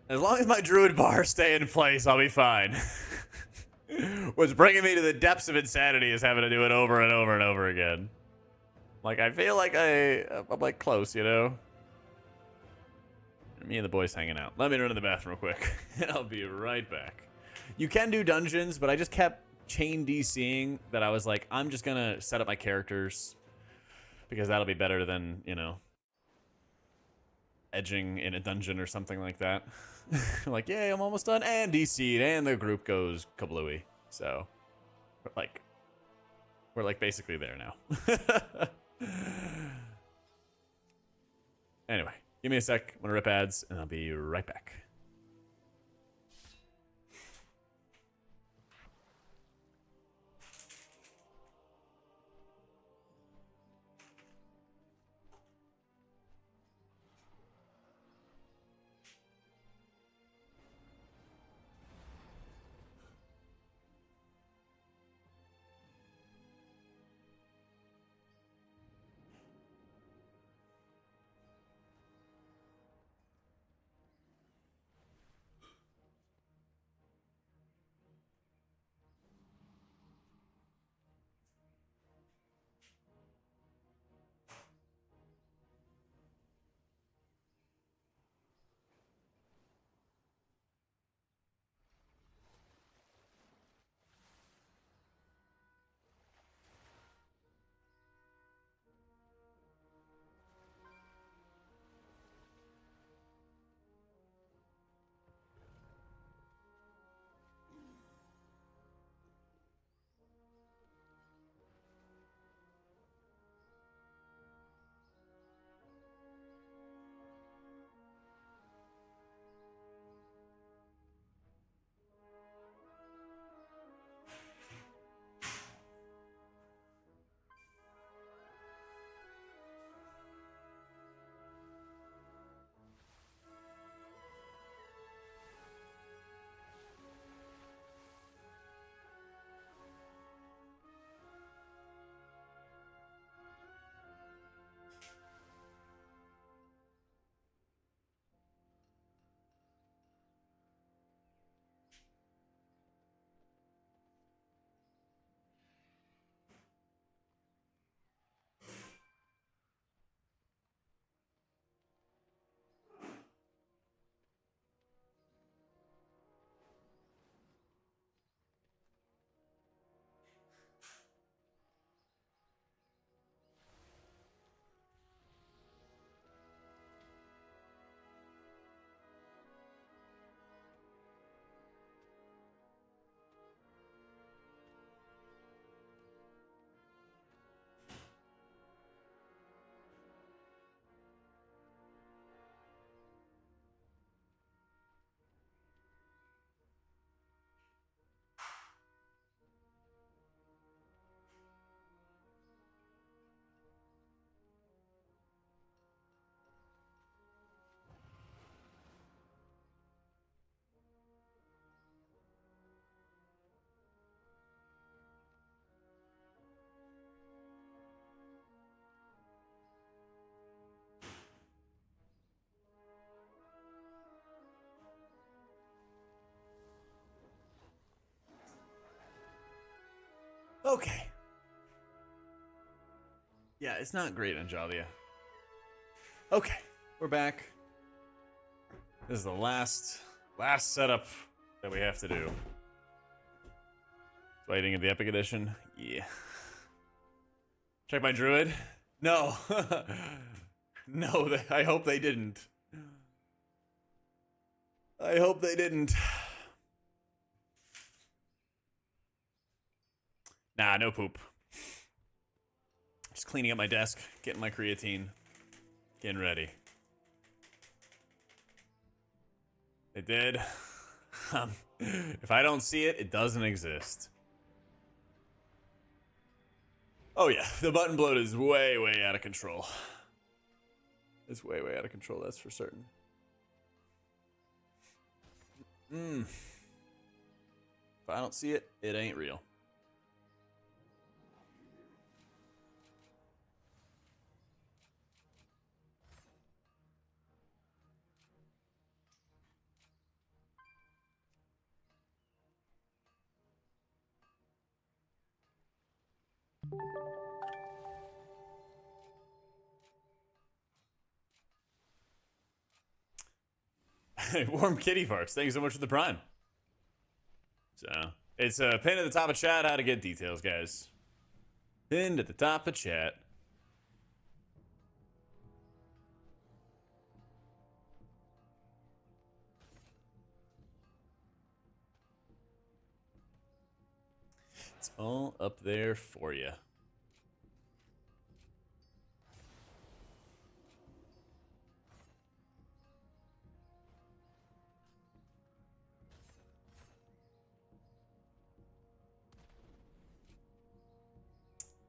As long as my druid bars stay in place, I'll be fine. What's bringing me to the depths of insanity is having to do it over and over and over again. Like, I feel like I'm like close, you know? Me and the boys hanging out. Let me run to the bathroom real quick. I'll be right back. You can do dungeons, but I just kept chain DCing that I was like, I'm just gonna set up my characters because that'll be better than, you know, edging in a dungeon or something like that. Like, yay, I'm almost done, and DC'd, and the group goes kablooey. So, we're like basically there now. Anyway, give me a sec. I'm gonna rip ads, and I'll be right back. Okay. Yeah, it's not great, Anjalia. Okay, we're back. This is the last setup that we have to do. Waiting in the Epic Edition? Yeah. Check my druid? No. No, I hope they didn't. I hope they didn't. Nah, no poop. Just cleaning up my desk, getting my creatine, getting ready. It did. If I don't see it, it doesn't exist. Oh yeah, the button bloat is way, way out of control. It's way, way out of control, that's for certain. If I don't see it, it ain't real. Warm kitty farts. Thank you so much for the prime. So, it's a pin at the top of chat. How to get details, guys. Pinned at the top of chat. It's all up there for you.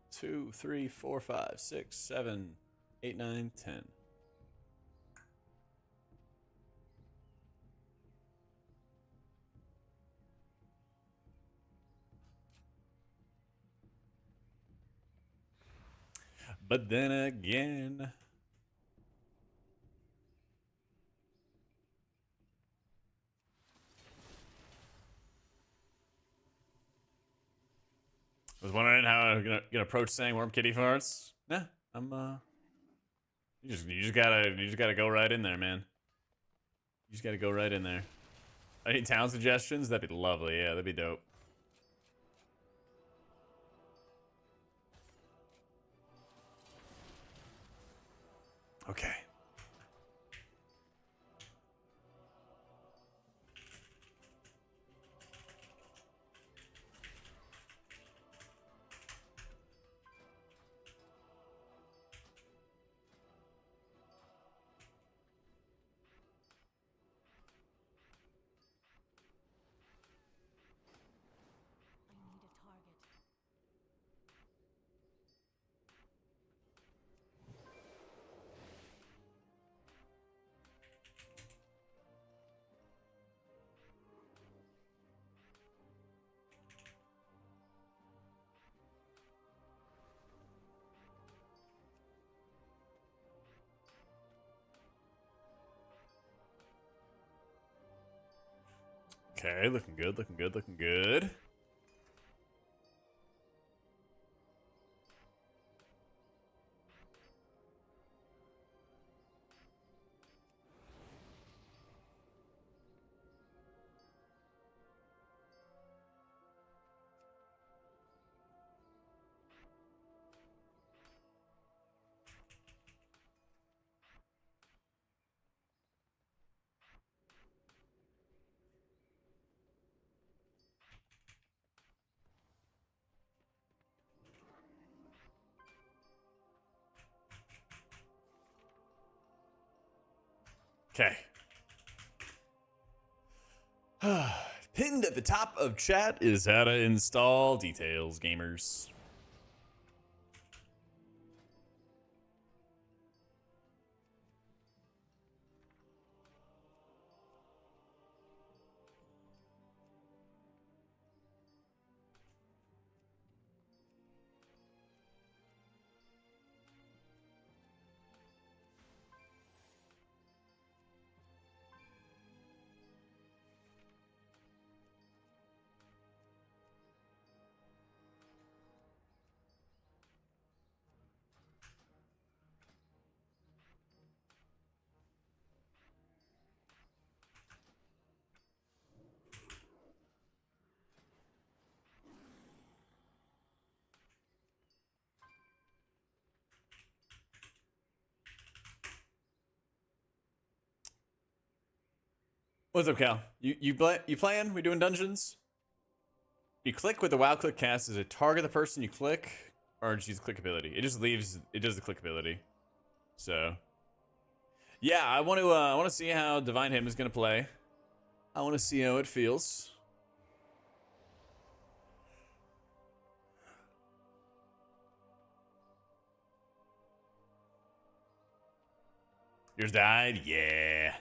Two, three, four, five, six, 7, 8, 9, 10. But then again, I was wondering how I'm gonna approach saying warm kitty farts. Nah, I'm you just gotta go right in there, man. You just gotta go right in there. Any town suggestions? That'd be lovely. Yeah, that'd be dope. Okay. I need a target. Okay, looking good, looking good, looking good. Okay. Pinned at the top of chat is how to install details, gamers. What's up, Cal? You playing? We doing dungeons? You click with the WoW click cast. Does it target the person you click, or just use click ability? It just leaves. It does the click ability. So, yeah, I want to see how Divine Hymn is gonna play. I want to see how it feels. Yours died? Yeah.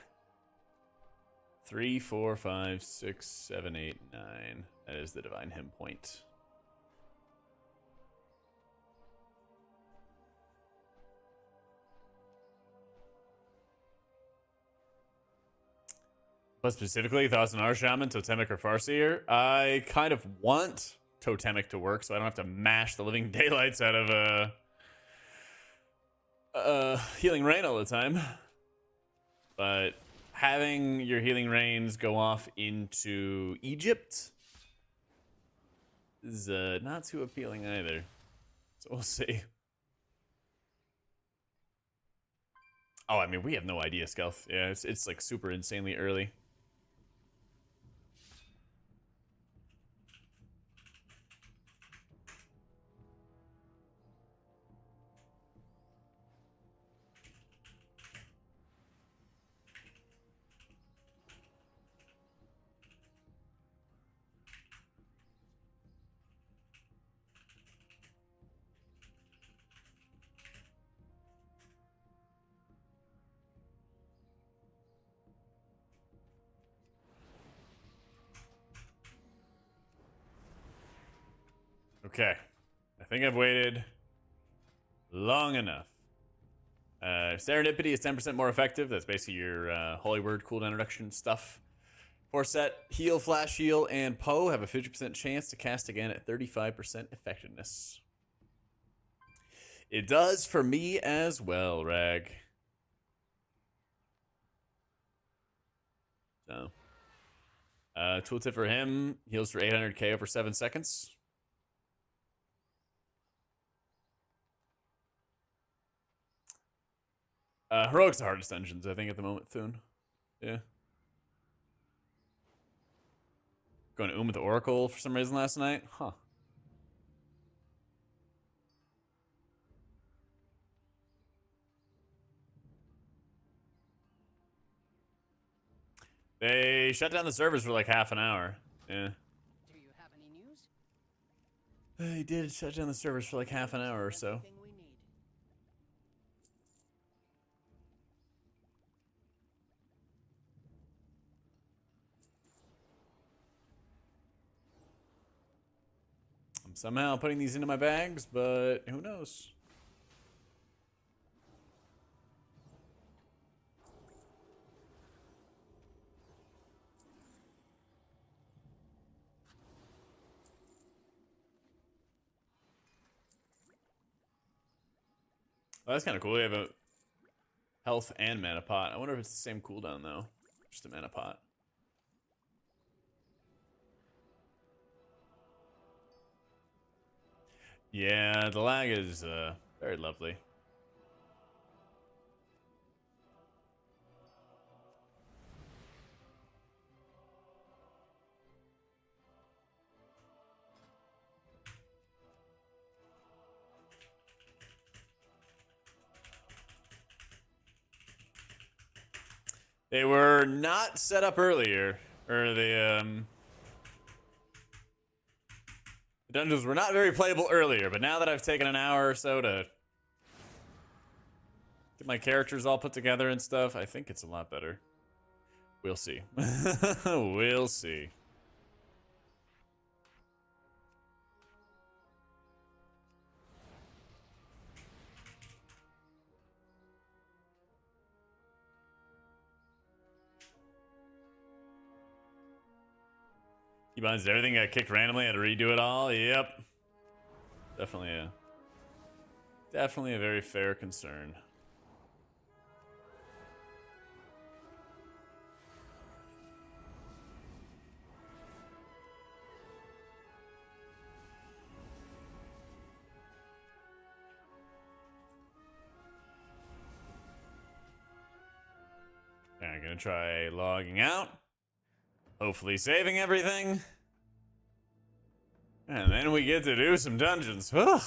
3, 4, 5, 6, 7, 8, 9. That is the Divine Hymn point. But specifically, thoughts on our shaman, totemic or farseer? I kind of want totemic to work, so I don't have to mash the living daylights out of healing rain all the time. But having your healing rains go off into Egypt is not too appealing either. So we'll see. Oh, I mean, we have no idea, Skelth. Yeah, it's like super insanely early. Okay. I think I've waited long enough. Serendipity is 10% more effective. That's basically your holy word cooldown reduction stuff. Force set, heal, flash heal, and Poe have a 50% chance to cast again at 35% effectiveness. It does for me as well, Rag. So, tooltip for him, heals for 800k over 7 seconds. Heroic's the hardest dungeons, I think, at the moment, Thune. Yeah. Going to with the Oracle for some reason last night? Huh. They shut down the servers for like half an hour. Yeah. Do you have any news? They did shut down the servers for like half an hour or so. Everything we need. I'm somehow putting these into my bags, but who knows? Oh, that's kind of cool. We have a health and mana pot. I wonder if it's the same cooldown, though. Just a mana pot. Yeah, the lag is very lovely. They were not set up earlier, or the dungeons were not very playable earlier, but now that I've taken an hour or so to get my characters all put together and stuff, I think it's a lot better. We'll see. We'll see. Keybinds, everything got kicked randomly, had to redo it all. Yep. Definitely a very fair concern. I'm gonna try logging out. Hopefully saving everything. And then we get to do some dungeons. Ugh.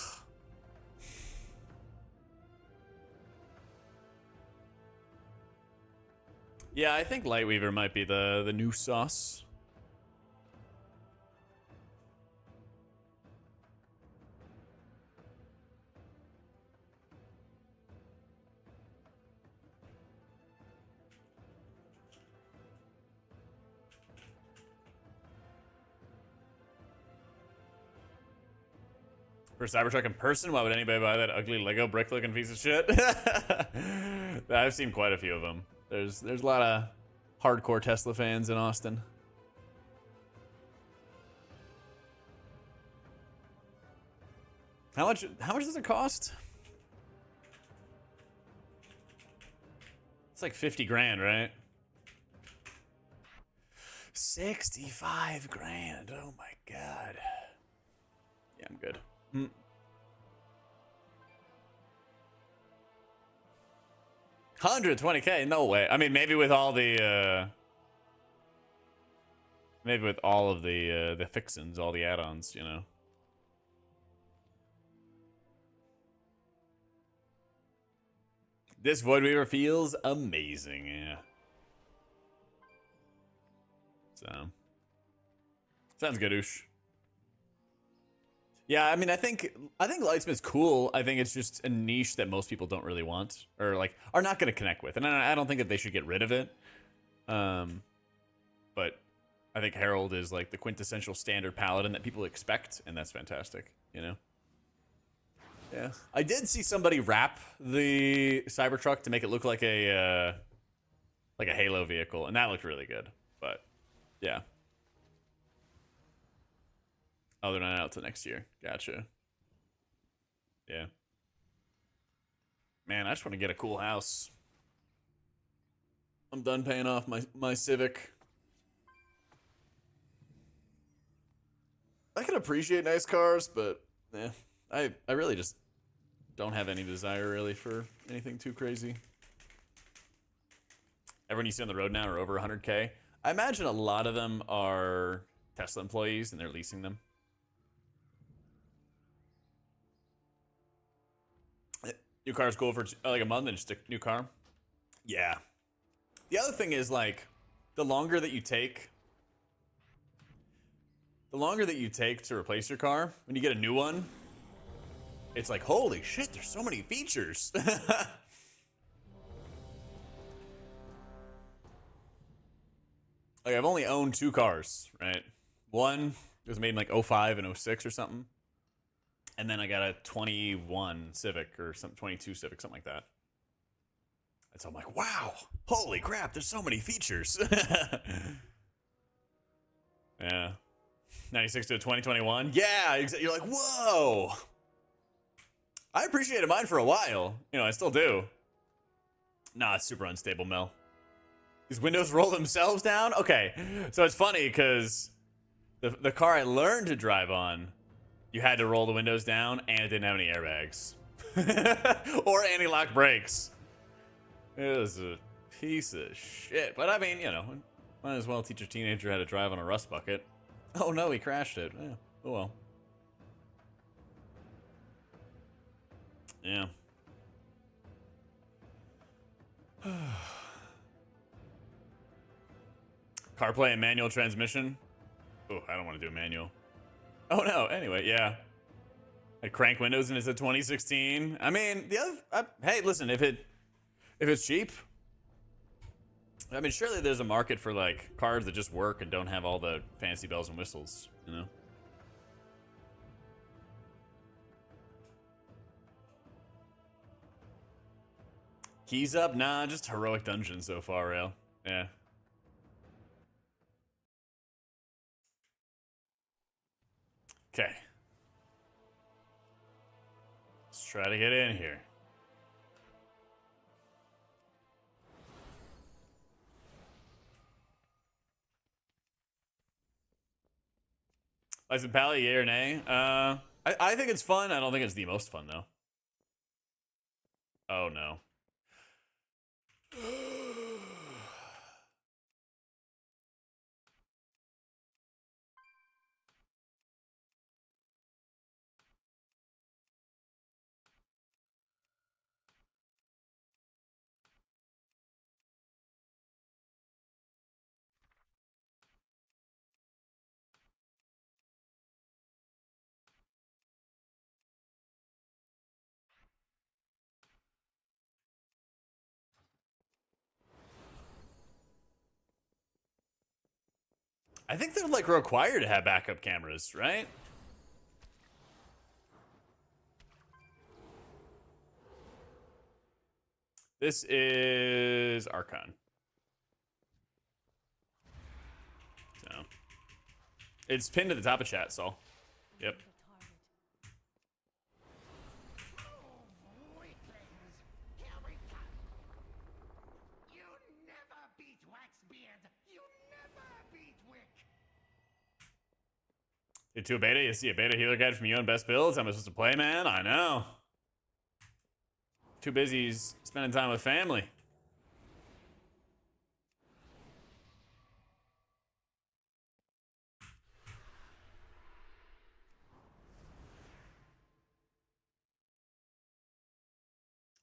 Yeah, I think Lightweaver might be the new sauce. For Cybertruck in person, why would anybody buy that ugly Lego brick looking piece of shit? I've seen quite a few of them. There's a lot of hardcore Tesla fans in Austin. How much does it cost? It's like 50 grand, right? 65 grand. Oh my god. Yeah, I'm good. 120k? No way. I mean, maybe with all the maybe with all of the fixins, all the add-ons, you know. This Void Weaver feels amazing, yeah. So sounds good, Oosh. Yeah, I mean, I think Lightsmith's cool. I think it's just a niche that most people don't really want, or like are not going to connect with, and I don't think that they should get rid of it. But I think Harold is like the quintessential standard Paladin that people expect, and that's fantastic, you know? Yeah. I did see somebody wrap the Cybertruck to make it look like a Halo vehicle, and that looked really good. But yeah. Oh, they're not out till next year. Gotcha. Yeah. Man, I just want to get a cool house. I'm done paying off my Civic. I can appreciate nice cars, but yeah, I really just don't have any desire really for anything too crazy. Everyone you see on the road now are over 100K. I imagine a lot of them are Tesla employees and they're leasing them. New car's cool for like a month and just a new car. Yeah. The other thing is like the longer that you take to replace your car, when you get a new one, it's like, holy shit, there's so many features. Like, I've only owned 2 cars, right? One was made in like 05 and 06 or something. And then I got a 21 Civic or some 22 Civic, something like that. And so I'm like, wow, holy crap, there's so many features. Yeah. 96 to a 2021. Yeah, you're like, whoa. I appreciated mine for a while. You know, I still do. Nah, it's super unstable, Mel. These windows roll themselves down? Okay, so it's funny because the car I learned to drive on, you had to roll the windows down and it didn't have any airbags. Or anti-lock brakes. It was a piece of shit. But I mean, you know, might as well teach a teenager how to drive on a rust bucket. Oh no, he crashed it. Yeah, oh well. Yeah. CarPlay and manual transmission. Oh, I don't want to do a manual. Oh no, anyway, yeah. I crank windows and it's a 2016. I mean, the other, hey, listen, if it's cheap, I mean, surely there's a market for like cars that just work and don't have all the fancy bells and whistles, you know? Keys up? Nah, just heroic dungeon so far, real. Yeah. Okay. Let's try to get in here. License Pally, yay or nay? I think it's fun. I don't think it's the most fun, though. Oh, no. I think they're like required to have backup cameras, right? This is Archon. So it's pinned to the top of chat, so yep. To a beta, you see a beta healer guide from you on best builds. How am I supposed to play, man? I know. Too busy spending time with family.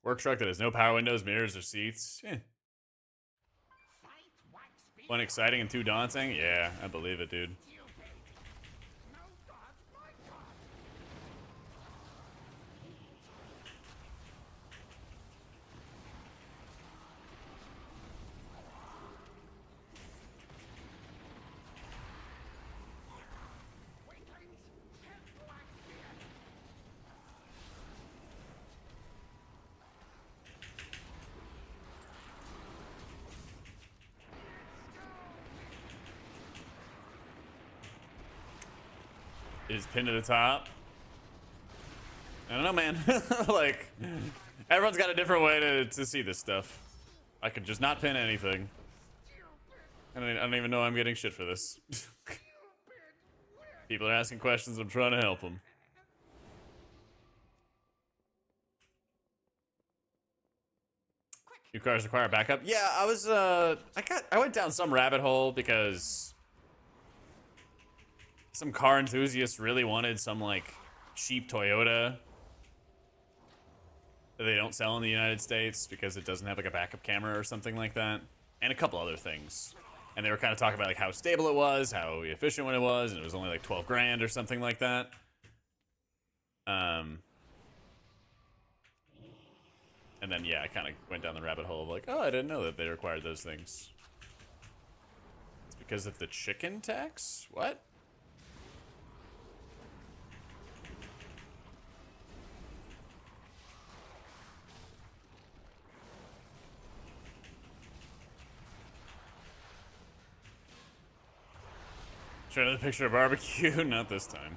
Work truck that has no power windows, mirrors, or seats. Yeah. One exciting and 2 daunting? Yeah, I believe it, dude. is pinned to the top. I don't know, man. Like, everyone's got a different way to see this stuff. I could just not pin anything. I don't even know I'm getting shit for this. People are asking questions. I'm trying to help them. New cars require backup. Yeah, I went down some rabbit hole because some car enthusiasts really wanted some like cheap Toyota that they don't sell in the United States because it doesn't have like a backup camera or something like that, and a couple other things. And they were kind of talking about like how stable it was, how efficient it was, and it was only like 12 grand or something like that. And then, yeah, I kind of went down the rabbit hole of like, oh, I didn't know that they required those things. It's because of the chicken tax? What? Show another picture of barbecue? Not this time.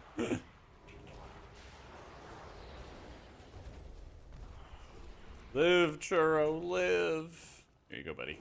Live, churro, live. Here you go, buddy.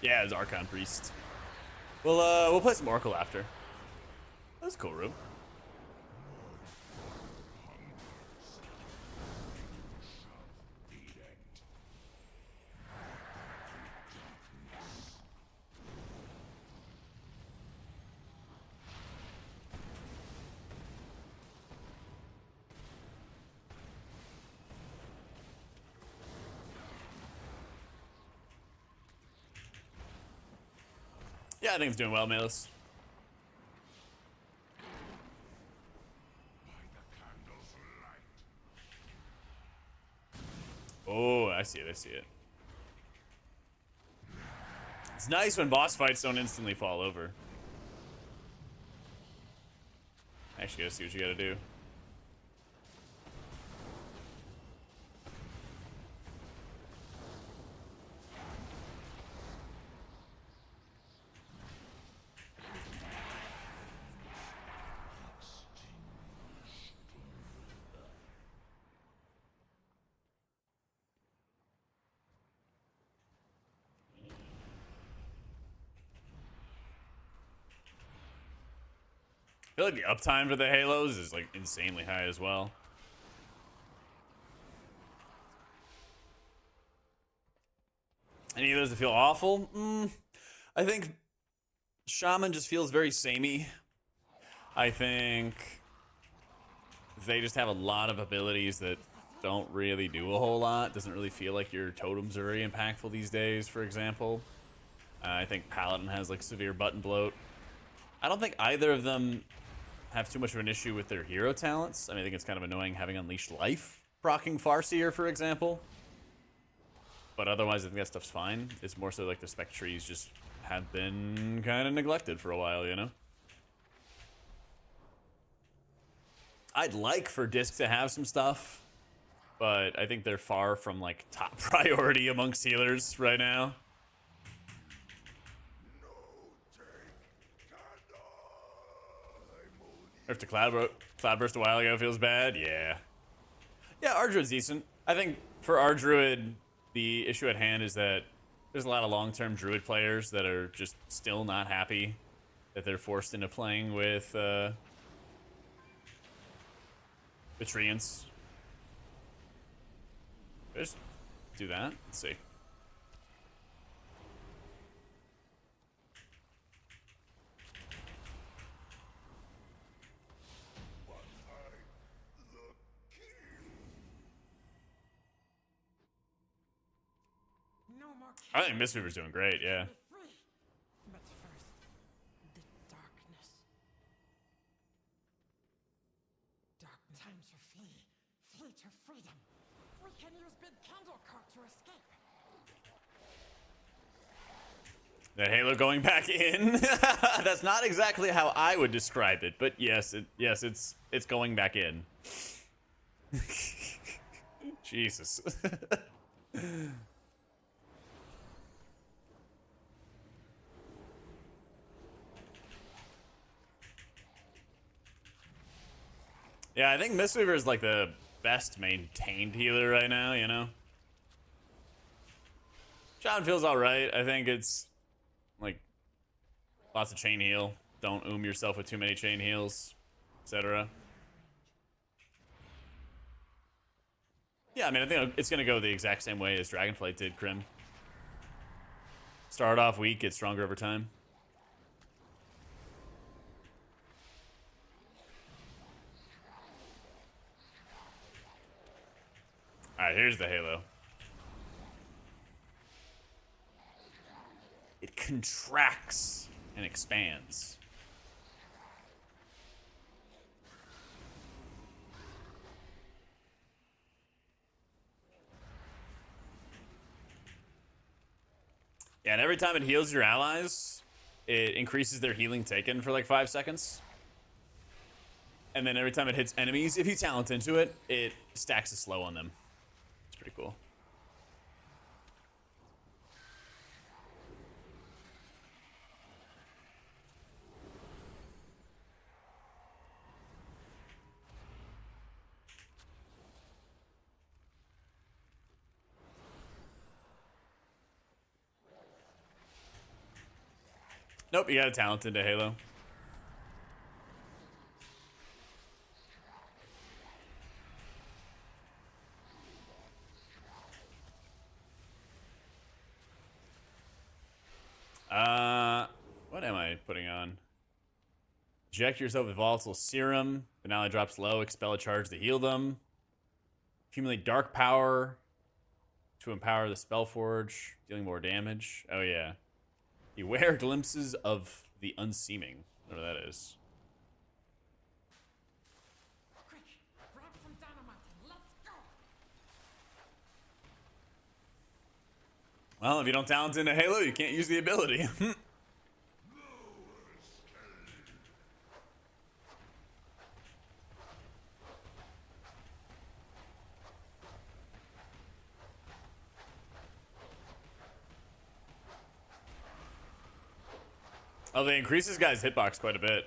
Yeah, it's Archon Priest. We'll play some Oracle after. That's a cool room. Yeah, I think it's doing well, Malus. Oh, I see it, I see it. It's nice when boss fights don't instantly fall over. Actually, gotta see what you gotta do. I feel like the uptime for the Halos is like insanely high as well. Any of those that feel awful? I think Shaman just feels very samey. I think they just have a lot of abilities that don't really do a whole lot. Doesn't really feel like your totems are very impactful these days, for example. I think Paladin has like severe button bloat. I don't think either of them have too much of an issue with their hero talents. I mean, I think it's kind of annoying having Unleashed Life proccing Farseer, for example. But otherwise, I think that stuff's fine. It's more so like the spec trees just have been kind of neglected for a while, you know? I'd like for Disc to have some stuff, but I think they're far from like top priority amongst healers right now. After Cloudburst a while ago feels bad, yeah. Yeah, our Druid's decent. I think for our Druid, the issue at hand is that there's a lot of long-term Druid players that are just still not happy that they're forced into playing with Treants. Just do that. Let's see. I think Mistweaver's doing great, yeah. But first, the darkness. Dark time to flee. Flee to freedom. We can use mid-candle cart to escape. The Halo going back in. That's not exactly how I would describe it, but yes, it's going back in. Jesus. Yeah, I think Mistweaver is like the best maintained healer right now, you know? Shaman feels alright. I think it's like lots of chain heal. Don't yourself with too many chain heals, etc. Yeah, I mean, I think it's gonna go the exact same way as Dragonflight did, Crim. Start off weak, get stronger over time. Alright, here's the Halo. It contracts and expands. Yeah, and every time it heals your allies, it increases their healing taken for like 5 seconds. And then every time it hits enemies, if you talent into it, it stacks a slow on them. It's pretty cool. Nope, you got a talent into Halo. What am I putting on? Inject yourself with volatile serum. Finale drops low. Expel a charge to heal them. Accumulate dark power to empower the Spellforge, dealing more damage. Oh yeah. Beware glimpses of the unseeming. Whatever that is. Quick, grab some dynamite and let's go. Well, if you don't talent into Halo, you can't use the ability. Oh, they increase this guy's hitbox quite a bit.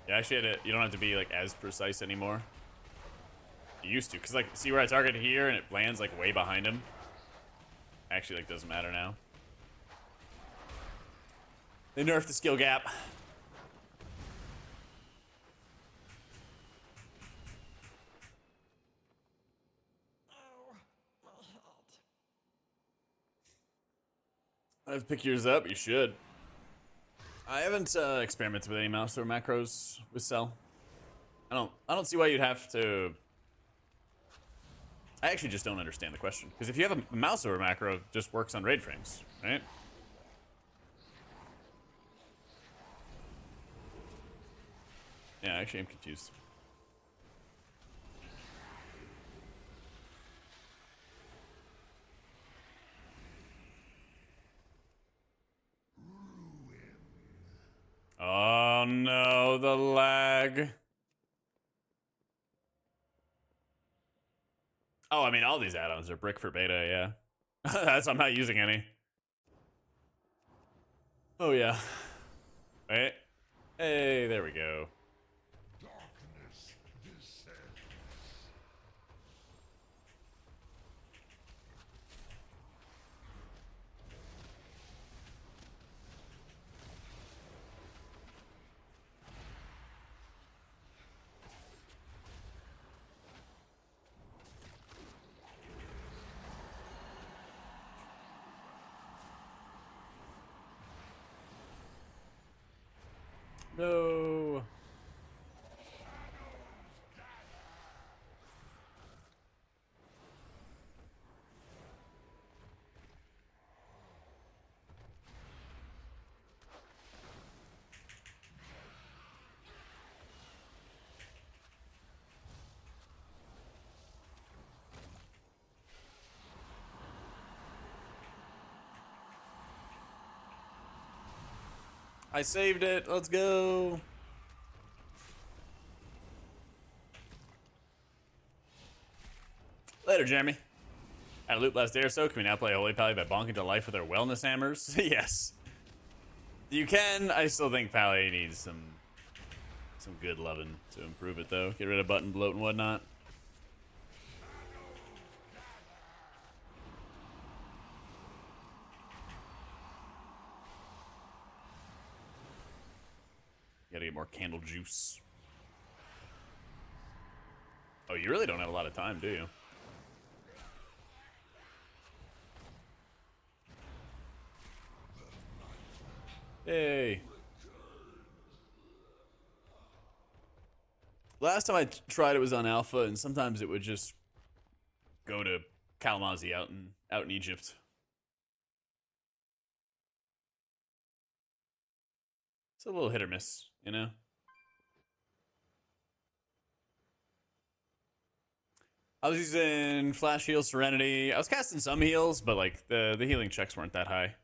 Yeah, actually, you don't have to be like as precise anymore. You used to, cause like, see where I target here and it lands like way behind him. Actually, like, doesn't matter now. They nerfed the skill gap. Oh, my head. I have to pick yours up. You should. I haven't experimented with any mouse or macros with Cell. I don't see why you'd have to. I actually just don't understand the question. Because if you have a mouse over macro, it just works on raid frames, right? Yeah, actually, I'm confused. Oh no, the lag. Oh, I mean, all these add-ons are brick for beta, yeah. That's, I'm not using any. Oh, yeah. Wait. Hey, there we go. Darkness descends. No. I saved it. Let's go. Later, Jeremy. Had a loop last day or so. Can we now play Holy Pally by bonking to life with our wellness hammers? Yes. You can. I still think Pally needs some good loving to improve it, though. Get rid of button bloat and whatnot. Gotta get more candle juice. Oh, you really don't have a lot of time, do you? Hey. Last time I tried it was on alpha, and sometimes it would just go to Kalamazoo out in Egypt. It's a little hit or miss, you know? I was using Flash Heal, Serenity. I was casting some heals, but like the healing checks weren't that high.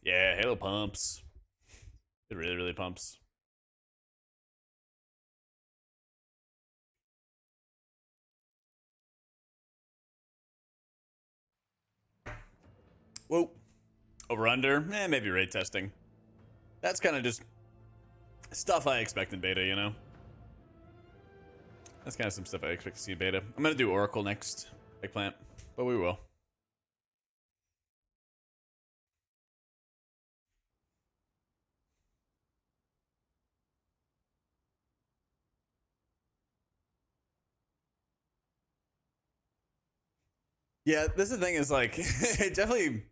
Yeah, Halo pumps. It really, really pumps. Whoa. Over under? Maybe raid testing. That's kind of just stuff I expect in beta, you know? That's kind of some stuff I expect to see in beta. I'm going to do Oracle next, Eggplant, but we will. Yeah, this is the thing is like, it definitely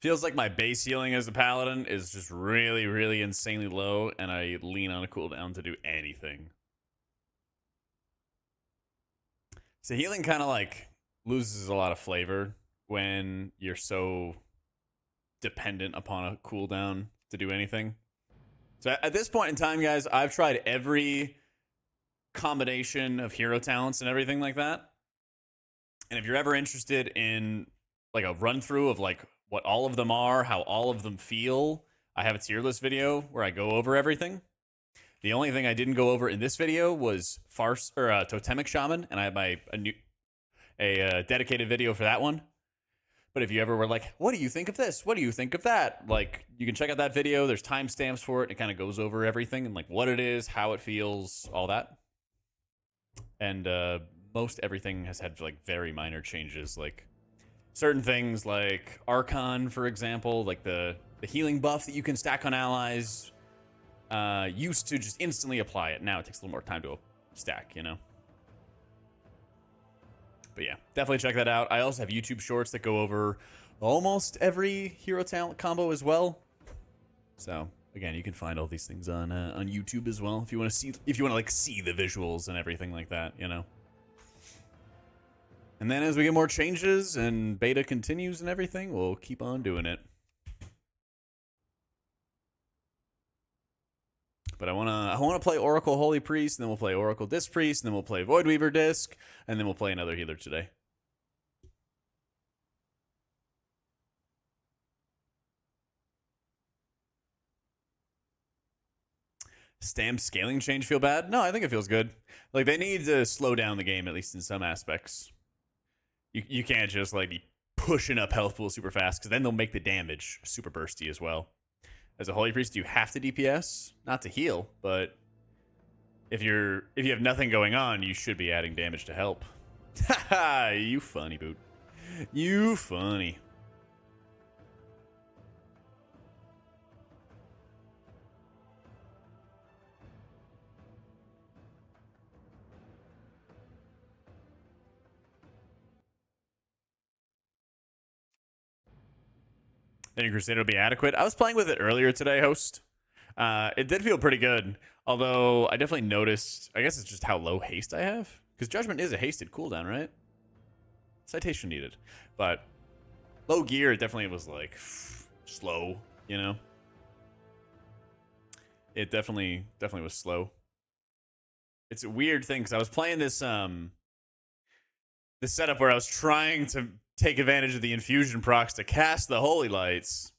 feels like my base healing as a paladin is just really, really insanely low, and I lean on a cooldown to do anything. So healing kind of like loses a lot of flavor when you're so dependent upon a cooldown to do anything. So at this point in time, guys, I've tried every combination of hero talents and everything like that. And if you're ever interested in like a run through of like what all of them are, how all of them feel, I have a tier list video where I go over everything. The only thing I didn't go over in this video was Totemic Shaman, and I have a dedicated video for that one. But if you ever were like, what do you think of this? What do you think of that? Like, you can check out that video. There's timestamps for it. It kind of goes over everything and like what it is, how it feels, all that. And most everything has had like very minor changes, like certain things like Archon, for example, like the healing buff that you can stack on allies. Used to just instantly apply it. Now it takes a little more time to stack, you know? But yeah, definitely check that out. I also have YouTube shorts that go over almost every hero talent combo as well. So again, you can find all these things on YouTube as well if you want to see, like see the visuals and everything like that, you know? And then as we get more changes and beta continues and everything, we'll keep on doing it. But I wanna play Oracle Holy Priest, and then we'll play Oracle Disc Priest, and then we'll play Voidweaver Disc, and then we'll play another healer today. Stamp scaling change feel bad? No, I think it feels good. Like they need to slow down the game, at least in some aspects. You can't just like be pushing up health pool super fast, because then they'll make the damage super bursty as well. As a Holy Priest, you have to DPS, not to heal, but if you have nothing going on, you should be adding damage to help. Haha, you funny boot. You funny. Then your Crusader will be adequate. I was playing with it earlier today, host. It did feel pretty good. Although I definitely noticed, I guess it's just how low haste I have. Because Judgment is a hasted cooldown, right? Citation needed. But low gear, it definitely was like slow, you know? It definitely was slow. It's a weird thing because I was playing this this setup where I was trying to take advantage of the infusion procs to cast the holy lights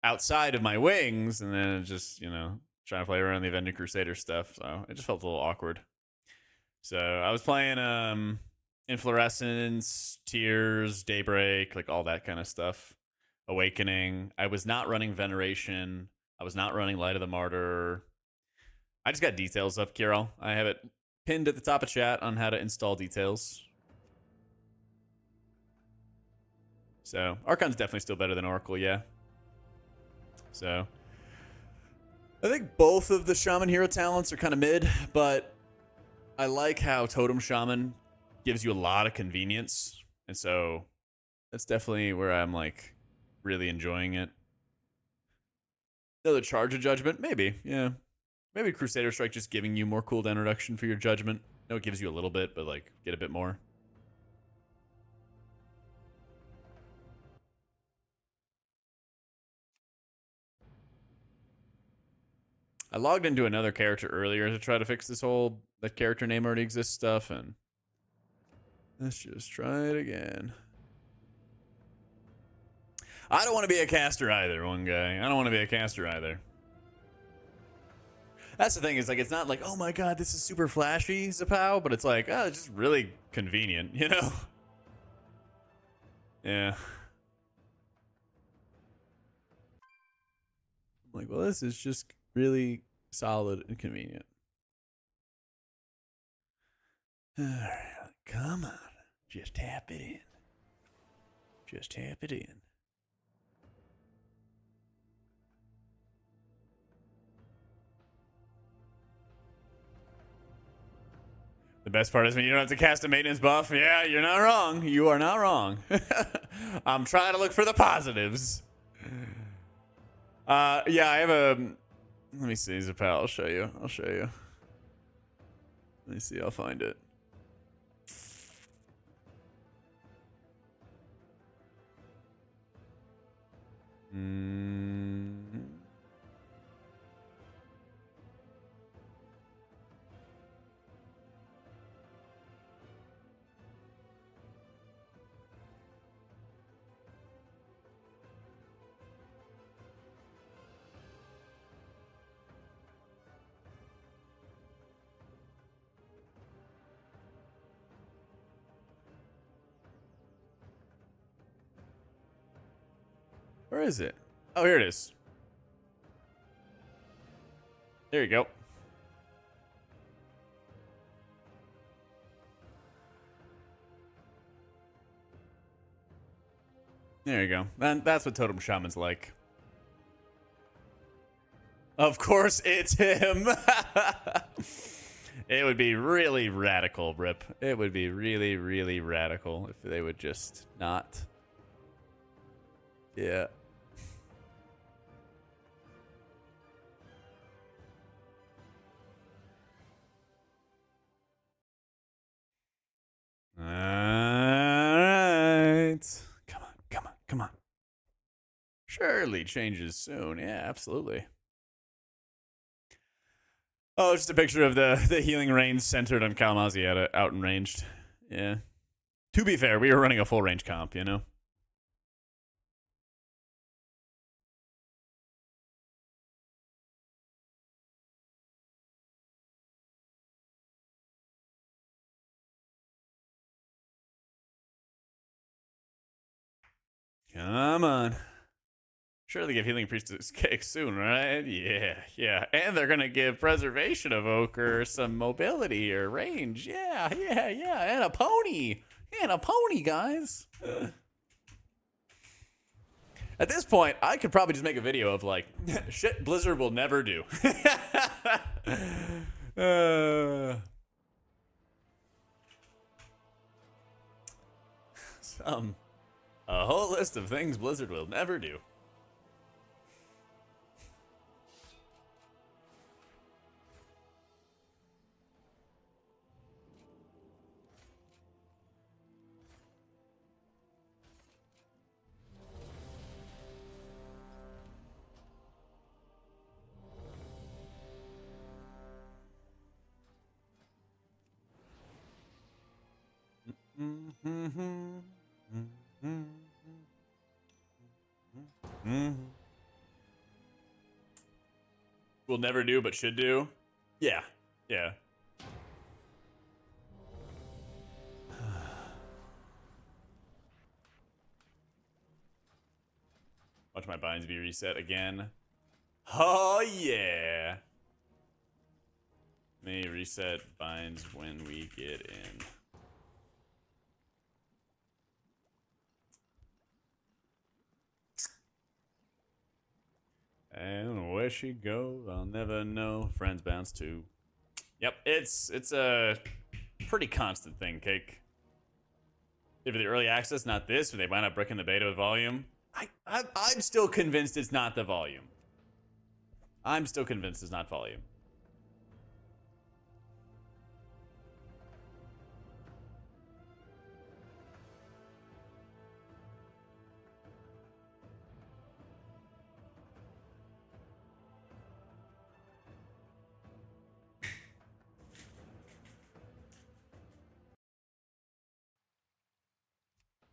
outside of my wings, and then just, you know, trying to play around the Avenging Crusader stuff. So it just felt a little awkward. So I was playing Inflorescence, Tears, Daybreak, like all that kind of stuff. Awakening. I was not running Veneration. I was not running Light of the Martyr. I just got details up, Kirill. I have it pinned at the top of chat on how to install details. So Archon's definitely still better than Oracle, yeah. So I think both of the Shaman hero talents are kind of mid, but I like how Totem Shaman gives you a lot of convenience. And so that's definitely where I'm like really enjoying it. Another Charge of Judgment? Maybe, yeah. Maybe Crusader Strike just giving you more cooldown reduction for your judgment. No, it gives you a little bit, but like get a bit more. I logged into another character earlier to try to fix this whole that character name already exists stuff, and let's just try it again. I don't want to be a caster either, one guy. I don't want to be a caster either. That's the thing, is like it's not like, oh my god, this is super flashy, Zapow, but it's like, oh, it's just really convenient, you know? Yeah. I'm like, well, this is just really solid and convenient. Alright, come on. Just tap it in. Just tap it in. The best part is when you don't have to cast a maintenance buff. Yeah, you're not wrong. You are not wrong. I'm trying to look for the positives. Yeah, I have a... Let me see, Zapal. I'll show you. I'll show you. Let me see. I'll find it. Where is it? Oh, here it is. There you go. There you go. That's what Totem Shaman's like. Of course it's him. It would be really radical, Rip. It would be really, really radical if they would just not. Yeah. All right. Come on, come on, come on. Surely changes soon. Yeah, absolutely. Oh, just a picture of the healing range centered on Kalmazi out and ranged. Yeah. To be fair, we were running a full range comp, you know? Come on. Sure, they give Healing Priestess cake soon, right? Yeah, yeah. And they're going to give Preservation of Ochre some mobility or range. Yeah, yeah, yeah. And a pony. And a pony, guys. At this point, I could probably just make a video of, like, shit Blizzard will never do. A whole list of things Blizzard will never do. Will never do, but should do. Yeah, yeah. Watch my binds be reset again. Oh yeah. May reset binds when we get in. And where she goes, I'll never know. Friends bounce too. Yep, it's a pretty constant thing, Cake. If the early access, not this, but they wind up breaking the beta with volume. I'm still convinced it's not the volume. I'm still convinced it's not volume.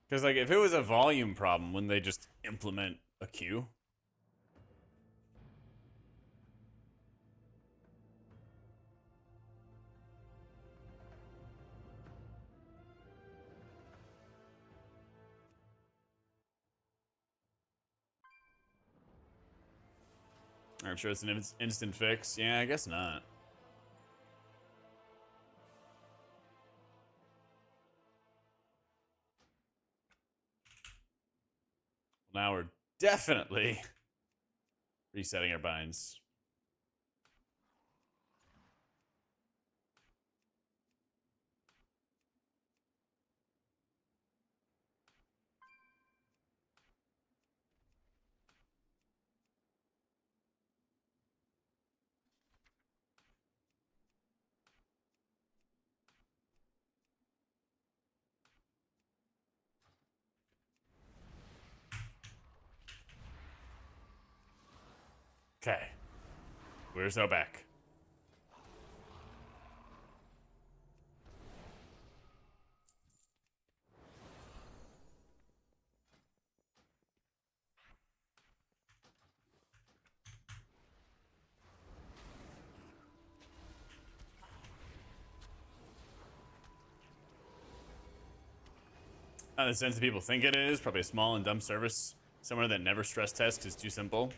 Because, like, if it was a volume problem, wouldn't they just implement a queue? I'm sure it's an instant fix. Yeah, I guess not. Now we're definitely resetting our binds. Okay. Where's no back? Not in the sense that people think it is. Probably a small and dumb service somewhere that never stress tests because it's too simple.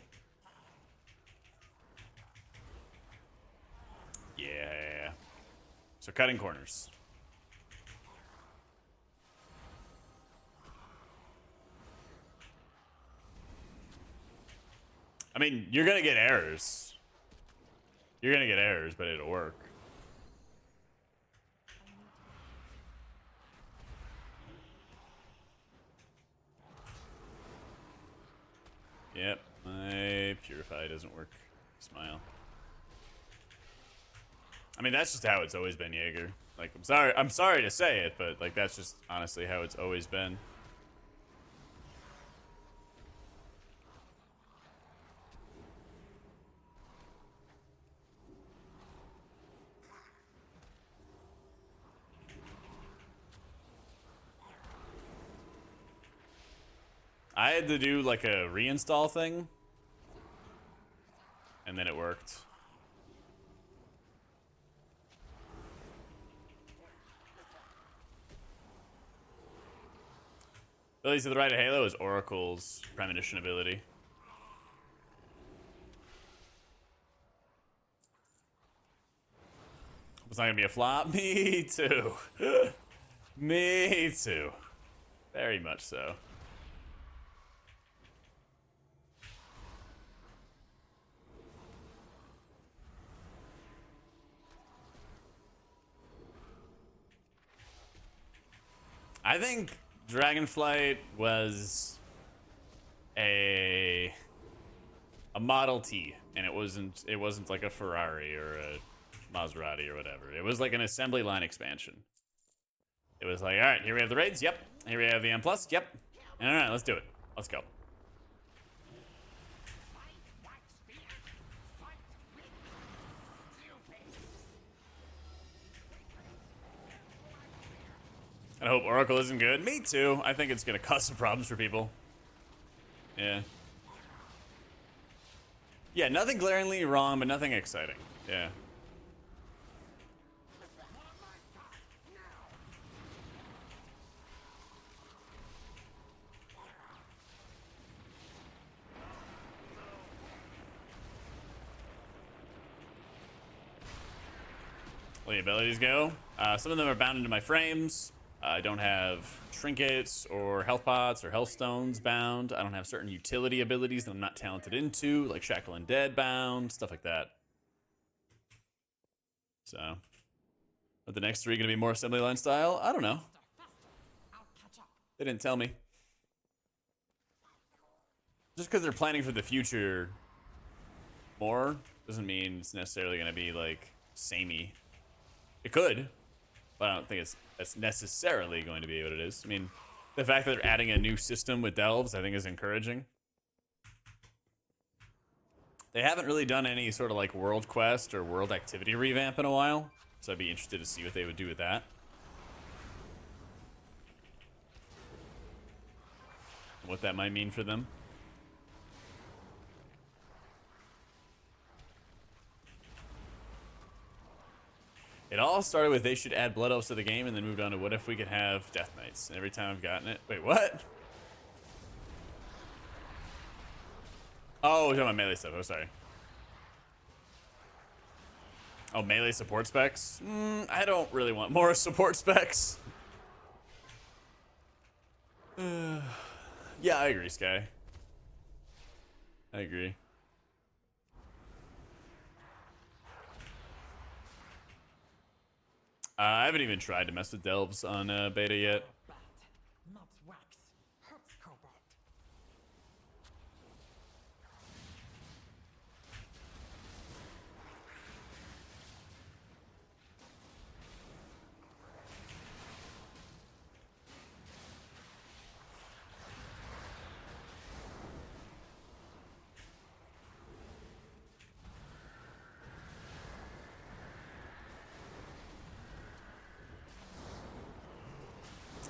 Yeah. So cutting corners. I mean, you're gonna get errors. You're gonna get errors, but it'll work. Yep, my purify doesn't work. Smile. I mean, that's just how it's always been, Jaeger. Like, I'm sorry to say it, but like that's just honestly how it's always been. I had to do like a reinstall thing, and then it worked. Abilities to the right of Halo is Oracle's premonition ability. It's not gonna be a flop. Me too. Me too. Very much so. I think Dragonflight was a Model T, and it wasn't like a Ferrari or a Maserati or whatever. It was like an assembly line expansion. It was like, all right, here we have the raids. Yep. Here we have the M+. Yep. All right, let's do it. Let's go. I hope Oracle isn't good. Me too. I think it's gonna cause some problems for people. Yeah. Yeah, nothing glaringly wrong, but nothing exciting. Yeah. Well, the abilities go. Some of them are bound into my frames. I don't have trinkets or health pots or health stones bound. I don't have certain utility abilities that I'm not talented into, like Shackle and Dead bound, stuff like that. So, are the next 3 going to be more assembly line style? I don't know. They didn't tell me. Just because they're planning for the future more doesn't mean it's necessarily going to be like samey. It could, but I don't think it's necessarily going to be what it is. I mean, the fact that they're adding a new system with delves, I think, is encouraging. They haven't really done any sort of like world quest or world activity revamp in a while, so I'd be interested to see what they would do with that. What that might mean for them. It all started with they should add Blood Elves to the game and then moved on to what if we could have Death Knights. And every time I've gotten it... Wait, what? Oh, we're talking about melee stuff. Oh, sorry. Oh, melee support specs? I don't really want more support specs. Yeah, I agree, Sky. I agree. I haven't even tried to mess with delves on beta yet. Not wax. Hurts cobalt.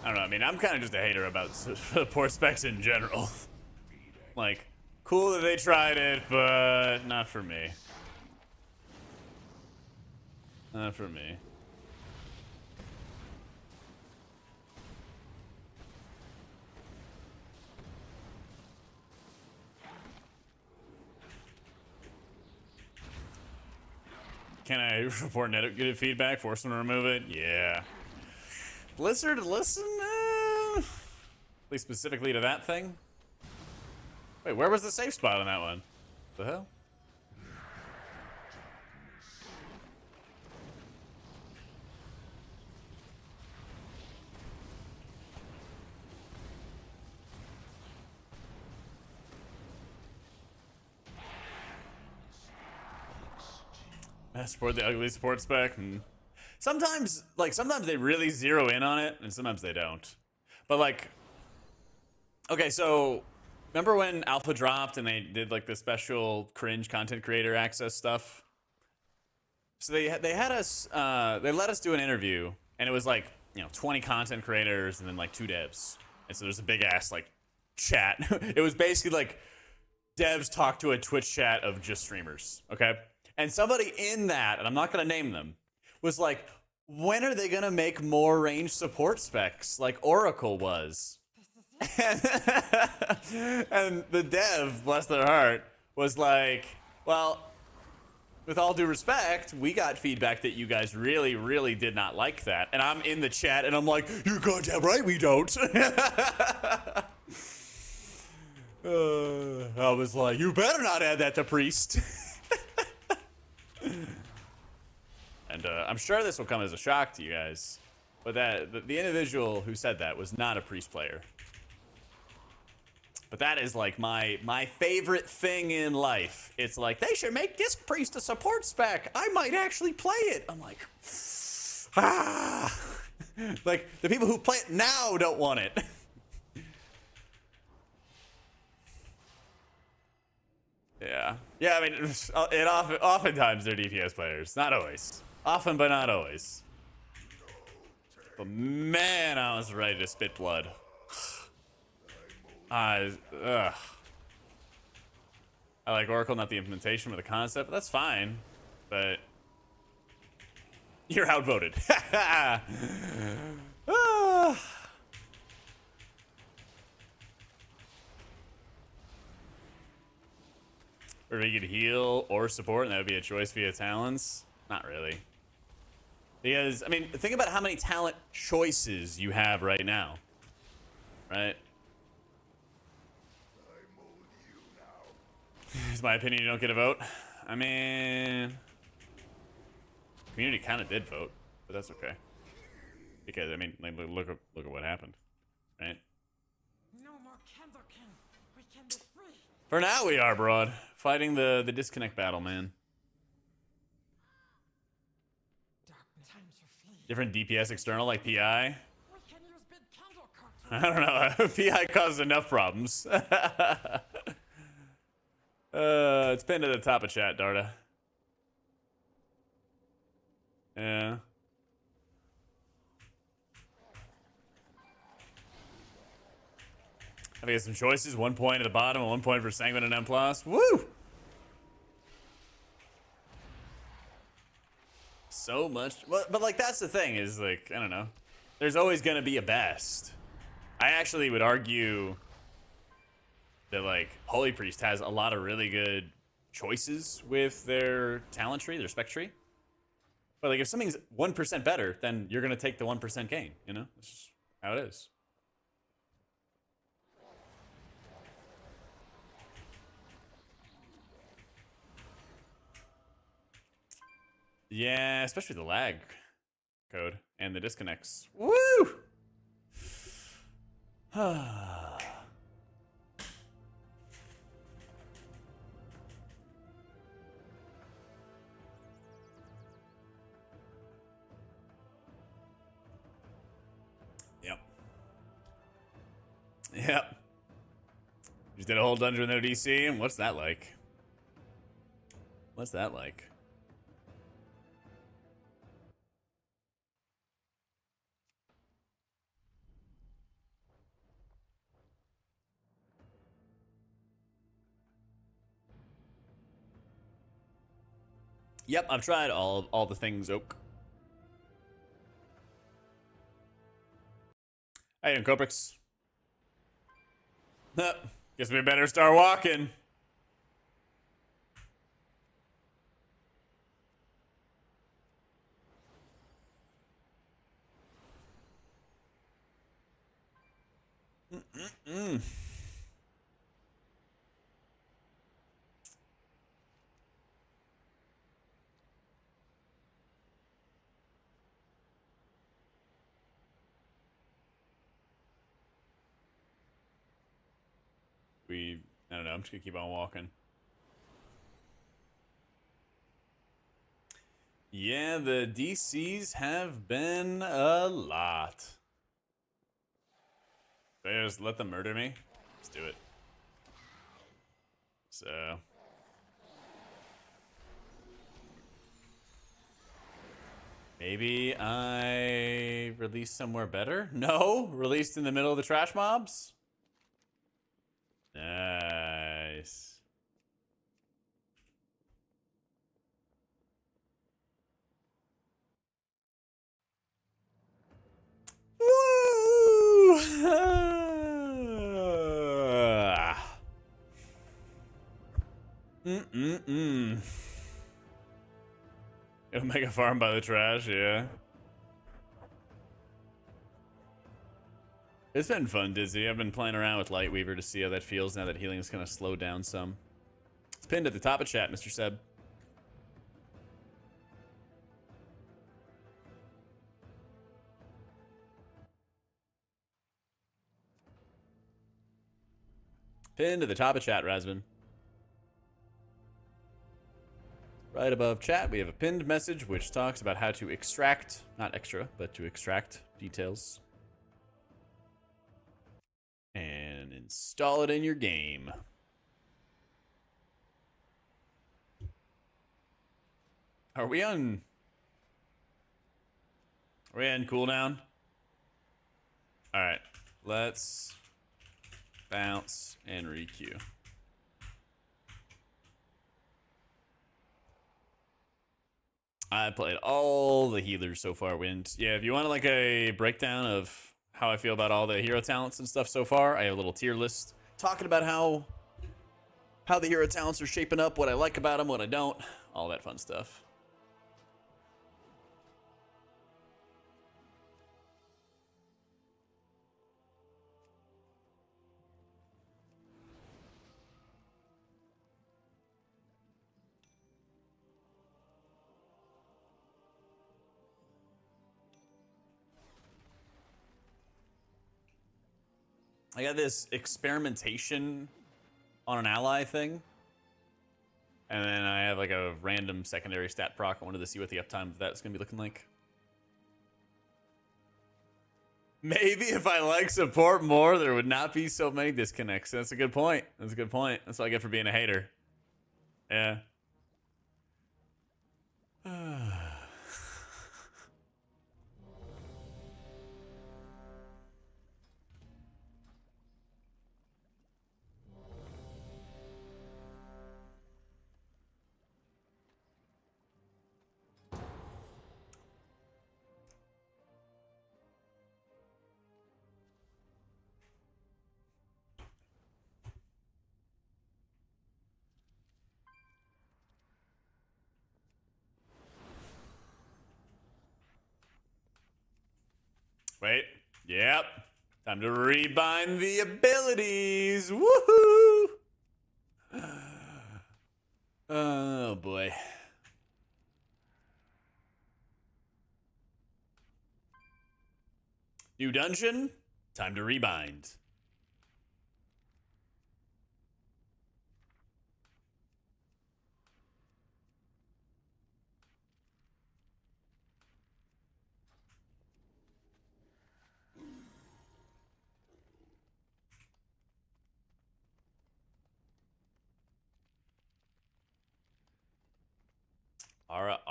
I don't know. I mean, I'm kind of just a hater about support specs in general. Like, cool that they tried it, but not for me. Not for me. Can I report negative feedback? Force them to remove it? Yeah. Blizzard, listen? At least specifically to that thing? Wait, where was the safe spot on that one? The hell? Support the ugly support spec. Sometimes they really zero in on it, and sometimes they don't. But like, okay, so remember when Alpha dropped and they did like the special cringe content creator access stuff? So they had us, they let us do an interview, and it was like, 20 content creators and then like 2 devs, and so there's a big ass like chat. It was basically like devs talk to a Twitch chat of just streamers, okay? And somebody in that, and I'm not gonna name them, was like, when are they gonna make more range support specs like Oracle was? And the dev, bless their heart, was like, well, with all due respect, we got feedback that you guys really, really did not like that. And I'm in the chat and I'm like, you're goddamn right we don't. I was like, you better not add that to Priest. And I'm sure this will come as a shock to you guys, but the individual who said that was not a Priest player. But that is like my favorite thing in life. It's like, they should make Disc Priest a support spec. I might actually play it. I'm like, ah. Like, the people who play it now don't want it. Yeah. Yeah, I mean, oftentimes they're DPS players. Not always. Often, but not always. But man, oh talent's ready to spit blood. Ugh. I like Oracle, not the implementation, but the concept. That's fine, but you're outvoted. Or we could heal or support, and that would be a choice via talents. Not really. Because, I mean, think about how many talent choices you have right now. Right? Is my opinion you don't get a vote? I mean... Community kind of did vote, but that's okay. Because, I mean, like, look at what happened. Right? No more Candlekin. We can be free. For now, we are, broad. Fighting the disconnect battle, man. Different DPS external, like PI. I don't know. PI causes enough problems. It's pinned to the top of chat, Darda. Yeah. I think some choices. 1 point at the bottom and 1 point for Sanguine and M+. Woo! So much. Well, but like that's the thing is like, I don't know. There's always gonna be a best. I actually would argue that like Holy Priest has a lot of really good choices with their talent tree, their spec tree. But like if something's 1% better, then you're gonna take the 1% gain, you know? That's just how it is. Yeah, especially the lag code and the disconnects. Woo! Yep. Yep. Just did a whole dungeon with no DC, and what's that like? What's that like? Yep, I've tried all the things, Oak. How you doing, Coprix? Guess we better start walking. I don't know, I'm just gonna keep on walking. Yeah, the DCs have been a lot. Should I just let them murder me? Let's do it. So. Maybe I release somewhere better? No? Released in the middle of the trash mobs? Nice. Woo! It'll make a farm by the trash, yeah. It's been fun, Dizzy. I've been playing around with Lightweaver to see how that feels now that healing's kind of slowed down some. It's pinned at the top of chat, Mr. Seb. Pinned to the top of chat, Rasman. Right above chat, we have a pinned message which talks about how to extract, not extra, but to extract details. And install it in your game. Are we on cooldown? All right, let's bounce and re-queue. I played all the healers so far, Wind. Yeah, if you want like a breakdown of how I feel about all the hero talents and stuff so far, I have a little tier list talking about how the hero talents are shaping up, what I like about them, what I don't, all that fun stuff. I got this experimentation on an ally thing. And then I have like a random secondary stat proc. I wanted to see what the uptime of that's going to be looking like. Maybe if I like support more, there would not be so many disconnects. That's a good point. That's a good point. That's what I get for being a hater. Yeah. Wait. Yep. Time to rebind the abilities. Woohoo! Oh boy. New dungeon. Time to rebind.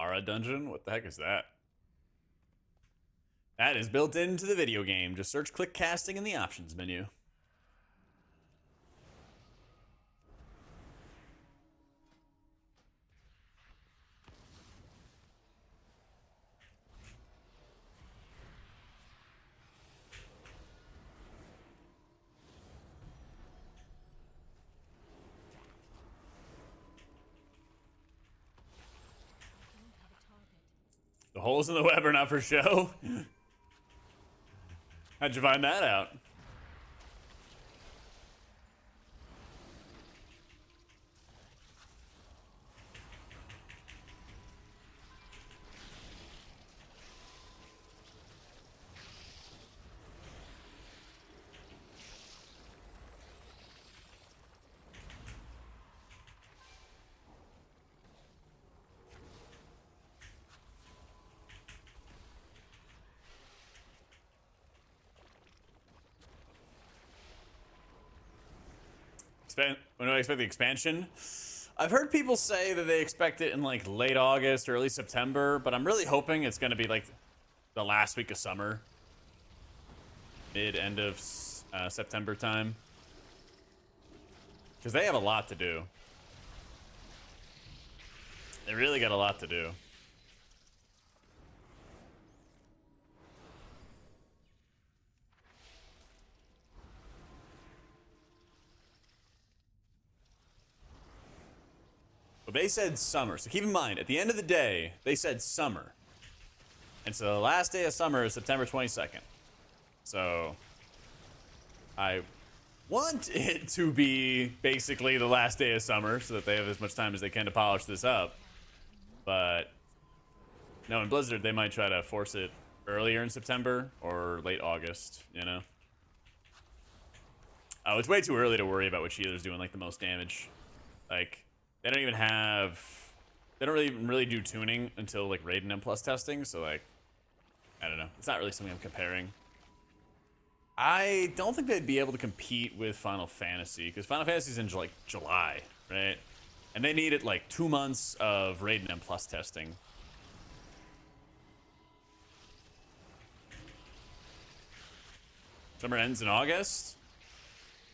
Ara dungeon? What the heck is that? That is built into the video game. Just search click casting in the options menu. The holes in the web are not for show. How'd you find that out? When do I expect the expansion? I've heard people say that they expect it in like late August or early September, but I'm really hoping it's going to be like the last week of summer. End of September time. Because they have a lot to do. They really got a lot to do. But they said summer, so keep in mind, at the end of the day, they said summer. And so the last day of summer is September 22nd. So I want it to be basically the last day of summer so that they have as much time as they can to polish this up. But no, in Blizzard, they might try to force it earlier in September or late August, you know? Oh, it's way too early to worry about which healer's doing like the most damage. Like, they don't even have, they don't really do tuning until like Raid and M+ testing, so like, I don't know. It's not really something I'm comparing. I don't think they'd be able to compete with Final Fantasy, because Final Fantasy's in like July, right? And they needed like 2 months of Raid and M+ testing. Summer ends in August.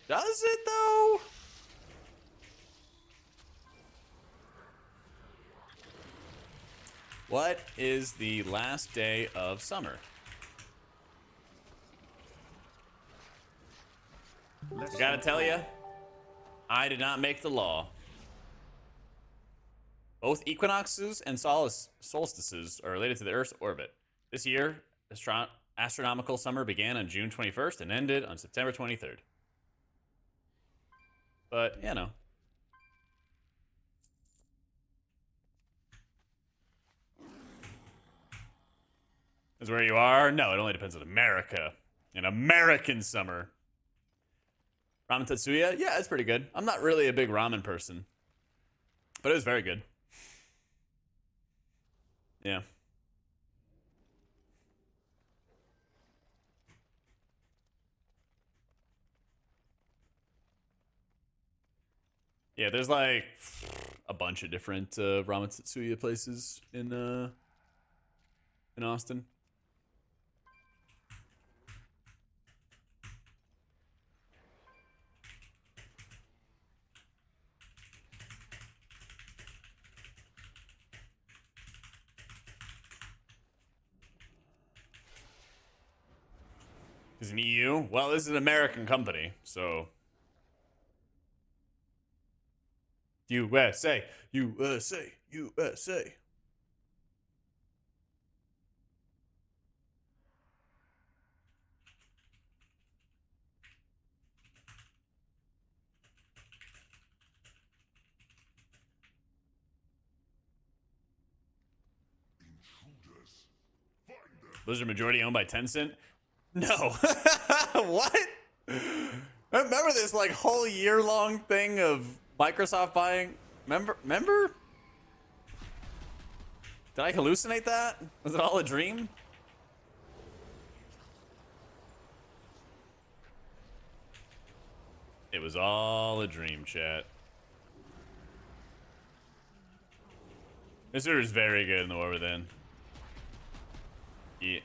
Does it though? What is the last day of summer? I gotta tell you, I did not make the law. Both equinoxes and solstices are related to the Earth's orbit. This year, astronomical summer began on June 21st and ended on September 23rd. But, you know. Is where you are? No, it only depends on America. An American summer. Ramen Tetsuya? Yeah, it's pretty good. I'm not really a big ramen person. But it was very good. Yeah. Yeah, there's like a bunch of different ramen Tetsuya places in Austin. Is an EU? Well, this is an American company, so USA, USA, USA. Blizzard majority owned by Tencent? No. What? I remember this like whole year-long thing of Microsoft buying. Remember? Did I hallucinate that? Was it all a dream? It was all a dream, chat. Mr. is very good in the war within. Yeah.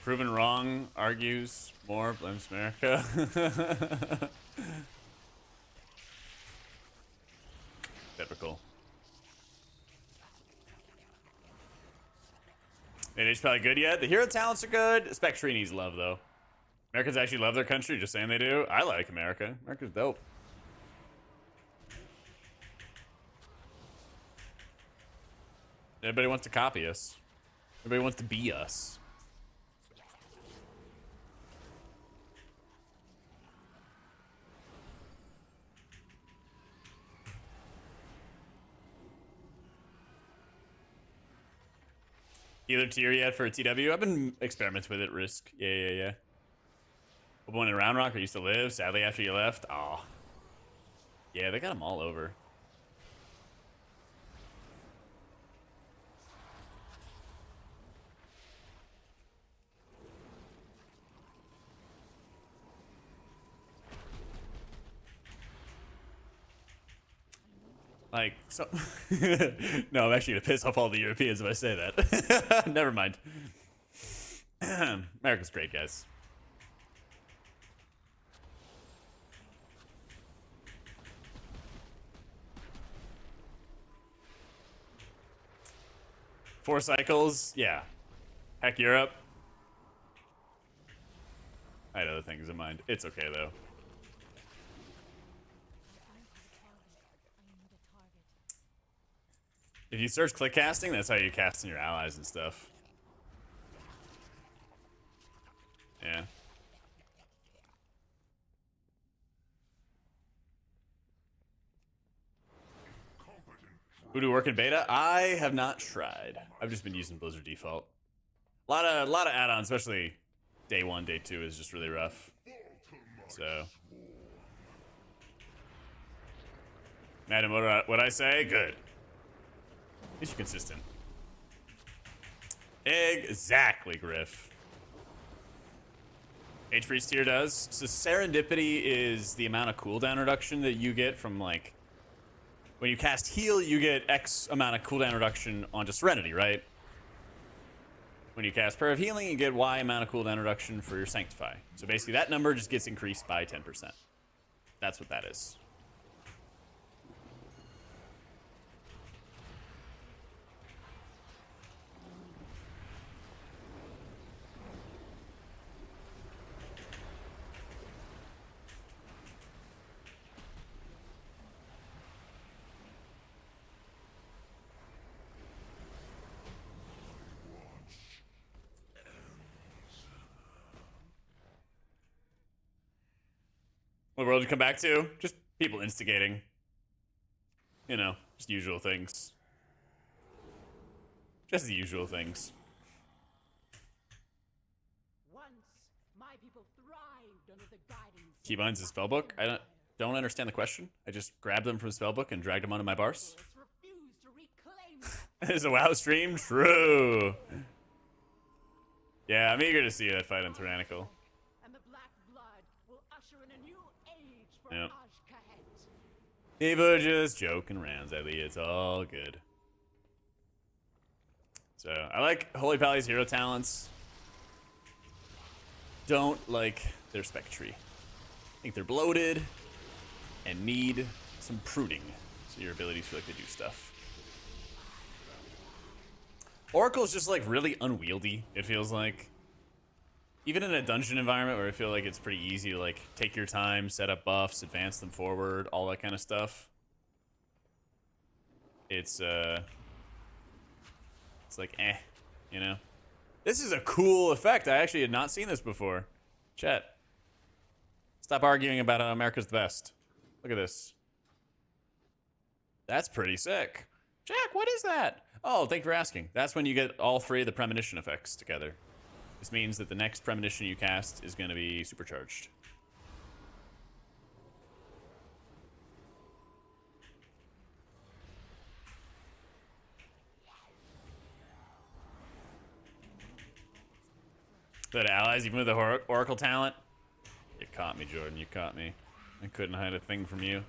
Proven wrong, argues more, blames America. Typical. It is probably good yet. The hero talents are good. Spec tree needs love though. Americans actually love their country, just saying they do. I like America. America's dope. Everybody wants to copy us. Everybody wants to be us. Either tier yet for a TW? I've been experimenting with it. Risk. Yeah. One in Round Rock where you used to live. Sadly, after you left. Aw. Yeah, they got them all over. Like, so... No, I'm actually going to piss off all the Europeans if I say that. Never mind. America's great, guys. Four cycles? Yeah. Heck, Europe. I had other things in mind. It's okay, though. If you search click casting, that's how you cast in your allies and stuff. Yeah. Who do work in beta? I have not tried. I've just been using Blizzard default. A lot of add-ons, especially day 1, day 2 is just really rough. So. Madam, what I say? Good. At least you're consistent. Exactly, Griff. H-Priest tier does. So serendipity is the amount of cooldown reduction that you get from, like, when you cast heal, you get X amount of cooldown reduction onto Serenity, right? When you cast Prayer of Healing, you get Y amount of cooldown reduction for your Sanctify. So basically that number just gets increased by 10%. That's what that is. What world did you come back to? Just people instigating. You know, just usual things. Just the usual things. Once my people thrived under the guidance. Keybinds is spellbook? I don't understand the question. I just grabbed them from the spellbook and dragged them onto my bars. Is a WoW stream? True. Yeah, I'm eager to see that fight on Tyrannical. And the black blood will usher in a new age for Yep. Ashkahet. People just joking around, Ellie. It's all good. So, I like Holy Pally's hero talents. Don't like their spec tree. I think they're bloated and need some pruning so your abilities feel like they do stuff. Oracle's just like really unwieldy, it feels like. Even in a dungeon environment where I feel like it's pretty easy to like take your time, set up buffs, advance them forward, all that kind of stuff. It's like you know. This is a cool effect. I actually had not seen this before. Chat. Stop arguing about how America's the best. Look at this. That's pretty sick. Jack, what is that? Oh, thank you for asking. That's when you get all three of the premonition effects together. This means that the next premonition you cast is going to be supercharged. Good allies, even with the Oracle talent. You caught me, Jordan. You caught me. I couldn't hide a thing from you.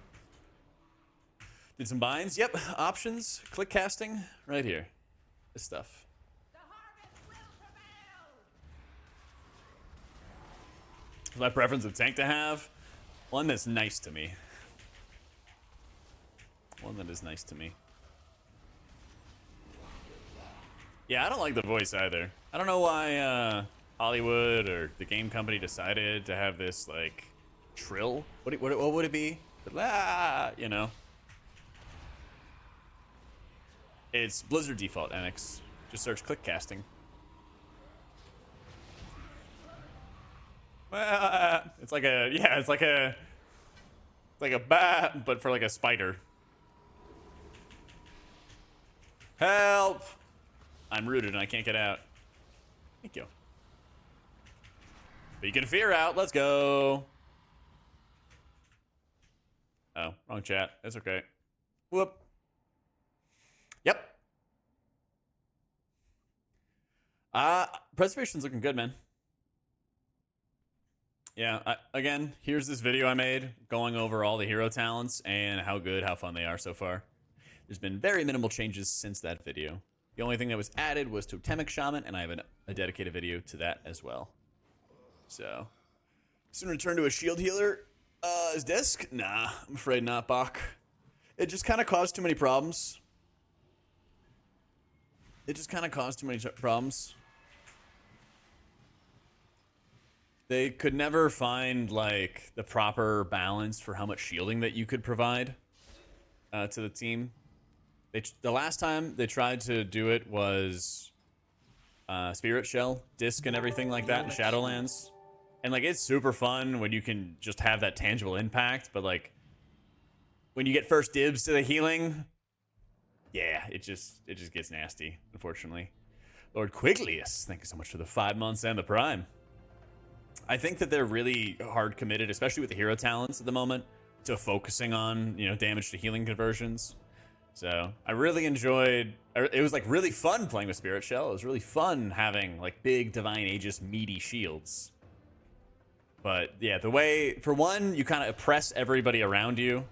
Did some binds? Yep. Options. Click casting. Right here. This stuff. My preference of tank to have one that's nice to me. One that is nice to me. Yeah, I don't like the voice either. I don't know why Hollywood or the game company decided to have this like trill. What would it be? You know. It's Blizzard default, Annex. Just search click casting. It's like a, yeah, it's like a bat, but for like a spider. Help! I'm rooted and I can't get out. Thank you. But you can fear out. Let's go. Oh, wrong chat. That's okay. Whoop. Yep. Preservation's looking good, man. Yeah, again, here's this video I made going over all the hero talents and how good, how fun they are so far. There's been very minimal changes since that video. The only thing that was added was Totemic Shaman, and I have a dedicated video to that as well. So, soon return to a shield healer. His disc? Nah, I'm afraid not, Bach. It just kind of caused too many problems. They could never find, like, the proper balance for how much shielding that you could provide to the team. The last time they tried to do it was Spirit Shell, Disc, and everything like that in Shadowlands. And, like, it's super fun when you can just have that tangible impact, but, like, when you get first dibs to the healing, yeah, it just gets nasty, unfortunately. Lord Quiglius, thank you so much for the 5 months and the Prime. I think that they're really hard committed, especially with the hero talents at the moment, to focusing on, you know, damage to healing conversions. So I really enjoyed. It was like really fun playing with Spirit Shell. It was really fun having like big Divine Aegis meaty shields. But yeah, the way, for one, you kind of oppress everybody around you.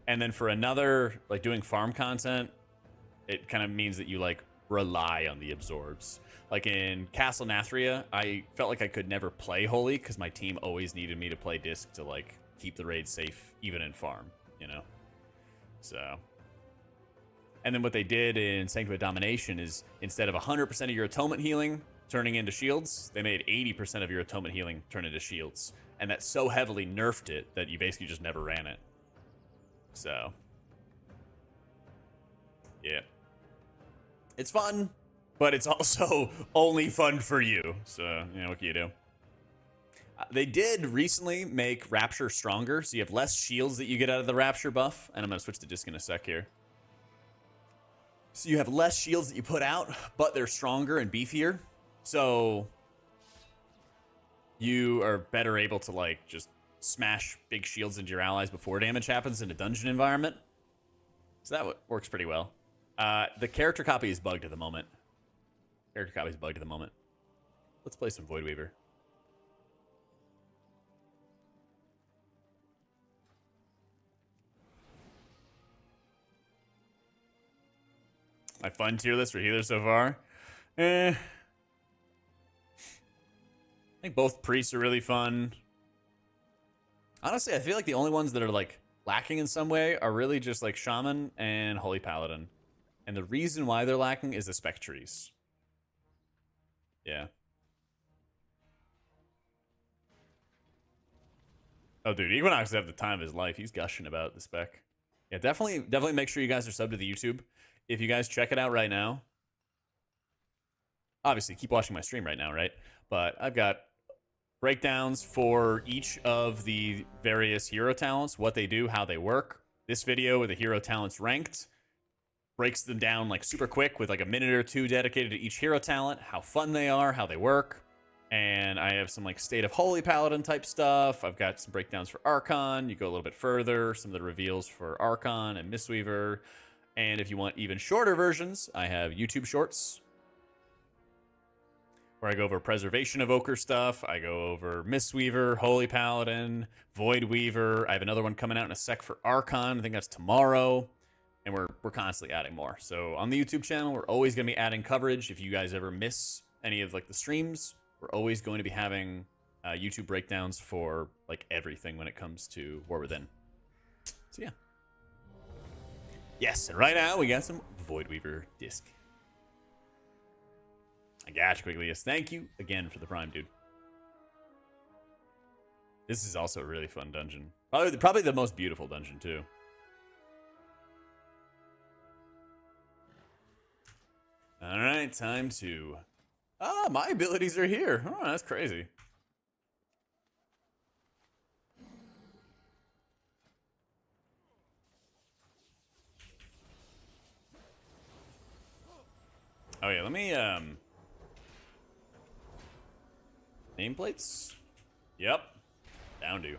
And then for another, like doing farm content, it kind of means that you like rely on the absorbs. Like in Castle Nathria, I felt like I could never play Holy because my team always needed me to play Disc to like keep the raid safe, even in farm, you know? So. And then what they did in Sanctum of Domination is instead of 100% of your atonement healing turning into shields, they made 80% of your atonement healing turn into shields. And that so heavily nerfed it that you basically just never ran it. So. Yeah. It's fun, but it's also only fun for you. So, you know, what can you do? They did recently make Rapture stronger, so you have less shields that you get out of the Rapture buff. And I'm going to switch to Disc in a sec here. So you have less shields that you put out, but they're stronger and beefier. So you are better able to like just smash big shields into your allies before damage happens in a dungeon environment. So that works pretty well. The character copy is bugged at the moment. Character copy is bugged at the moment. Let's play some Void Weaver. My fun tier list for healers so far? I think both priests are really fun. Honestly, I feel like the only ones that are like lacking in some way are really just like Shaman and Holy Paladin. And the reason why they're lacking is the spec trees. Yeah. Oh, dude, Equinox have the time of his life. He's gushing about the spec. Yeah, definitely make sure you guys are subbed to the YouTube. If you guys check it out right now, obviously keep watching my stream right now, right? But I've got breakdowns for each of the various hero talents, what they do, how they work. This video with the hero talents ranked breaks them down like super quick with like a minute or two dedicated to each hero talent, how fun they are, how they work. And I have some like State of Holy Paladin type stuff. I've got some breakdowns for Archon. You go a little bit further, some of the reveals for Archon and Mistweaver. And if you want even shorter versions, I have YouTube Shorts, where I go over Preservation Evoker stuff. I go over Mistweaver, Holy Paladin, Void Weaver. I have another one coming out in a sec for Archon. I think that's tomorrow. And we're constantly adding more. So on the YouTube channel, we're always going to be adding coverage. If you guys ever miss any of like the streams, we're always going to be having YouTube breakdowns for like everything when it comes to War Within. So yeah. Yes, and right now we got some Void Weaver Disc. I got you, Quiglius. Thank you again for the Prime, dude. This is also a really fun dungeon. Probably the most beautiful dungeon, too. All right, time to... Ah, my abilities are here. Oh, that's crazy. Oh yeah, let me nameplates? Yep. Down to.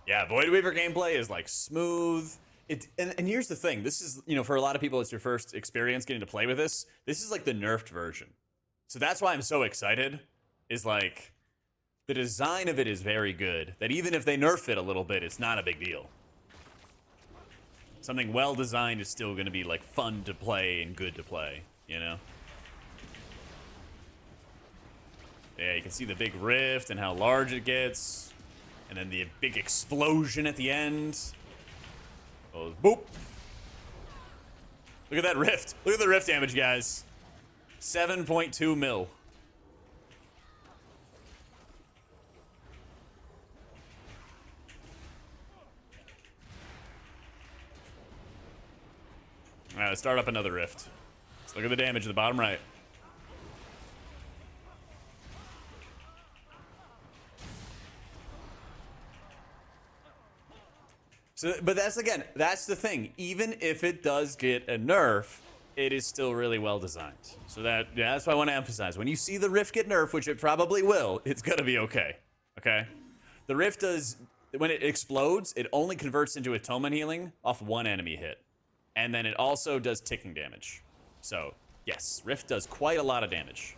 Yeah, Void Weaver gameplay is like smooth. And here's the thing. This is, you know, for a lot of people it's your first experience getting to play with this. This is like the nerfed version. So that's why I'm so excited. Is like the design of it is very good. That even if they nerf it a little bit, it's not a big deal. Something well designed is still going to be like fun to play and good to play, you know? Yeah, you can see the big rift and how large it gets. And then the big explosion at the end. Oh, boop. Look at that rift. Look at the rift damage, guys. 7.2 mil. All right, let's start up another rift. Let's look at the damage at the bottom right. So, but that's the thing. Even if it does get a nerf, it is still really well designed. So that's what I want to emphasize. When you see the rift get nerfed, which it probably will, it's gonna be okay. Okay? The rift does when it explodes, it only converts into atonement healing off one enemy hit. And then it also does ticking damage. So, yes, Rift does quite a lot of damage.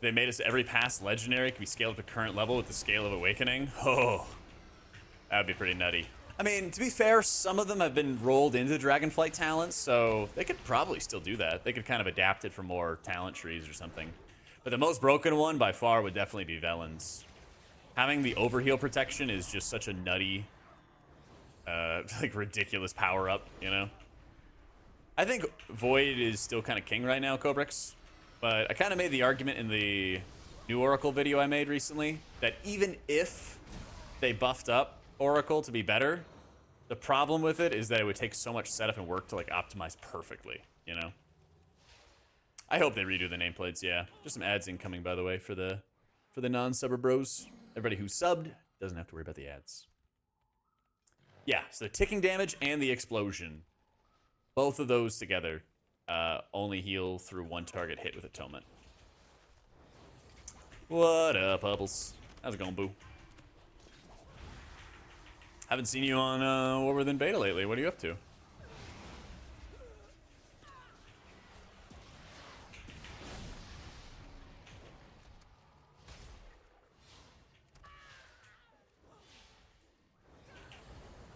They made us every past legendary can be scaled up to current level with the Scale of Awakening. Oh, that'd be pretty nutty. I mean, to be fair, some of them have been rolled into Dragonflight talents, so they could probably still do that. They could kind of adapt it for more talent trees or something. But the most broken one by far would definitely be Velen's. Having the overheal protection is just such a nutty, like ridiculous power up, you know? I think Void is still kind of king right now, Cobrix. But I kind of made the argument in the new Oracle video I made recently that even if they buffed up Oracle to be better, the problem with it is that it would take so much setup and work to like optimize perfectly, you know? I hope they redo the nameplates, yeah. Just some ads incoming, by the way, for the non-subber bros. Everybody who subbed doesn't have to worry about the ads. Yeah, so the ticking damage and the explosion, both of those together only heal through one target hit with Atonement. What up, Bubbles? How's it going, boo? Haven't seen you on War Within Beta lately. What are you up to?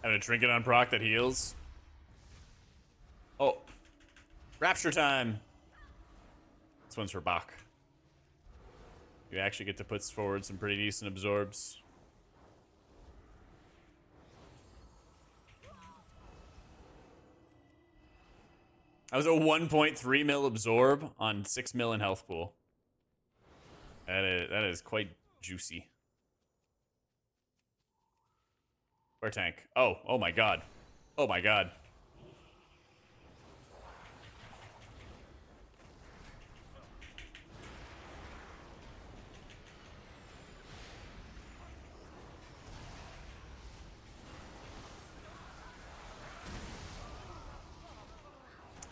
Having a trinket on proc that heals. Oh. Rapture time. This one's for Bach. You actually get to put forward some pretty decent absorbs. That was a 1.3 mil absorb on 6 mil in health pool. That is quite juicy. Where tank? Oh my god. Oh my god.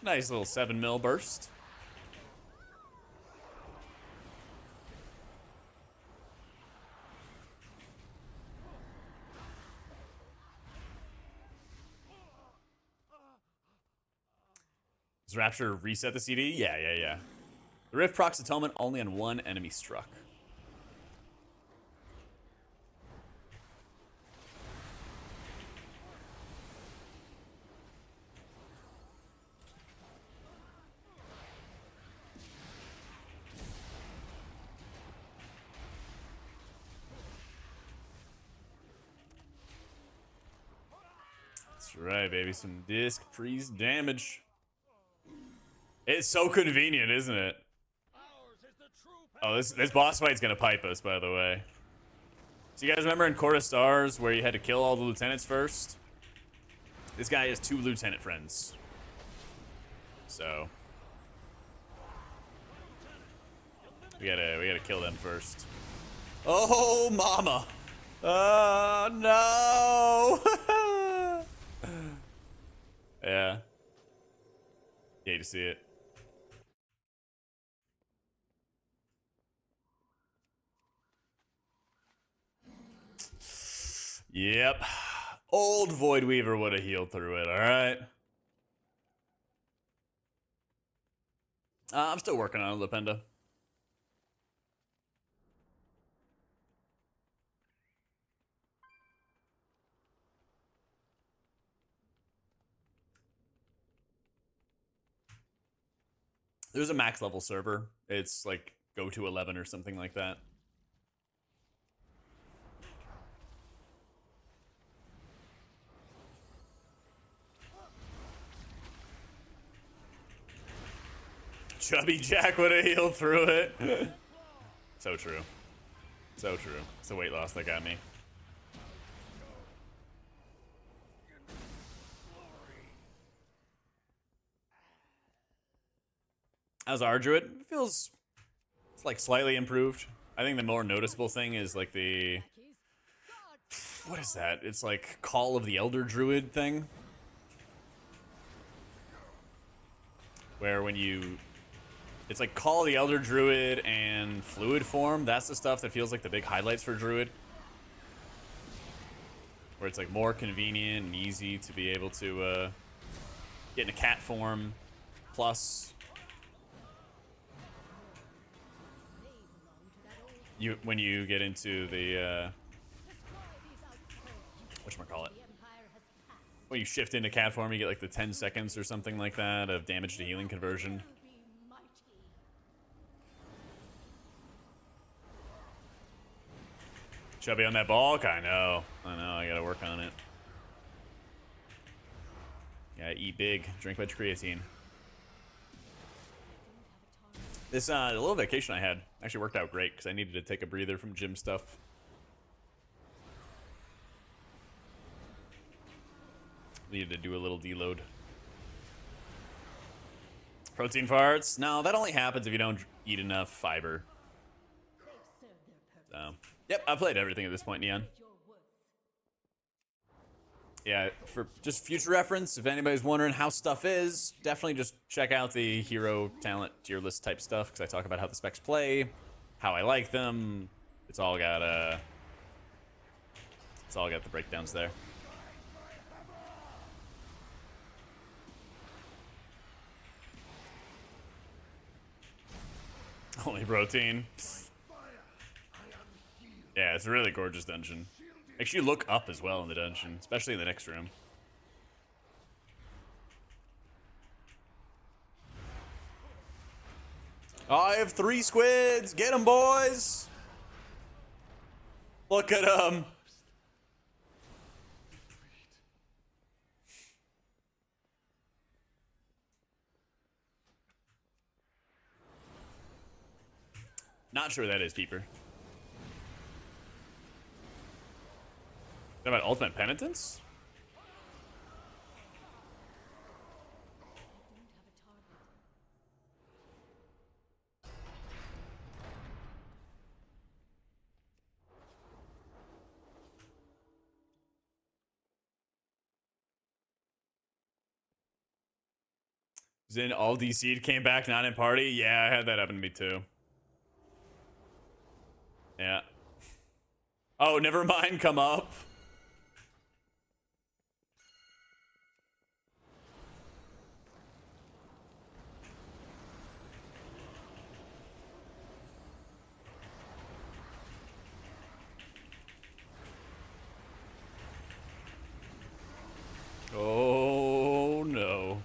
Nice little 7 mil burst. Does Rapture reset the CD? Yeah. The Rift procs Atonement only on one enemy struck. That's right, baby. Some disc freeze damage. It's so convenient, isn't it? Oh, this boss fight's gonna pipe us, by the way. So you guys remember in Court of Stars where you had to kill all the lieutenants first? This guy has 2 lieutenant friends. So we gotta kill them first. Oh, mama! Oh no! Yeah. Hate to see it. Yep. Old Void Weaver would have healed through it, alright? I'm still working on it, Lependa. There's a max level server. It's like go to 11 or something like that. Chubby Jack would have healed through it. So true. So true. It's the weight loss that got me. How's Arduit? It feels it's like slightly improved. I think the more noticeable thing is like the... What is that? It's like Call of the Elder Druid thing. Where when you It's like Call of the Elder Druid and Fluid Form. That's the stuff that feels like the big highlights for Druid. Where it's like more convenient and easy to be able to get in a cat form. Plus, when you get into the whatchamacallit, when you shift into cat form, you get like the 10 seconds or something like that of damage to healing conversion. Chubby on that bulk? I know, I gotta work on it. Gotta eat big, drink much creatine. This the little vacation I had actually worked out great because I needed to take a breather from gym stuff. Needed to do a little deload. Protein farts? No, that only happens if you don't eat enough fiber. So, yep, I played everything at this point, Neon. Yeah, for just future reference, if anybody's wondering how stuff is, definitely just check out the hero talent tier list type stuff because I talk about how the specs play, how I like them. It's all got the breakdowns there. Only protein. Yeah, it's a really gorgeous dungeon. Makes you look up as well in the dungeon, especially in the next room. I have 3 squids. Get them, boys. Look at them. Not sure that is, Peeper. About ultimate penitence? Zin all DC'd, came back, not in party? Yeah, I had that happen to me too. Yeah. Oh, never mind, come up. Oh no.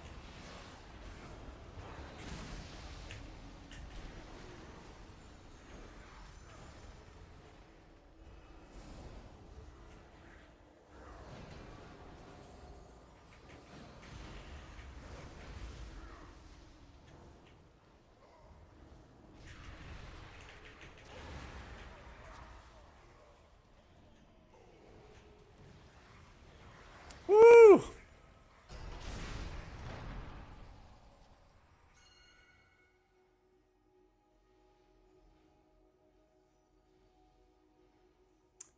Woo!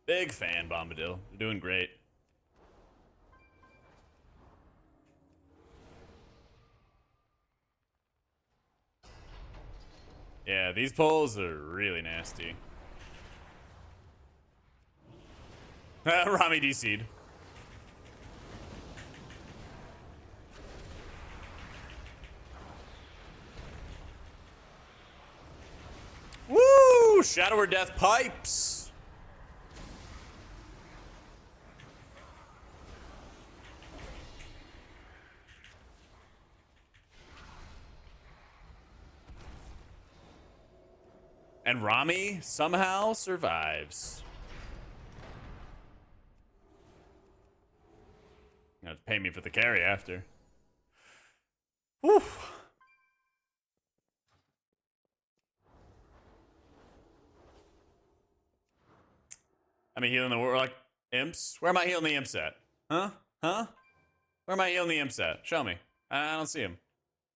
Big fan, Bombadil. You're doing great. Yeah, these polls are really nasty. Rami DC'd. Woo! Shadow or Death pipes. And Rami somehow survives. You have to pay me for the carry after. Whew. I'm healing the world like imps. Where am I healing the imps at? Huh? Huh? Where am I healing the imps at? Show me. I don't see him.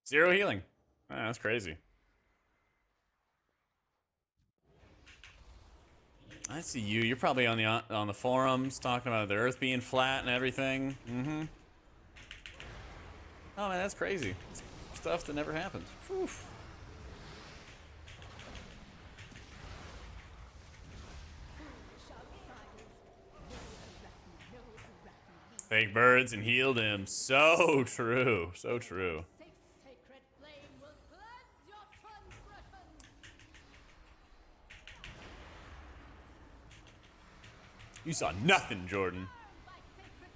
0 healing. That's crazy. I see you. You're probably on the forums talking about the Earth being flat and everything. Mm-hmm. Oh man, that's crazy. Stuff that never happens. Whew. Fake birds and healed him. So true. So true. Sacred flame will cleanse your transgressions. You saw nothing, Jordan.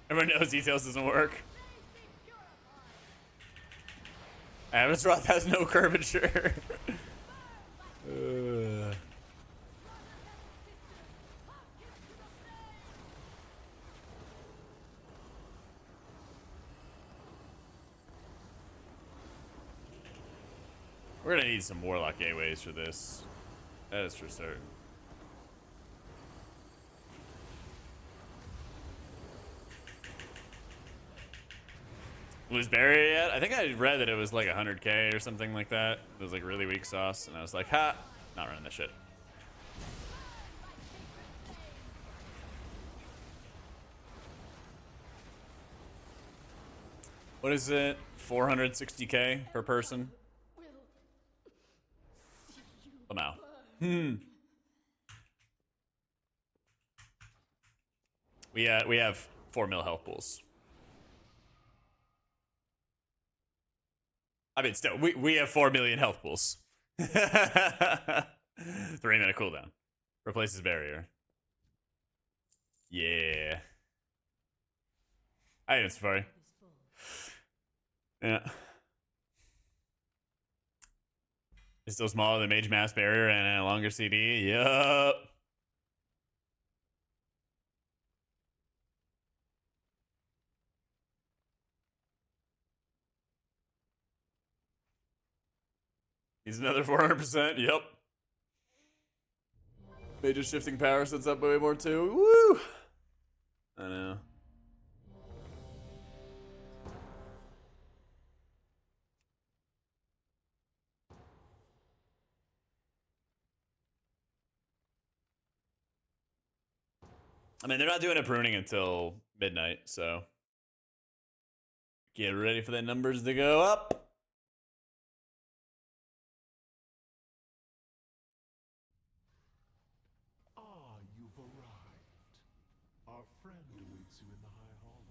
Everyone knows details doesn't work. Avaroth has no curvature. We're gonna need some Warlock gateways for this. That is for certain. Was barrier yet? I think I read that it was like 100k or something like that. It was like really weak sauce, and I was like, ha, not running this shit. What is it? 460k per person? Somehow. We have 4 mil health pools. I mean, still, we have 4 million health pools. 3-minute cooldown. Replaces barrier. Yeah. I am Safari. Yeah. It's still smaller than Mage Mass Barrier and a longer CD. Yup. He's another 400%. Yep. Major shifting power sets up way more too. Woo! I know. I mean, they're not doing a pruning until midnight, so get ready for the numbers to go up. You've arrived. Our friend awaits you in the High Hollows.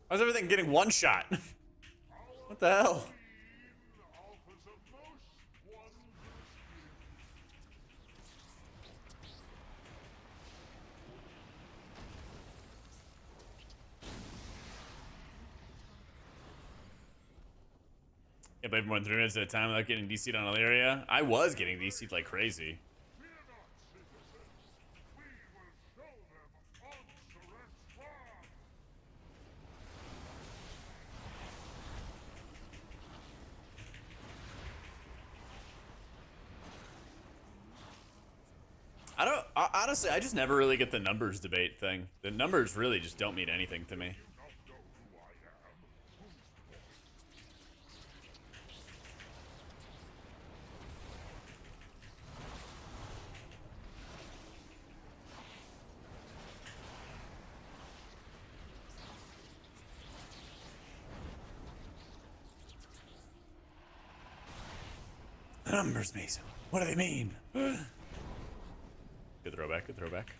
How's everything getting one shot? What the hell? Yeah, but everyone 3 minutes at a time without getting DC'd on Illyria. I was getting DC'd like crazy. Honestly, I just never really get the numbers debate thing. The numbers really just don't mean anything to me. The numbers, Mason. What do they mean? Good throwback, good throwback.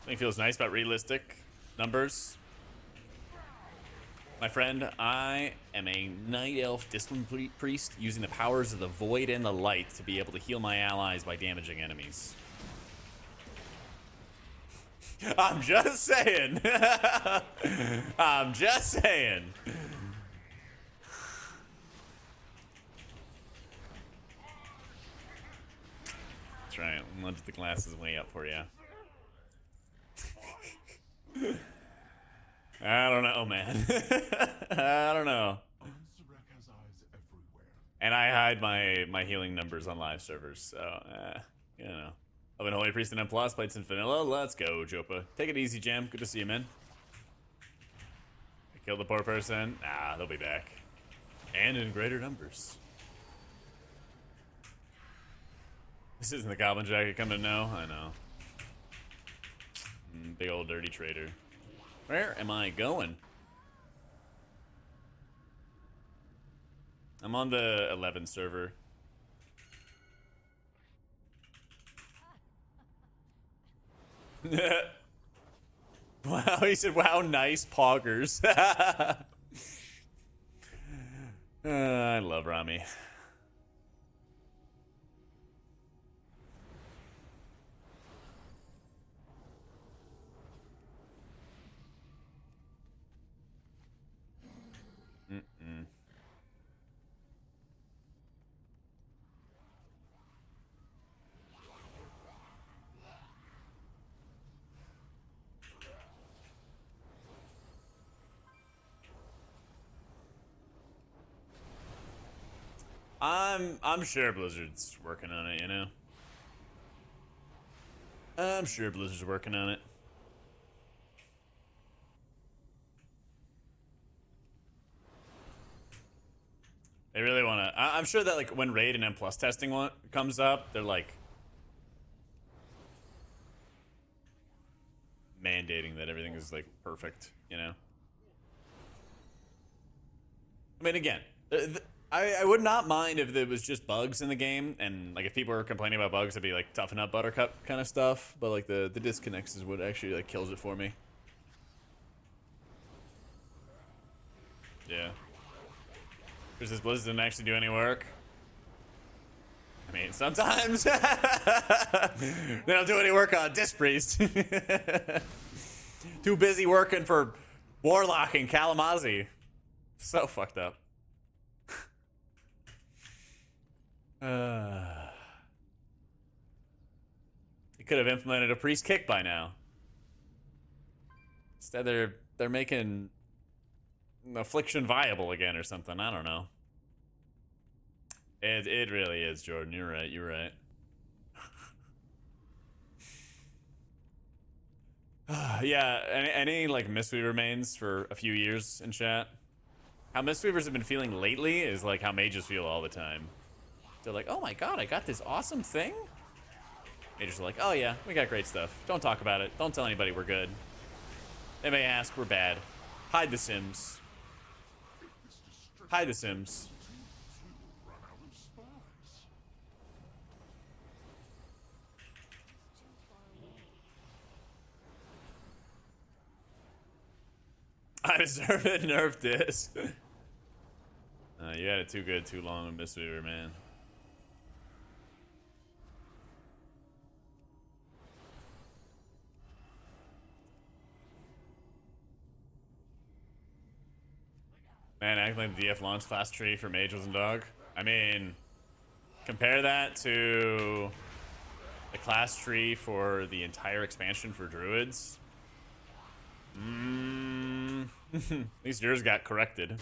Something feels nice about realistic numbers. My friend, I am a Night Elf Discipline Priest using the powers of the Void and the Light to be able to heal my allies by damaging enemies. I'm just saying. I'm just saying. That's right. I'll let the glasses way up for you. I don't know, man. I don't know. And I hide my healing numbers on live servers, so you know. I've been Holy Priest and M+, played some vanilla. Let's go, Jopa. Take it easy, Jam. Good to see you, man. I killed the poor person. Nah, they'll be back. And in greater numbers. This isn't the Goblin Jacket coming to know. I know. Big old dirty trader. Where am I going? I'm on the 11 server. Wow, he said, wow, nice poggers. I love Rami. I'm sure Blizzard's working on it, you know? I'm sure Blizzard's working on it. They really want to... I'm sure that, like, when Raid and M+ testing comes up, they're, like... mandating that everything is, like, perfect, you know? I mean, again, I would not mind if there was just bugs in the game, and, like, if people were complaining about bugs, it'd be, like, toughen up Buttercup kind of stuff, but, like, the disconnects is what actually, like, kills it for me. Yeah. Because this Blizzard didn't actually do any work. I mean, sometimes they don't do any work on Disc Priest. Too busy working for Warlock and Kalamazoo. So fucked up. They could have implemented a priest kick by now. Instead, they're making Affliction viable again or something. I don't know. It really is, Jordan. You're right. You're right. Yeah. Any like Mistweaver mains for a few years in chat? How Mistweavers have been feeling lately is like how mages feel all the time. They're like, oh my god, I got this awesome thing. Mages are like, oh yeah, we got great stuff. Don't talk about it. Don't tell anybody we're good. They may ask, we're bad. Hide the Sims. Hide the Sims. I deserve it, nerf this. You had it too good, too long with Mistweaver, man. Man, acting like the DF launch class tree for Mage wasn't dog. I mean, compare that to the class tree for the entire expansion for Druids. At least yours got corrected.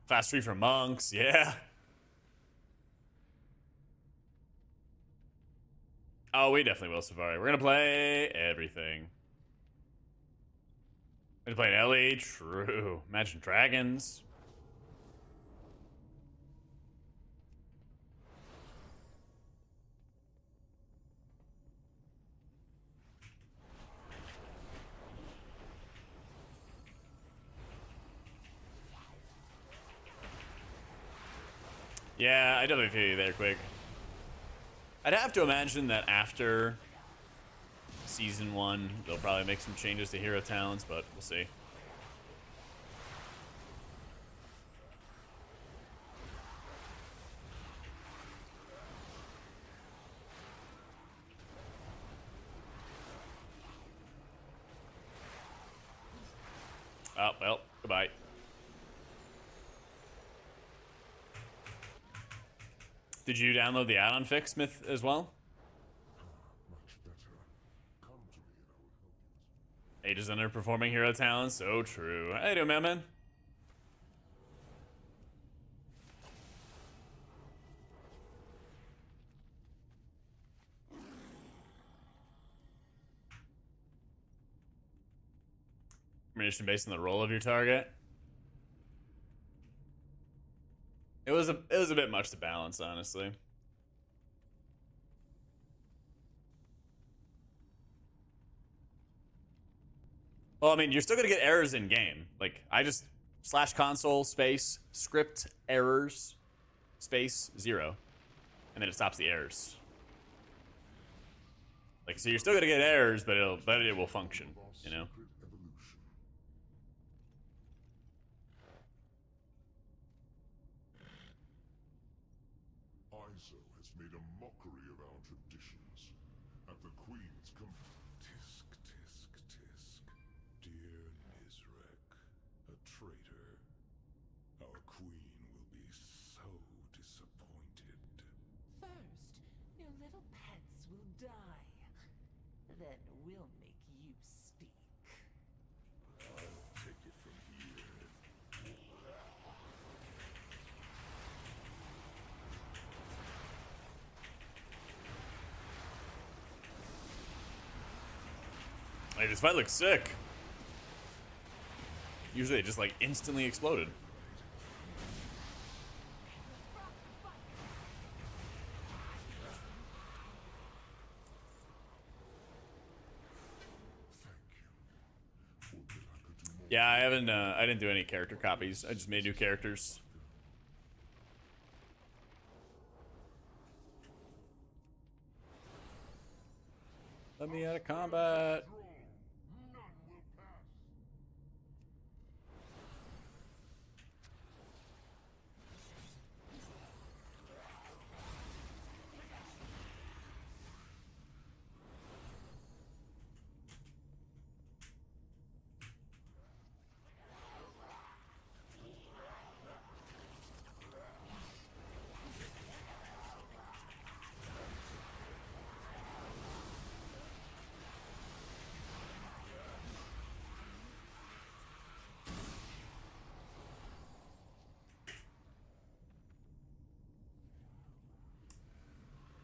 Class tree for monks, yeah. Oh, we definitely will, Safari. We're gonna play everything. We're gonna play an LE, true. Imagine Dragons. Yeah, I definitely feel you there, Quick. I'd have to imagine that after Season 1, they'll probably make some changes to hero talents, but we'll see. Oh, well, goodbye. Did you download the add-on fix, Smith, as well? Ages underperforming hero talents, so true. How you doing, man? Ammunition based on the role of your target. It was a bit much to balance, honestly. Well, I mean, you're still gonna get errors in game. Like, I just /console space script errors space 0, and then it stops the errors. Like, so you're still gonna get errors, but it will function, you know. ISO has made a mockery of our traditions. At the Queen's tisk, tisk, tisk. Dear Nizrek, a traitor. Our Queen will be so disappointed. First, your little pets will die. Then we'll make you speak. I'll take it from here. Like, this fight looks sick. Usually it just like instantly exploded. Yeah, I haven't. I didn't do any character copies. I just made new characters. Let me out of combat.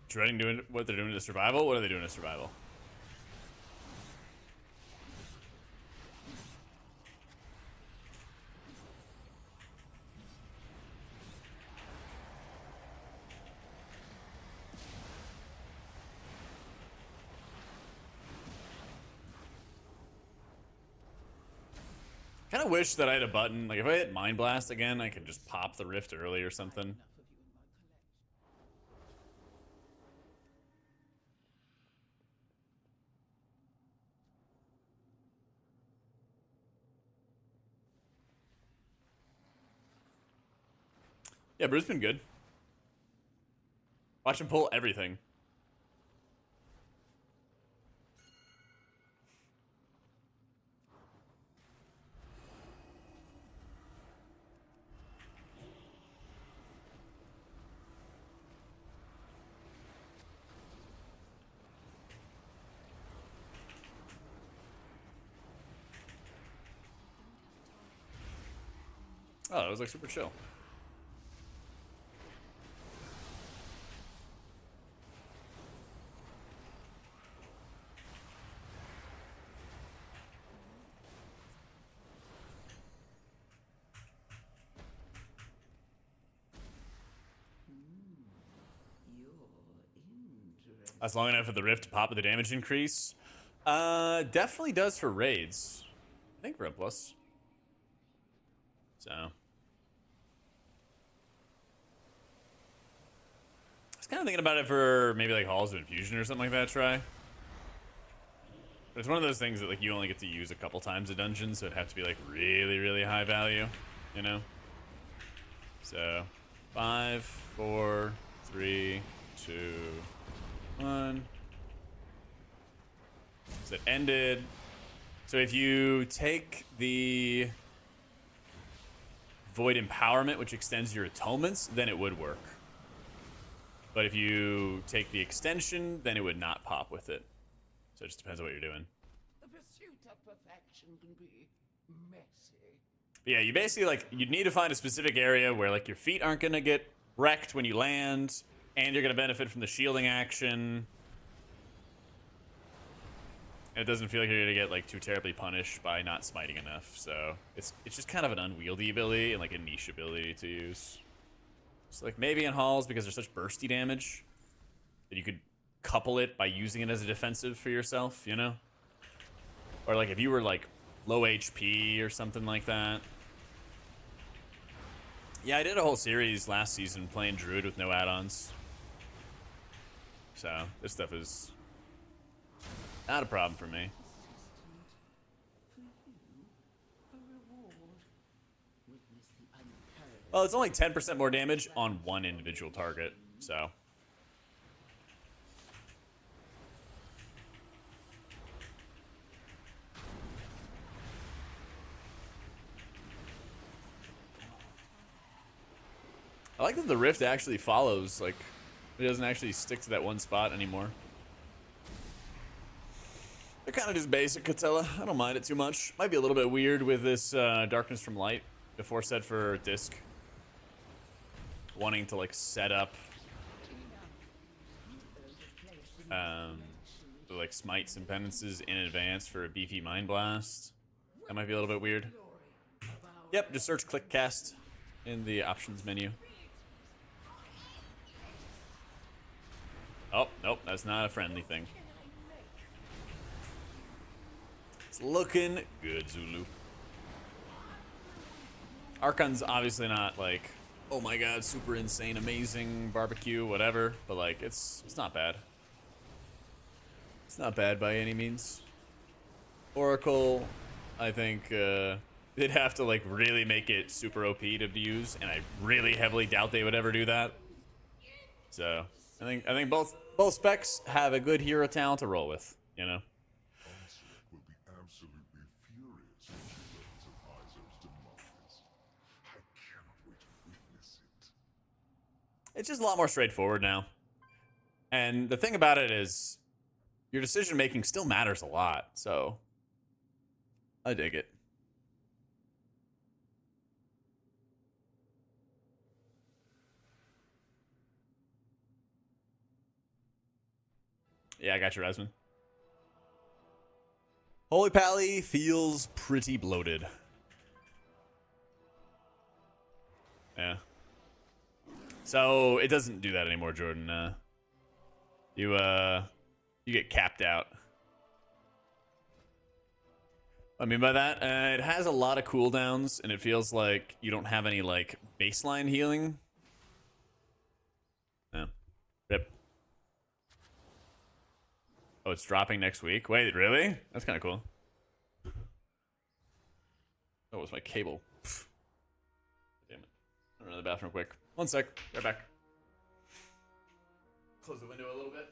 Dreading doing what they're doing to survival? What are they doing to survival? Kind of wish that I had a button. Like, if I hit Mind Blast again, I could just pop the rift early or something. Yeah, Bruce's been good. Watch him pull everything. Oh, that was like super chill. That's long enough for the rift to pop with the damage increase. Definitely does for raids. I think for a plus. So. I was kind of thinking about it for maybe like Halls of Infusion or something like that, try. But it's one of those things that like you only get to use a couple times a dungeon, so it'd have to be like really, really high value, you know? So, 5, 4, 3, 2, 1. So it ended. So if you take the Void Empowerment, which extends your atonements, then it would work. But if you take the extension, then it would not pop with it. So it just depends on what you're doing. The pursuit of perfection can be messy. But yeah, you basically like you'd need to find a specific area where like your feet aren't gonna get wrecked when you land, and you're gonna benefit from the shielding action. And it doesn't feel like you're gonna get like too terribly punished by not smiting enough. So it's just kind of an unwieldy ability and like a niche ability to use. So like maybe in halls because there's such bursty damage that you could couple it by using it as a defensive for yourself, you know? Or like if you were like low HP or something like that. Yeah, I did a whole series last season playing Druid with no add-ons. So this stuff is not a problem for me. Well, it's only 10% more damage on one individual target, so. I like that the rift actually follows, like, it doesn't actually stick to that one spot anymore. They're kind of just basic Catella. I don't mind it too much. Might be a little bit weird with this Darkness from Light, before said for disc. Wanting to like set up the, like smites and penances in advance for a beefy Mind Blast. That might be a little bit weird. Yep, just search click cast in the options menu. Oh, nope, that's not a friendly thing. It's looking good, Zulu. Archon's obviously not like, oh my god, super insane, amazing, barbecue, whatever. But like, it's not bad. It's not bad by any means. Oracle, I think, they'd have to like really make it super OP to use, and I really heavily doubt they would ever do that. So I think both specs have a good hero talent to roll with, you know. Will be absolutely furious when she learns of Izo's demise. I cannot wait to witness it. It's just a lot more straightforward now. And the thing about it is, your decision making still matters a lot, so I dig it. Yeah, I got you, Resman. Holy Pally feels pretty bloated. Yeah. So it doesn't do that anymore, Jordan. You get capped out. I mean by that, it has a lot of cooldowns, and it feels like you don't have any like baseline healing. Yeah. Rip. Oh, it's dropping next week? Wait, really? That's kind of cool. Oh, it was my cable. Pfft. Damn it. I'll run to the bathroom quick. One sec. Right back. Close the window a little bit.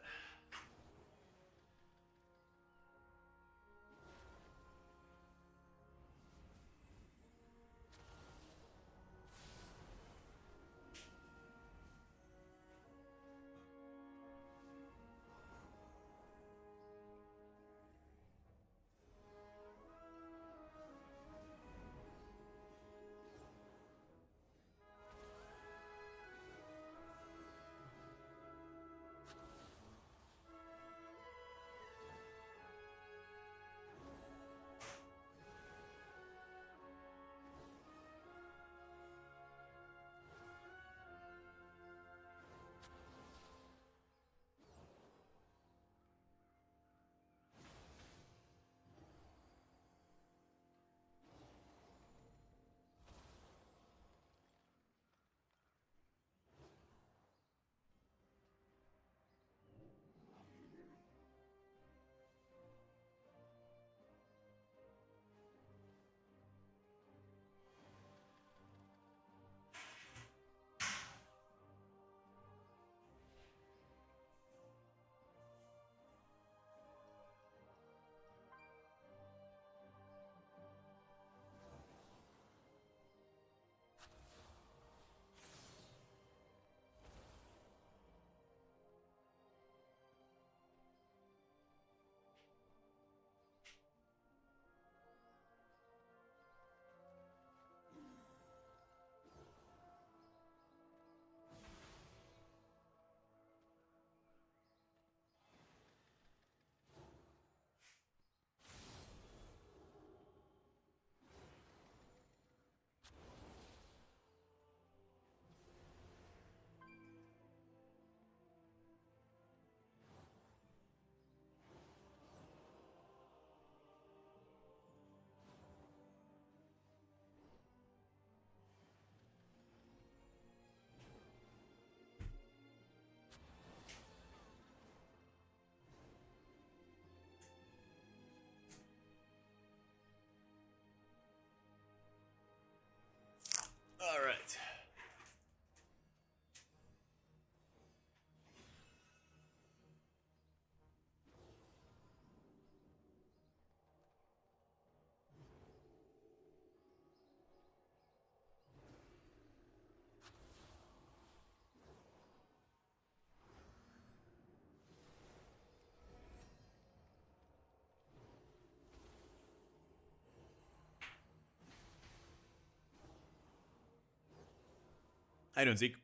How you doing, Zeke?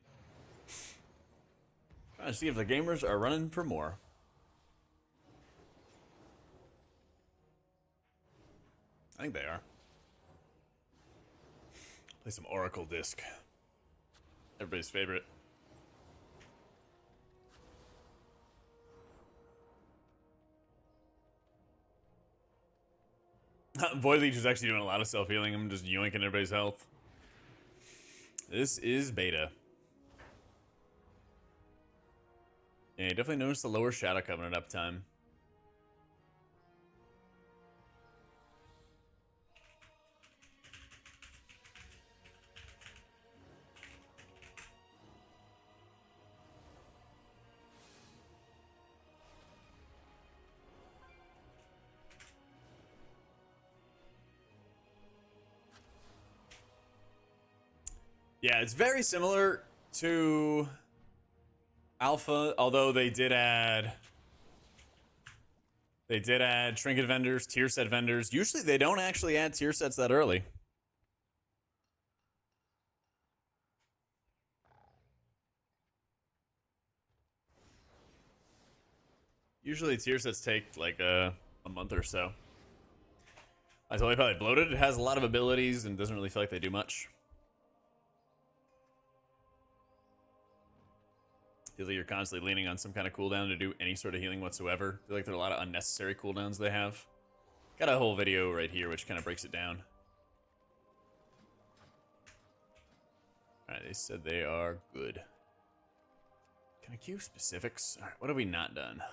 Trying to see if the gamers are running for more. I think they are. Play some Oracle Disc. Everybody's favorite. Void Leech is actually doing a lot of self-healing. I'm just yoinking everybody's health. This is beta. Yeah, you definitely noticed the lower Shadow Covenant uptime. Yeah, it's very similar to Alpha, although they did add trinket vendors, tier set vendors. Usually they don't actually add tier sets that early. Usually tier sets take like a month or so. I totally probably bloated. It has a lot of abilities and doesn't really feel like they do much. I feel like you're constantly leaning on some kind of cooldown to do any sort of healing whatsoever. I feel like there are a lot of unnecessary cooldowns they have. Got a whole video right here which kind of breaks it down. Alright, they said they are good. Can I queue specifics? Alright, what have we not done?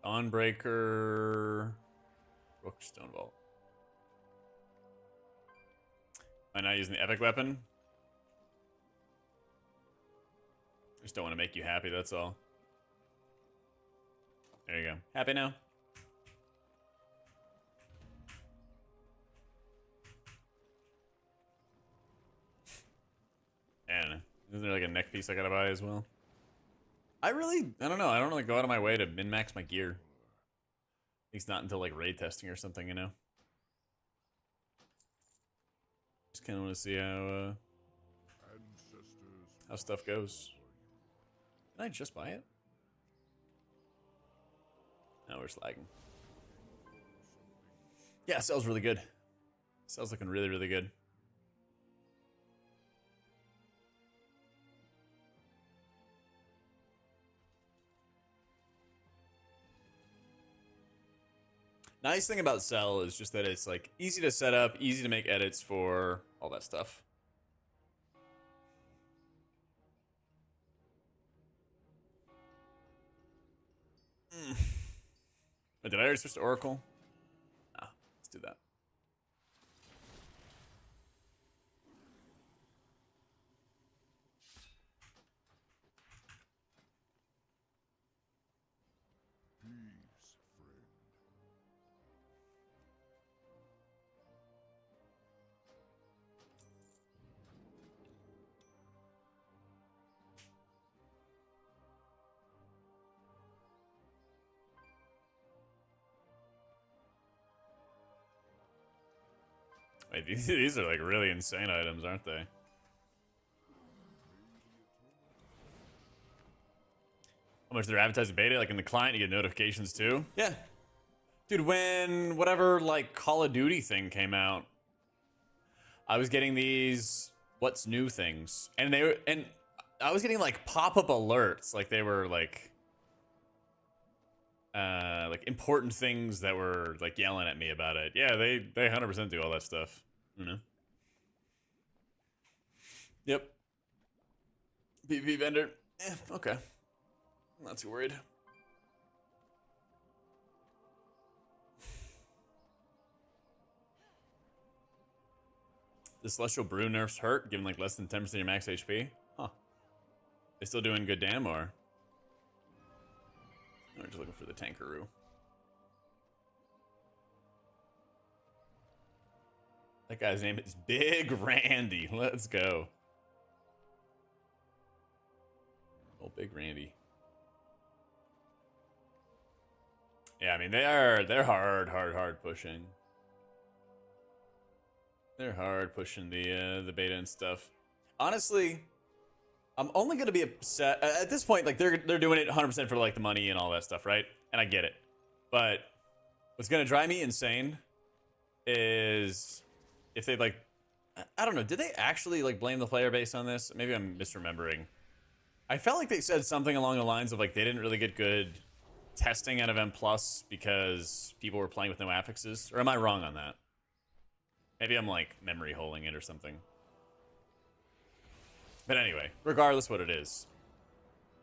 Dawnbreaker. Brookstone Vault. Am I not using the epic weapon? Just don't want to make you happy, that's all. There you go. Happy now? And isn't there like a neck piece I gotta buy as well? I don't know. I don't really go out of my way to min-max my gear. At least not until like raid testing or something, you know? Just kind of want to see how stuff goes. Can I just buy it? No, we're slagging. Yeah, sales really good. Sales looking really, really good. Nice thing about Cell is just that it's like easy to set up, easy to make edits for, all that stuff. Wait, did I already switch to Oracle? Ah, let's do that. Wait, these are like really insane items, aren't they? How much they're advertising beta? Like in the client, you get notifications too? Yeah. Dude, when whatever like Call of Duty thing came out, I was getting these what's new things. And I was getting like pop-up alerts, like they were like important things that were like yelling at me about it. Yeah, they 100% do all that stuff, you know. Yep. PvP vendor. Okay. I'm not too worried. The Celestial Brew nerfs hurt, given like less than 10% of your max HP? Huh. They still doing good damn or? We're just looking for the Tankaroo. That guy's name is Big Randy. Let's go. Oh, Big Randy. Yeah, I mean they're hard pushing. They're hard pushing the beta and stuff. Honestly, I'm only gonna be upset at this point. Like they're doing it 100% for like the money and all that stuff, right? And I get it. But what's gonna drive me insane is if they like, I don't know. Did they actually like blame the player base on this? Maybe I'm misremembering. I felt like they said something along the lines of like they didn't really get good testing out of M Plus because people were playing with no affixes. Or am I wrong on that? Maybe I'm like memory holing it or something. But anyway, regardless what it is,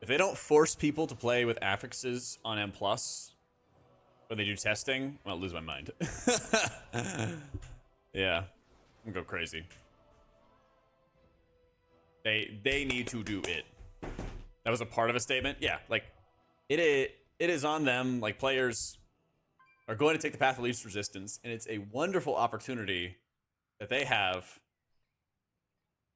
if they don't force people to play with affixes on M Plus when they do testing, I'll lose my mind. Yeah, I'm gonna go crazy. They need to do it. That was a part of a statement. Yeah, like it is on them. Like players are going to take the path of least resistance, and it's a wonderful opportunity that they have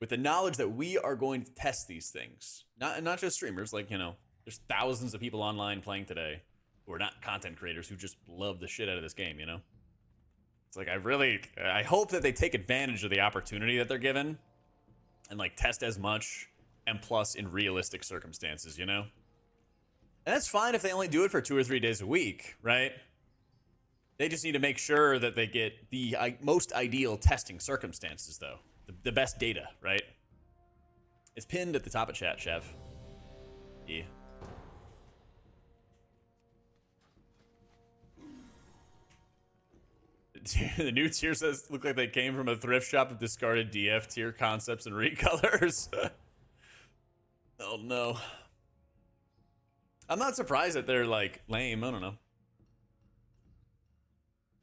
with the knowledge that we are going to test these things. Not just streamers, like, you know, there's thousands of people online playing today who are not content creators who just love the shit out of this game, you know? It's like I hope that they take advantage of the opportunity that they're given and like test as much and plus in realistic circumstances, you know? And that's fine if they only do it for 2 or 3 days a week, right? They just need to make sure that they get the most ideal testing circumstances, though. The best data, right? It's pinned at the top of chat, Chev. Yeah. The new tier says look like they came from a thrift shop of discarded DF tier concepts and recolors. Oh no. I'm not surprised that they're like lame. I don't know.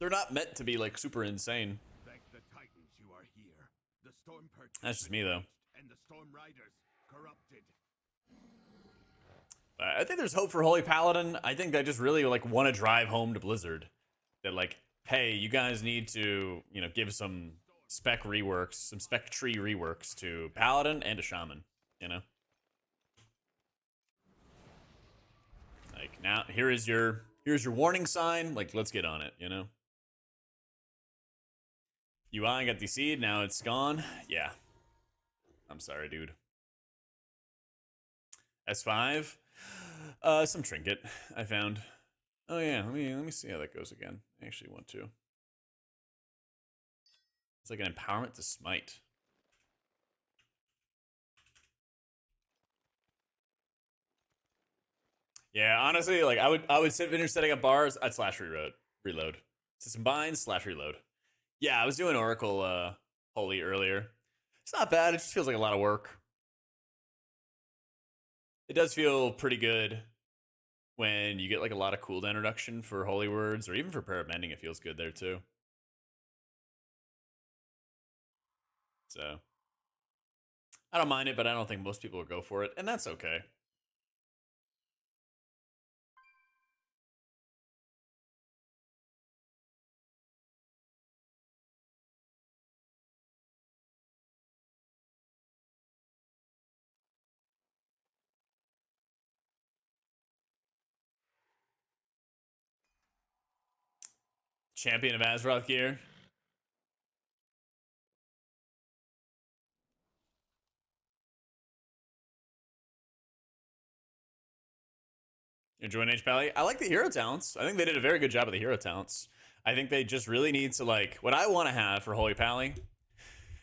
They're not meant to be like super insane. Thank the Titans you are here. The storm That's just me though. And the storm riders corrupted. I think there's hope for Holy Paladin. I think I just really like want to drive home to Blizzard that like, hey, you guys need to, you know, give some spec reworks, some spec tree reworks to Paladin and to Shaman, you know? Like now here's your warning sign, like let's get on it, you know? UI got DC'd, now it's gone. Yeah. I'm sorry, dude. S5. Some trinket I found. Oh yeah, let me see how that goes again. I actually want to. It's like an empowerment to smite. Yeah, honestly, like I would finish setting up bars, I'd slash reload. System binds, slash reload. Yeah, I was doing Oracle Holy earlier. It's not bad, it just feels like a lot of work. It does feel pretty good when you get like a lot of cooldown reduction for Holy Words, or even for Prayer of Mending, it feels good there too. So I don't mind it, but I don't think most people will go for it, and that's okay. Champion of Azeroth gear. Enjoying H Pally. I like the hero talents. I think they did a very good job of the hero talents. I think they just really need to like what I want to have for Holy Pally, and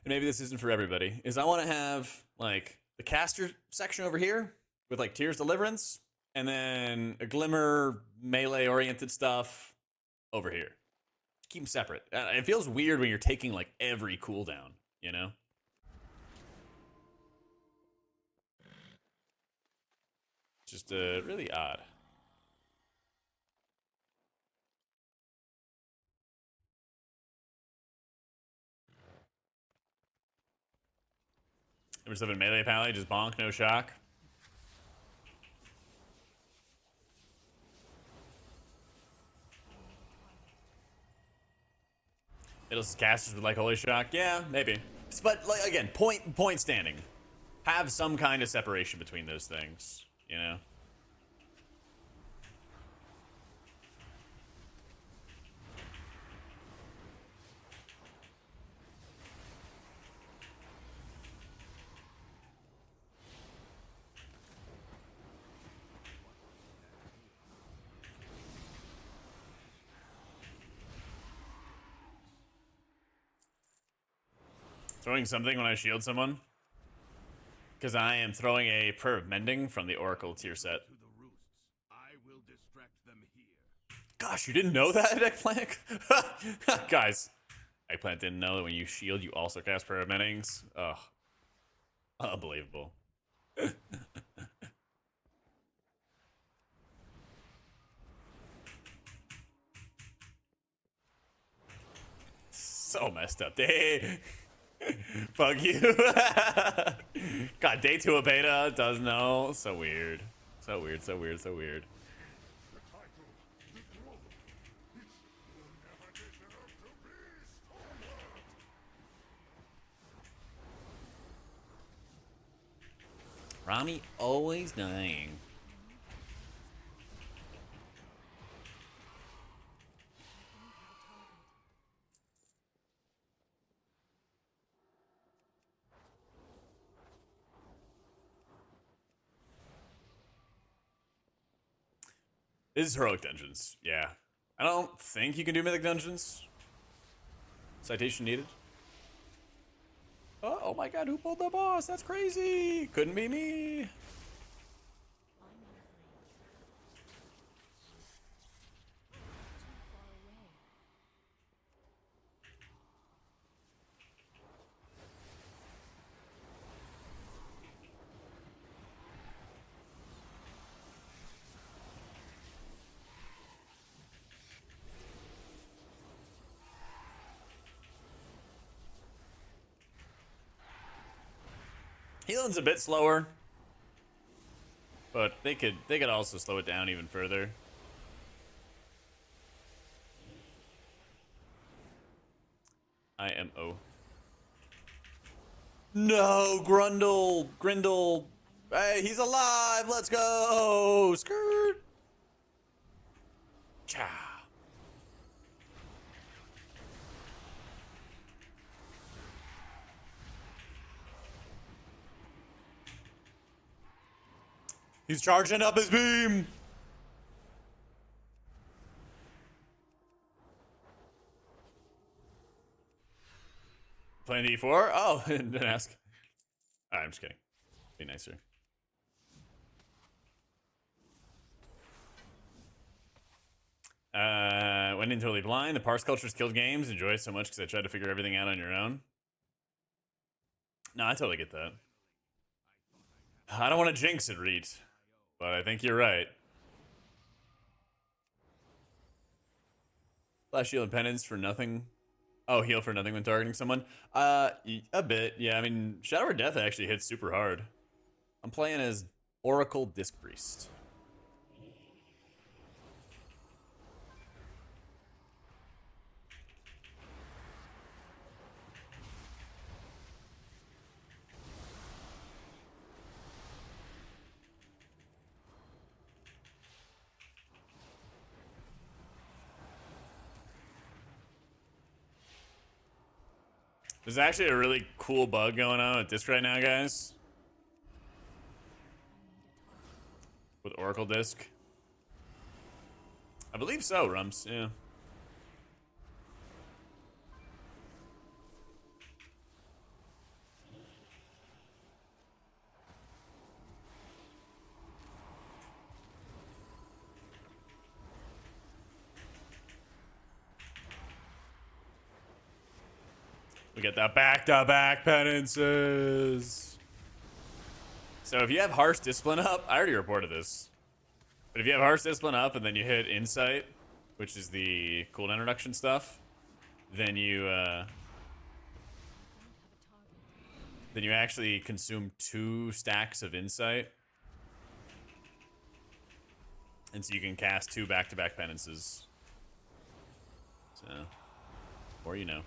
maybe this isn't for everybody, is I want to have like the caster section over here with like Tears Deliverance, and then a Glimmer melee oriented stuff over here. Keep them separate. It feels weird when you're taking like every cooldown, you know? Just really odd. Number 7 melee pally, just bonk, no shock. Middle's casters with like holy shock, yeah, maybe. But like again, point standing. Have some kind of separation between those things, you know? Throwing something when I shield someone. Because I am throwing a Prayer of Mending from the Oracle tier set. I will distract them here. Gosh, you didn't know that, Eggplant? Guys, Eggplant didn't know that when you shield, you also cast Prayer of Mendings. Ugh. Unbelievable. So messed up. Day. Fuck you. God, day 2 of beta does know. So weird. So weird, so weird, so weird. Rami always dying. This is heroic dungeons. Yeah. I don't think you can do mythic dungeons. Citation needed. Oh my god, who pulled the boss? That's crazy. Couldn't be me. Healing's a bit slower, but they could also slow it down even further. IMO. No, Grindel. Hey, he's alive. Let's go. Skirt. Cha. He's charging up his beam. Playing D4? Oh, didn't ask. I'm just kidding. Be nicer. Went in totally blind. The parse cultures killed games. Enjoy it so much because I tried to figure everything out on your own. No, I totally get that. I don't want to jinx it, Reed, but I think you're right. Flash heal and penance for nothing. Oh, heal for nothing when targeting someone? A bit, yeah. I mean, Shadow or Death actually hits super hard. I'm playing as Oracle Disc Priest. There's actually a really cool bug going on with Disc right now, guys. With Oracle Disc. I believe so, Rums, yeah. We get that back-to-back penances. So if you have Harsh Discipline up, I already reported this. But if you have Harsh Discipline up and then you hit Insight, which is the cooldown reduction stuff, then you actually consume 2 stacks of Insight. And so you can cast 2 back-to-back penances. So, or you know.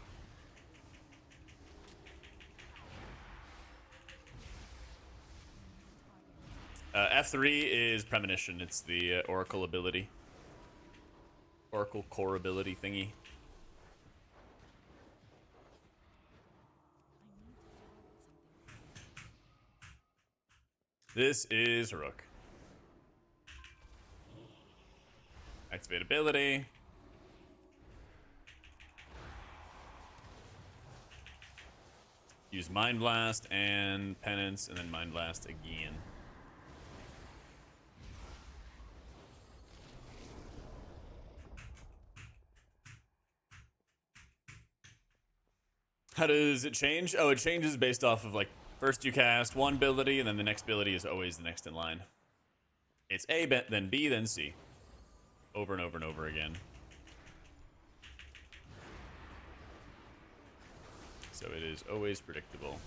F3 is Premonition. It's the Oracle ability. Oracle core ability thingy. This is Rook. Activate ability. Use Mind Blast and Penance, and then Mind Blast again. How does it change? Oh, it changes based off of, like, first you cast one ability, and then the next ability is always the next in line. It's A, then B, then C. Over and over and over again. So it is always predictable.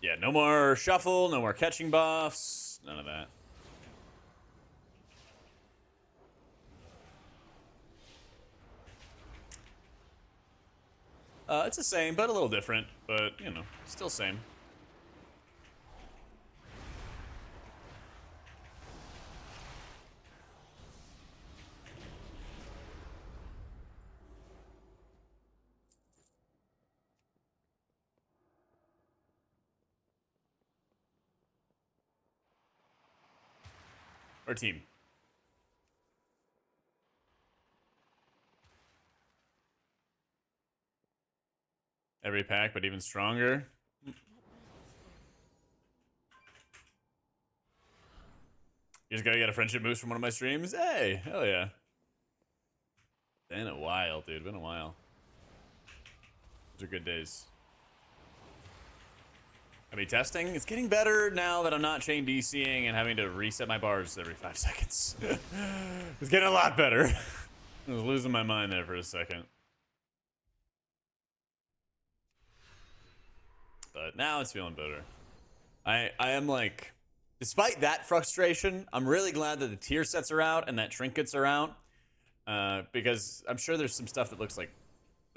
Yeah, no more shuffle, no more catching buffs, none of that. It's the same, but a little different. But, you know, still same. Or team. Every pack, but even stronger. You just gotta get a friendship boost from one of my streams? Hey, hell yeah. Been a while, dude. Been a while. Those are good days. I mean, testing, it's getting better now that I'm not chain DCing and having to reset my bars every 5 seconds. It's getting a lot better. I was losing my mind there for a second. But now it's feeling better. I am like, despite that frustration, I'm really glad that the tier sets are out and that trinkets are out. Because I'm sure there's some stuff that looks like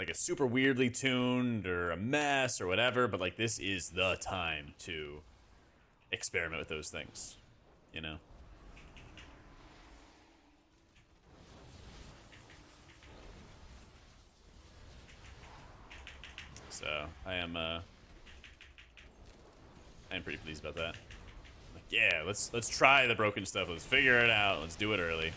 a super weirdly tuned or a mess or whatever, but like this is the time to experiment with those things, you know? So I am pretty pleased about that. Like, yeah, let's try the broken stuff. Let's figure it out. Let's do it early.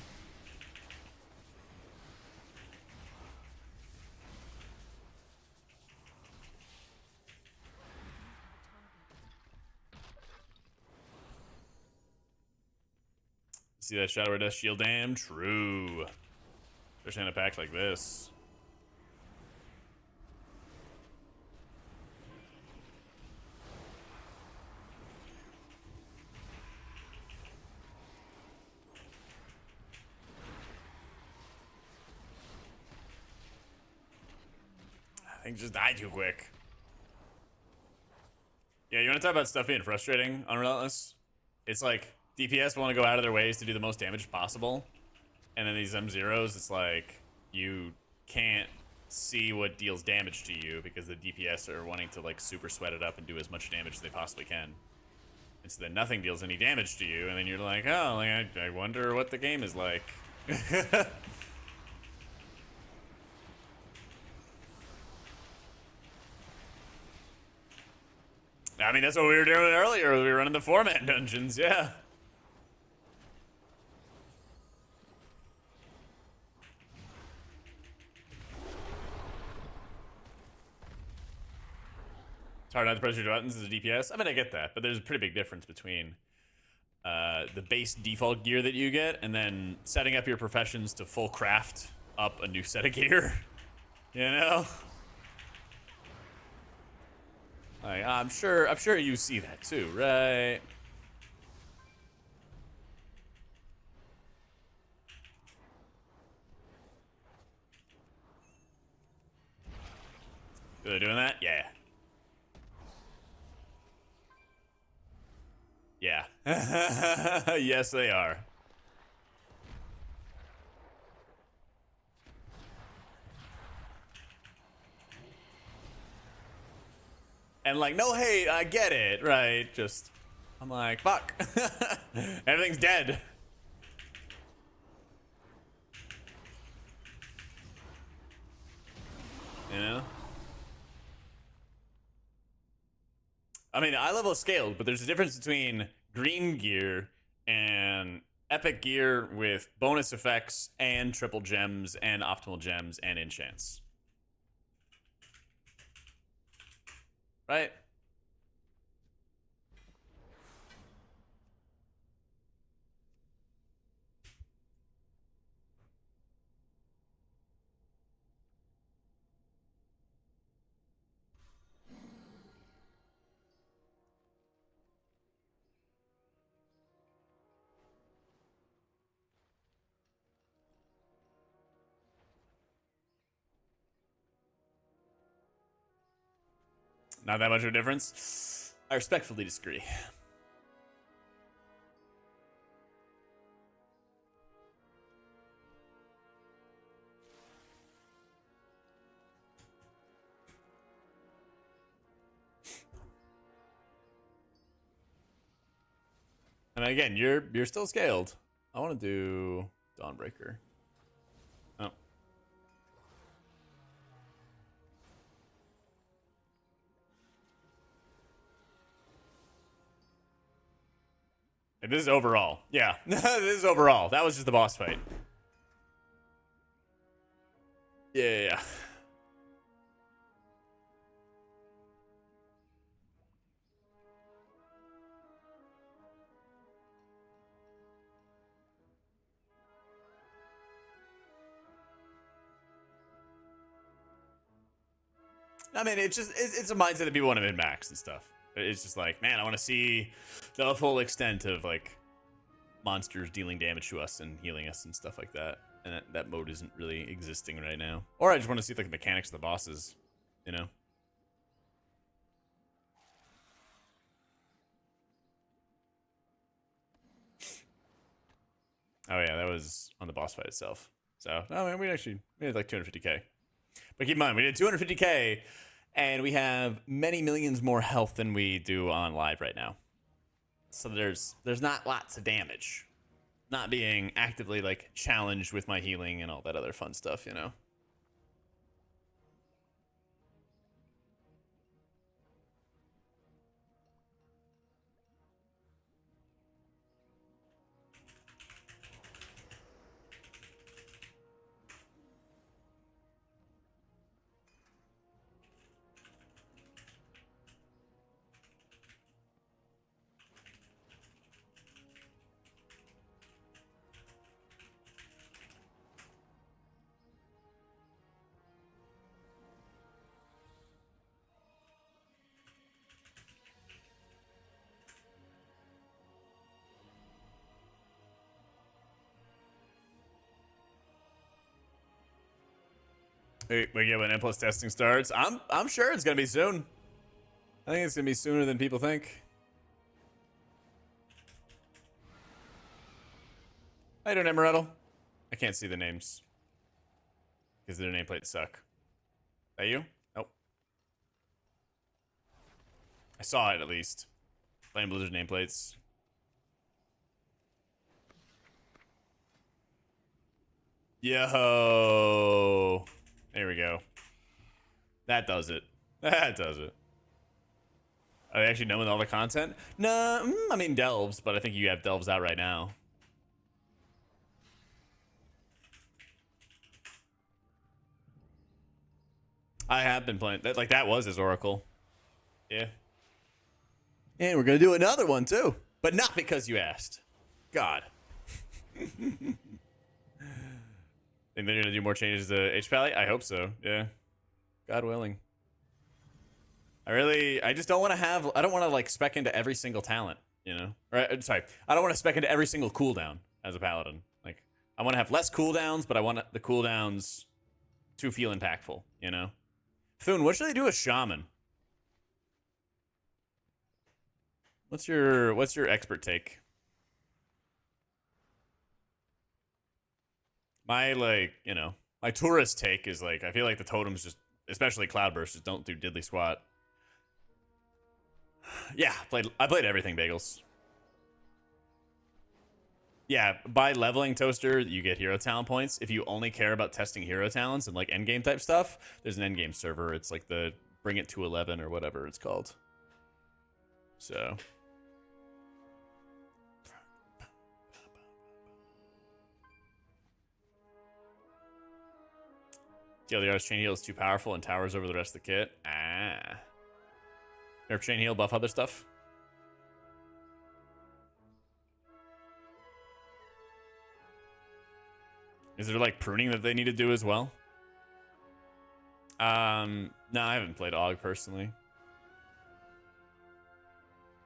See that Shadow or Death shield dam? True. Especially in a pack like this. I think just died too quick. Yeah, you want to talk about stuff being frustrating on Relentless? It's like DPS want to go out of their ways to do the most damage possible, and then these M0s, it's like you can't see what deals damage to you because the DPS are wanting to like super sweat it up and do as much damage as they possibly can. And so then nothing deals any damage to you, and then you're like, oh, like I wonder what the game is like. I mean, that's what we were doing earlier. We were running the 4-man dungeons, yeah. It's hard not to press your buttons as a DPS. I mean, I get that, but there's a pretty big difference between the base default gear that you get and then setting up your professions to full craft up a new set of gear. You know? Like, I'm sure you see that too, right? Are they doing that? Yeah. Yeah. Yes, they are. And like, no hate, I get it, right? Just, I'm like, fuck. Everything's dead. You know? I mean, eye level is scaled, but there's a difference between green gear and epic gear with bonus effects and triple gems and optimal gems and enchants. Right? Not that much of a difference. I respectfully disagree. And again, you're still scaled. I want to do Dawnbreaker. Oh. And this is overall. Yeah, this is overall. That was just the boss fight. Yeah. I mean, it's a mindset that people want to min-max and stuff. It's just like, man, I want to see the full extent of like monsters dealing damage to us and healing us and stuff like that. And that mode isn't really existing right now. Or I just want to see like the mechanics of the bosses, you know? Oh yeah, that was on the boss fight itself. So, no, man, we had like 250k. But keep in mind, we did 250k, and we have many millions more health than we do on live right now. So there's not lots of damage. Not being actively like challenged with my healing and all that other fun stuff, you know. Wait, yeah, when N+ testing starts, I'm sure it's gonna be soon. I think it's gonna be sooner than people think. How you doing, Emerald? I can't see the names because their nameplates suck. That you? Nope. I saw it at least. Flame Blizzard nameplates. Yo. There we go. That does it. That does it. Are they actually done with all the content? No, I mean delves, but I think you have delves out right now. I have been playing that. Like that was his Oracle. Yeah. And we're gonna do another one too, but not because you asked. God. Think they're gonna do more changes to H Pally? I hope so. Yeah. God willing. I just don't want to have. I don't want to like spec into every single talent. You know. Or sorry, I don't want to spec into every single cooldown as a paladin. Like I want to have less cooldowns, but I want the cooldowns to feel impactful. You know. Thune, what should I do with Shaman? What's your expert take? My like, you know, my tourist take is like I feel like the totems just, especially Cloudburst, just don't do diddly squat. Yeah, I played everything, Bagels. Yeah, by leveling Toaster, you get hero talent points. If you only care about testing hero talents and like endgame type stuff, there's an endgame server. It's like the bring it to 11 or whatever it's called. So TLDR's chain heal is too powerful and towers over the rest of the kit. Ah. Nerf chain heal, buff other stuff. Is there like pruning that they need to do as well? No, I haven't played AUG personally.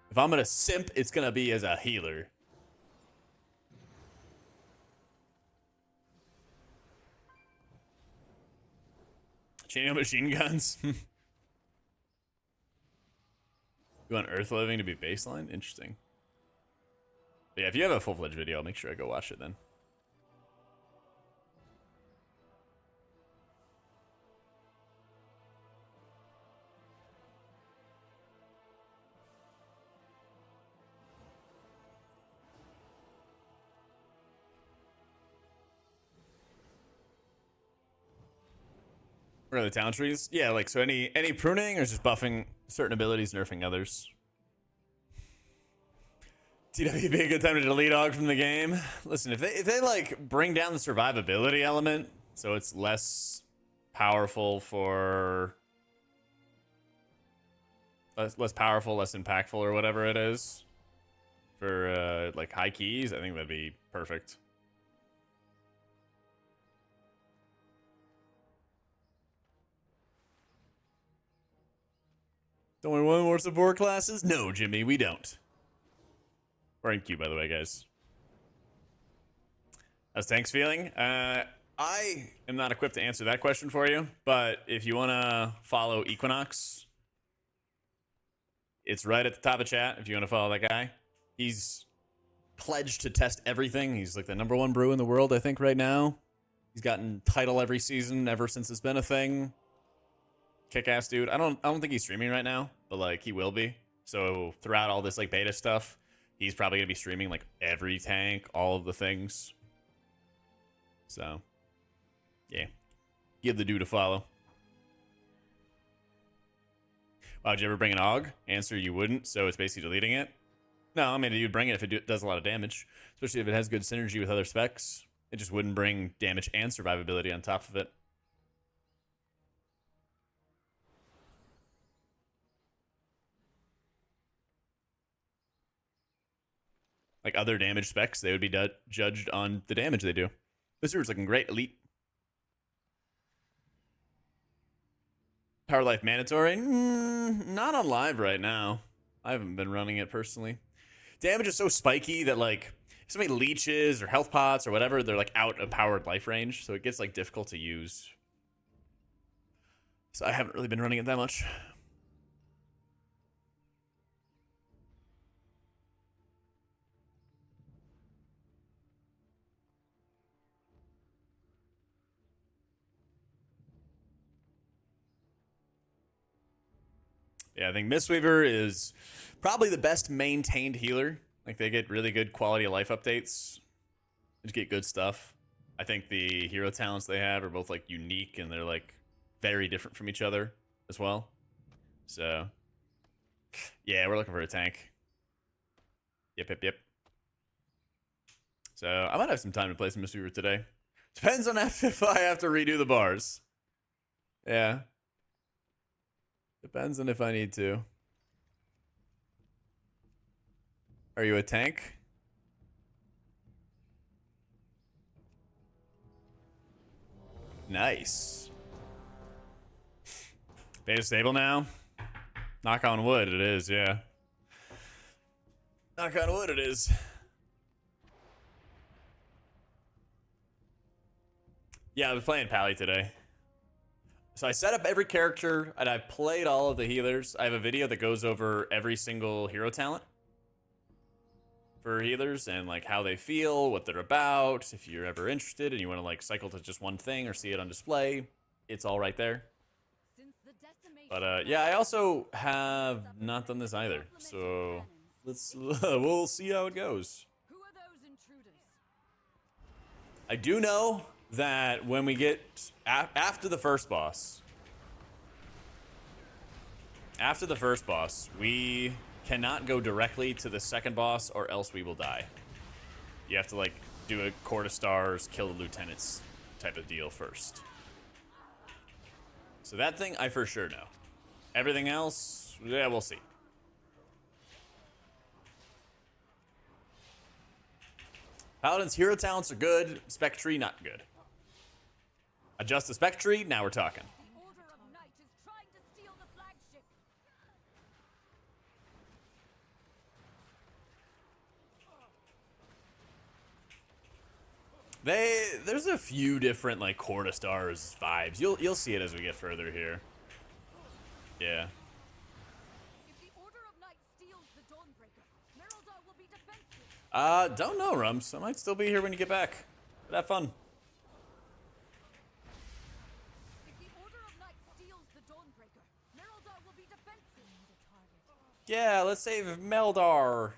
If I'm gonna simp, it's gonna be as a healer. Chain heal machine guns. You want Earth Living to be baseline? Interesting. But yeah, if you have a full-fledged video, I'll make sure I go watch it then. What are the talent trees? Yeah, like, so any pruning or just buffing certain abilities, nerfing others? TW be a good time to delete AUG from the game. Listen, if they like bring down the survivability element, so it's less powerful for less powerful, less impactful, or whatever it is for like high keys, I think that'd be perfect. Don't we want more support classes? No, Jimmy, we don't. We're in queue, by the way, guys. How's Tank's feeling? I am not equipped to answer that question for you, but if you want to follow Equinox, it's right at the top of chat if you want to follow that guy. He's pledged to test everything. He's like the #1 brew in the world, I think, right now. He's gotten title every season ever since it's been a thing. Kick-ass dude. I don't think he's streaming right now, but like he will be. So throughout all this like beta stuff, he's probably gonna be streaming like every tank, all of the things. So yeah, give the dude a follow. Wow, did you ever bring an AUG? Answer, you wouldn't, so it's basically deleting it. No, I mean you'd bring it if it does a lot of damage, especially if it has good synergy with other specs. It just wouldn't bring damage and survivability on top of it. Like other damage specs, they would be judged on the damage they do. This is looking great. Elite. Power Life mandatory? Not on live right now. I haven't been running it personally. Damage is so spiky that like if somebody leeches or health pots or whatever, they're like out of powered life range, so it gets like difficult to use. So I haven't really been running it that much. Yeah, I think Mistweaver is probably the best maintained healer. Like, they get really good quality of life updates. They just get good stuff. I think the hero talents they have are both, like, unique, and they're, like, very different from each other as well. So, yeah, we're looking for a tank. Yep. So, I might have some time to play some Mistweaver today. Depends on if I have to redo the bars. Yeah. Depends on if I need to. Are you a tank? Nice. Beta stable now? Knock on wood, it is, yeah. Knock on wood, it is. Yeah, I was playing Pally today. So I set up every character, and I've played all of the healers. I have a video that goes over every single hero talent for healers and like how they feel, what they're about. If you're ever interested and you want to like cycle to just one thing or see it on display, it's all right there. But yeah, I also have not done this either. So we'll see how it goes. I do know that when we get after the first boss, we cannot go directly to the second boss or else we will die. You have to like do a Court of Stars, kill the lieutenants type of deal first. So that thing, I for sure know. Everything else, yeah, we'll see. Paladin's hero talents are good. Spec tree, not good. Adjust the spec tree, now we're talking. The Order of Night is trying to steal the flagship. There's a few different like Court of Stars vibes. You'll see it as we get further here. Yeah. If the Order of Night steals the Dawnbreaker, Merildar will be defenseless. Don't know, Rums. I might still be here when you get back. But have fun. If the Order of Night steals the Dawnbreaker, Merildar will be defenseless. Yeah, let's save Meldar.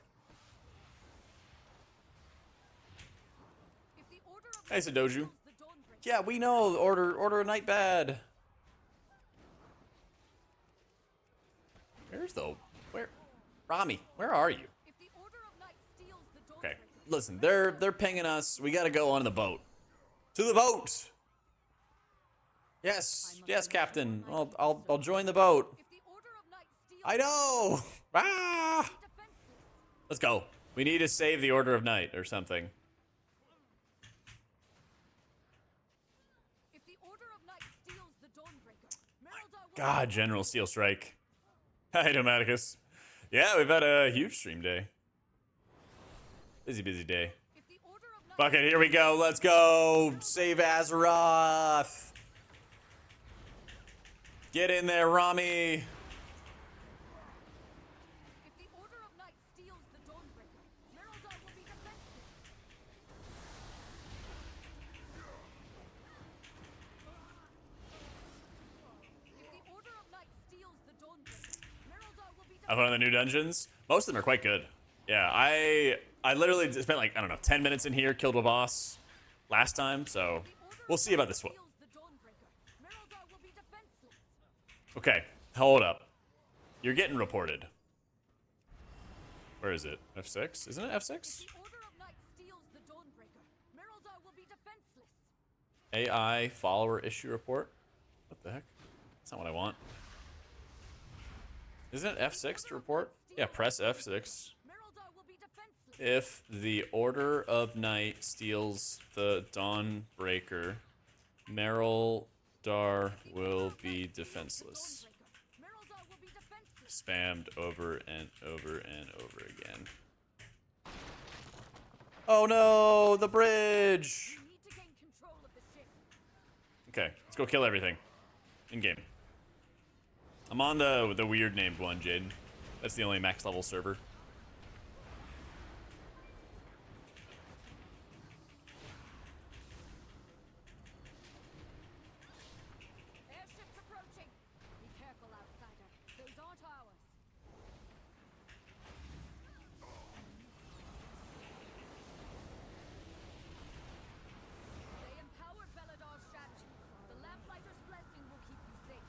If the Order of Hey, Night Sadoju. steals the Dawnbreaker, Yeah, we know Order of Night bad. Where Rami, where are you? if the Order of Night steals the Okay. Dawnbreaker, Listen, they're pinging us. We gotta go on the boat. To the boat! Yes, yes, Captain. I'll join the boat. if the Order of Night steals I know! Ah! defenseless. Let's go. We need to save the Order of Night or something. If the Order of Night steals the Dawnbreaker, Merildar will God, General Steel Strike. Hi, Automaticus. Yeah, we've had a huge stream day. Busy day. if the Order of Night Fuck it, here we go. Let's go. Save Azeroth. Get in there, Rami. if the Order of Night steals the Dawnbreaker, Merildar will be defenseless. If the Order of Night steals the Dawnbreaker, Merildar will be Have fun on the new dungeons. Most of them are quite good. Yeah, I literally spent like, I don't know, 10 minutes in here, killed a boss last time, so we'll see about this one. steals the Dawnbreaker, Merildar will be defenseless. Okay, hold up. You're getting reported. Where is it? F6? Isn't it F6? The Order of Night steals the Dawnbreaker, Merildar will be defenseless. AI follower issue report? What the heck? That's not what I want. Isn't it F6 to report? Yeah, press F6. Merildar will be defenseless. If the Order of Night steals the Dawnbreaker, Merildar will be defenseless. Merildar will be defenseless. Spammed over and over and over again. Oh no, the bridge! You need to gain control of the ship. Okay, let's go kill everything. In game. I'm on the weird named one, Jaden. That's the only max level server. Airships approaching. Be careful, outsider. Those aren't ours. They empowered Beladar's statue. The Lamplighter's blessing will keep you safe.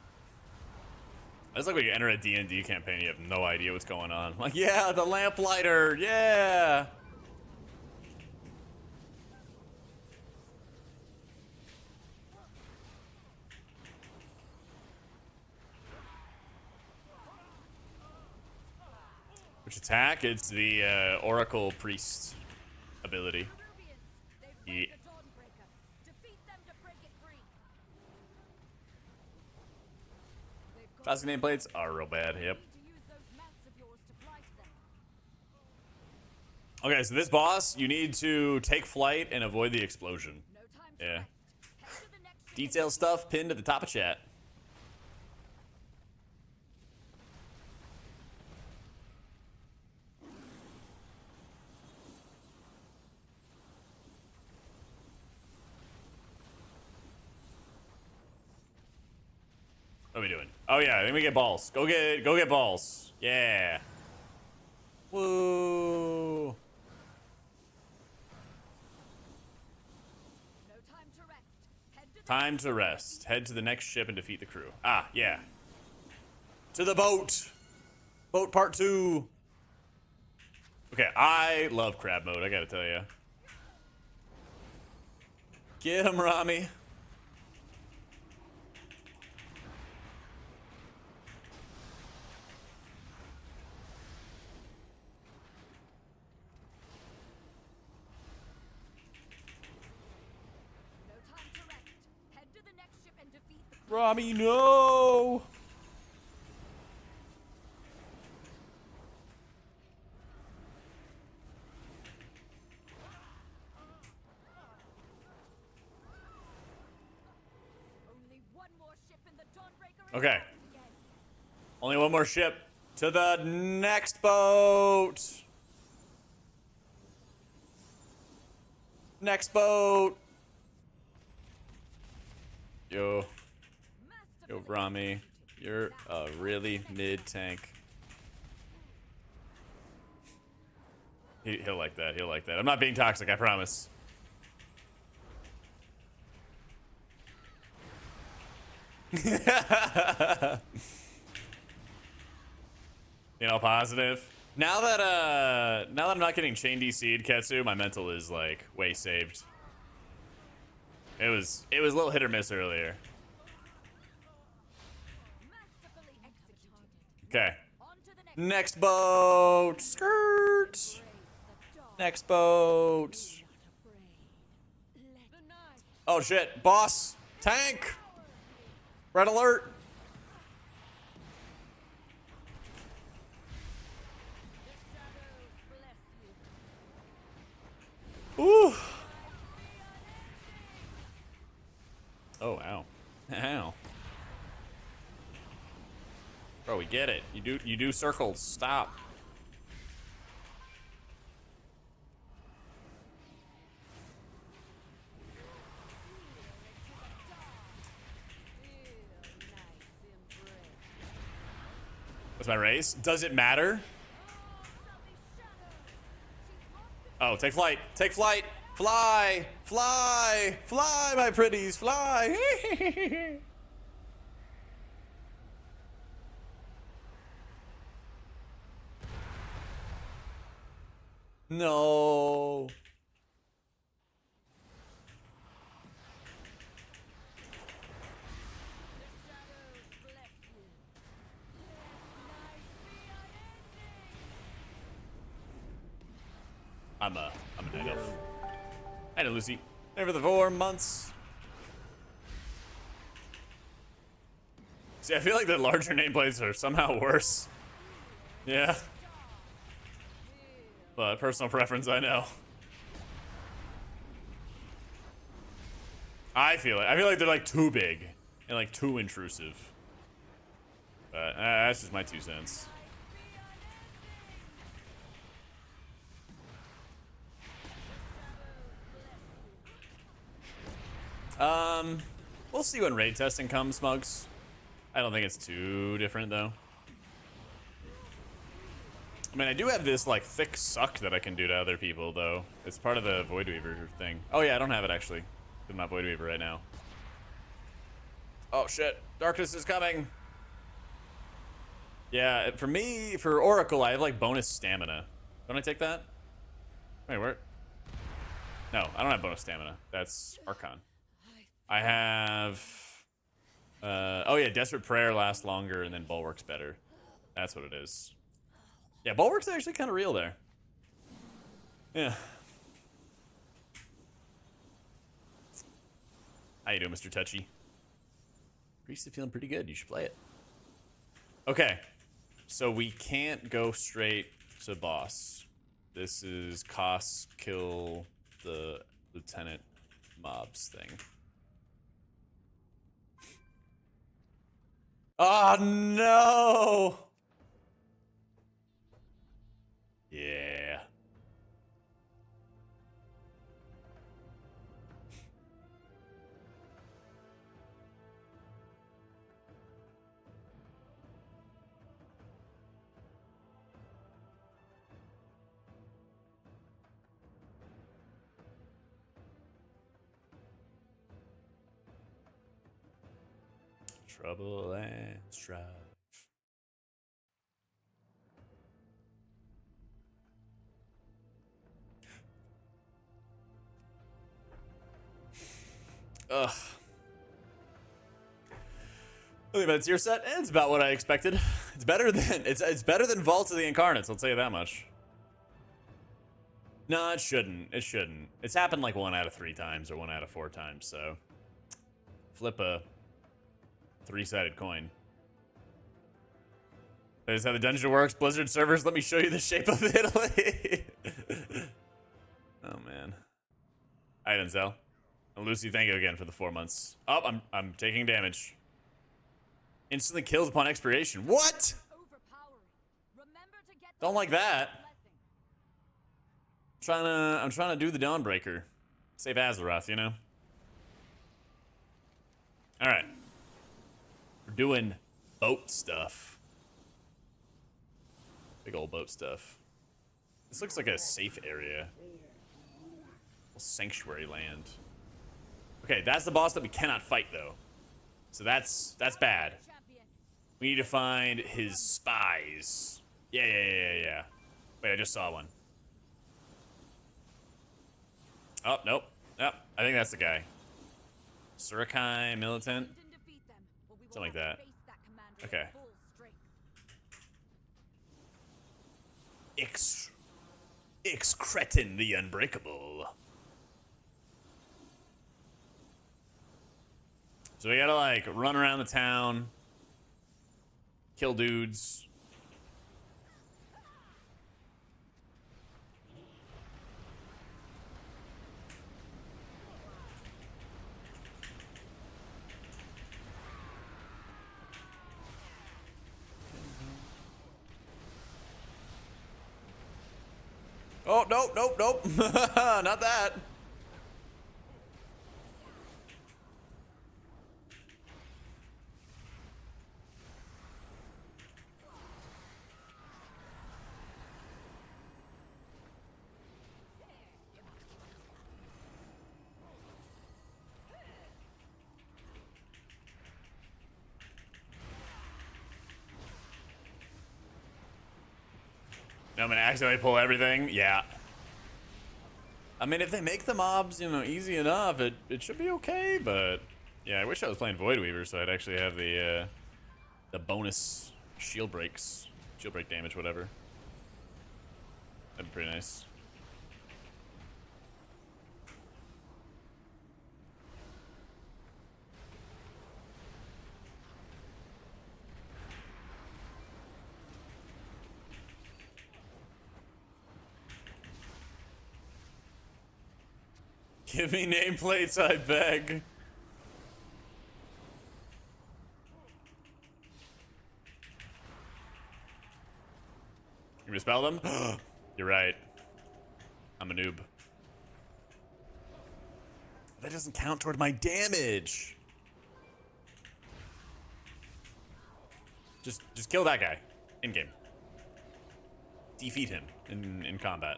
It's like when you enter a D&D campaign, you have no idea what's going on. Like, yeah, the lamplighter, yeah! Which attack? It's the Oracle Priest ability. Nubians, they've Yeah. found the Dawnbreaker. Defeat them to break it free. They've got Classic nameplates are real bad, yep. to use those mats of yours to fly to them. Okay, so this boss, you need to take flight and avoid the explosion. No time to Yeah. rest. Head to the next ship. Detail stuff pinned at the top of chat. What are we doing? Oh yeah, then we get balls. Go get balls. Yeah. Woo. No time to rest. Head to the Time to rest. Head to the next ship and defeat the crew. Ah, yeah. To the boat. Boat part 2. Okay, I love crab mode, I gotta tell you. Get him, Rami. Rami, no! Only one more ship in the Dawnbreaker. Okay. Only one more ship to the next boat. Next boat. Yo, Rami, you're a really mid-tank. He'll like that. He'll like that. I'm not being toxic, I promise. You know, positive. Now that I'm not getting chain DC'd Ketsu, my mental is like way saved. It was a little hit or miss earlier. Okay. Next boat. Skirt. Next boat. Oh shit. Boss. Tank. Red alert. Ooh. Oh, ow. Ow. Bro, we get it. You do circles. Stop. What's my race? Does it matter? Oh, take flight. Take flight. Fly. Fly. Fly, my pretties. Fly. No. I'm a night elf. I know, Lucy. Never the 4 months. See, I feel like the larger nameplates are somehow worse. Yeah. But personal preference, I know. I feel like they're like too big and like too intrusive. But that's just my 2 cents. We'll see when raid testing comes, Smugs. I don't think it's too different though. I mean, I do have this like thick suck that I can do to other people though. It's part of the Void Weaver thing. Oh yeah, I don't have it actually. I'm not Void Weaver right now. Oh shit, darkness is coming. Yeah, for me, for Oracle, I have like bonus stamina. Don't I take that? Wait, where? No, I don't have bonus stamina. That's Archon. I have... oh yeah, Desperate Prayer lasts longer and then Bulwark's better. That's what it is. Yeah, Bulwark's actually kind of real there. Yeah. How you doing, Mr. Touchy? Priest is feeling pretty good. You should play it. Okay. So we can't go straight to boss. This is cost kill the lieutenant mobs thing. Oh no! Yeah. Trouble and strife. Ugh. Okay, but it's your set. It's about what I expected. It's better than it's better than Vault of the Incarnates. I'll tell you that much. No, it shouldn't. It shouldn't. It's happened like 1 out of 3 times or 1 out of 4 times. So flip a Three-sided coin. That is how the dungeon works. Blizzard servers, let me show you the shape of Italy. Oh, man. Hi, Denzel. And Lucy, thank you again for the 4 months. Oh, I'm taking damage. Instantly kills upon expiration. What? Don't like that. I'm trying to do the Dawnbreaker. Save Azeroth, you know? Alright. We're doing boat stuff. Big old boat stuff. This looks like a safe area. Sanctuary land. Okay, that's the boss that we cannot fight, though. So that's bad. We need to find his spies. Yeah. Wait, I just saw one. Oh, nope. Yep, I think that's the guy. Surakai Militant? Something like that. Okay. Ix-Cretin the Unbreakable. So we gotta, like, run around the town, kill dudes. Oh, nope. Not that. No, I'm gonna accidentally pull everything. Yeah. I mean, if they make the mobs, you know, easy enough, it should be okay. But yeah, I wish I was playing Voidweaver so I'd actually have the bonus shield break damage, whatever. That'd be pretty nice. Give me nameplates, I beg. You misspell them? You're right. I'm a noob. That doesn't count toward my damage. Just kill that guy in game. Defeat him in combat.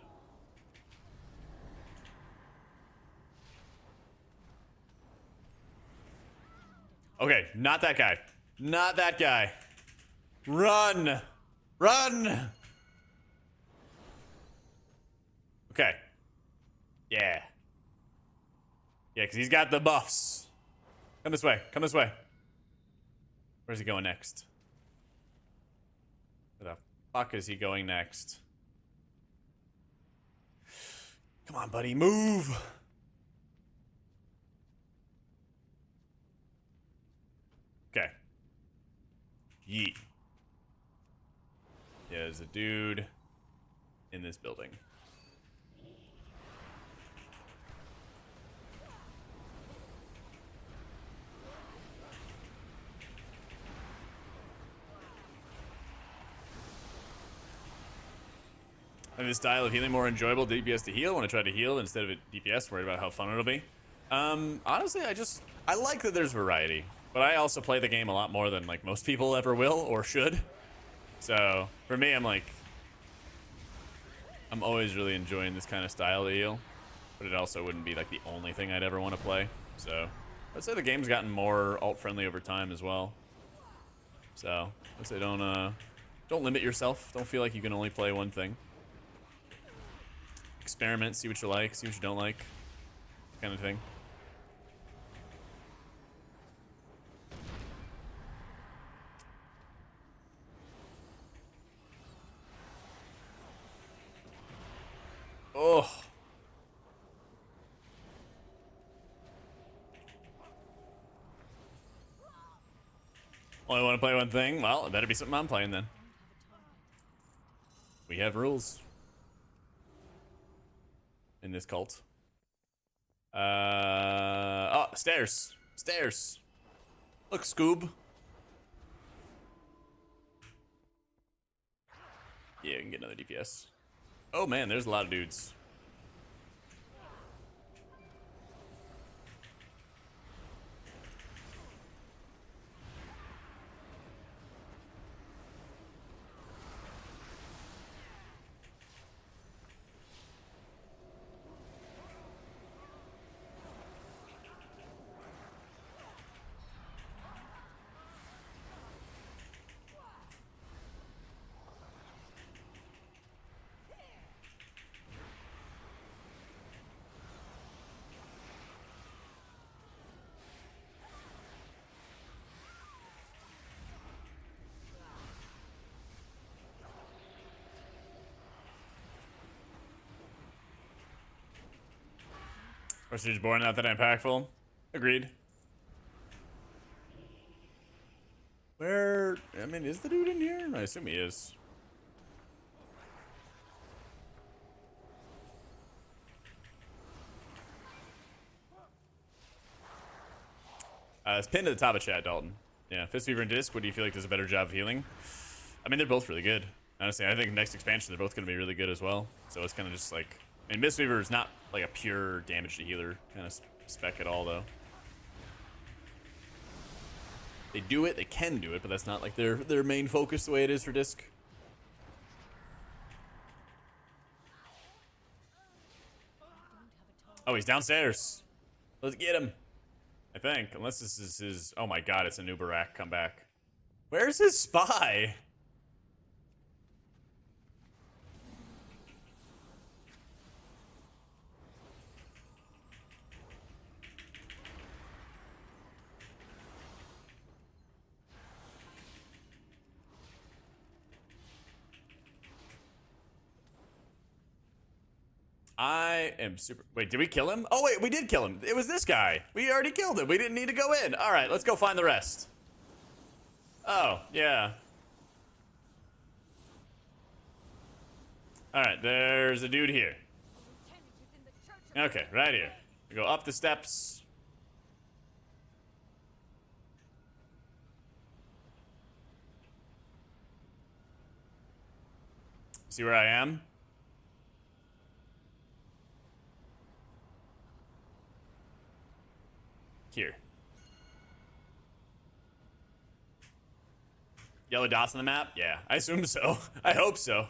Okay, not that guy. Not that guy. Run! Run! Okay. Yeah. Yeah, because he's got the buffs. Come this way. Come this way. Where's he going next? Where the fuck is he going next? Come on, buddy. Move! Okay. Yeet. Yeah, there's a dude in this building. And this style of healing more enjoyable. DPS to heal. Want to try to heal instead of a DPS. Worried about how fun it'll be. Honestly, I like that there's variety. But I also play the game a lot more than like most people ever will or should. So for me, I'm always really enjoying this kind of style to heal. But it also wouldn't be like the only thing I'd ever want to play. So I'd say the game's gotten more alt-friendly over time as well. So I'd say don't limit yourself. Don't feel like you can only play one thing. Experiment, see what you like, see what you don't like, kind of thing. Oh. Only want to play one thing? Well, it better be something I'm playing then. We have rules in this cult. Oh, stairs. Stairs. Look, Scoob. Yeah, we can get another DPS. Oh man, there's a lot of dudes. Prestige born, not that impactful. Agreed. Where? I mean, is the dude in here? I assume he is. It's pinned to the top of chat, Dalton. Yeah, Fistweaver and Disc, what do you feel like does a better job of healing? I mean, they're both really good. Honestly, I think next expansion, they're both going to be really good as well. So it's kind of just like... I mean, Mistweaver is not like a pure damage to healer kind of spec at all, though. They do it, they can do it, but that's not like their main focus the way it is for Disc. Oh, he's downstairs. Let's get him. I think, unless this is his... Oh my god, it's a new Barak comeback. Where's his spy? I am super... Wait, did we kill him? Oh, wait, we did kill him. It was this guy. We already killed him. We didn't need to go in. All right, let's go find the rest. Oh, yeah. All right, there's a dude here. Okay, right here. We go up the steps. See where I am? Here. Yellow dots on the map? Yeah, I assume so. I hope so.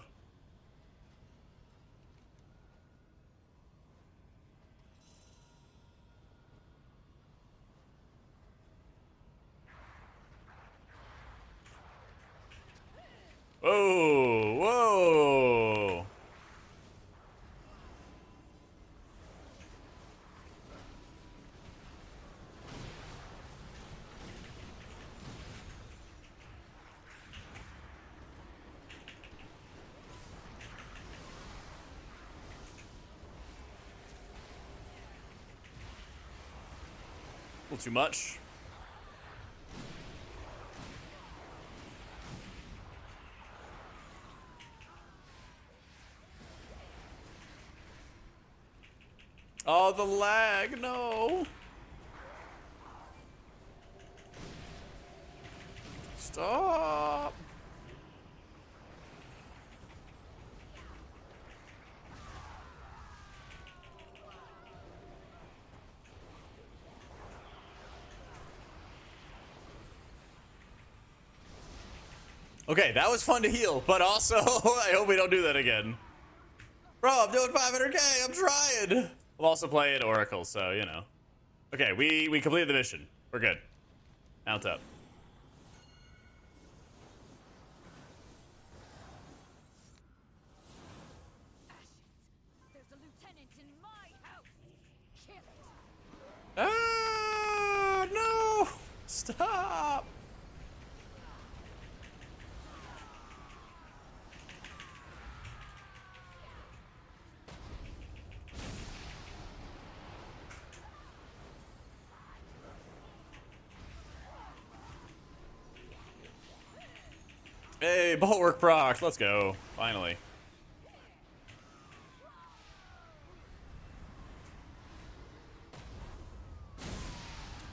Whoa, whoa. A little too much. Oh, the lag, no. Stop. Okay, that was fun to heal, but also, I hope we don't do that again. Bro, I'm doing 500k, I'm trying. I'm also playing Oracle, so, you know. Okay, we completed the mission. We're good. Mount up. There's a lieutenant in my house. Kill it. Ah, no! Stop! Hey, bulwark procs. Let's go. Finally.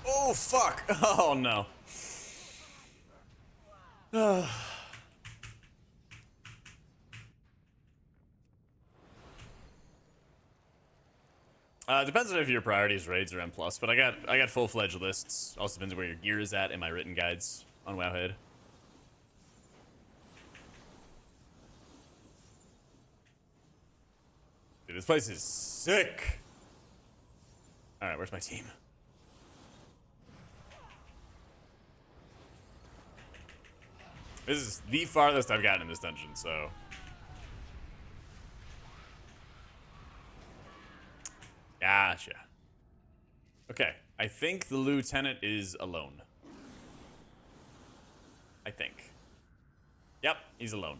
Oh, fuck. Oh, no. Depends on if your priorities raids or M+, but I got full-fledged lists. Also depends on where your gear is at in my written guides on Wowhead. Dude, this place is sick. Alright, where's my team? This is the farthest I've gotten in this dungeon, so... Gotcha. Okay, I think the lieutenant is alone. I think. Yep, he's alone.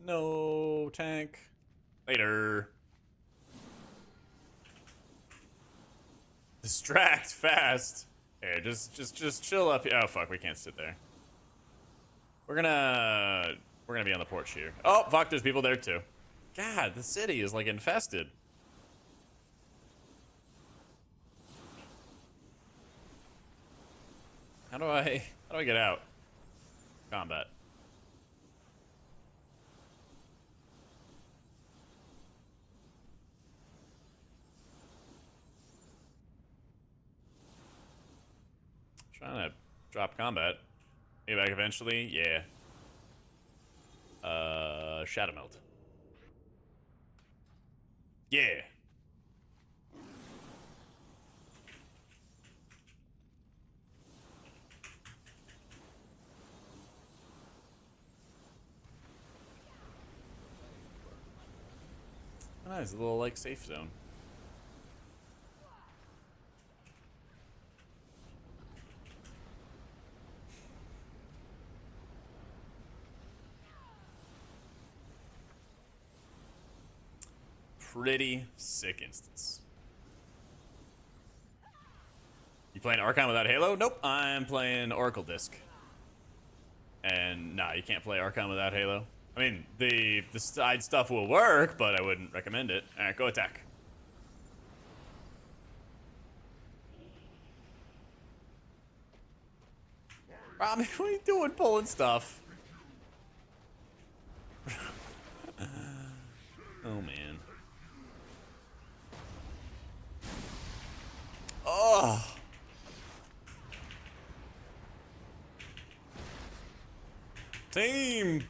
No tank. Later. Distract fast. Here, just chill up here. Oh fuck, we can't sit there. We're gonna be on the porch here. Oh fuck, there's people there too. God, the city is like infested. How do I get out? Combat. Trying to drop combat. Get back eventually, yeah. Shadow melt. Yeah. Nice, a little like safe zone. Pretty sick instance. You playing Archon without Halo? Nope, I'm playing Oracle Disc. And nah, you can't play Archon without Halo. I mean, the side stuff will work, but I wouldn't recommend it. Alright, go attack. Robbie, what are you doing pulling stuff? Oh, man. Oh! Team!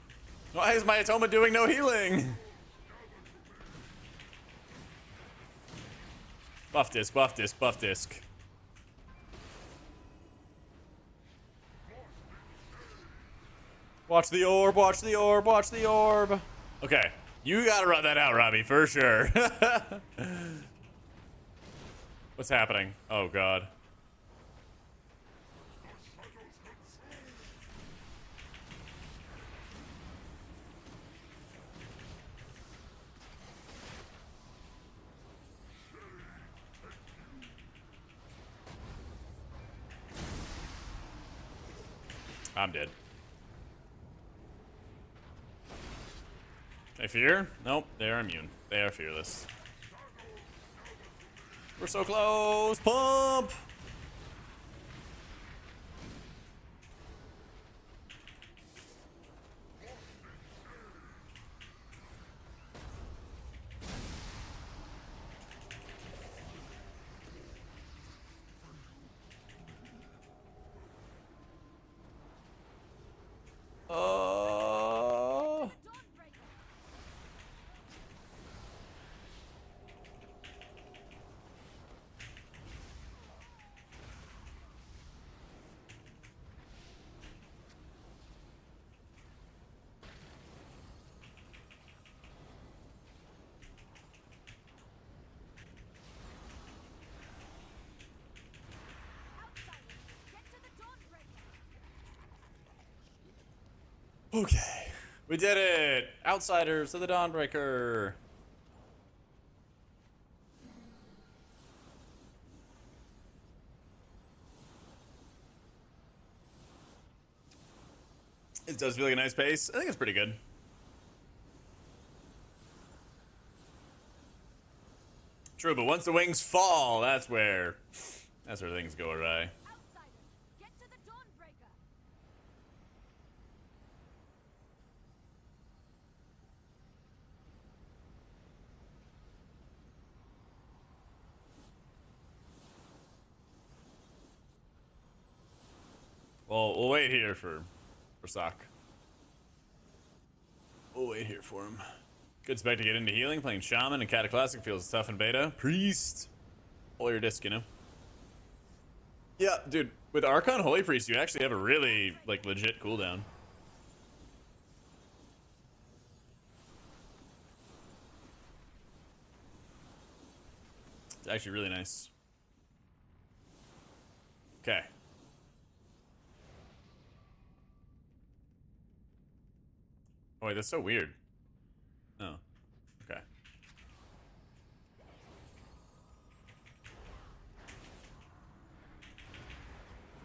Why is my Atoma doing no healing? Buff disc, buff disc, buff disc. Watch the orb, watch the orb, watch the orb. Okay, you gotta run that out, Robbie, for sure. What's happening? Oh, God. I'm dead. They fear? Nope, they are immune. They are fearless. We're so close! Pump! Okay, we did it! Outsiders to the Dawnbreaker! It does feel like a nice pace. I think it's pretty good. True, but once the wings fall, that's where things go awry. Outsiders, get to the Dawnbreaker. Well, we'll wait here for Sock. We'll wait here for him. Good spec to get into healing. Playing Shaman and Cataclassic feels tough in beta. Priest. Pull your disc, you know? Yeah, dude. With Archon Holy Priest, you actually have a really, like, legit cooldown. It's actually really nice. Okay. Oh, wait, that's so weird. Oh. Okay.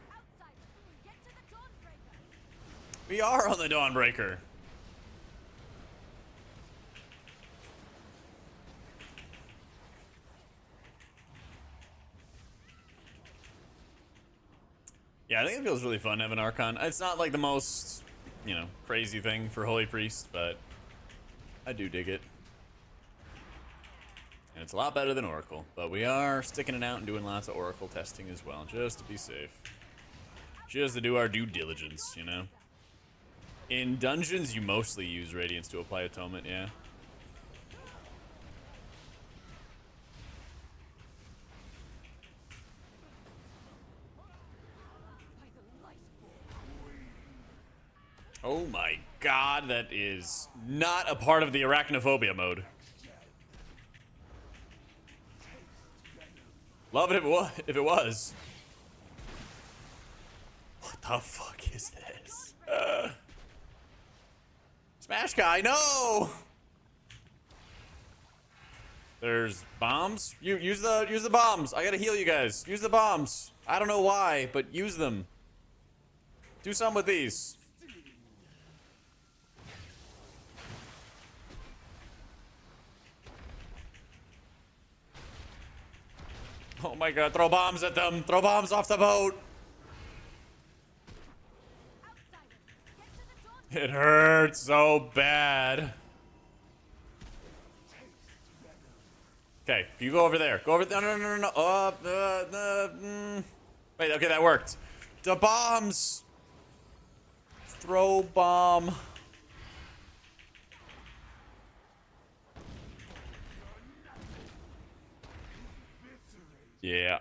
Outsiders, get to the Dawnbreaker. We are on the Dawnbreaker. Yeah, I think it feels really fun having Archon. It's not like the most, you know, crazy thing for Holy Priest, but I do dig it. And it's a lot better than Oracle, but we are sticking it out and doing lots of Oracle testing as well, just to be safe. Just to do our due diligence, you know? In dungeons, you mostly use Radiance to apply Atonement, yeah. Oh my god, that is not a part of the arachnophobia mode. Love it if it was. What the fuck is this? Smash guy, no! There's bombs. Use the bombs. I gotta heal you guys. Use the bombs. I don't know why, but use them. Do something with these. Oh my god, throw bombs at them. Throw bombs off the boat. It hurts so bad. Okay, you go over there. Go over there. No. Wait, okay, that worked. The bombs. Throw bomb. Yeah.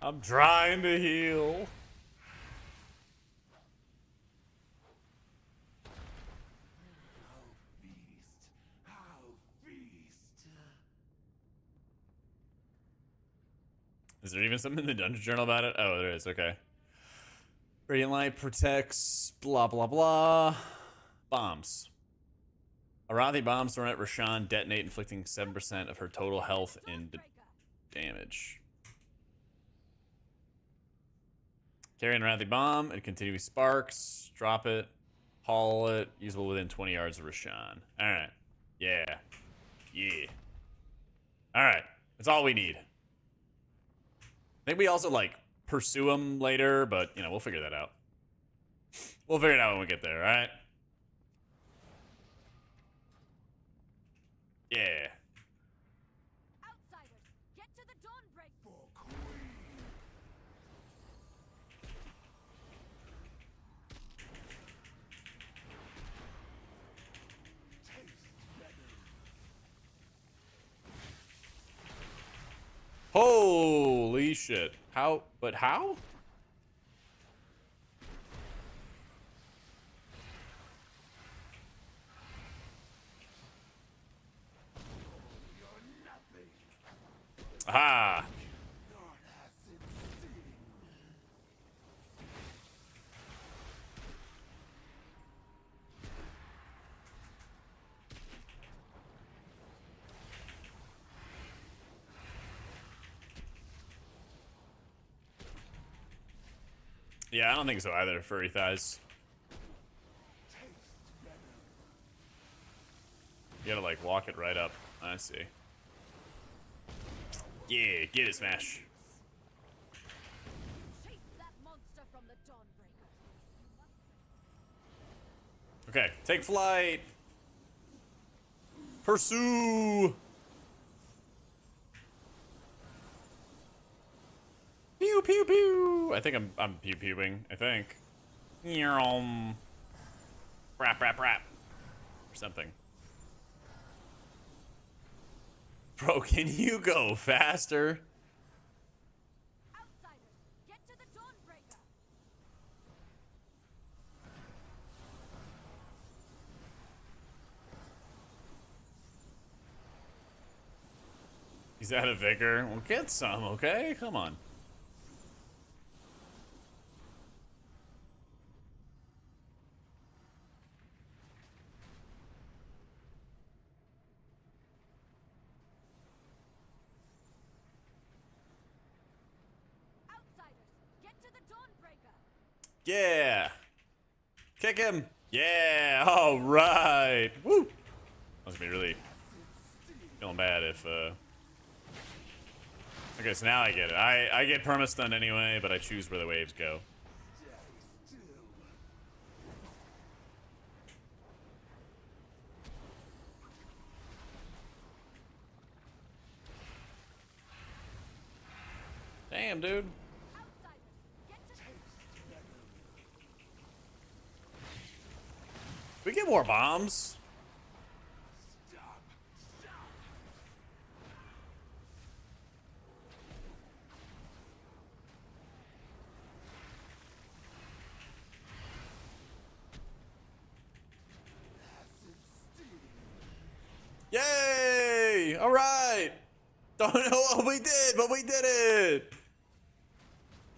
I'm trying to heal. Is there even something in the dungeon journal about it? Oh, there is. Okay. Radiant light protects blah blah blah. Bombs. Arathi bombs thrown at Roshan detonate, inflicting 7% of her total health and damage. Carry an Arathi bomb and continuous sparks. Drop it. Haul it. Usable within 20 yards of Roshan. Alright. Yeah. Yeah. Alright. That's all we need. I think we also, like, pursue him later, but, you know, we'll figure that out. We'll figure it out when we get there, alright? Yeah. Outsiders, get to the Dawnbreaker. Holy shit. How? But how? Aha! Yeah, I don't think so either. Furry thighs. You gotta like walk it right up. I see. Yeah, get it, Smash. Chase that monster from the Dawnbreaker. Okay, take flight. Pursue. Pew pew pew. I think I'm pew pewing. I think. Rap rap rap. Or something. Bro, can you go faster? Outsiders, get to the Dawnbreaker. He's out of vigor. Well, get some, okay? Come on. Outsiders, get to the Dawnbreaker. Yeah. Kick him. Yeah. All right. Woo. Must be really feeling bad if, Okay, so now I get it. I get perma-stunned anyway, but I choose where the waves go. Damn, dude. We get more bombs. Yay! All right. Don't know what we did, but we did it.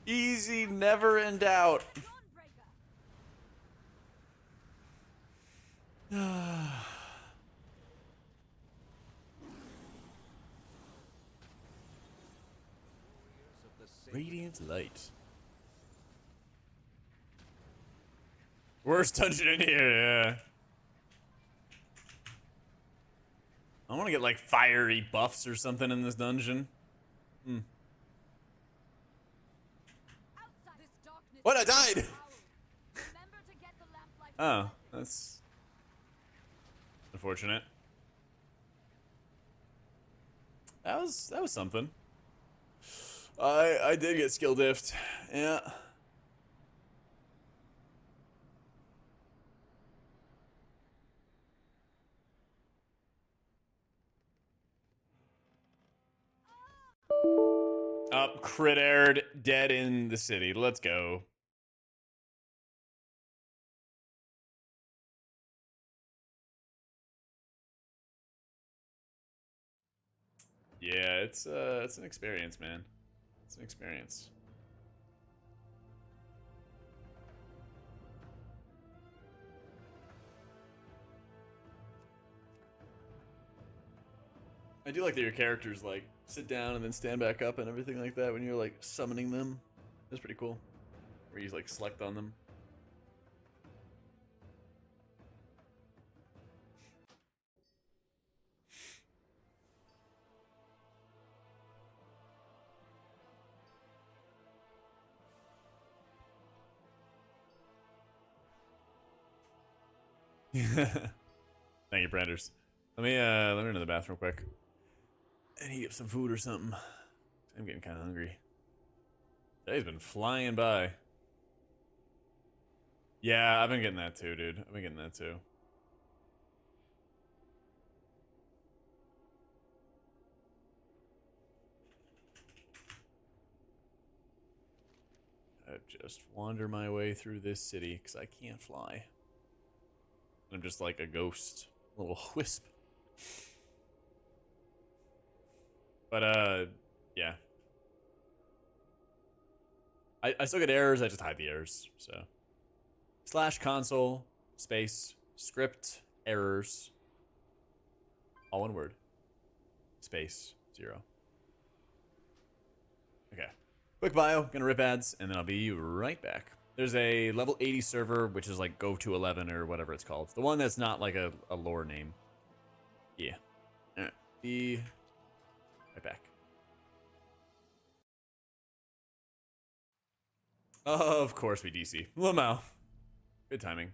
Easy, never in doubt. Radiant light. Worst dungeon in here, yeah. I want to get like fiery buffs or something in this dungeon. What? I died! Oh, that's unfortunate. That was something. I did get skill diffed. Yeah. Up, crit aired, dead in the city. Let's go. Yeah, it's an experience, man. It's an experience. I do like that your characters like sit down and then stand back up and everything like that when you're like summoning them. That's pretty cool. Where you like select on them. Thank you, Branders. Let me run to the bathroom quick. And eat up some food or something. I'm getting kind of hungry. Today's been flying by. Yeah, I've been getting that too, dude. I've been getting that too. I just wander my way through this city because I can't fly. I'm just like a ghost, a little wisp. But yeah. I still get errors. I just hide the errors. So /console space script errors, all one word, space 0. Okay. Quick bio, gonna rip ads, and then I'll be right back. There's a level 80 server, which is like Go to 11 or whatever it's called. The one that's not like a lore name. Yeah. All right. Be right back. Of course we DC. Lamau. Good timing.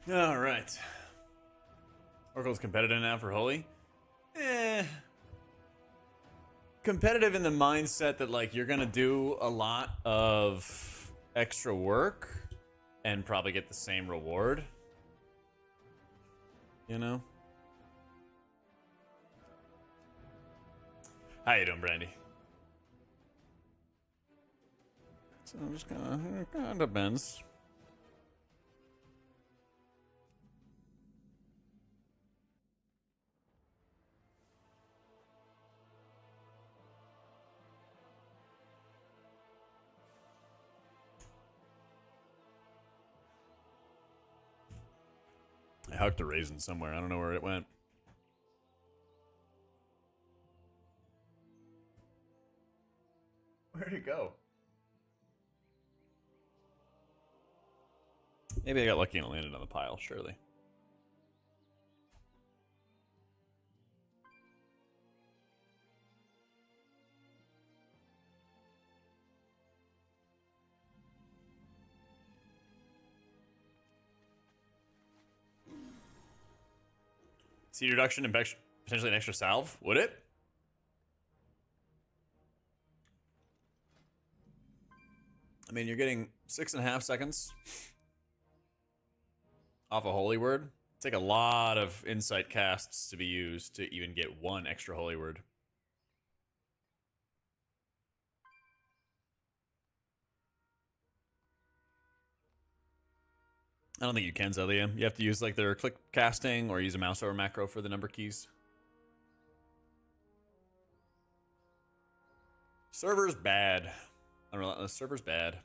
All right. Oracle's competitive now for Holy. Competitive in the mindset that like you're gonna do a lot of extra work and probably get the same reward. You know? How you doing, Brandy? So I'm just kind of depends. I hucked a raisin somewhere. I don't know where it went. Where'd it go? Maybe I got lucky and it landed on the pile, surely. Seed reduction and potentially an extra salve? Would it? I mean, you're getting 6.5 seconds off a holy word. Take a lot of insight casts to be used to even get one extra holy word. I don't think you can, Zelia. You have to use like their click casting or use a mouse over macro for the number keys. Server's bad. Unrelentless. Server's bad.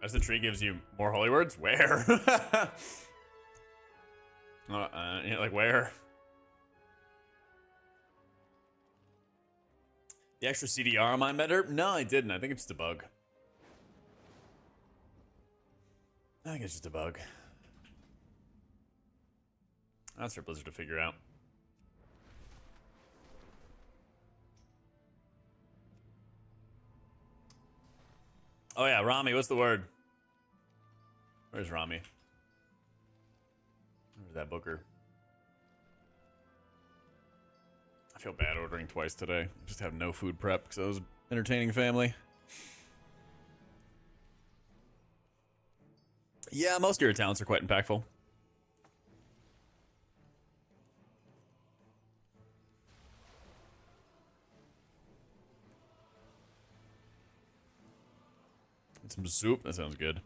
As the tree gives you more holy words? Where? Like where? The extra CDR on mine better? No, I didn't. I think it's just a bug. I think it's just a bug. That's for Blizzard to figure out. Oh yeah, Rami, what's the word? Where's Rami? Where's that booker? I feel bad ordering twice today. I just have no food prep because I was entertaining family. Yeah, most of your talents are quite impactful. Some soup, that sounds good.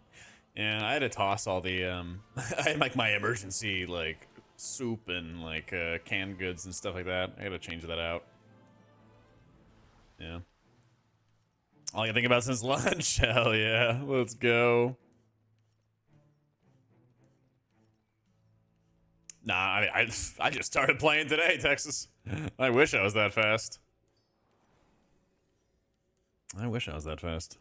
And I had to toss all the I had like my emergency like soup and like canned goods and stuff like that. I gotta change that out. Yeah. All I can think about since lunch. Hell yeah, let's go. Nah, I just started playing today, Texas. I wish I was that fast. I wish I was that fast.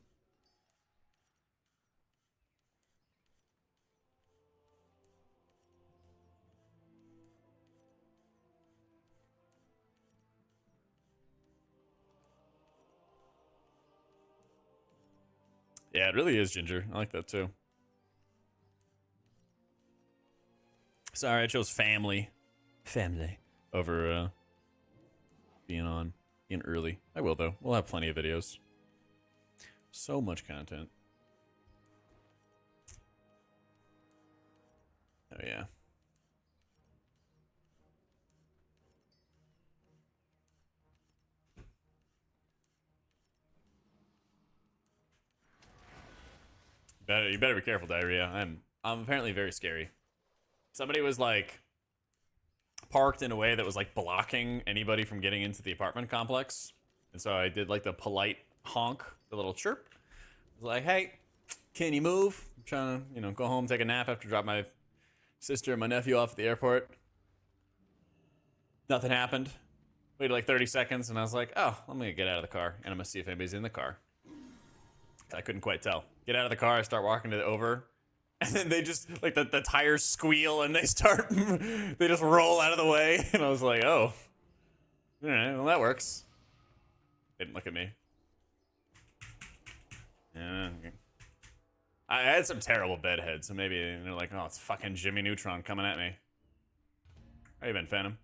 Yeah, it really is ginger. I like that too. Sorry, I chose family. Family. Over being early. I will though. We'll have plenty of videos. So much content. Oh yeah. You better be careful, diarrhea. I'm apparently very scary. Somebody was like parked in a way that was like blocking anybody from getting into the apartment complex. And so I did like the polite honk, the little chirp. I was like, hey, can you move? I'm trying to, you know, go home, take a nap after drop my sister and my nephew off at the airport. Nothing happened. Waited like 30 seconds and I was like, oh, I'm gonna get out of the car and I'm gonna see if anybody's in the car. I couldn't quite tell. Get out of the car, I start walking to the over. And then they just, like, the tires squeal and they start, they just roll out of the way. And I was like, oh. All right, well, that works. They didn't look at me. Yeah. I had some terrible bedheads, so maybe they're like, oh, it's fucking Jimmy Neutron coming at me. How you been, Phantom?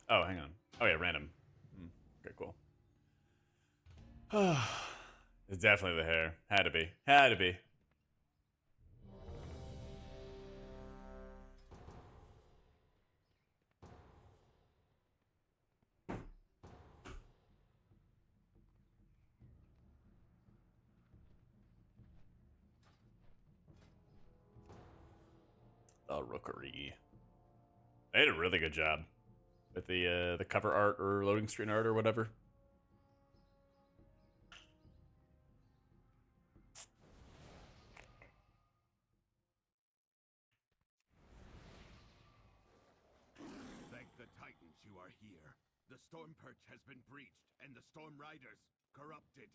Oh, hang on. Oh, yeah, random. Okay, cool. It's definitely the hair. Had to be. Had to be. Rookery. They did a really good job with the cover art or loading screen art or whatever. Thank the Titans you are here. The Storm Perch has been breached, and the Storm Riders corrupted.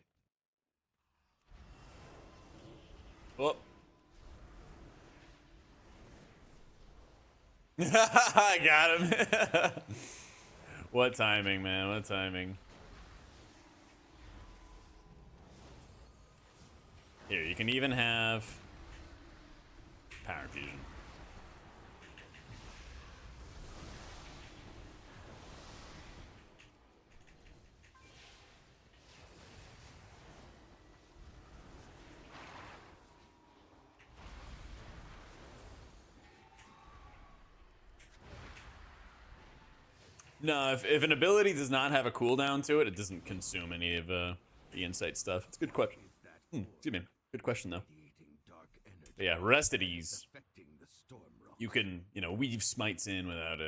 Oh. I got him. What timing, man? What timing? Here, you can even have power infusion. No, if an ability does not have a cooldown to it, it doesn't consume any of the insight stuff. It's a good question. Excuse me. Good question, though. But yeah, rest at ease. You can, you know, weave smites in without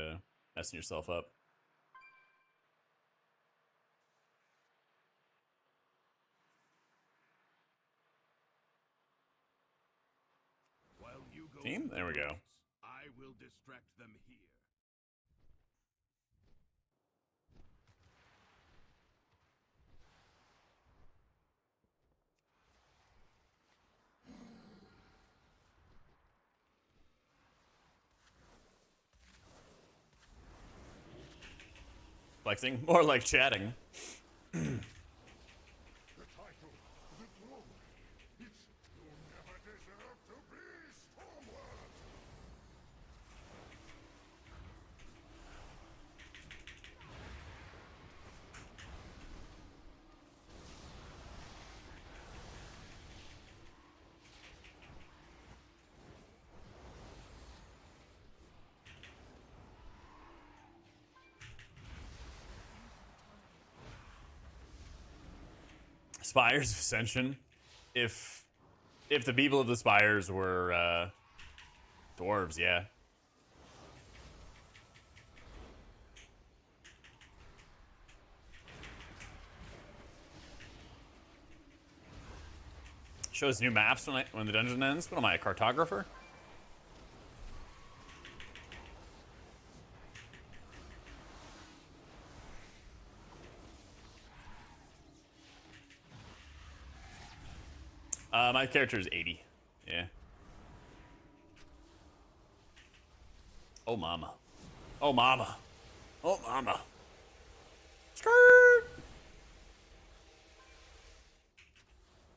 messing yourself up. Team? There we go. I will distract them here. Flexing? More like chatting. The title, the throne. It's you never deserve to be Stormward. Spires of Ascension. If the people of the Spires were dwarves, yeah. Shows new maps when the dungeon ends. What am I, a cartographer? My character is 80. Yeah. Oh mama. Oh mama. Oh mama. Skirt.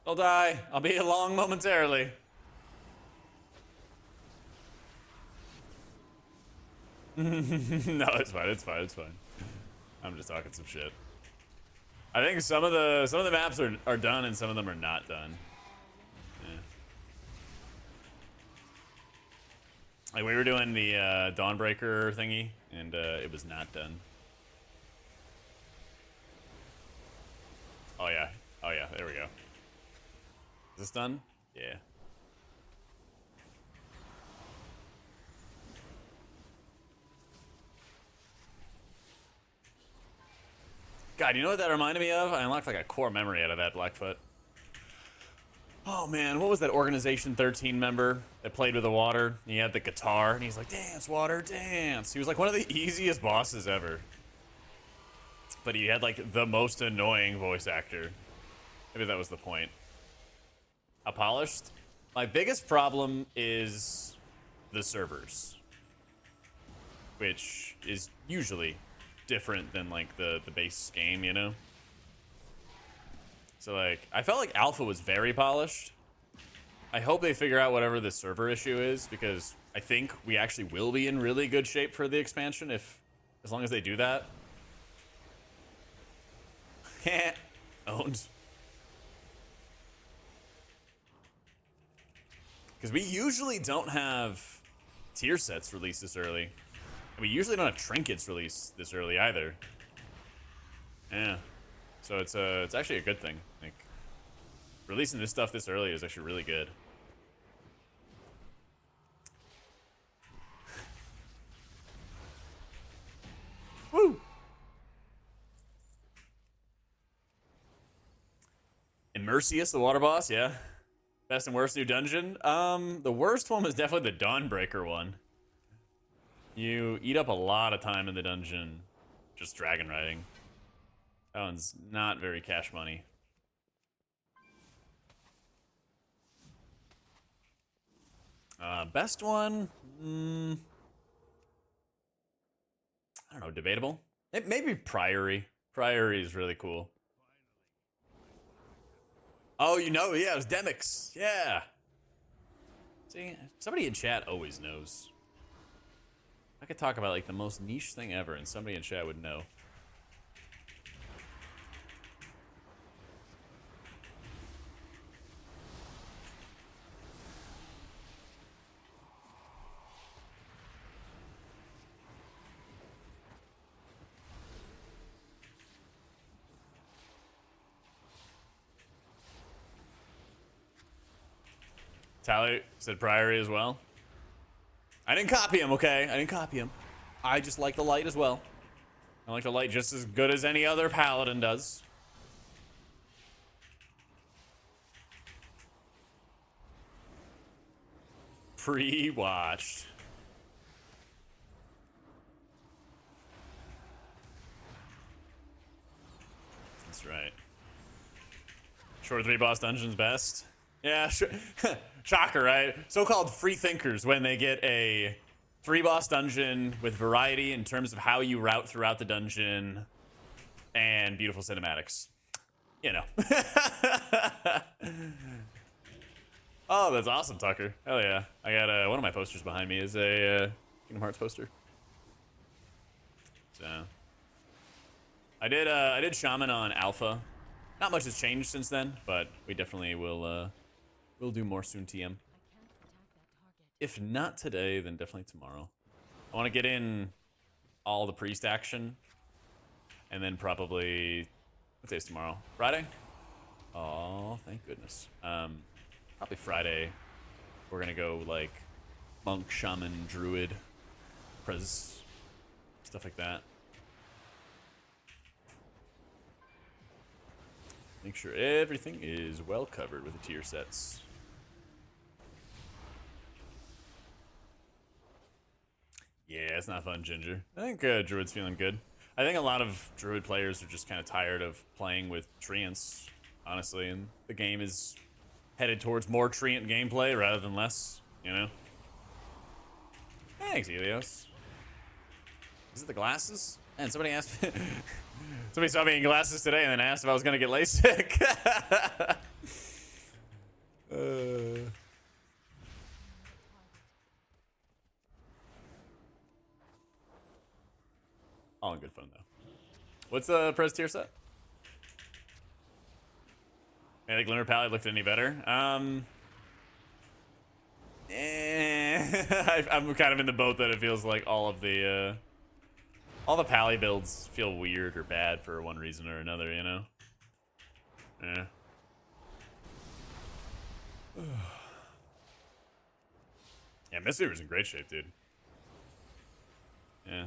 I'll die. I'll be along momentarily. No, it's fine. It's fine. It's fine. I'm just talking some shit. I think some of the maps are done and some of them are not done. Like, we were doing the Dawnbreaker thingy, and it was not done. Oh, yeah. Oh, yeah. There we go. Is this done? Yeah. God, you know what that reminded me of? I unlocked, like, a core memory out of that Blackfoot. Oh man, what was that Organization 13 member that played with the water? He had the guitar, and he's like, dance, water, dance. He was like one of the easiest bosses ever. But he had like the most annoying voice actor. Maybe that was the point. How polished? My biggest problem is the servers. Which is usually different than like the base game, you know? So, like, I felt like Alpha was very polished. I hope they figure out whatever the server issue is, because I think we actually will be in really good shape for the expansion as long as they do that. Owned. Because we usually don't have tier sets released this early. And we usually don't have trinkets released this early either. Yeah. So it's actually a good thing. Like, releasing this stuff this early is actually really good. Mercius, the water boss, yeah. Best and worst new dungeon. The worst one was definitely the Dawnbreaker one. You eat up a lot of time in the dungeon just dragon riding. That one's not very cash money. Best one? I don't know, debatable. Maybe Priory. Priory is really cool. Oh, you know, yeah, it was Demix. Yeah. See, somebody in chat always knows. I could talk about like the most niche thing ever and somebody in chat would know. Tally said Priory as well. I didn't copy him, okay? I didn't copy him. I just like the light as well. I like the light just as good as any other Paladin does. Pre-watched. That's right. Short 3 boss dungeons best. Yeah, shocker, right? So-called free thinkers when they get a 3 boss dungeon with variety in terms of how you route throughout the dungeon and beautiful cinematics. You know. Oh, that's awesome, Tucker. Hell yeah. I got one of my posters behind me is a Kingdom Hearts poster. So I did Shaman on Alpha. Not much has changed since then, but we definitely will we'll do more soon, TM. If not today, then definitely tomorrow. I want to get in all the priest action. And then probably... What day is tomorrow? Friday? Oh, thank goodness. Probably Friday. We're going to go, like, monk, shaman, druid, prez, stuff like that. Make sure everything is well covered with the tier sets. Yeah, it's not fun, Ginger. I think Druid's feeling good. I think a lot of Druid players are just kind of tired of playing with Treants, honestly, and the game is headed towards more Treant gameplay rather than less, you know? Thanks, Helios. Is it the glasses? And somebody asked me... Somebody saw me in glasses today and then asked if I was going to get LASIK. All in good fun, though. What's the Prez tier set? Yeah, the Glimmer Palette looked any better. I'm kind of in the boat that it feels like all the Pally builds feel weird or bad for one reason or another, you know? Yeah. Yeah, Mistweaver's in great shape, dude. Yeah.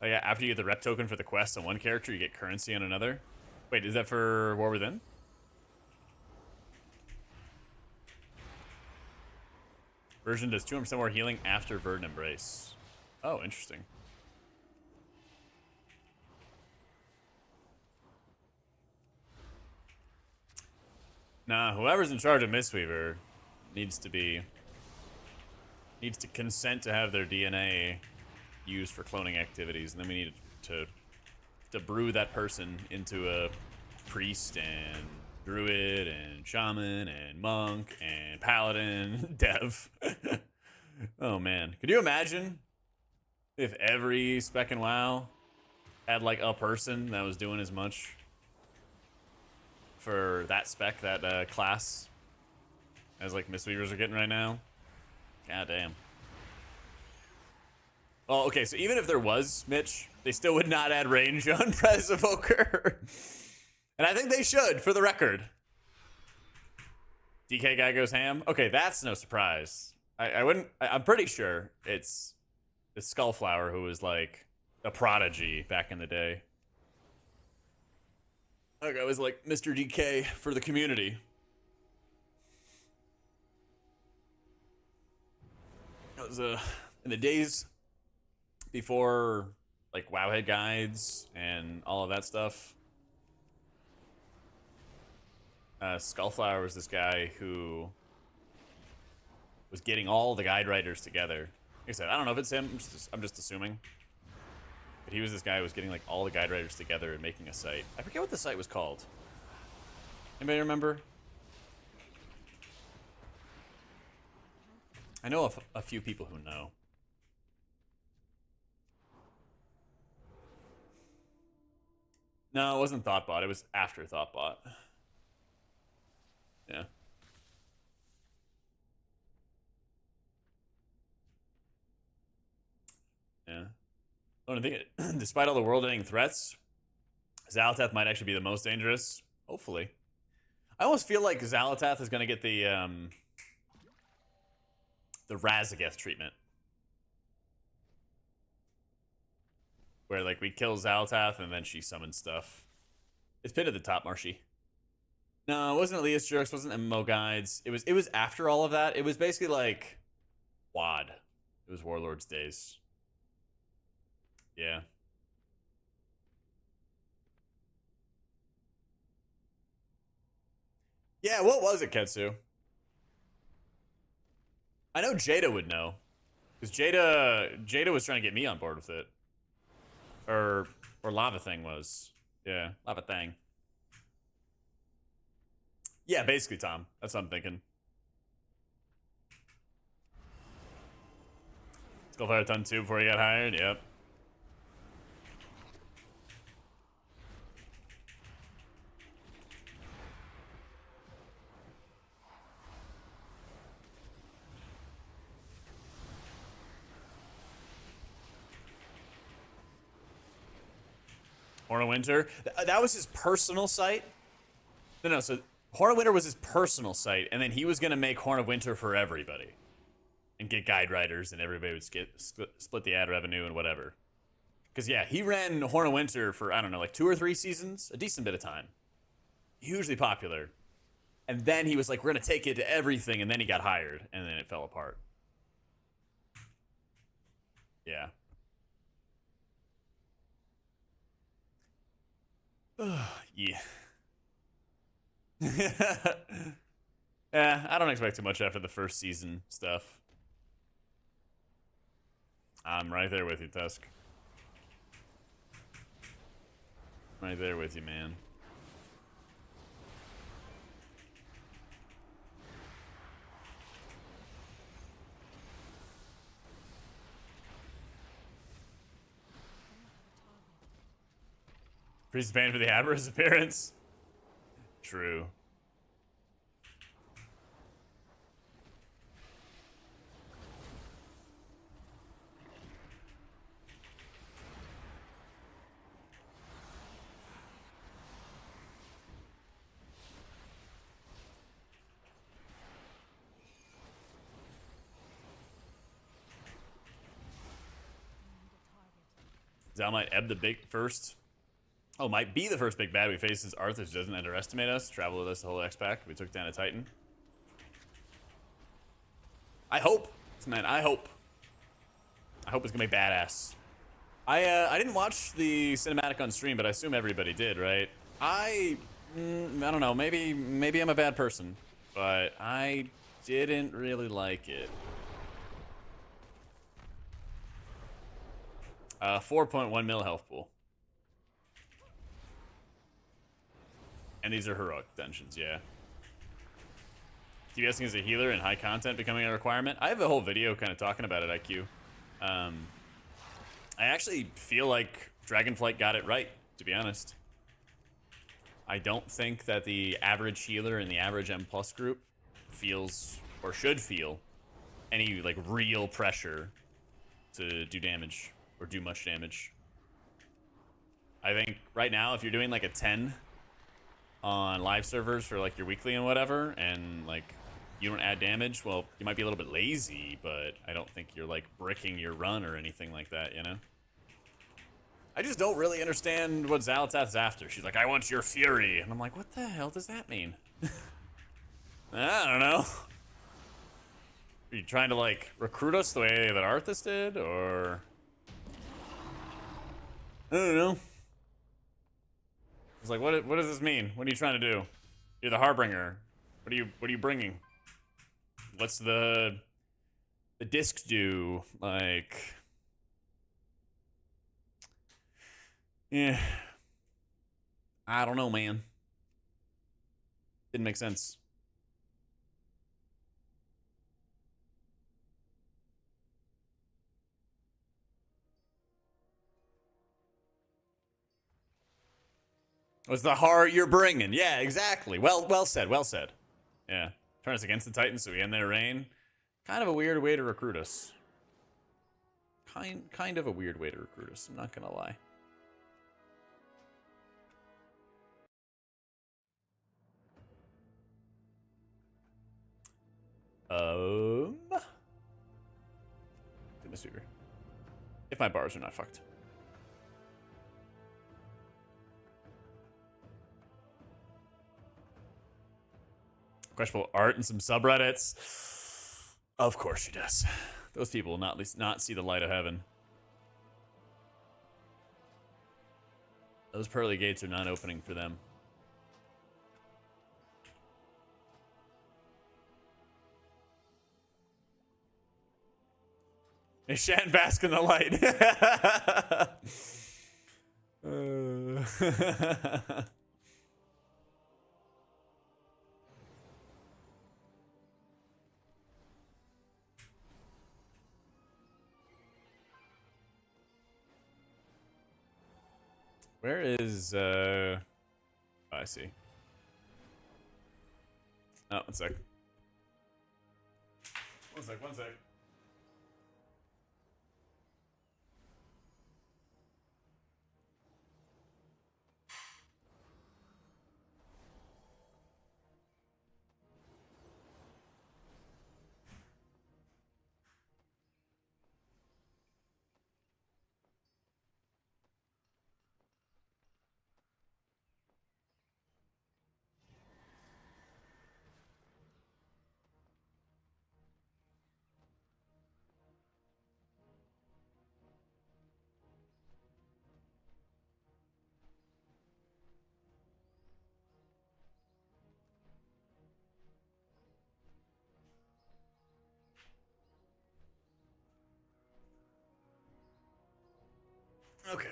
Oh yeah, after you get the rep token for the quest on one character, you get currency on another. Wait, is that for War Within? Version does 200% more healing after Verdant Embrace. Oh, interesting. Nah, whoever's in charge of Mistweaver needs to consent to have their DNA used for cloning activities, and then we need to brew that person into a priest and druid and shaman and monk and paladin dev. Oh man, could you imagine if every spec in WoW had like a person that was doing as much for that spec, that class, as like Mistweavers are getting right now? God damn. Oh, okay, so even if there was, Mitch, they still would not add range on Prez Evoker. And I think they should, for the record. DK guy goes ham. Okay, that's no surprise. I'm pretty sure it's Skullflower who was like, a prodigy back in the day. That guy was like Mr. DK for the community. It was in the days before like Wowhead guides and all of that stuff. Skullflower was this guy who was getting all the guide writers together. Like I said, I don't know if it's him. I'm just assuming. But he was this guy who was getting like all the guide writers together and making a site. I forget what the site was called. Anybody remember? I know a few people who know. No, it wasn't Thoughtbot. It was after Thoughtbot. Yeah. Yeah. I think despite all the world-ending threats, Xal'atath might actually be the most dangerous. Hopefully. I almost feel like Xal'atath is going to get the Razageth treatment. Where, like, we kill Xal'atath and then she summons stuff. It's pinned at the top, Marshy. No, it wasn't Elias Jerks, wasn't MMO Guides. It was after all of that. It was basically like WoD. It was Warlord's days. Yeah. Yeah, what was it, Ketsu? I know Jada would know. Because Jada was trying to get me on board with it. Or Lava Thing was. Yeah, Lava Thing. Yeah, basically, Tom. That's what I'm thinking. Skullfire ton 2 before he got hired. Yep. Horn of Winter. That was his personal site? No, so Horn of Winter was his personal site, and then he was going to make Horn of Winter for everybody. And get guide writers, and everybody would split the ad revenue and whatever. Because, yeah, he ran Horn of Winter for, I don't know, like 2 or 3 seasons? A decent bit of time. Hugely popular. And then he was like, we're going to take it to everything, and then he got hired, and then it fell apart. Yeah. Yeah. Yeah, I don't expect too much after the first season stuff. I'm right there with you, Tusk. Right there with you, man. Priest is banned for the Aberrus appearance. True. Zal might ebb the big first. Oh, might be the first big bad we face since Arthas doesn't underestimate us. Travel with us the whole X-Pack. We took down a Titan. I hope. Man, I hope. I hope it's gonna be badass. I didn't watch the cinematic on stream, but I assume everybody did, right? I don't know. Maybe I'm a bad person, but I didn't really like it. 4.1 mil health pool. And these are heroic dungeons, yeah. DPSing as a healer and high content becoming a requirement. I have a whole video kind of talking about it, IQ. I actually feel like Dragonflight got it right, to be honest. I don't think that the average healer in the average M+ group feels, or should feel, any like real pressure to do damage. Or do much damage. I think right now, if you're doing like a 10 on live servers for like your weekly and whatever, and like you don't add damage, well, you might be a little bit lazy, but I don't think you're like bricking your run or anything like that, you know? I just don't really understand what Xalatath's after. She's like, I want your fury. And I'm like, what the hell does that mean? I don't know. Are you trying to, like, recruit us the way that Arthas did, or... I don't know. It's like, what does this mean? What are you trying to do? You're the Harbinger. What are you bringing? What's the discs do? Like... Yeah. I don't know, man. Didn't make sense. What's the heart you're bringing? Yeah, exactly. Well said. Well said. Yeah. Turn us against the Titans so we end their reign. Kind of a weird way to recruit us. Kind of a weird way to recruit us. I'm not gonna lie. Goodness Weaver. If my bars are not fucked. Questionable art and some subreddits. Of course she does. Those people will not see the light of heaven. Those pearly gates are not opening for them. They shan't bask in the light. Where is, oh, I see. Oh, one sec. One sec. Okay.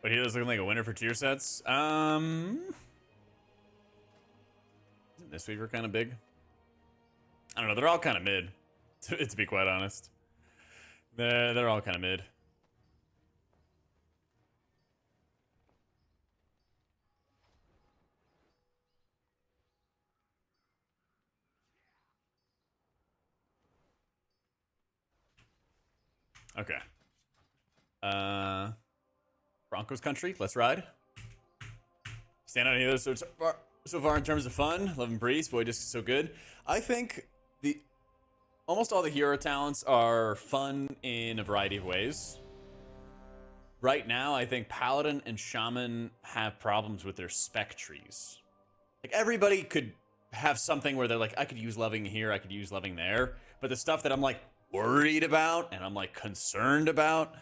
But he was looking like a winner for tier sets. Isn't this Weaver kind of big? I don't know. They're all kind of mid, to be quite honest. They're all kind of mid. Okay. Broncos country. Let's ride. Stand out here so far in terms of fun. Love and Breeze. Void Disc is so good. I think almost all the hero talents are fun in a variety of ways. Right now, I think Paladin and Shaman have problems with their spec trees. Like, everybody could have something where they're like, I could use loving here, I could use loving there. But the stuff that I'm like worried about and I'm like concerned about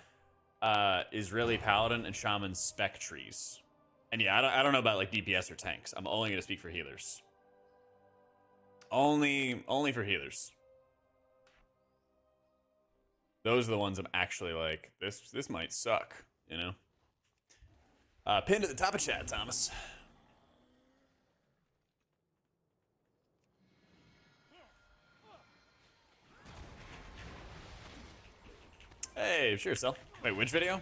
is really Paladin and Shaman's spec trees. And yeah, I don't know about like DPS or tanks. I'm only going to speak for healers. Only for healers. Those are the ones I'm actually like, this might suck, you know? Pinned at the top of chat, Thomas. Hey, sure, Cell. Wait, which video?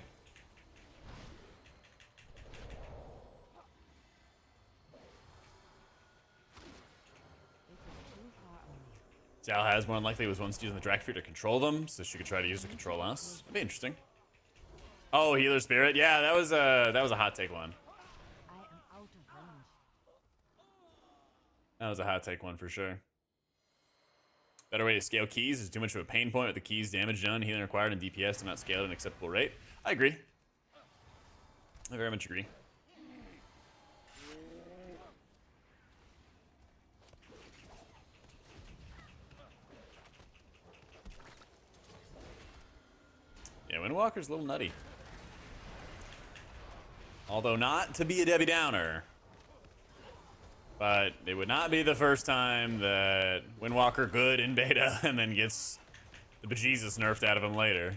Sal has more than likely was once using the Dragfear to control them, so she could try to use it to control us. That'd be interesting. Oh, Healer Spirit. Yeah, that was a hot take one. I am out of range. That was a hot take one for sure. Better way to scale keys is too much of a pain point with the keys damage done, healing required, and DPS to not scale at an acceptable rate. I agree. I very much agree. Yeah, Windwalker's a little nutty. Although not to be a Debbie Downer. But it would not be the first time that Windwalker good in beta and then gets the bejesus nerfed out of him later.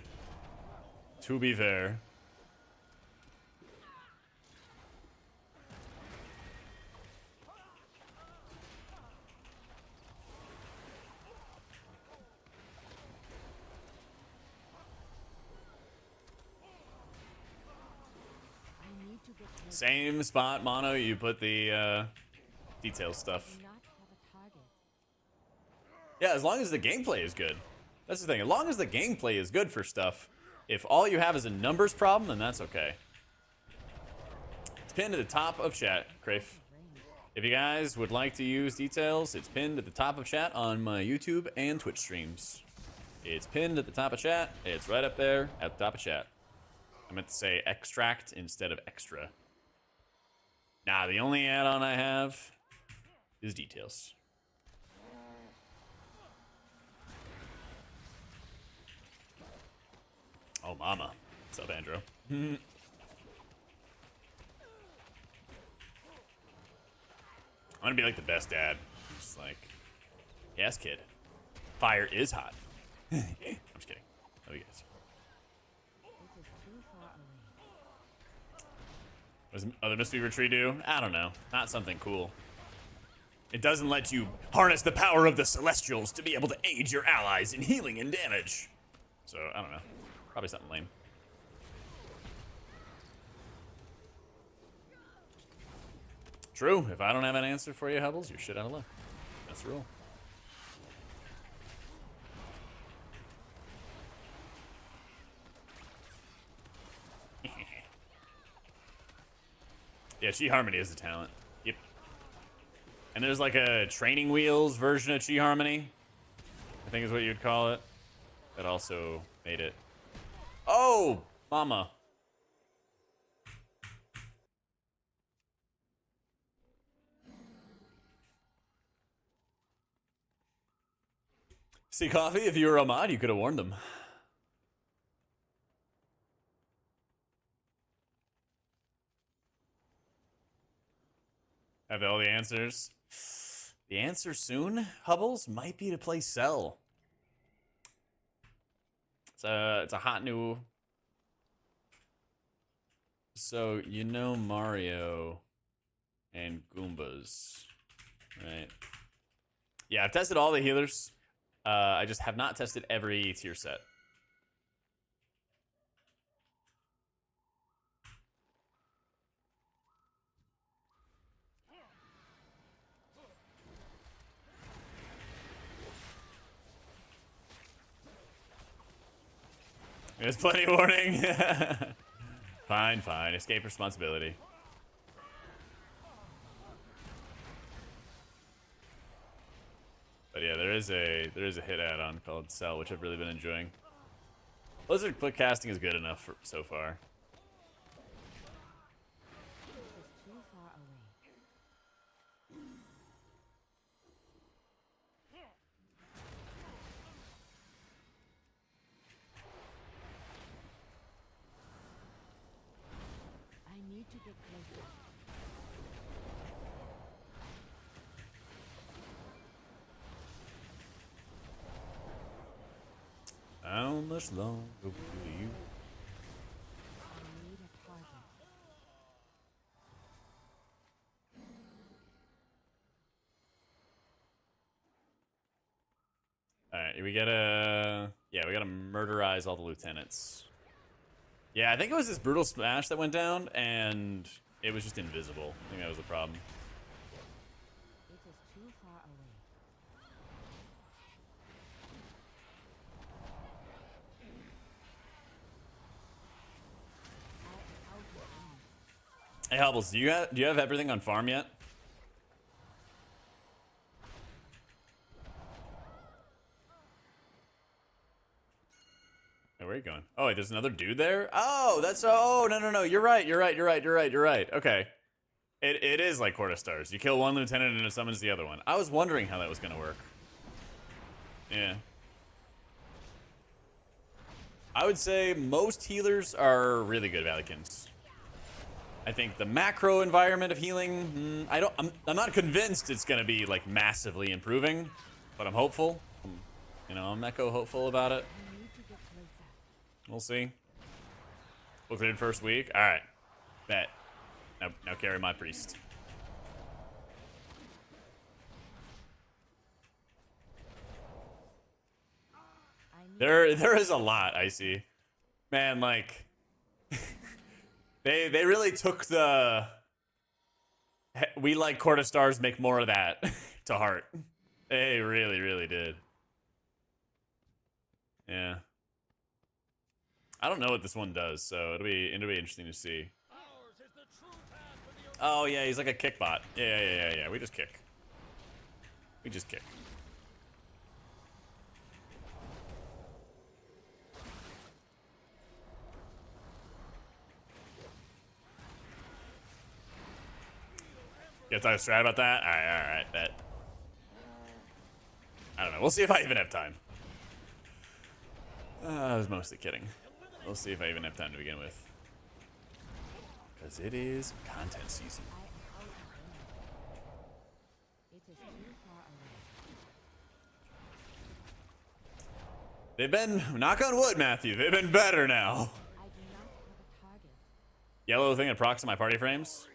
To be fair. Same spot, Mono, you put the detail stuff. Yeah, as long as the gameplay is good. That's the thing. As long as the gameplay is good for stuff, if all you have is a numbers problem, then that's okay. It's pinned at the top of chat, Crafe. If you guys would like to use details, it's pinned at the top of chat on my YouTube and Twitch streams. It's pinned at the top of chat. It's right up there at the top of chat. I meant to say extract instead of extra. Nah, the only add-on I have is details. Oh, mama. What's up, Andrew? I'm gonna be like the best dad. Just like, yes, kid. Fire is hot. I'm just kidding. Love you guys. What does other Mistweaver Tree do? I don't know. Not something cool. It doesn't let you harness the power of the Celestials to be able to aid your allies in healing and damage. So, I don't know. Probably something lame. True. If I don't have an answer for you, Hubbles, you're shit out of luck. That's the rule. Yeah, Chi Harmony is a talent. Yep. And there's like a training wheels version of Chi Harmony, I think is what you'd call it. That also made it. Oh, mama. See, Coffee, if you were a mod, you could have warned them. Have all the answers? The answer soon, Hubbles, might be to play Cell. It's a hot new. So you know Mario and Goombas, right? Yeah, I've tested all the healers. I just have not tested every tier set. There's plenty of warning. Fine, fine. Escape responsibility. But yeah, there is a hit add-on called Cell, which I've really been enjoying. Blizzard click casting is good enough for so far. I need to get closer. How much longer will you? I need a target. Alright, we gotta... Yeah, we gotta murderize all the lieutenants. Yeah, I think it was this brutal smash that went down, and it was just invisible. I think that was the problem. It is too far away. Hey, Hubbles, do you have everything on farm yet? Hey, where are you going? Oh, wait, there's another dude there? Oh, that's... Oh, no. You're right. Okay. It is like Court of Stars. You kill one lieutenant and it summons the other one. I was wondering how that was going to work. Yeah. I would say most healers are really good Valikins. I think the macro environment of healing, I'm not convinced it's going to be like massively improving, but I'm hopeful. You know, I'm echo hopeful about it. We'll see. We'll clear first week. All right. Bet. Now carry my priest. There is a lot I see. Man, like they really took the we like Court of Stars, make more of that to heart. They really did. Yeah. I don't know what this one does, so it'll be interesting to see. Oh yeah, he's like a kick bot. Yeah. We just kick. You guys strat about that? Alright, bet. I don't know. We'll see if I even have time. I was mostly kidding. We'll see if I even have time to begin with. Because it is content season. They've been, knock on wood, Matthew, they've been better now. Yellow thing that procs my party frames.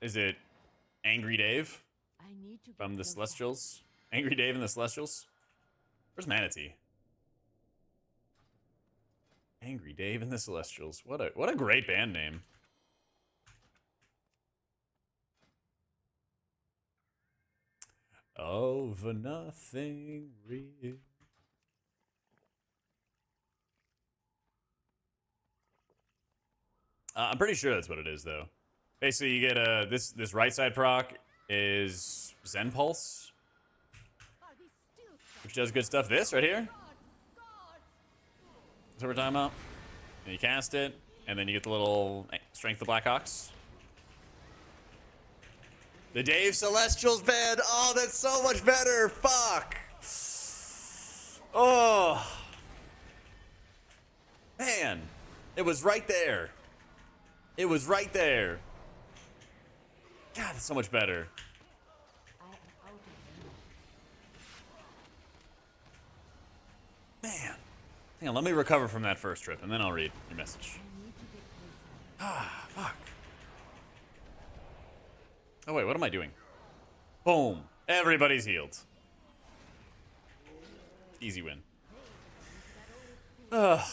Is it Angry Dave from the Celestials? Angry Dave and the Celestials? Where's Manatee? Angry Dave and the Celestials. What a great band name. Over nothing real. I'm pretty sure that's what it is, though. Basically, you get this right side proc is Zen Pulse, which does good stuff. This right here. That's what we're talking about. And you cast it, and then you get the little Strength of Blackhawks. The Dave Celestials band. Oh, that's so much better. Fuck. Oh. Man. It was right there. It was right there. God, that's so much better. Man. Hang on, let me recover from that first trip, and then I'll read your message. Ah, fuck. Oh, wait, what am I doing? Boom. Everybody's healed. Easy win. Ugh.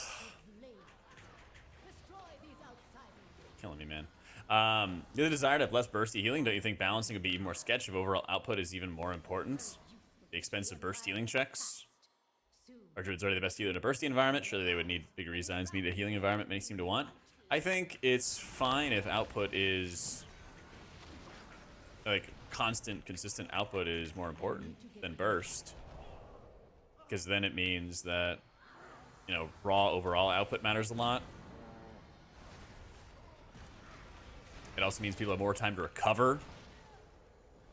Killing me, man. The desire to have less bursty healing, don't you think balancing would be even more sketch if overall output is even more important? The expensive burst healing checks? Are druids already the best healer in a bursty environment? Surely they would need bigger resigns, need a healing environment many seem to want. I think it's fine if output is... like, constant, consistent output is more important than burst. Because then it means that, you know, raw overall output matters a lot. It also means people have more time to recover.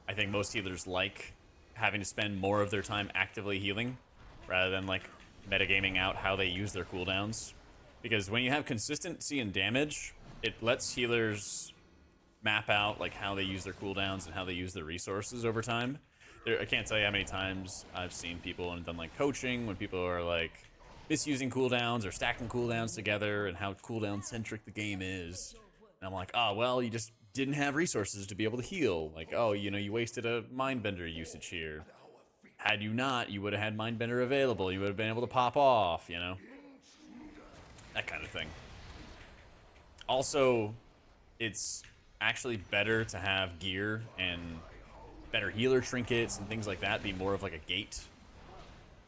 I think most healers like having to spend more of their time actively healing rather than like metagaming out how they use their cooldowns. Because when you have consistency in damage, it lets healers map out like how they use their cooldowns and how they use their resources over time. I can't tell you how many times I've seen people and done like coaching when people are like misusing cooldowns or stacking cooldowns together and how cooldown centric the game is. And I'm like, oh, well, you just didn't have resources to be able to heal. Like, oh, you know, you wasted a Mindbender usage here. Had you not, you would have had Mindbender available. You would have been able to pop off, you know? That kind of thing. Also, it's actually better to have gear and better healer trinkets and things like that be more of like a gate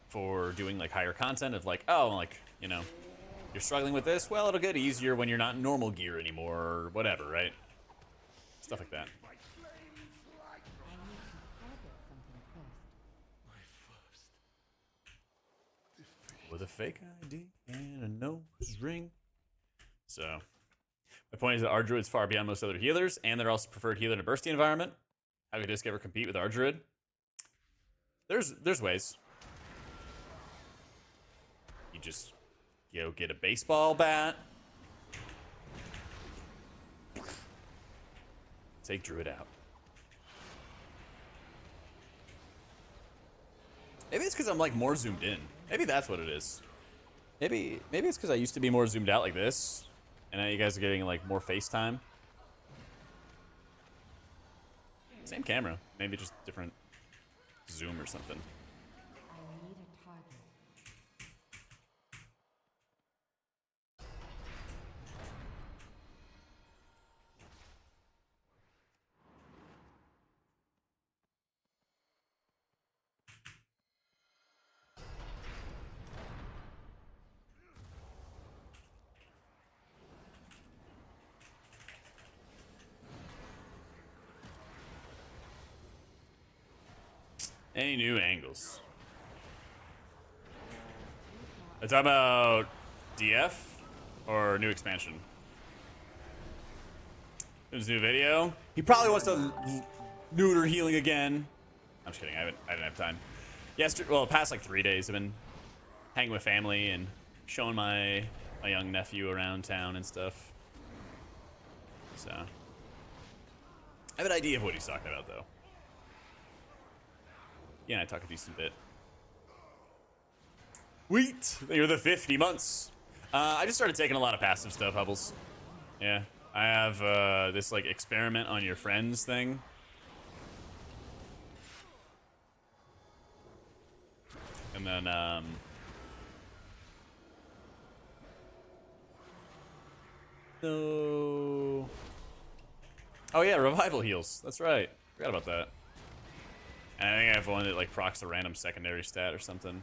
for doing like higher content of like, oh, like, you know, you're struggling with this, well, it'll get easier when you're not in normal gear anymore or whatever, right? Stuff like that. With a fake ID and a nose ring. So, my point is that our druid's far beyond most other healers, and they're also preferred healer in a bursty environment. How could Disc ever compete with our druid? There's ways. You just, you know, get a baseball bat. Take druid out. Maybe it's because I'm like more zoomed in. Maybe that's what it is. Maybe it's because I used to be more zoomed out like this, and now you guys are getting like more FaceTime. Same camera, maybe just different zoom or something. I need a target. Any new angles? It's about DF or new expansion. There's a new video. He probably wants to neuter healing again. I'm just kidding. I didn't have time. Yesterday, well, the past like 3 days, I've been hanging with family and showing my young nephew around town and stuff. So I have an idea of what he's talking about, though. Yeah, I talk a decent bit. Wheat! You're the 50 months. I just started taking a lot of passive stuff, Hubbles. Yeah. I have this like experiment on your friends thing. And then no. Oh yeah, revival heals. That's right. Forgot about that. And I think I have one that like procs a random secondary stat or something.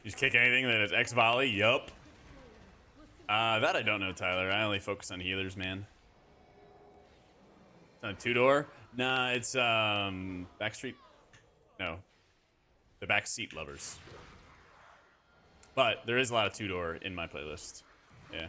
You kick anything that is X volley? Yup. That I don't know, Tyler. I only focus on healers, man. It's on a 2-door? Nah, it's Backstreet. No. The Backseat Lovers. But there is a lot of 2-door in my playlist. Yeah.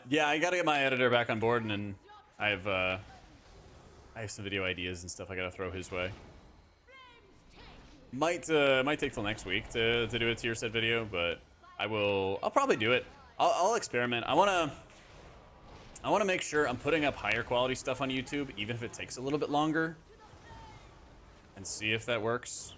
Yeah, I gotta get my editor back on board, and then I have some video ideas and stuff I gotta throw his way. Might take till next week to do a tier set video, but I'll probably do it. I'll experiment. I wanna make sure I'm putting up higher quality stuff on YouTube, even if it takes a little bit longer, and see if that works.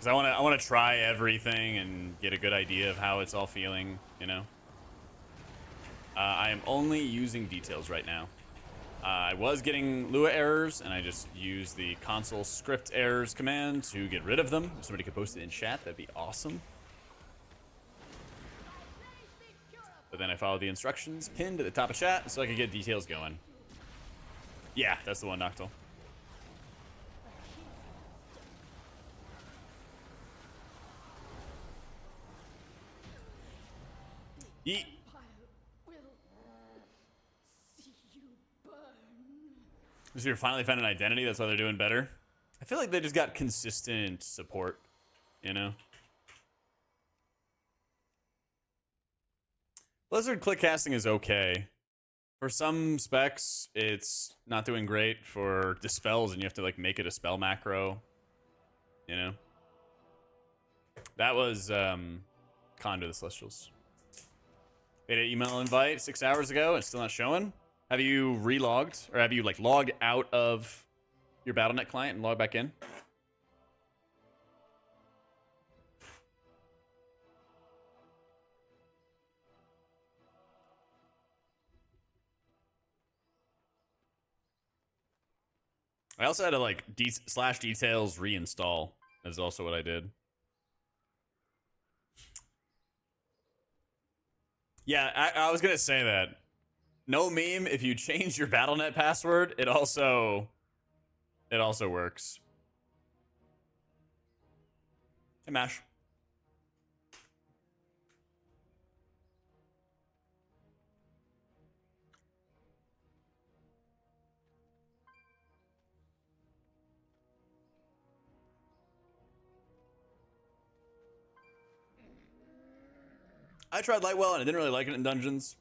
Because I want to try everything and get a good idea of how it's all feeling, you know? I am only using details right now. I was getting Lua errors, and I just used the console script errors command to get rid of them. If somebody could post it in chat, that'd be awesome. But then I followed the instructions pinned at the top of chat so I could get details going. Yeah, that's the one, Noctil. Yeet. So you finally found an identity, that's why they're doing better. I feel like they just got consistent support, you know? Blizzard click casting is okay. For some specs, it's not doing great. For dispels, and you have to like make it a spell macro, you know? That was Condo the Celestials. Beta email invite 6 hours ago, it's still not showing. Have you relogged, or have you like logged out of your Battle.net client and logged back in? I also had to like slash details reinstall. That's also what I did. Yeah, I was gonna say that. No meme, if you change your Battle.net password, it also works. Hey, Mash. I tried Lightwell and I didn't really like it in dungeons.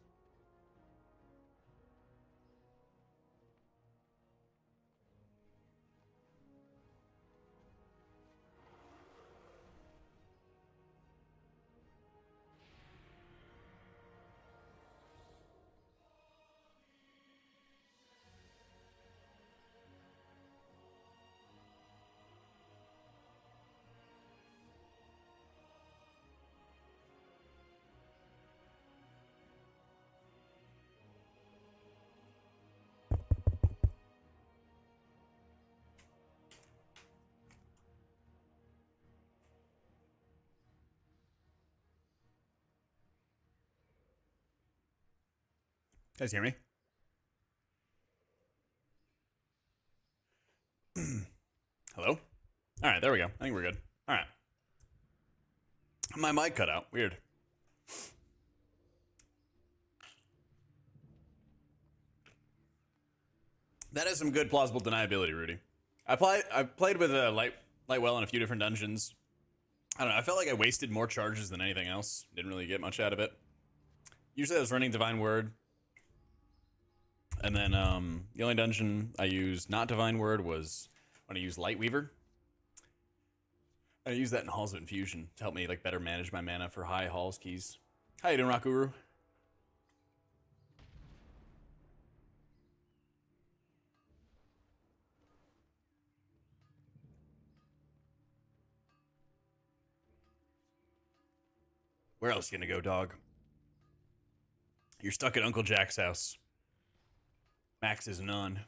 You guys hear me? Hello? All right, there we go. I think we're good. All right. My mic cut out. Weird. That is some good plausible deniability, Rudy. I played with Lightwell in a few different dungeons. I don't know. I felt like I wasted more charges than anything else. Didn't really get much out of it. Usually I was running Divine Word. And then the only dungeon I used not Divine Word was when I used Lightweaver. I used that in Halls of Infusion to help me like better manage my mana for high Halls keys. How you doing, Rakuru? Where else you gonna go, dog? You're stuck at Uncle Jack's house. Max is none.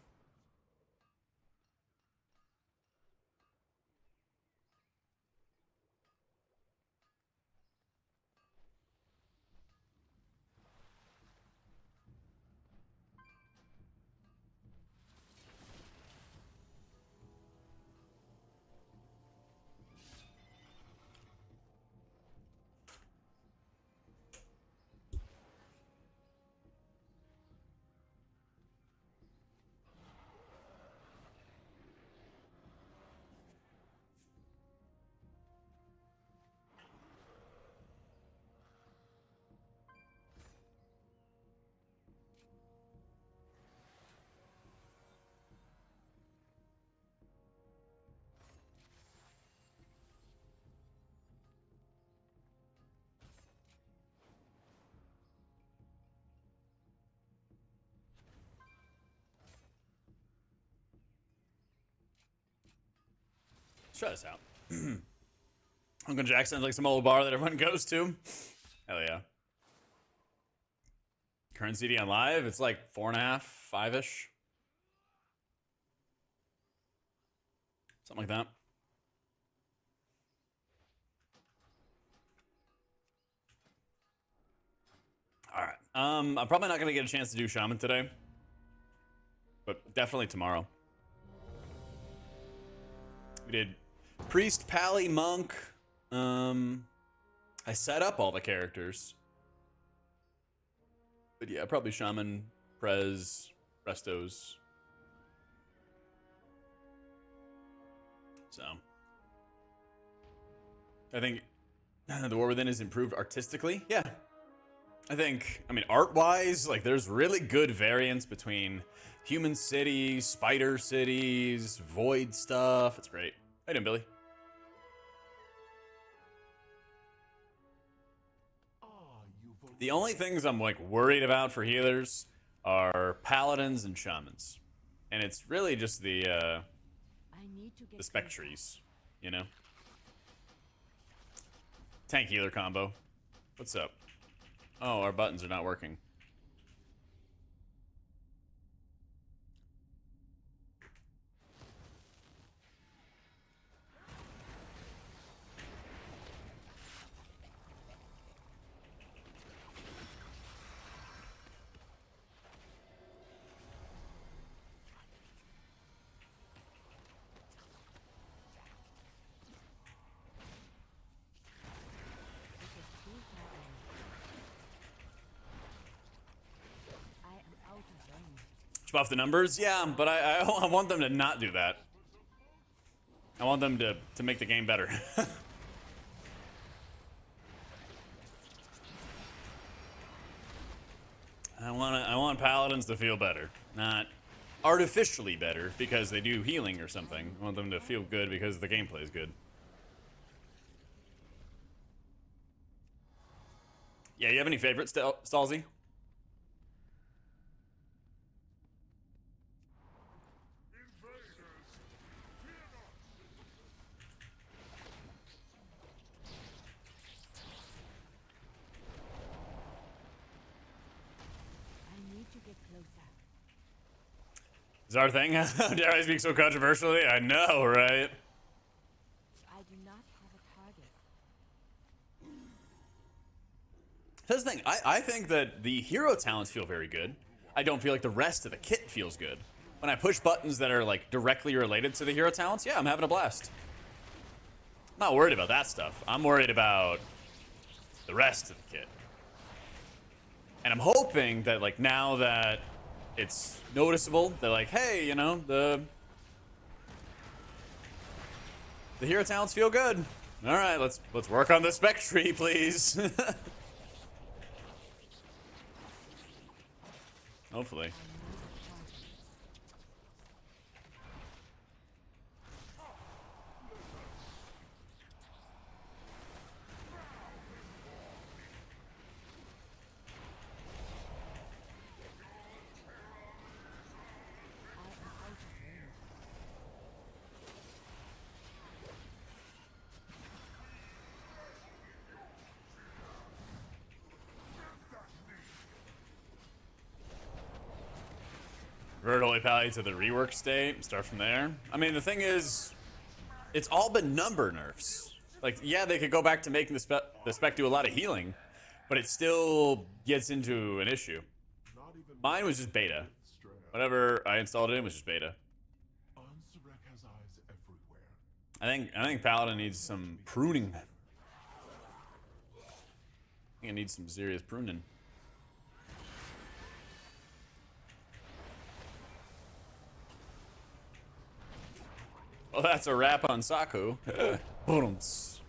Let's try this out. Uncle Jack sounds like some old bar that everyone goes to. Hell yeah. Current CD on live, it's like 4.5, 5-ish. Something like that. All right. I'm probably not gonna get a chance to do Shaman today, but definitely tomorrow. We did Priest, Pally, Monk. I set up all the characters. But yeah, probably Shaman, Prez, Restos. So. I think The War Within is improved artistically. Yeah. I mean, art-wise, like, there's really good variance between human cities, spider cities, void stuff. It's great. How you doing, Billy? The only things I'm, like, worried about for healers are Paladins and Shamans. And it's really just the spec trees, you know? Tank healer combo. What's up? Oh, our buttons are not working. Buff the numbers? Yeah, but I want them to not do that. I want them to make the game better. I want Paladins to feel better, not artificially better because they do healing or something. I want them to feel good because the gameplay is good. Yeah, you have any favorites, Stalzy? Is our thing? Dare I speak so controversially? I know, right? I do not have a target. Here's the thing. I think that the hero talents feel very good. I don't feel like the rest of the kit feels good. When I push buttons that are like directly related to the hero talents, yeah, I'm having a blast. I'm not worried about that stuff. I'm worried about the rest of the kit. And I'm hoping that like now that it's noticeable, they're like, hey, you know, the hero talents feel good. All right, let's work on the spec tree, please. Hopefully. Vertically pally to the rework state, start from there. I mean, the thing is, it's all been number nerfs. Like, yeah, they could go back to making the spec do a lot of healing, but it still gets into an issue. Mine was just beta. Whatever I installed it in was just beta. I think Paladin needs some pruning. I think it needs some serious pruning. Well, that's a wrap on Saku. Okay. It is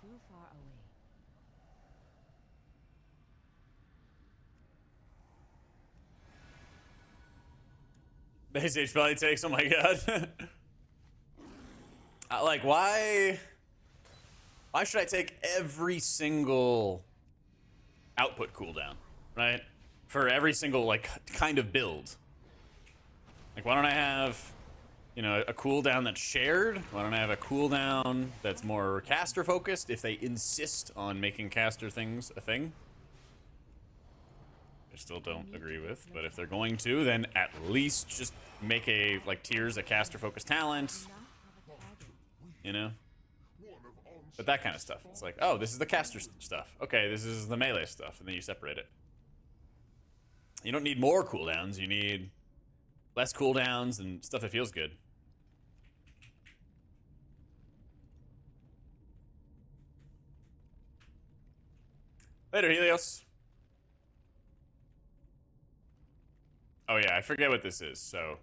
too far away. Base H belly takes, oh my god. Like, why should I take every single output cooldown, right? For every single like kind of build. Like, why don't I have, you know, a cooldown that's shared? Why don't I have a cooldown that's more caster focused if they insist on making caster things a thing? I still don't agree with, but if they're going to, then at least just make a, like, tiers, a caster focused talent, you know? But that kind of stuff. It's like, oh, this is the caster stuff. Okay, this is the melee stuff, and then you separate it. You don't need more cooldowns, you need less cooldowns and stuff that feels good. Later, Helios. Oh yeah, I forget what this is, so...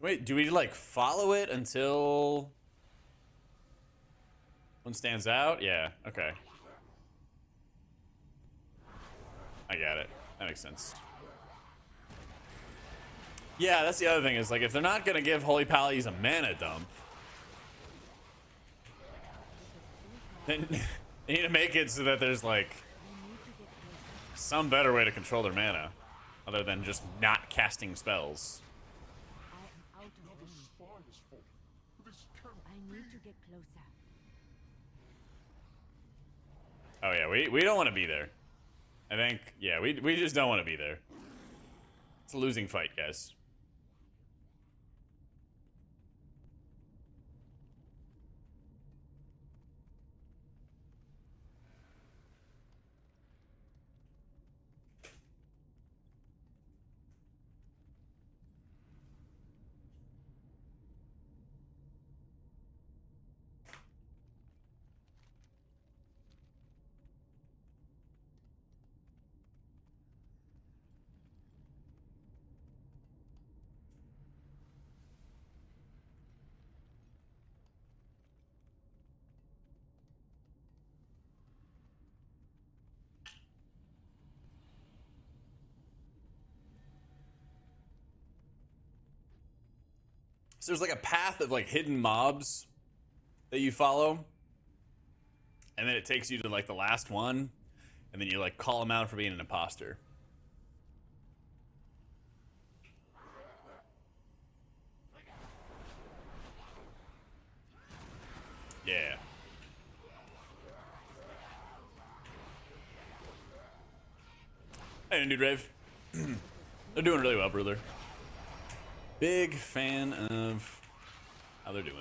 Wait, do we, like, follow it until... one stands out? Yeah, okay. I got it. That makes sense. Yeah, that's the other thing, is, like, if they're not gonna give Holy Pallies a mana dump, then they need to make it so that there's, like, some better way to control their mana, other than just not casting spells. I need to get closer. Oh yeah, we don't want to be there. I think, yeah, we just don't want to be there. It's a losing fight, guys. So there's like a path of like hidden mobs that you follow, and then it takes you to like the last one, and then you like call them out for being an imposter. Yeah. Hey, dude, Rave. They're doing really well, brother. Big fan of how they're doing.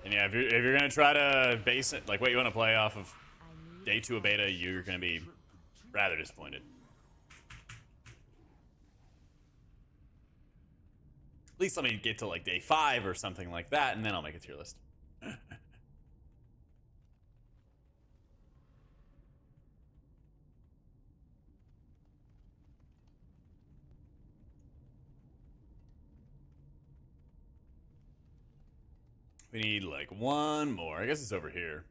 And yeah, if you're gonna try to base it, like what you want to play off of day 2 of beta, you're gonna be rather disappointed. At least let me get to like day 5 or something like that, and then I'll make a tier list. We need like one more. I guess it's over here.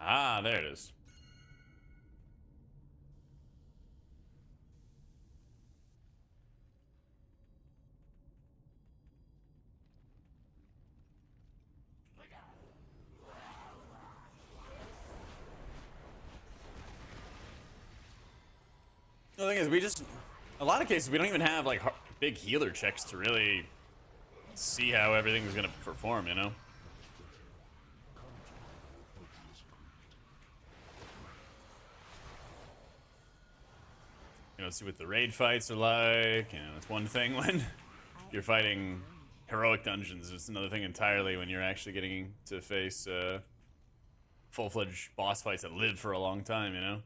Ah, there it is. The thing is, we just, a lot of cases, we don't even have like big healer checks to really see how everything's gonna perform, you know? You know, see what the raid fights are like. You know, it's one thing when you're fighting heroic dungeons. It's another thing entirely when you're actually getting to face full-fledged boss fights that live for a long time, you know?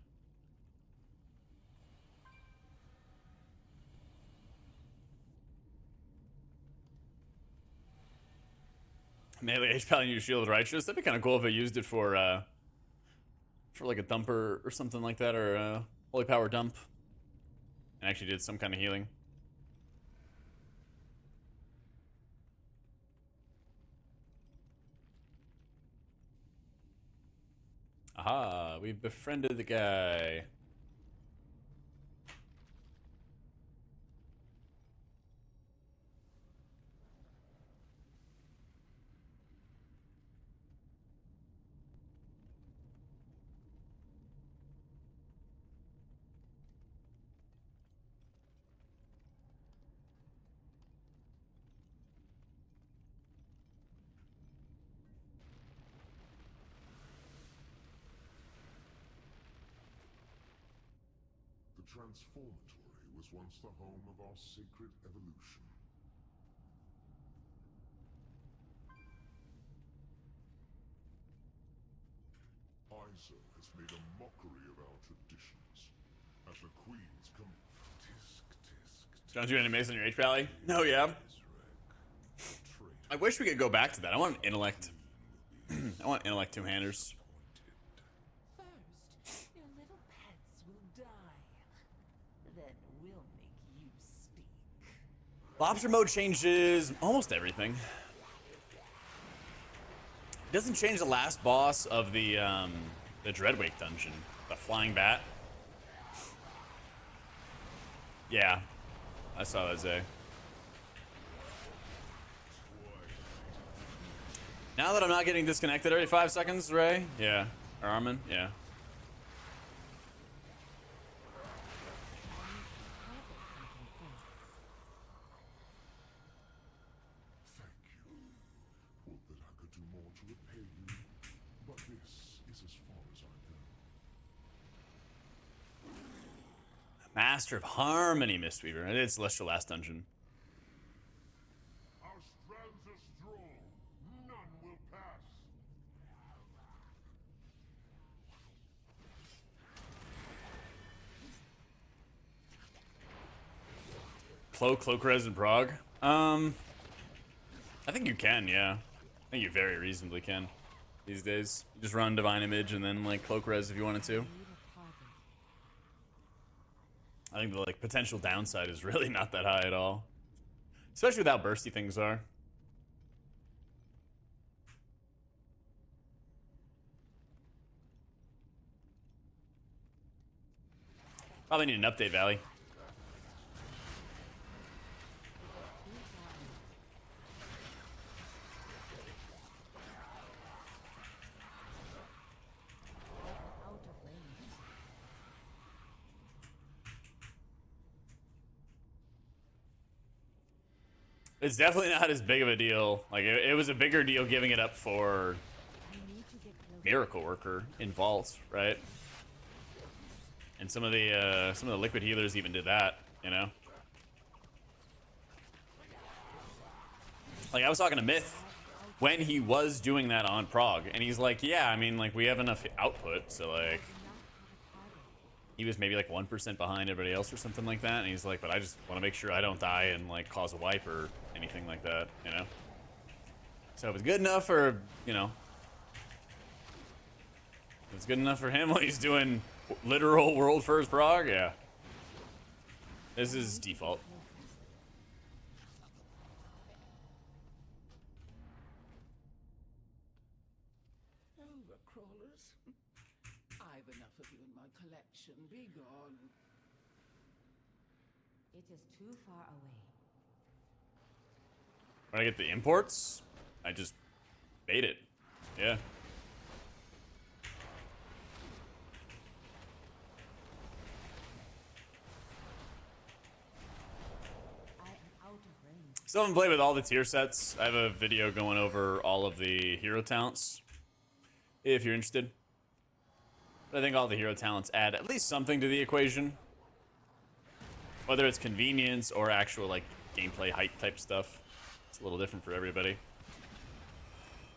Melee H Paladin use Shield of Righteous. That'd be kind of cool if I used it for like a dumper or something like that, or a Holy Power dump. And actually did some kind of healing. Aha, we befriended the guy. The Transformatory was once the home of our sacred evolution. Isa has made a mockery of our traditions. As the queens come tisk tisk. Don't you animates on your H Pally? No, yeah. I wish we could go back to that. I want an intellect. I want intellect two-handers. First, your little pets will die. Then we'll make you speak. Lobster mode changes almost everything. It doesn't change the last boss of the Dreadwake dungeon, the flying bat. Yeah, I saw that, Zay. Now that I'm not getting disconnected every 5 seconds, Ray. Yeah, or Armin. Yeah. Master of Harmony, Mistweaver. It's Celestial last dungeon. Our strands are strong. None will pass. Cloak res in Prague? I think you can, yeah. I think you very reasonably can these days. You just run Divine Image and then like cloak res if you wanted to. I think the like potential downside is really not that high at all. Especially with how bursty things are. Probably need an update, Valley. It's definitely not as big of a deal. Like it was a bigger deal giving it up for Miracle Worker in Vault, right? And some of the liquid healers even did that, you know. Like I was talking to Myth when he was doing that on Prague, and he's like, "Yeah, I mean, like we have enough output, so like." He was maybe like 1% behind everybody else or something like that, and he's like, "But I just want to make sure I don't die and like cause a wipe or anything like that, you know." So if it's good enough for, you know, if it's good enough for him when he's doing literal world first Prague, yeah. This is default. Overcrawlers. I've enough of you in my collection. Be gone. It is too far away. When I get the imports, I just bait it. Yeah. Still haven't played with all the tier sets. I have a video going over all of the hero talents, if you're interested. But I think all the hero talents add at least something to the equation. Whether it's convenience or actual like gameplay hype type stuff. It's a little different for everybody.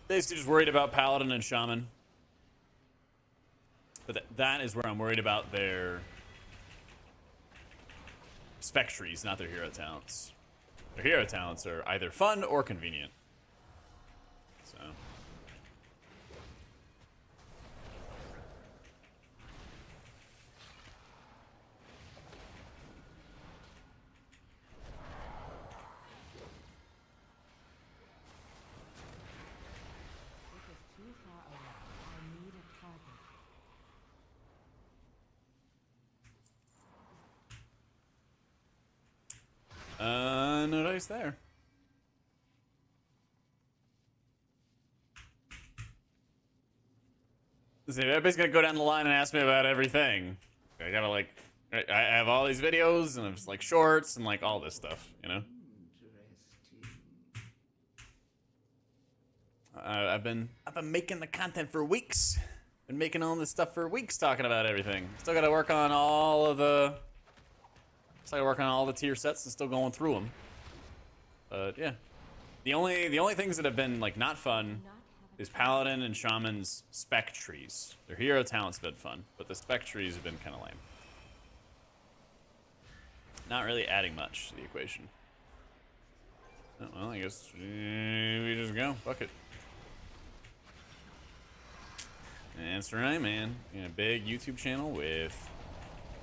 Basically just worried about Paladin and Shaman. But that is where I'm worried about their spec trees, not their hero talents. Their hero talents are either fun or convenient. So. It is too far away. I need a target. No dice there. See, everybody's gonna go down the line and ask me about everything. I gotta like, I have all these videos and it's like shorts and like all this stuff, you know. I've been making the content for weeks. Been making all this stuff for weeks, talking about everything. Still gotta work on all of the. Still gotta work on all the tier sets and still going through them. But yeah, the only things that have been like not fun is Paladin and Shaman's spec trees. Their hero talent's been fun, but the spec trees have been kind of lame. Not really adding much to the equation. Oh, well, I guess we just go. Fuck it. That's right, man. A big YouTube channel with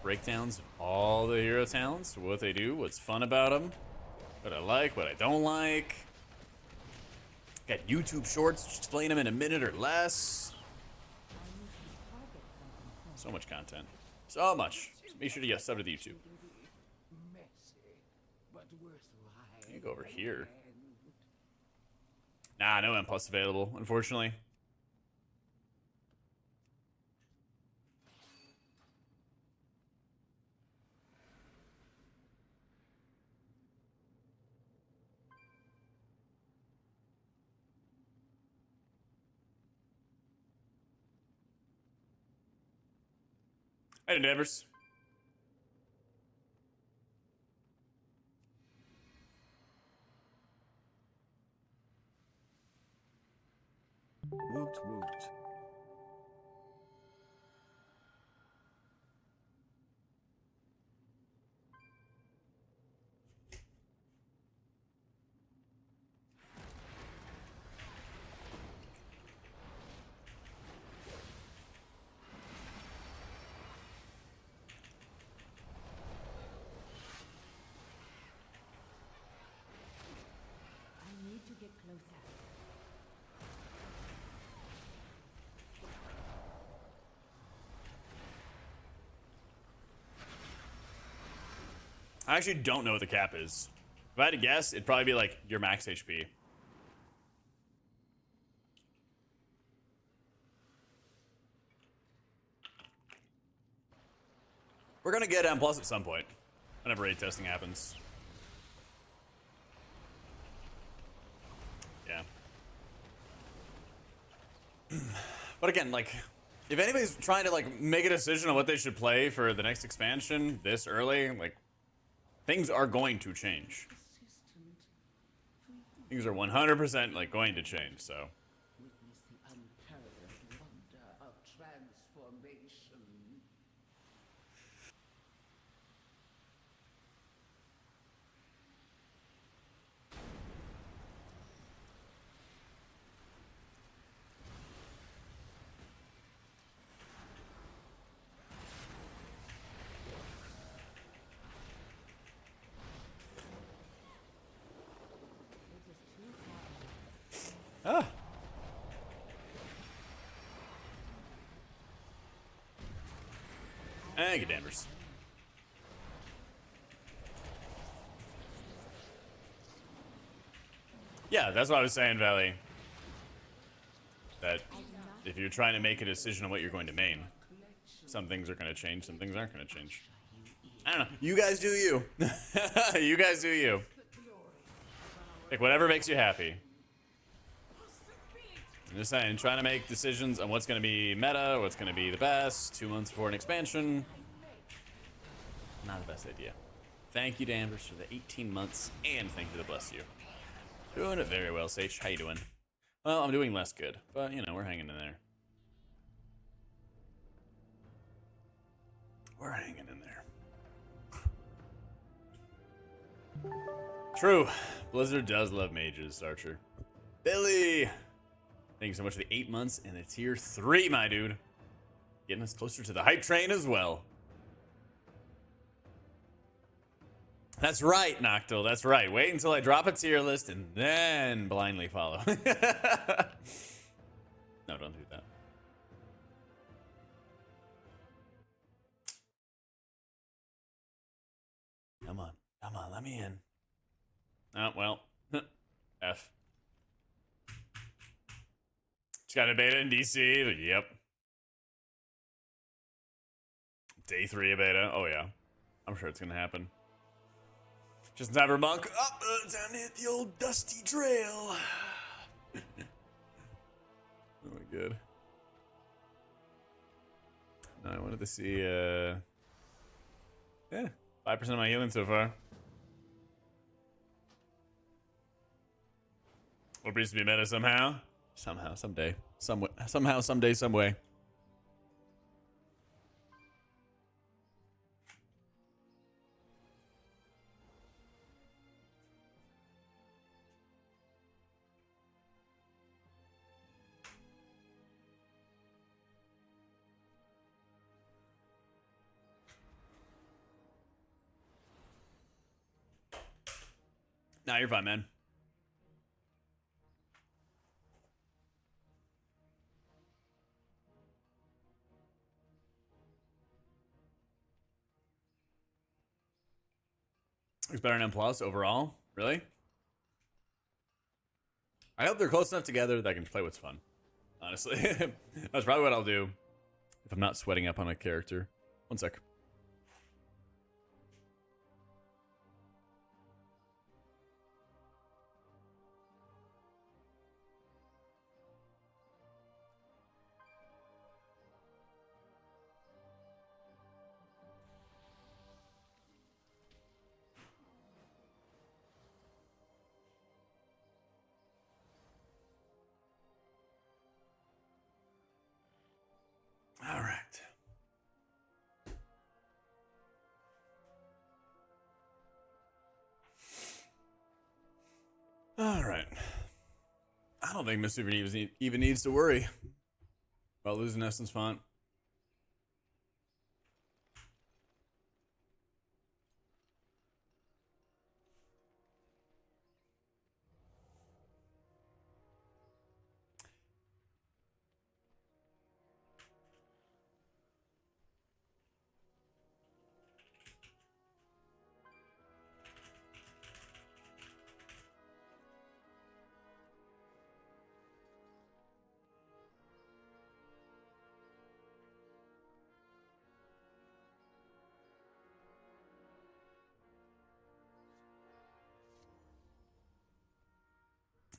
breakdowns of all the hero talents, what they do, what's fun about them, what I like, what I don't like. Got YouTube shorts, explain them in a minute or less. So much content. So much. So make sure to get sub to the YouTube. You go over here. Nah, no M+ available, unfortunately. Hey, Nevers. Woot woot. I need to get closer. I actually don't know what the cap is. If I had to guess, it'd probably be like your max HP. We're gonna get M+ at some point, whenever raid testing happens. Yeah. But again, like, if anybody's trying to like make a decision on what they should play for the next expansion this early, like, things are going to change. Things are 100% like going to change, so. Witness the unparalleled wonder of transformation. It is too far away. Ah. Thank you, Danvers. Yeah, that's what I was saying, Valley. That if you're trying to make a decision on what you're going to main, some things are going to change, some things aren't going to change. I don't know. You guys do you. You guys do you. Like, whatever makes you happy. I'm just saying, trying to make decisions on what's going to be meta, what's going to be the best, 2 months before an expansion. Not the best idea. Thank you, Danvers, for the 18 months, and thank you to bless you. Doing it very well, Sage. How you doing? Well, I'm doing less good, but, you know, we're hanging in there. We're hanging in there. True. Blizzard does love mages, Archer. Billy! Thank you so much for the 8 months and the tier 3, my dude. Getting us closer to the hype train as well. That's right, Noctil. That's right. Wait until I drop a tier list and then blindly follow. No, don't do that. Come on. Come on. Let me in. Oh, well. F. Just got a beta in DC. Yep. Day 3 of beta. Oh, yeah. I'm sure it's going to happen. Just never monk up down to hit the old dusty trail. Oh my god. No, I wanted to see yeah, 5% of my healing so far. Or needs to be meta somehow. Somehow, someday. Somehow, someday, some way. Nah, you're fine, man. Looks better than M Plus overall. Really? I hope they're close enough together that I can play what's fun. Honestly. That's probably what I'll do if I'm not sweating up on a character. One sec. All right. All right. I don't think Mr. even needs to worry about losing Essence Font.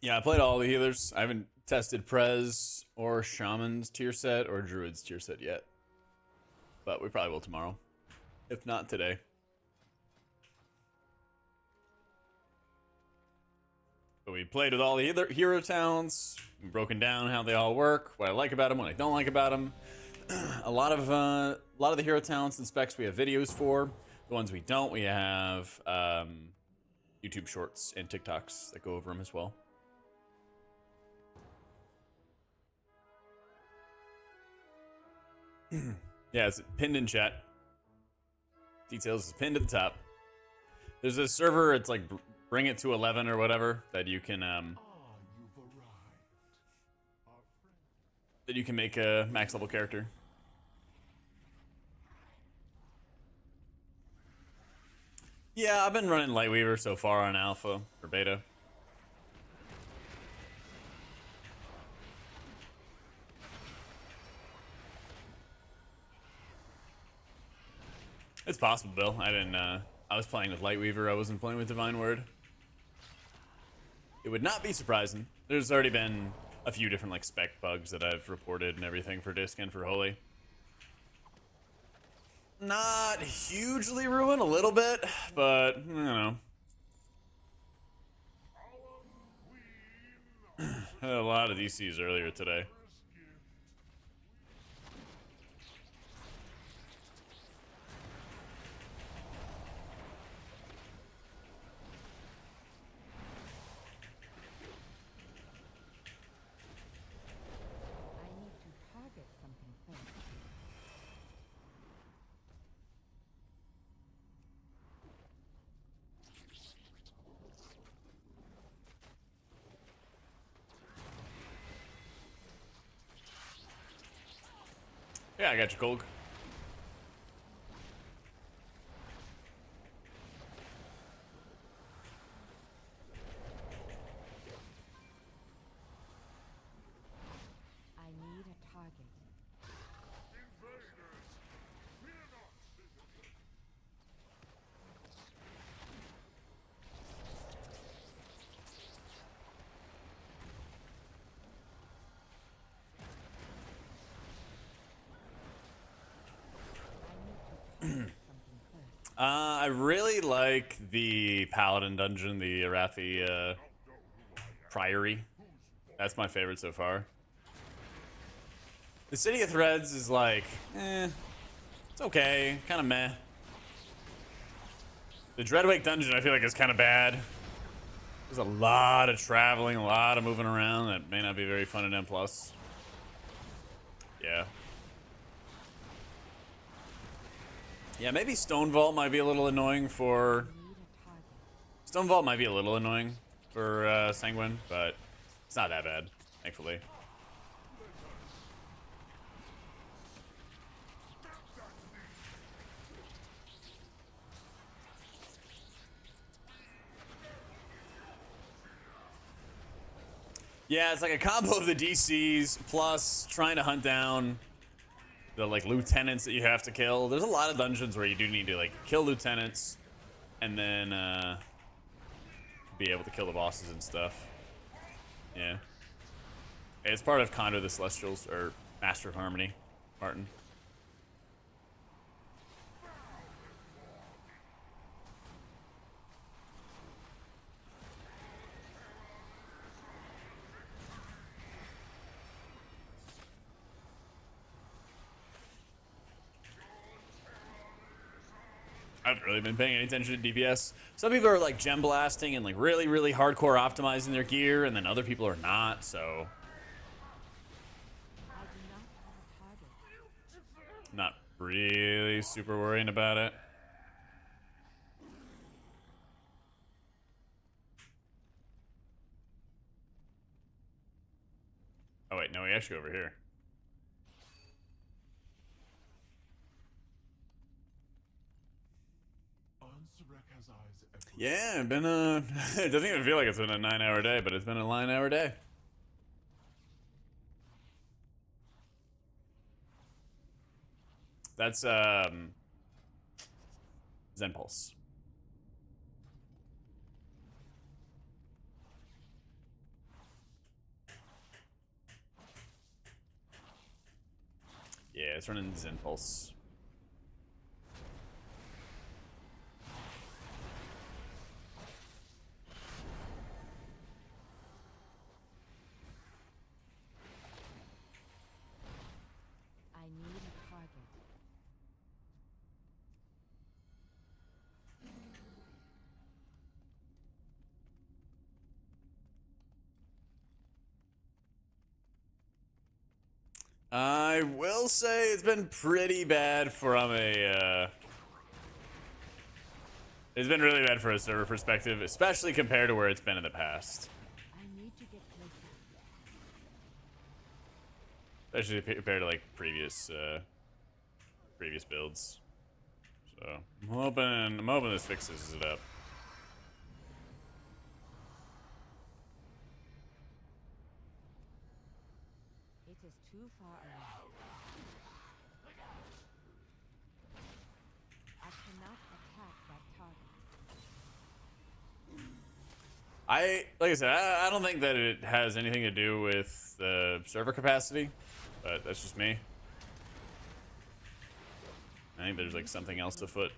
Yeah, I played all the healers. I haven't tested Prez or Shaman's tier set or Druid's tier set yet. But we probably will tomorrow. If not today. But we played with all the other hero towns, broken down how they all work, what I like about them, what I don't like about them. A lot of the hero towns and specs we have videos for. The ones we don't, we have YouTube shorts and TikToks that go over them as well. Yeah, it's pinned in chat. Details is pinned at the top. There's a server, it's like bring it to 11 or whatever, that you can make a max level character. Yeah, I've been running Lightweaver so far on alpha or beta. It's possible, Bill. I was playing with Lightweaver. I wasn't playing with Divine Word. It would not be surprising. There's already been a few different like spec bugs that I've reported and everything for Disc and for Holy. Not hugely ruined, a little bit, but I don't know. Had a lot of DCs earlier today. Yeah, I got you, Kolg. I need a target. I really like the Paladin dungeon, the Arathi Priory. That's my favorite so far. The City of Threads is like, it's okay, kind of meh. The Dreadwake dungeon I feel like is kind of bad. There's a lot of traveling, a lot of moving around that may not be very fun in M+. Yeah. Yeah, maybe Stone Vault might be a little annoying for... Stone Vault might be a little annoying for Sanguine, but it's not that bad, thankfully. Yeah, it's like a combo of the DCs plus trying to hunt down the like lieutenants that you have to kill. There's a lot of dungeons where you do need to like kill lieutenants and then be able to kill the bosses and stuff. Yeah. It's part of Conduit of the Celestials, or Master of Harmony, Martin. I haven't really been paying any attention to DPS. Some people are like gem blasting and like really, really hardcore optimizing their gear, and then other people are not, so. Not really super worrying about it. Oh wait, no, we actually go over here. Yeah, been a... it doesn't even feel like it's been a 9-hour day, but it's been a 9-hour day. That's, Zen Pulse. Yeah, it's running Zen Pulse. I need a target. I will say it's been pretty bad from a, it's been really bad for a server perspective, especially compared to where it's been in the past. I need to get closer. Especially compared to like previous builds. So I'm hoping this fixes it up. It is too far away. I cannot attack that target. Like I said, I don't think that it has anything to do with the server capacity, but that's just me. I think there's like something else afoot.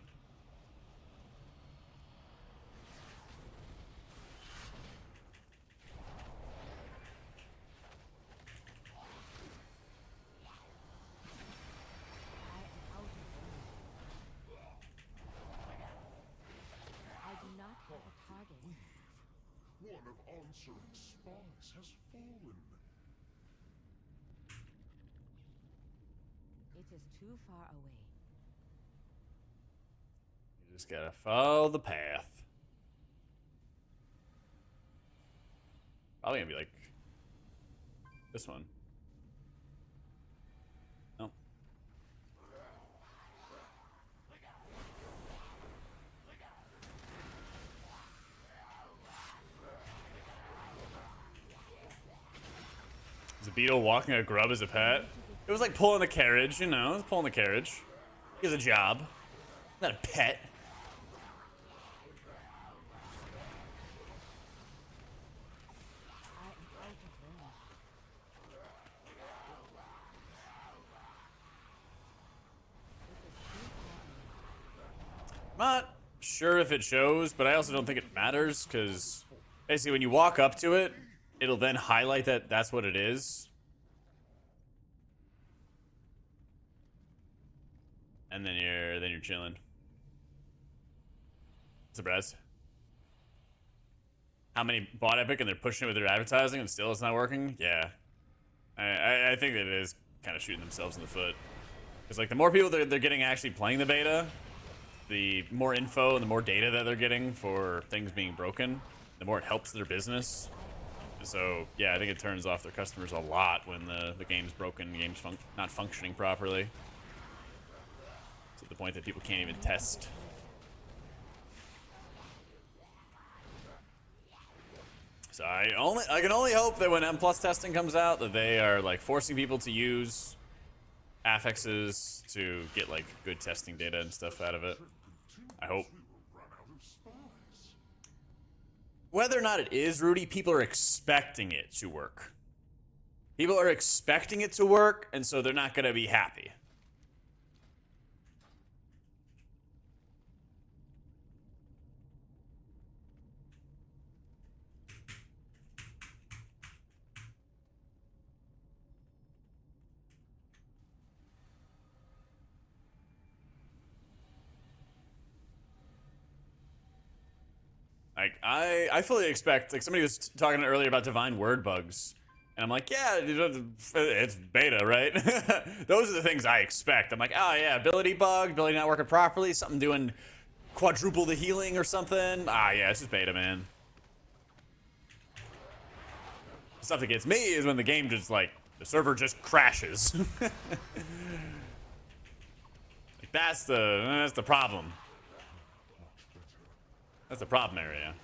One of Answer's spies has fallen. It is too far away. You just gotta follow the path. Probably gonna be like this one. Nope. Is a beetle walking a grub as a pet? It was like pulling the carriage, you know, it was pulling the carriage. He has a job. Not a pet. I'm not sure if it shows, but I also don't think it matters, because basically when you walk up to it, it'll then highlight that that's what it is. And then you're chilling. Surprise. How many bought Epic and they're pushing it with their advertising and still it's not working? Yeah. I think that it is kind of shooting themselves in the foot. Because like the more people they're getting actually playing the beta, the more info and the more data that they're getting for things being broken, the more it helps their business. So yeah, I think it turns off their customers a lot when the game's broken, the game's not functioning properly. To the point that people can't even test. So I can only hope that when M+ testing comes out that they are like forcing people to use affixes to get like good testing data and stuff out of it. I hope. Whether or not it is, Rudy, people are expecting it to work. People are expecting it to work, and so they're not going to be happy. Like, I fully expect, like, somebody was talking earlier about divine word bugs, and I'm like, yeah, it's beta, right? Those are the things I expect. I'm like, oh yeah, ability bug, ability not working properly, something doing quadruple the healing or something. Ah, yeah, it's just beta, man. The stuff that gets me is when the game just, like, the server just crashes. Like, that's the problem. That's the problem area.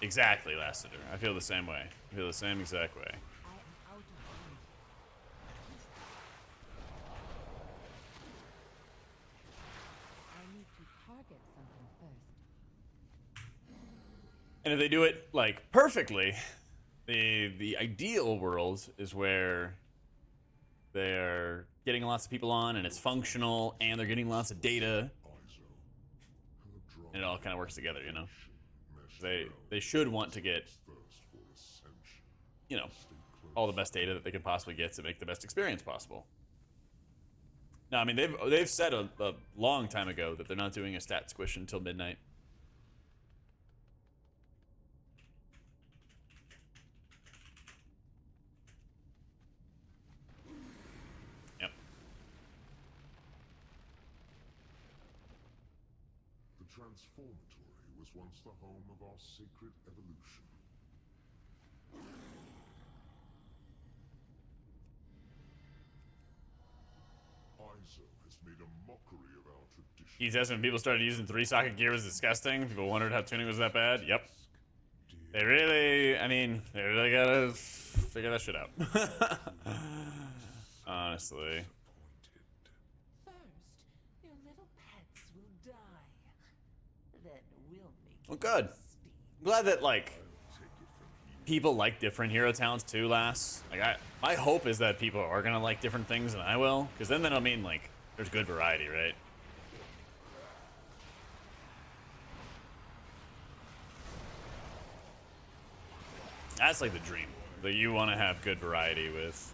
Exactly, Lassiter. I feel the same way. I feel the same exact way. And if they do it like perfectly, the ideal world is where they're getting lots of people on and it's functional and they're getting lots of data and it all kind of works together, you know. They should want to get, you know, all the best data that they can possibly get to make the best experience possible. Now, I mean, they've said a long time ago that they're not doing a stat squish until midnight. Yep. The Transformatory was once the home of our sacred evolution. ISO has made a mockery of our tradition. He says when people started using 3-socket gear was disgusting. People wondered how tuning was that bad. Yep. They really, I mean, they really gotta figure that shit out. Honestly. First, your little pets will die. Then we'll make Well, good. I'm glad that, like, people like different hero talents too, Lass. Like, my hope is that people are gonna like different things than I will, because then that'll mean, like, there's good variety, right? That's like the dream. That you want to have good variety with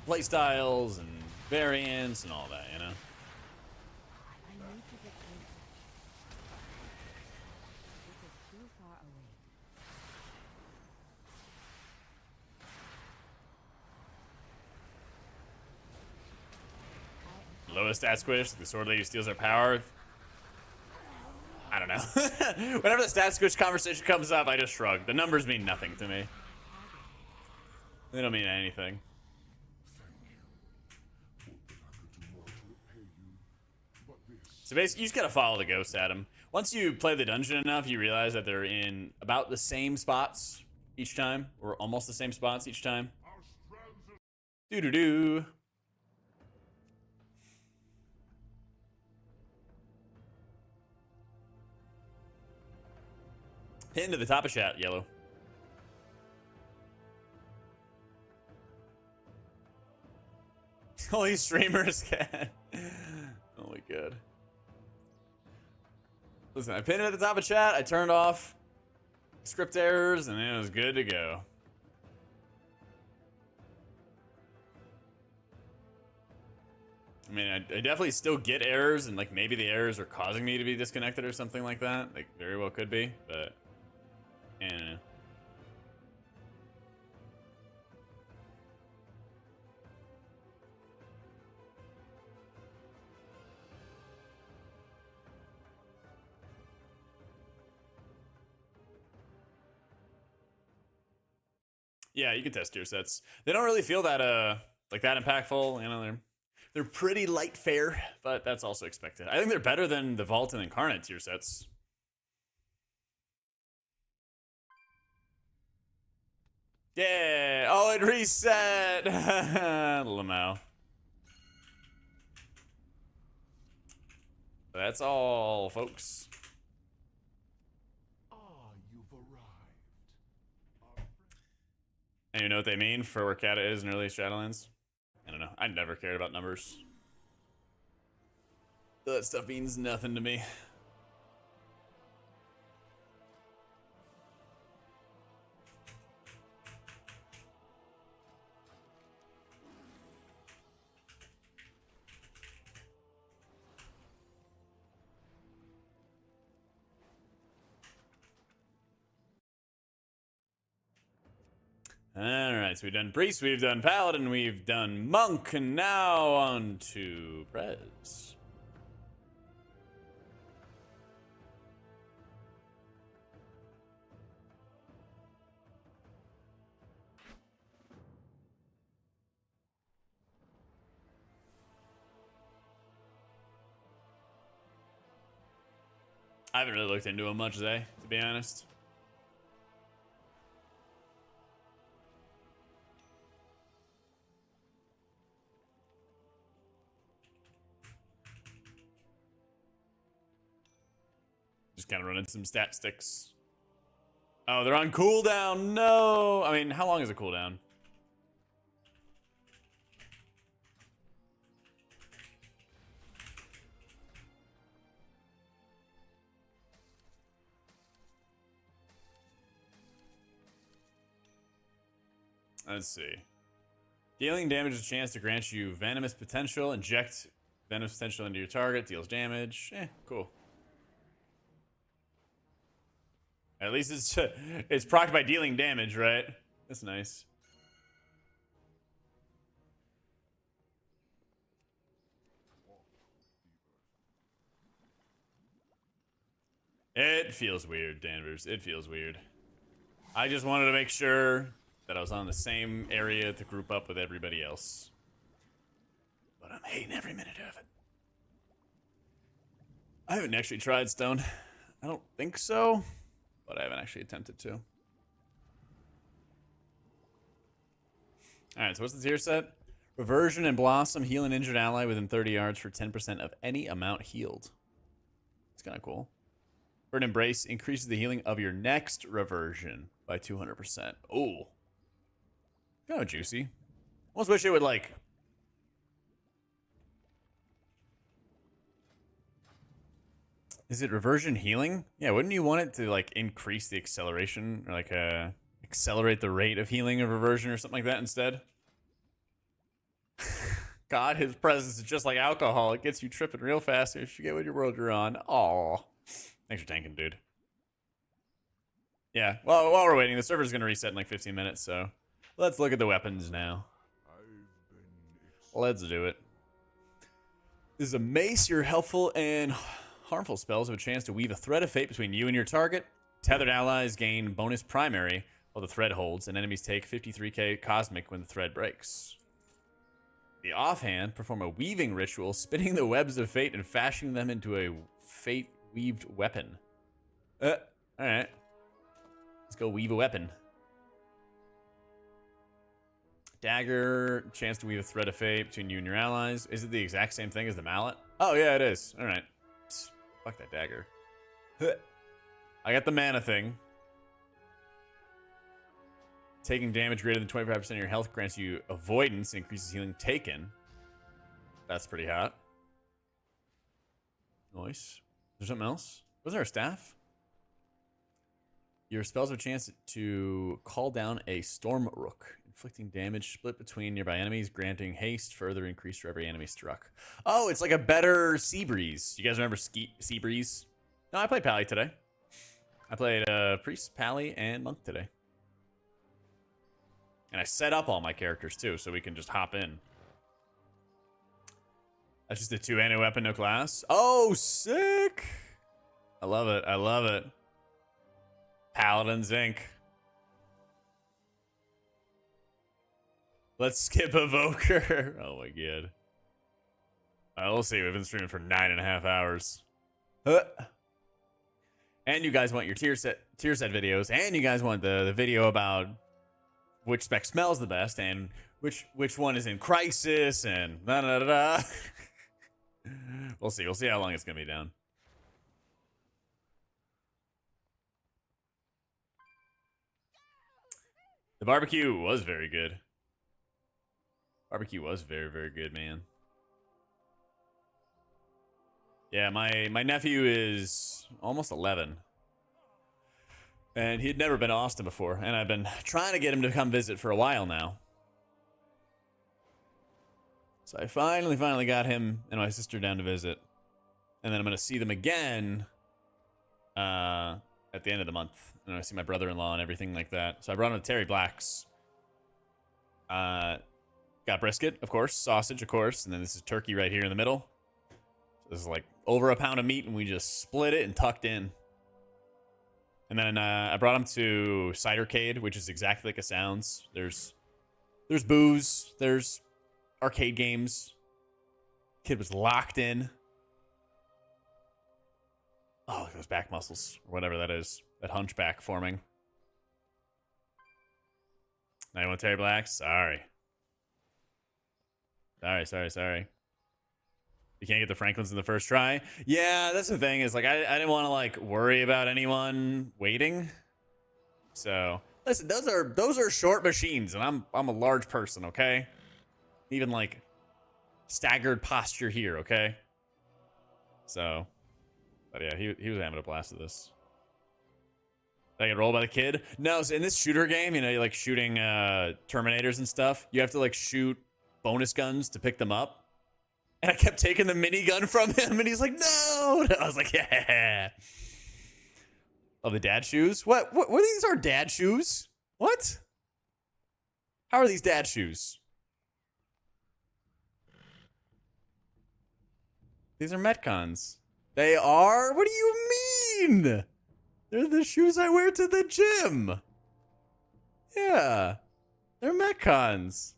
playstyles and variants and all that, you know? Lowest stat squish, the sword lady steals her power. I don't know. Whenever the stat squish conversation comes up, I just shrug. The numbers mean nothing to me. They don't mean anything. So basically, you just gotta follow the ghost, Adam. Once you play the dungeon enough, you realize that they're in about the same spots each time, or almost the same spots each time. Doo-doo-doo. Pin to the top of chat, yellow. Only streamers can. Oh my god. Listen, I pinned it at the top of chat, I turned off script errors, and it was good to go. I mean, I definitely still get errors, and like maybe the errors are causing me to be disconnected or something like that. Like, very well could be, but yeah. Yeah, you can test tier sets. They don't really feel that like that impactful. You know, they're pretty light fare, but that's also expected. I think they're better than the Vault and Incarnate tier sets. Yeah. Oh, it reset. Lamau. That's all, folks. And you know what they mean for where Kata is in early Shadowlands? I don't know. I never cared about numbers. That stuff means nothing to me. Alright, so we've done Priest, we've done Paladin, we've done Monk, and now on to Prez. I haven't really looked into him much today, to be honest. Just kind of running some stat sticks. Oh, they're on cooldown. No. I mean, how long is a cooldown? Let's see. Dealing damage is a chance to grant you venomous potential. Inject venomous potential into your target. Deals damage. Cool. At least it's procced by dealing damage, right? That's nice. It feels weird, Danvers. It feels weird. I just wanted to make sure that I was on the same area to group up with everybody else. But I'm hating every minute of it. I haven't actually tried Stone. I don't think so, but I haven't actually attempted to. Alright, so what's the tier set? Reversion and Blossom heal an injured ally within 30 yards for 10% of any amount healed. It's kind of cool. Burn Embrace increases the healing of your next reversion by 200%. Oh. Kind of juicy. Almost wish it would, like... Is it reversion healing? Yeah, wouldn't you want it to, like, increase the acceleration? Or, like, accelerate the rate of healing of reversion or something like that instead? God, his presence is just like alcohol. It gets you tripping real fast if you forget what your world you're on. Aw. Thanks for tanking, dude. Yeah, well, while we're waiting, the server's going to reset in like 15 minutes, so let's look at the weapons now. Let's do it. This is a mace. Your helpful and harmful spells have a chance to weave a thread of fate between you and your target. Tethered allies gain bonus primary while the thread holds, and enemies take 53k cosmic when the thread breaks. The offhand, perform a weaving ritual, spinning the webs of fate and fashioning them into a fate Weaved weapon. Alright. Let's go weave a weapon. Dagger, chance to weave a thread of fate between you and your allies. Is it the exact same thing as the mallet? Oh, yeah, it is. Alright. Fuck that dagger. I got the mana thing. Taking damage greater than 25% of your health grants you avoidance and increases healing taken. That's pretty hot. Nice. Is there something else? Was there a staff? Your spells have a chance to call down a storm rook, inflicting damage split between nearby enemies, granting haste, further increased for every enemy struck. Oh, it's like a better sea breeze. You guys remember sea breeze? No, I played Pally today. I played priest, Pally, and monk today. And I set up all my characters too, so we can just hop in. That's just a 2 anti weapon, no class. Oh, sick! I love it. I love it. Paladin Zinc. Let's skip Evoker. Oh my god. We'll see. We've been streaming for 9.5 hours. And you guys want your tier set videos, and you guys want the video about which spec smells the best, and which one is in crisis, and da da da da. We'll see. We'll see how long it's gonna be down. The barbecue was very good. Barbecue was very, very good, man. Yeah, my nephew is almost 11. And he'd never been to Austin before, and I've been trying to get him to come visit for a while now. So I finally got him and my sister down to visit. And then I'm going to see them again at the end of the month. And I see my brother-in-law and everything like that. So I brought him to Terry Black's. Got brisket, of course. Sausage, of course. And then this is turkey right here in the middle. So this is like over a pound of meat, and we just split it and tucked in. And then I brought him to Cidercade, which is exactly like it sounds. There's booze. There's arcade games. Kid was locked in. Oh, those back muscles, or whatever that is. That hunchback forming. Now you want Terry Black? Sorry. Sorry. You can't get the Franklins in the first try? Yeah, that's the thing, is like I didn't want to like worry about anyone waiting. So listen, those are short machines, and I'm a large person, okay? Even like staggered posture here, okay? So, but yeah, he was having a blast of this. Did I get rolled by the kid? No, so in this shooter game, you know, you're like shooting Terminators and stuff. You have to like shoot bonus guns to pick them up. And I kept taking the minigun from him, and he's like, no! And I was like, yeah. Oh, the dad shoes? What these are dad shoes? What? How are these dad shoes? These are Metcons. They are? What do you mean? They're the shoes I wear to the gym. Yeah. They're Metcons.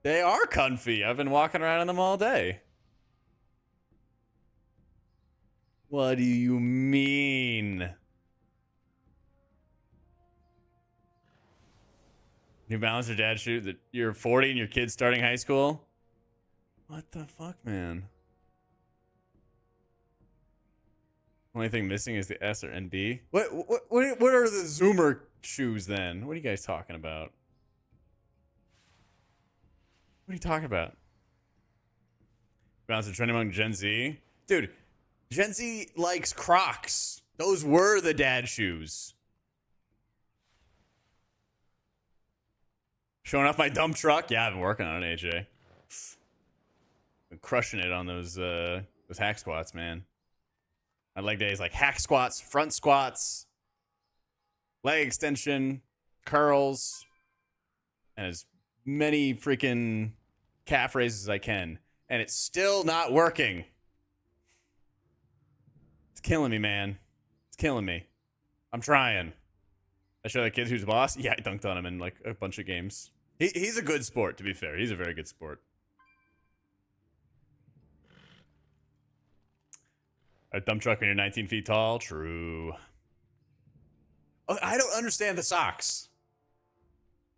They are comfy. I've been walking around in them all day. What do you mean? New Balance or dad shoes that you're 40 and your kid's starting high school? What the fuck, man? Only thing missing is the S or NB. What are the Zoomer shoes then? What are you guys talking about? What are you talking about? Balance a trend among Gen Z? Dude, Gen Z likes Crocs. Those were the dad shoes. Showing off my dump truck? Yeah, I've been working on it, AJ. Been crushing it on those hack squats, man. My leg day is like hack squats, front squats, leg extension, curls, and as many freaking calf raises as I can, and it's still not working. It's killing me, man. It's killing me. I'm trying. I show the kids who's the boss. Yeah, I dunked on him in like a bunch of games. He's a good sport, to be fair. He's a very good sport. A dump truck when you're 19 feet tall. True. Oh, I don't understand the socks.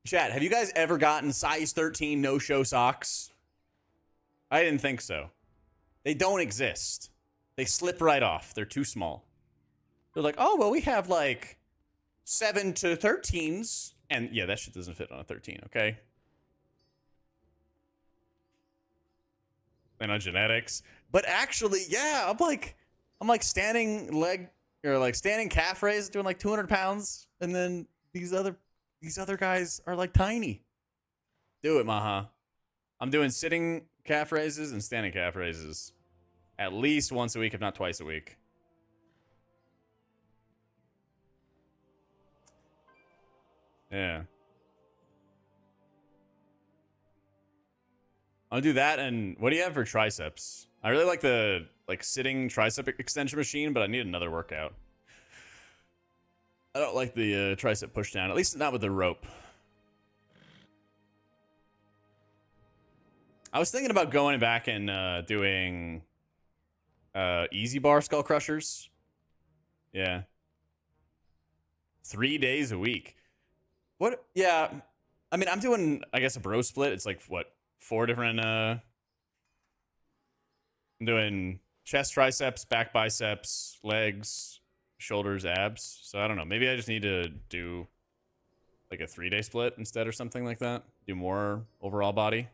Chat, have you guys ever gotten size 13 no-show socks? I didn't think so. They don't exist. They slip right off. They're too small. They're like, oh, well, we have like 7 to 13s. And yeah, that shit doesn't fit on a 13, okay? And on genetics. But actually, yeah, I'm like standing leg or like standing calf raise doing like 200 pounds. And then these other guys are like tiny. Do it, Maha. I'm doing sitting calf raises and standing calf raises at least once a week, if not twice a week. Yeah. I'll do that. And what do you have for triceps? I really like the sitting tricep extension machine, but I need another workout. I don't like the tricep push down, at least not with the rope. I was thinking about going back and doing easy bar skull crushers. Yeah. 3 days a week. What? Yeah. I mean, I'm doing, I guess, a bro split. It's like, what, 4 different, I'm doing chest, triceps, back biceps, legs, shoulders, abs. So I don't know. Maybe I just need to do like a 3-day split instead or something like that. Do more overall body.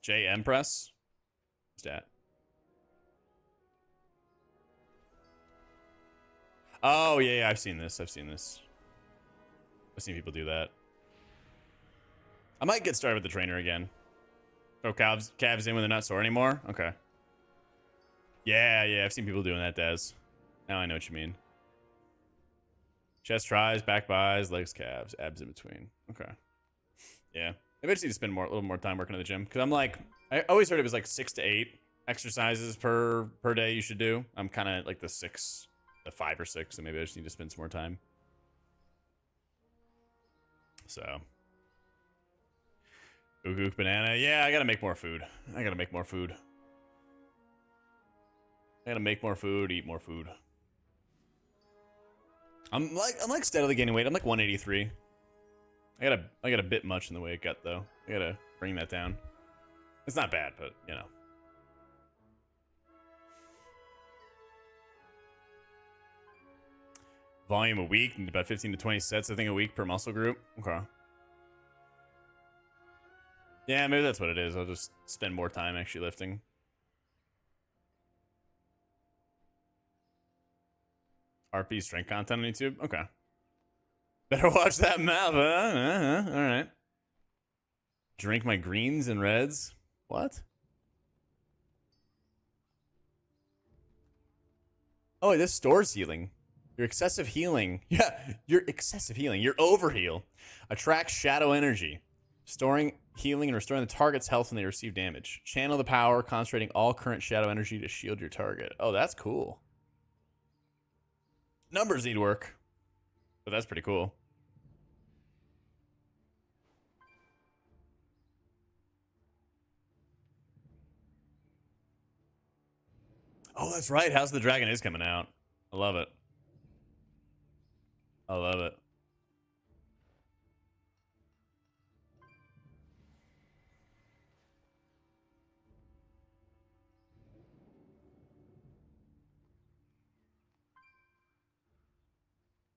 JM press. What's that? Oh, yeah, I've seen this. I've seen people do that. I might get started with the trainer again. Throw calves in when they're not sore anymore? Okay. Yeah, I've seen people doing that, Dez. Now I know what you mean. Chest tries, back buys, legs, calves, abs in between. Okay. Yeah. Maybe I just need to spend a little more time working at the gym. Because I'm like, I always heard it was like 6 to 8 exercises per day you should do. I'm kind of like the 5 or 6, so maybe I just need to spend some more time. So. Ook banana. Yeah, I gotta make more food. I gotta make more food, eat more food. I'm like steadily gaining weight. I'm like 183. I got a bit much in the way of gut though. I gotta bring that down. It's not bad, but you know. Volume a week, about 15 to 20 sets, I think, a week per muscle group. Okay. Yeah, maybe that's what it is. I'll just spend more time actually lifting. RP strength content on YouTube? Okay. Better watch that map, huh? All right. Drink my greens and reds? What? Oh, wait, this stores healing. Your excessive healing. Yeah, your excessive healing. Your overheal attracts shadow energy, storing healing and restoring the target's health when they receive damage. Channel the power, concentrating all current shadow energy to shield your target. Oh, that's cool. Numbers need work, but that's pretty cool. Oh, that's right. House of the Dragon is coming out. I love it. I love it.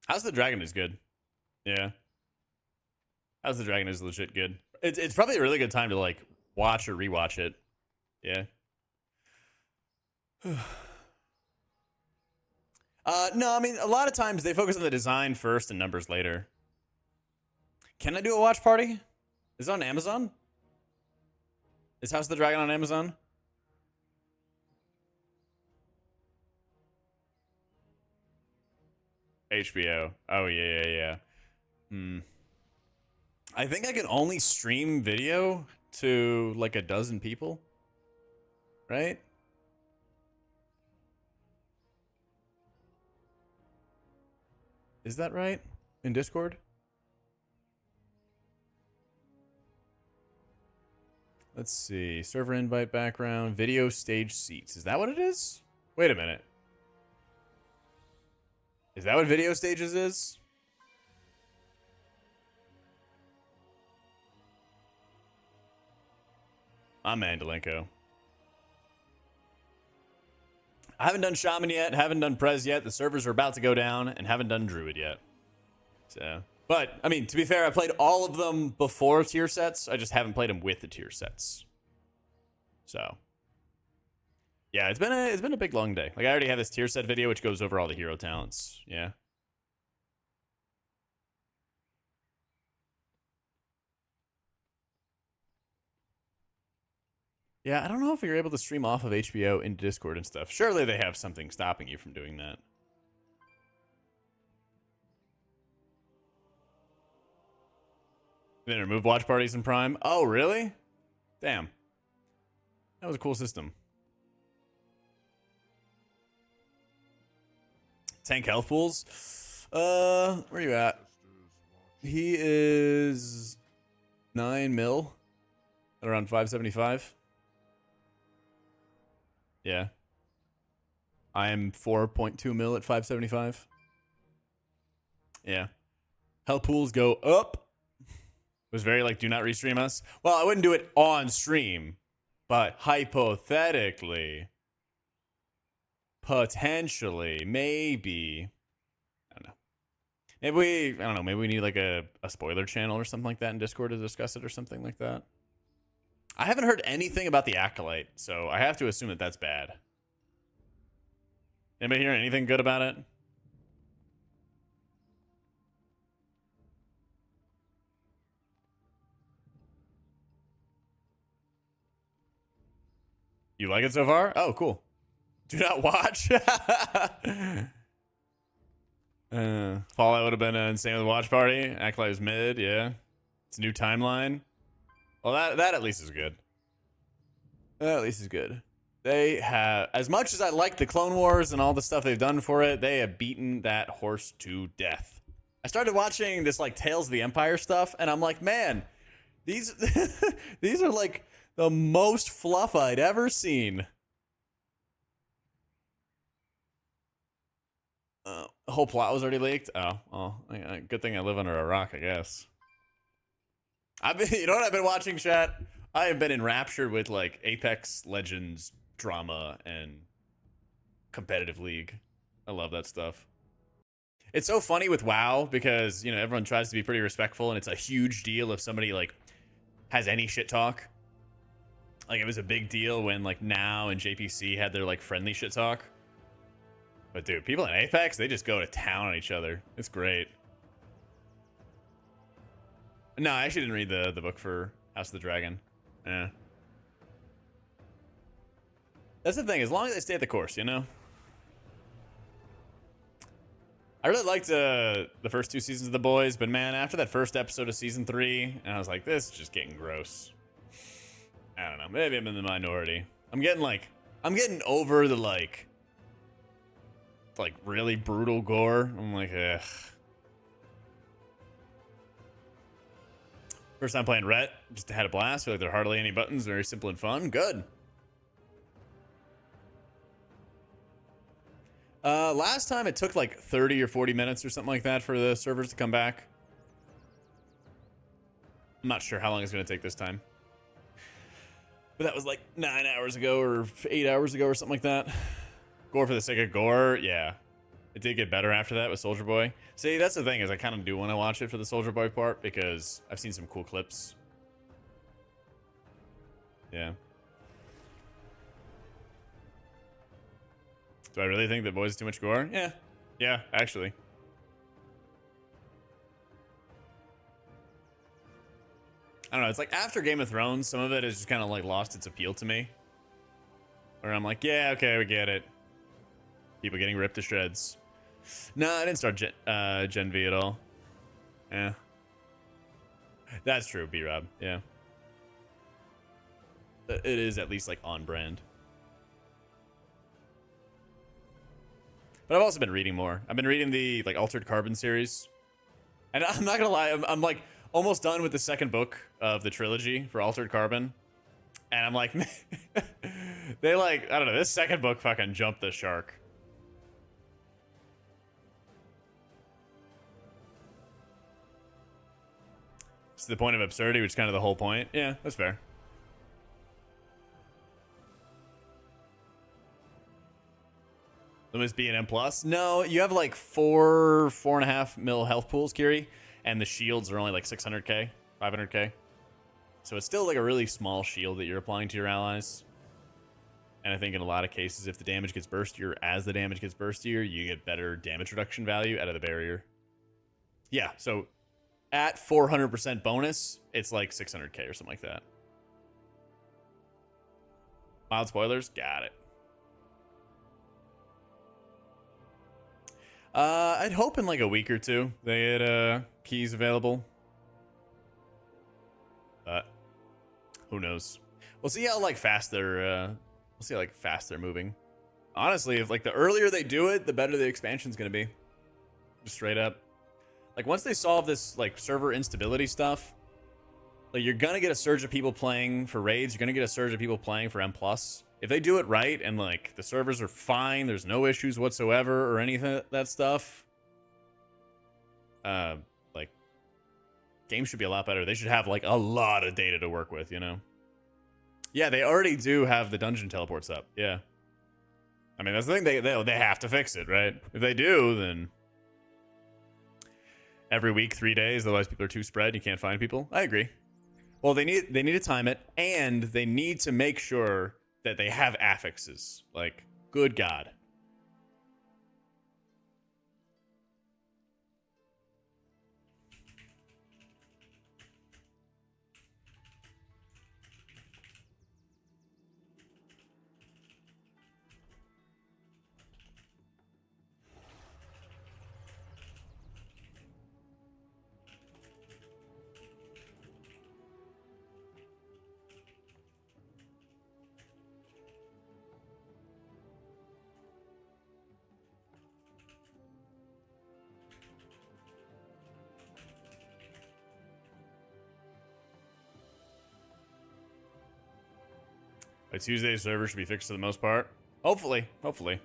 House of the Dragon is good. Yeah. House of the Dragon is legit good. It's probably a really good time to like watch or rewatch it. Yeah. No, I mean, a lot of times they focus on the design first and numbers later. Can I do a watch party? Is it on Amazon? Is House of the Dragon on Amazon? HBO. Oh, yeah. I think I can only stream video to like a dozen people. Right? Is that right? In Discord? Let's see. Server invite background. Video stage seats. Is that what it is? Wait a minute. Is that what video stages is? I'm Mandelenko. I haven't done Shaman yet, haven't done Prez yet. The servers are about to go down, and haven't done Druid yet. So, but, I mean, to be fair, I played all of them before tier sets. I just haven't played them with the tier sets. So, yeah, it's been a big long day. Like, I already have this tier set video, which goes over all the hero talents. Yeah. Yeah, I don't know if you're able to stream off of HBO into Discord and stuff. Surely they have something stopping you from doing that. Then remove watch parties in Prime. Oh, really? Damn. That was a cool system. Tank health pools. Where are you at? He is 9 mil at around 575. Yeah. I am 4.2 mil at 575. Yeah. Health pools go up. It was very like, do not restream us. Well, I wouldn't do it on stream, but hypothetically, potentially, maybe, I don't know. Maybe we need like a spoiler channel or something like that in Discord to discuss it or something like that. I haven't heard anything about the Acolyte, so I have to assume that that's bad. Anybody hear anything good about it? You like it so far? Oh, cool. Do not watch. Fallout would have been insane with Watch Party. Acolyte is mid, yeah. It's a new timeline. Well, that at least is good. That at least is good. They have, as much as I like the Clone Wars and all the stuff they've done for it, they have beaten that horse to death. I started watching this like Tales of the Empire stuff, and I'm like, man, these these are like the most fluff I'd ever seen. The whole plot was already leaked. Oh, well, good thing I live under a rock, I guess. You know what I've been watching, chat? I have been enraptured with like Apex Legends drama and competitive league. I love that stuff. It's so funny with WoW because, you know, everyone tries to be pretty respectful, and it's a huge deal if somebody like has any shit talk. Like, it was a big deal when like Now and JPC had their like friendly shit talk. But dude, people in Apex, they just go to town on each other. It's great. No, I actually didn't read the book for House of the Dragon. Yeah. That's the thing, as long as they stay at the course, you know? I really liked the first 2 seasons of The Boys, but man, after that first episode of season 3, and I was like, this is just getting gross. I don't know, maybe I'm in the minority. I'm getting over the like really brutal gore. I'm like, ugh. First time playing Rhett, just had a blast. Feel like there are hardly any buttons, very simple and fun. Good. Last time it took like 30 or 40 minutes or something like that for the servers to come back. I'm not sure how long it's going to take this time. But that was like 9 hours ago or 8 hours ago or something like that. Gore for the sake of gore, yeah. It did get better after that with Soldier Boy. See, that's the thing, is I kind of do want to watch it for the Soldier Boy part because I've seen some cool clips. Yeah. Do I really think that Boys is too much gore? Yeah. Yeah, actually. I don't know, it's like after Game of Thrones, some of it has just kind of like lost its appeal to me. Where I'm like, yeah, okay, we get it. People getting ripped to shreds. No, I didn't start Gen V at all. Yeah. That's true, B-Rob. Yeah. It is at least like on brand. But I've also been reading more. I've been reading the like Altered Carbon series. And I'm not gonna lie, I'm like almost done with the second book of the trilogy for Altered Carbon. And I'm like, they like, I don't know, this second book fucking jumped the shark. It's the point of absurdity, which is kind of the whole point. Yeah, that's fair. Limits be an M plus? No, you have like 4.5 mil health pools, Kiri, and the shields are only like 600k, 500k. So it's still like a really small shield that you're applying to your allies. And I think in a lot of cases, if the damage gets burstier, as the damage gets burstier, you get better damage reduction value out of the barrier. Yeah, so at 400% bonus, it's like 600k or something like that. Mild spoilers? Got it. I'd hope in like a week or two they had keys available. But who knows? We'll see how like fast they're moving. Honestly, if like the earlier they do it, the better the expansion's gonna be. Just straight up. Like once they solve this like server instability stuff, like you're gonna get a surge of people playing for raids, you're gonna get a surge of people playing for M+. If they do it right and like the servers are fine, there's no issues whatsoever or anything that stuff, like games should be a lot better. They should have like a lot of data to work with, you know? Yeah, they already do have the dungeon teleports up. Yeah. I mean, that's the thing, they have to fix it, right? If they do, then every week, 3 days, otherwise people are too spread, you can't find people. I agree. Well, they need to time it, and they need to make sure that they have affixes. Like, good God. By Tuesday's server should be fixed for the most part. Hopefully. Hopefully.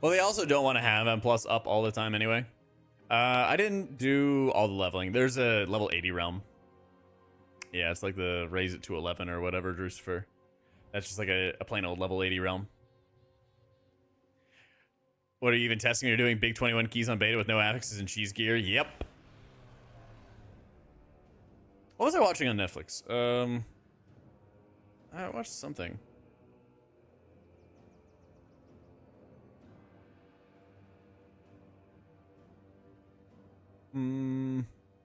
Well, they also don't want to have M+ up all the time anyway. I didn't do all the leveling. There's a level 80 realm. Yeah, it's like the raise it to 11 or whatever, Drucifer. That's just like a plain old level 80 realm. What are you even testing? You're doing big 21 keys on beta with no affixes and cheese gear? Yep. What was I watching on Netflix? I watched something.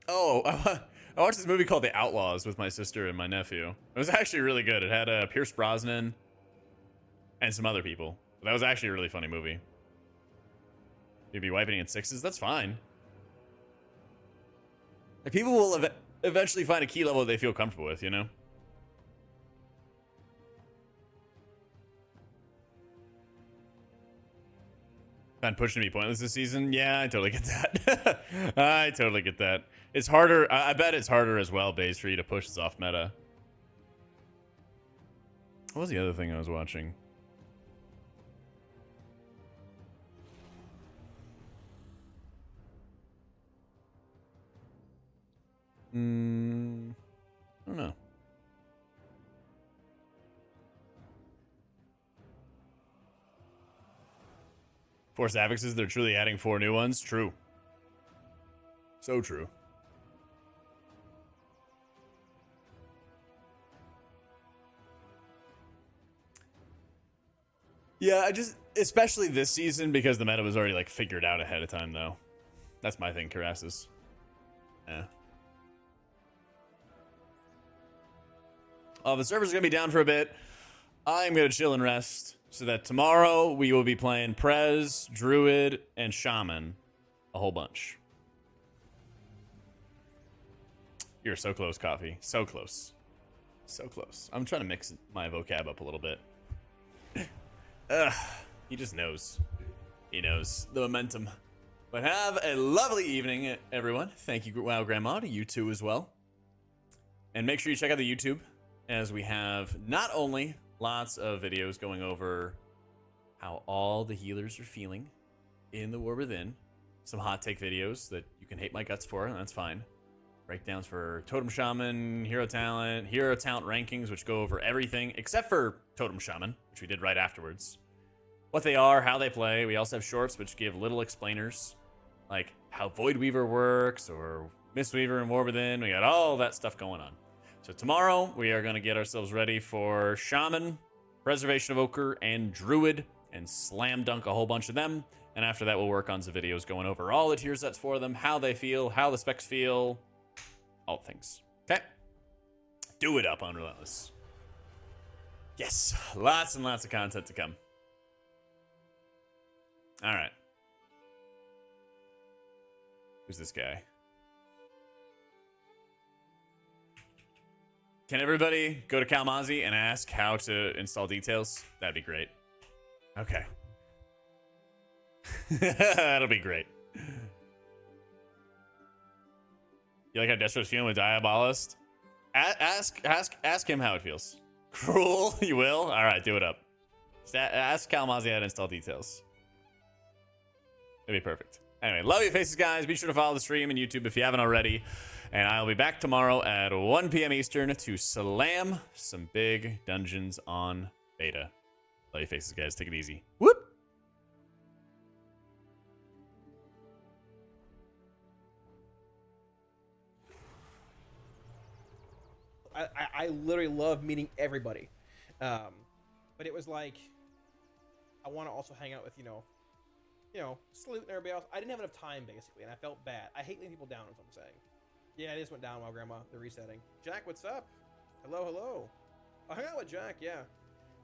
Oh, I watched this movie called The Outlaws with my sister and my nephew. It was actually really good. It had Pierce Brosnan and some other people. That was actually a really funny movie. You'd be wiping in sixes? That's fine. Like, people will eventually find a key level they feel comfortable with, you know? Been pushing to be pointless this season? Yeah, I totally get that. I totally get that. It's harder. I bet it's harder as well, Baze, for you to push this off meta. What was the other thing I was watching? I don't know. Force affixes, they're truly adding 4 new ones. True. So true. Yeah, especially this season, because the meta was already like figured out ahead of time, though. That's my thing, Karasis. Yeah. The servers are going to be down for a bit. I'm going to chill and rest so that tomorrow we will be playing Prez, Druid, and Shaman a whole bunch. You're so close, Coffee. So close. So close. I'm trying to mix my vocab up a little bit. Ugh, he just knows. He knows the momentum. But have a lovely evening, everyone. Thank you, Wow Grandma, to you too as well. And make sure you check out the YouTube, as we have not only lots of videos going over how all the healers are feeling in the War Within, some hot take videos that you can hate my guts for, and that's fine. Breakdowns for Totem Shaman, Hero Talent rankings, which go over everything except for Totem Shaman, which we did right afterwards. What they are, how they play. We also have shorts which give little explainers, like how Void Weaver works or Mistweaver and War Within. We got all that stuff going on. So tomorrow we are going to get ourselves ready for Shaman, Preservation of Ochre, and Druid, and slam dunk a whole bunch of them. And after that, we'll work on some videos going over all the tier sets for them, how they feel, how the specs feel, all things. Okay? Do it up on Relentless. Yes, lots and lots of content to come. All right. Who's this guy? Can everybody go to Kalmazi and ask how to install details? That'd be great. Okay. That'll be great. You like how Destro's feeling with Diabolist? Ask him how it feels. Cruel? You will? All right, do it up. Ask Kalmazi how to install details. It'd be perfect. Anyway, love you faces, guys. Be sure to follow the stream and YouTube if you haven't already. And I'll be back tomorrow at 1 p.m. Eastern to slam some big dungeons on beta. Love you faces, guys. Take it easy. Whoop! I literally love meeting everybody. But it was like, I want to also hang out with, you know, Salute and everybody else. I didn't have enough time, basically, and I felt bad. I hate letting people down, is what I'm saying. Yeah, it just went down while Grandma, the resetting. Jack, what's up? Hello, hello. I hung out with Jack, yeah.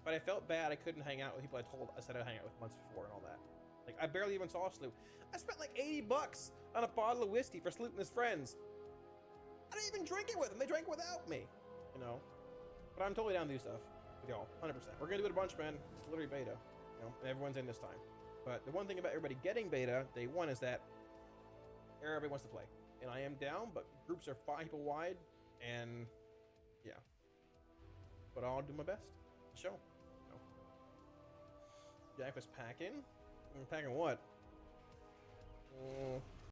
But I felt bad I couldn't hang out with people I said I'd hang out with months before and all that. Like, I barely even saw Salute. I spent like $80 on a bottle of whiskey for Salute and his friends. I didn't even drink it with them. They drank it without me, you know. But I'm totally down to do stuff with y'all, 100%. We're going to do it a bunch, man. It's literally beta, you know, and everyone's in this time. But the one thing about everybody getting beta day one is that everybody wants to play. And I am down, but groups are 5 people wide, and yeah. But I'll do my best. Show. No. Jack was packing. Packing what?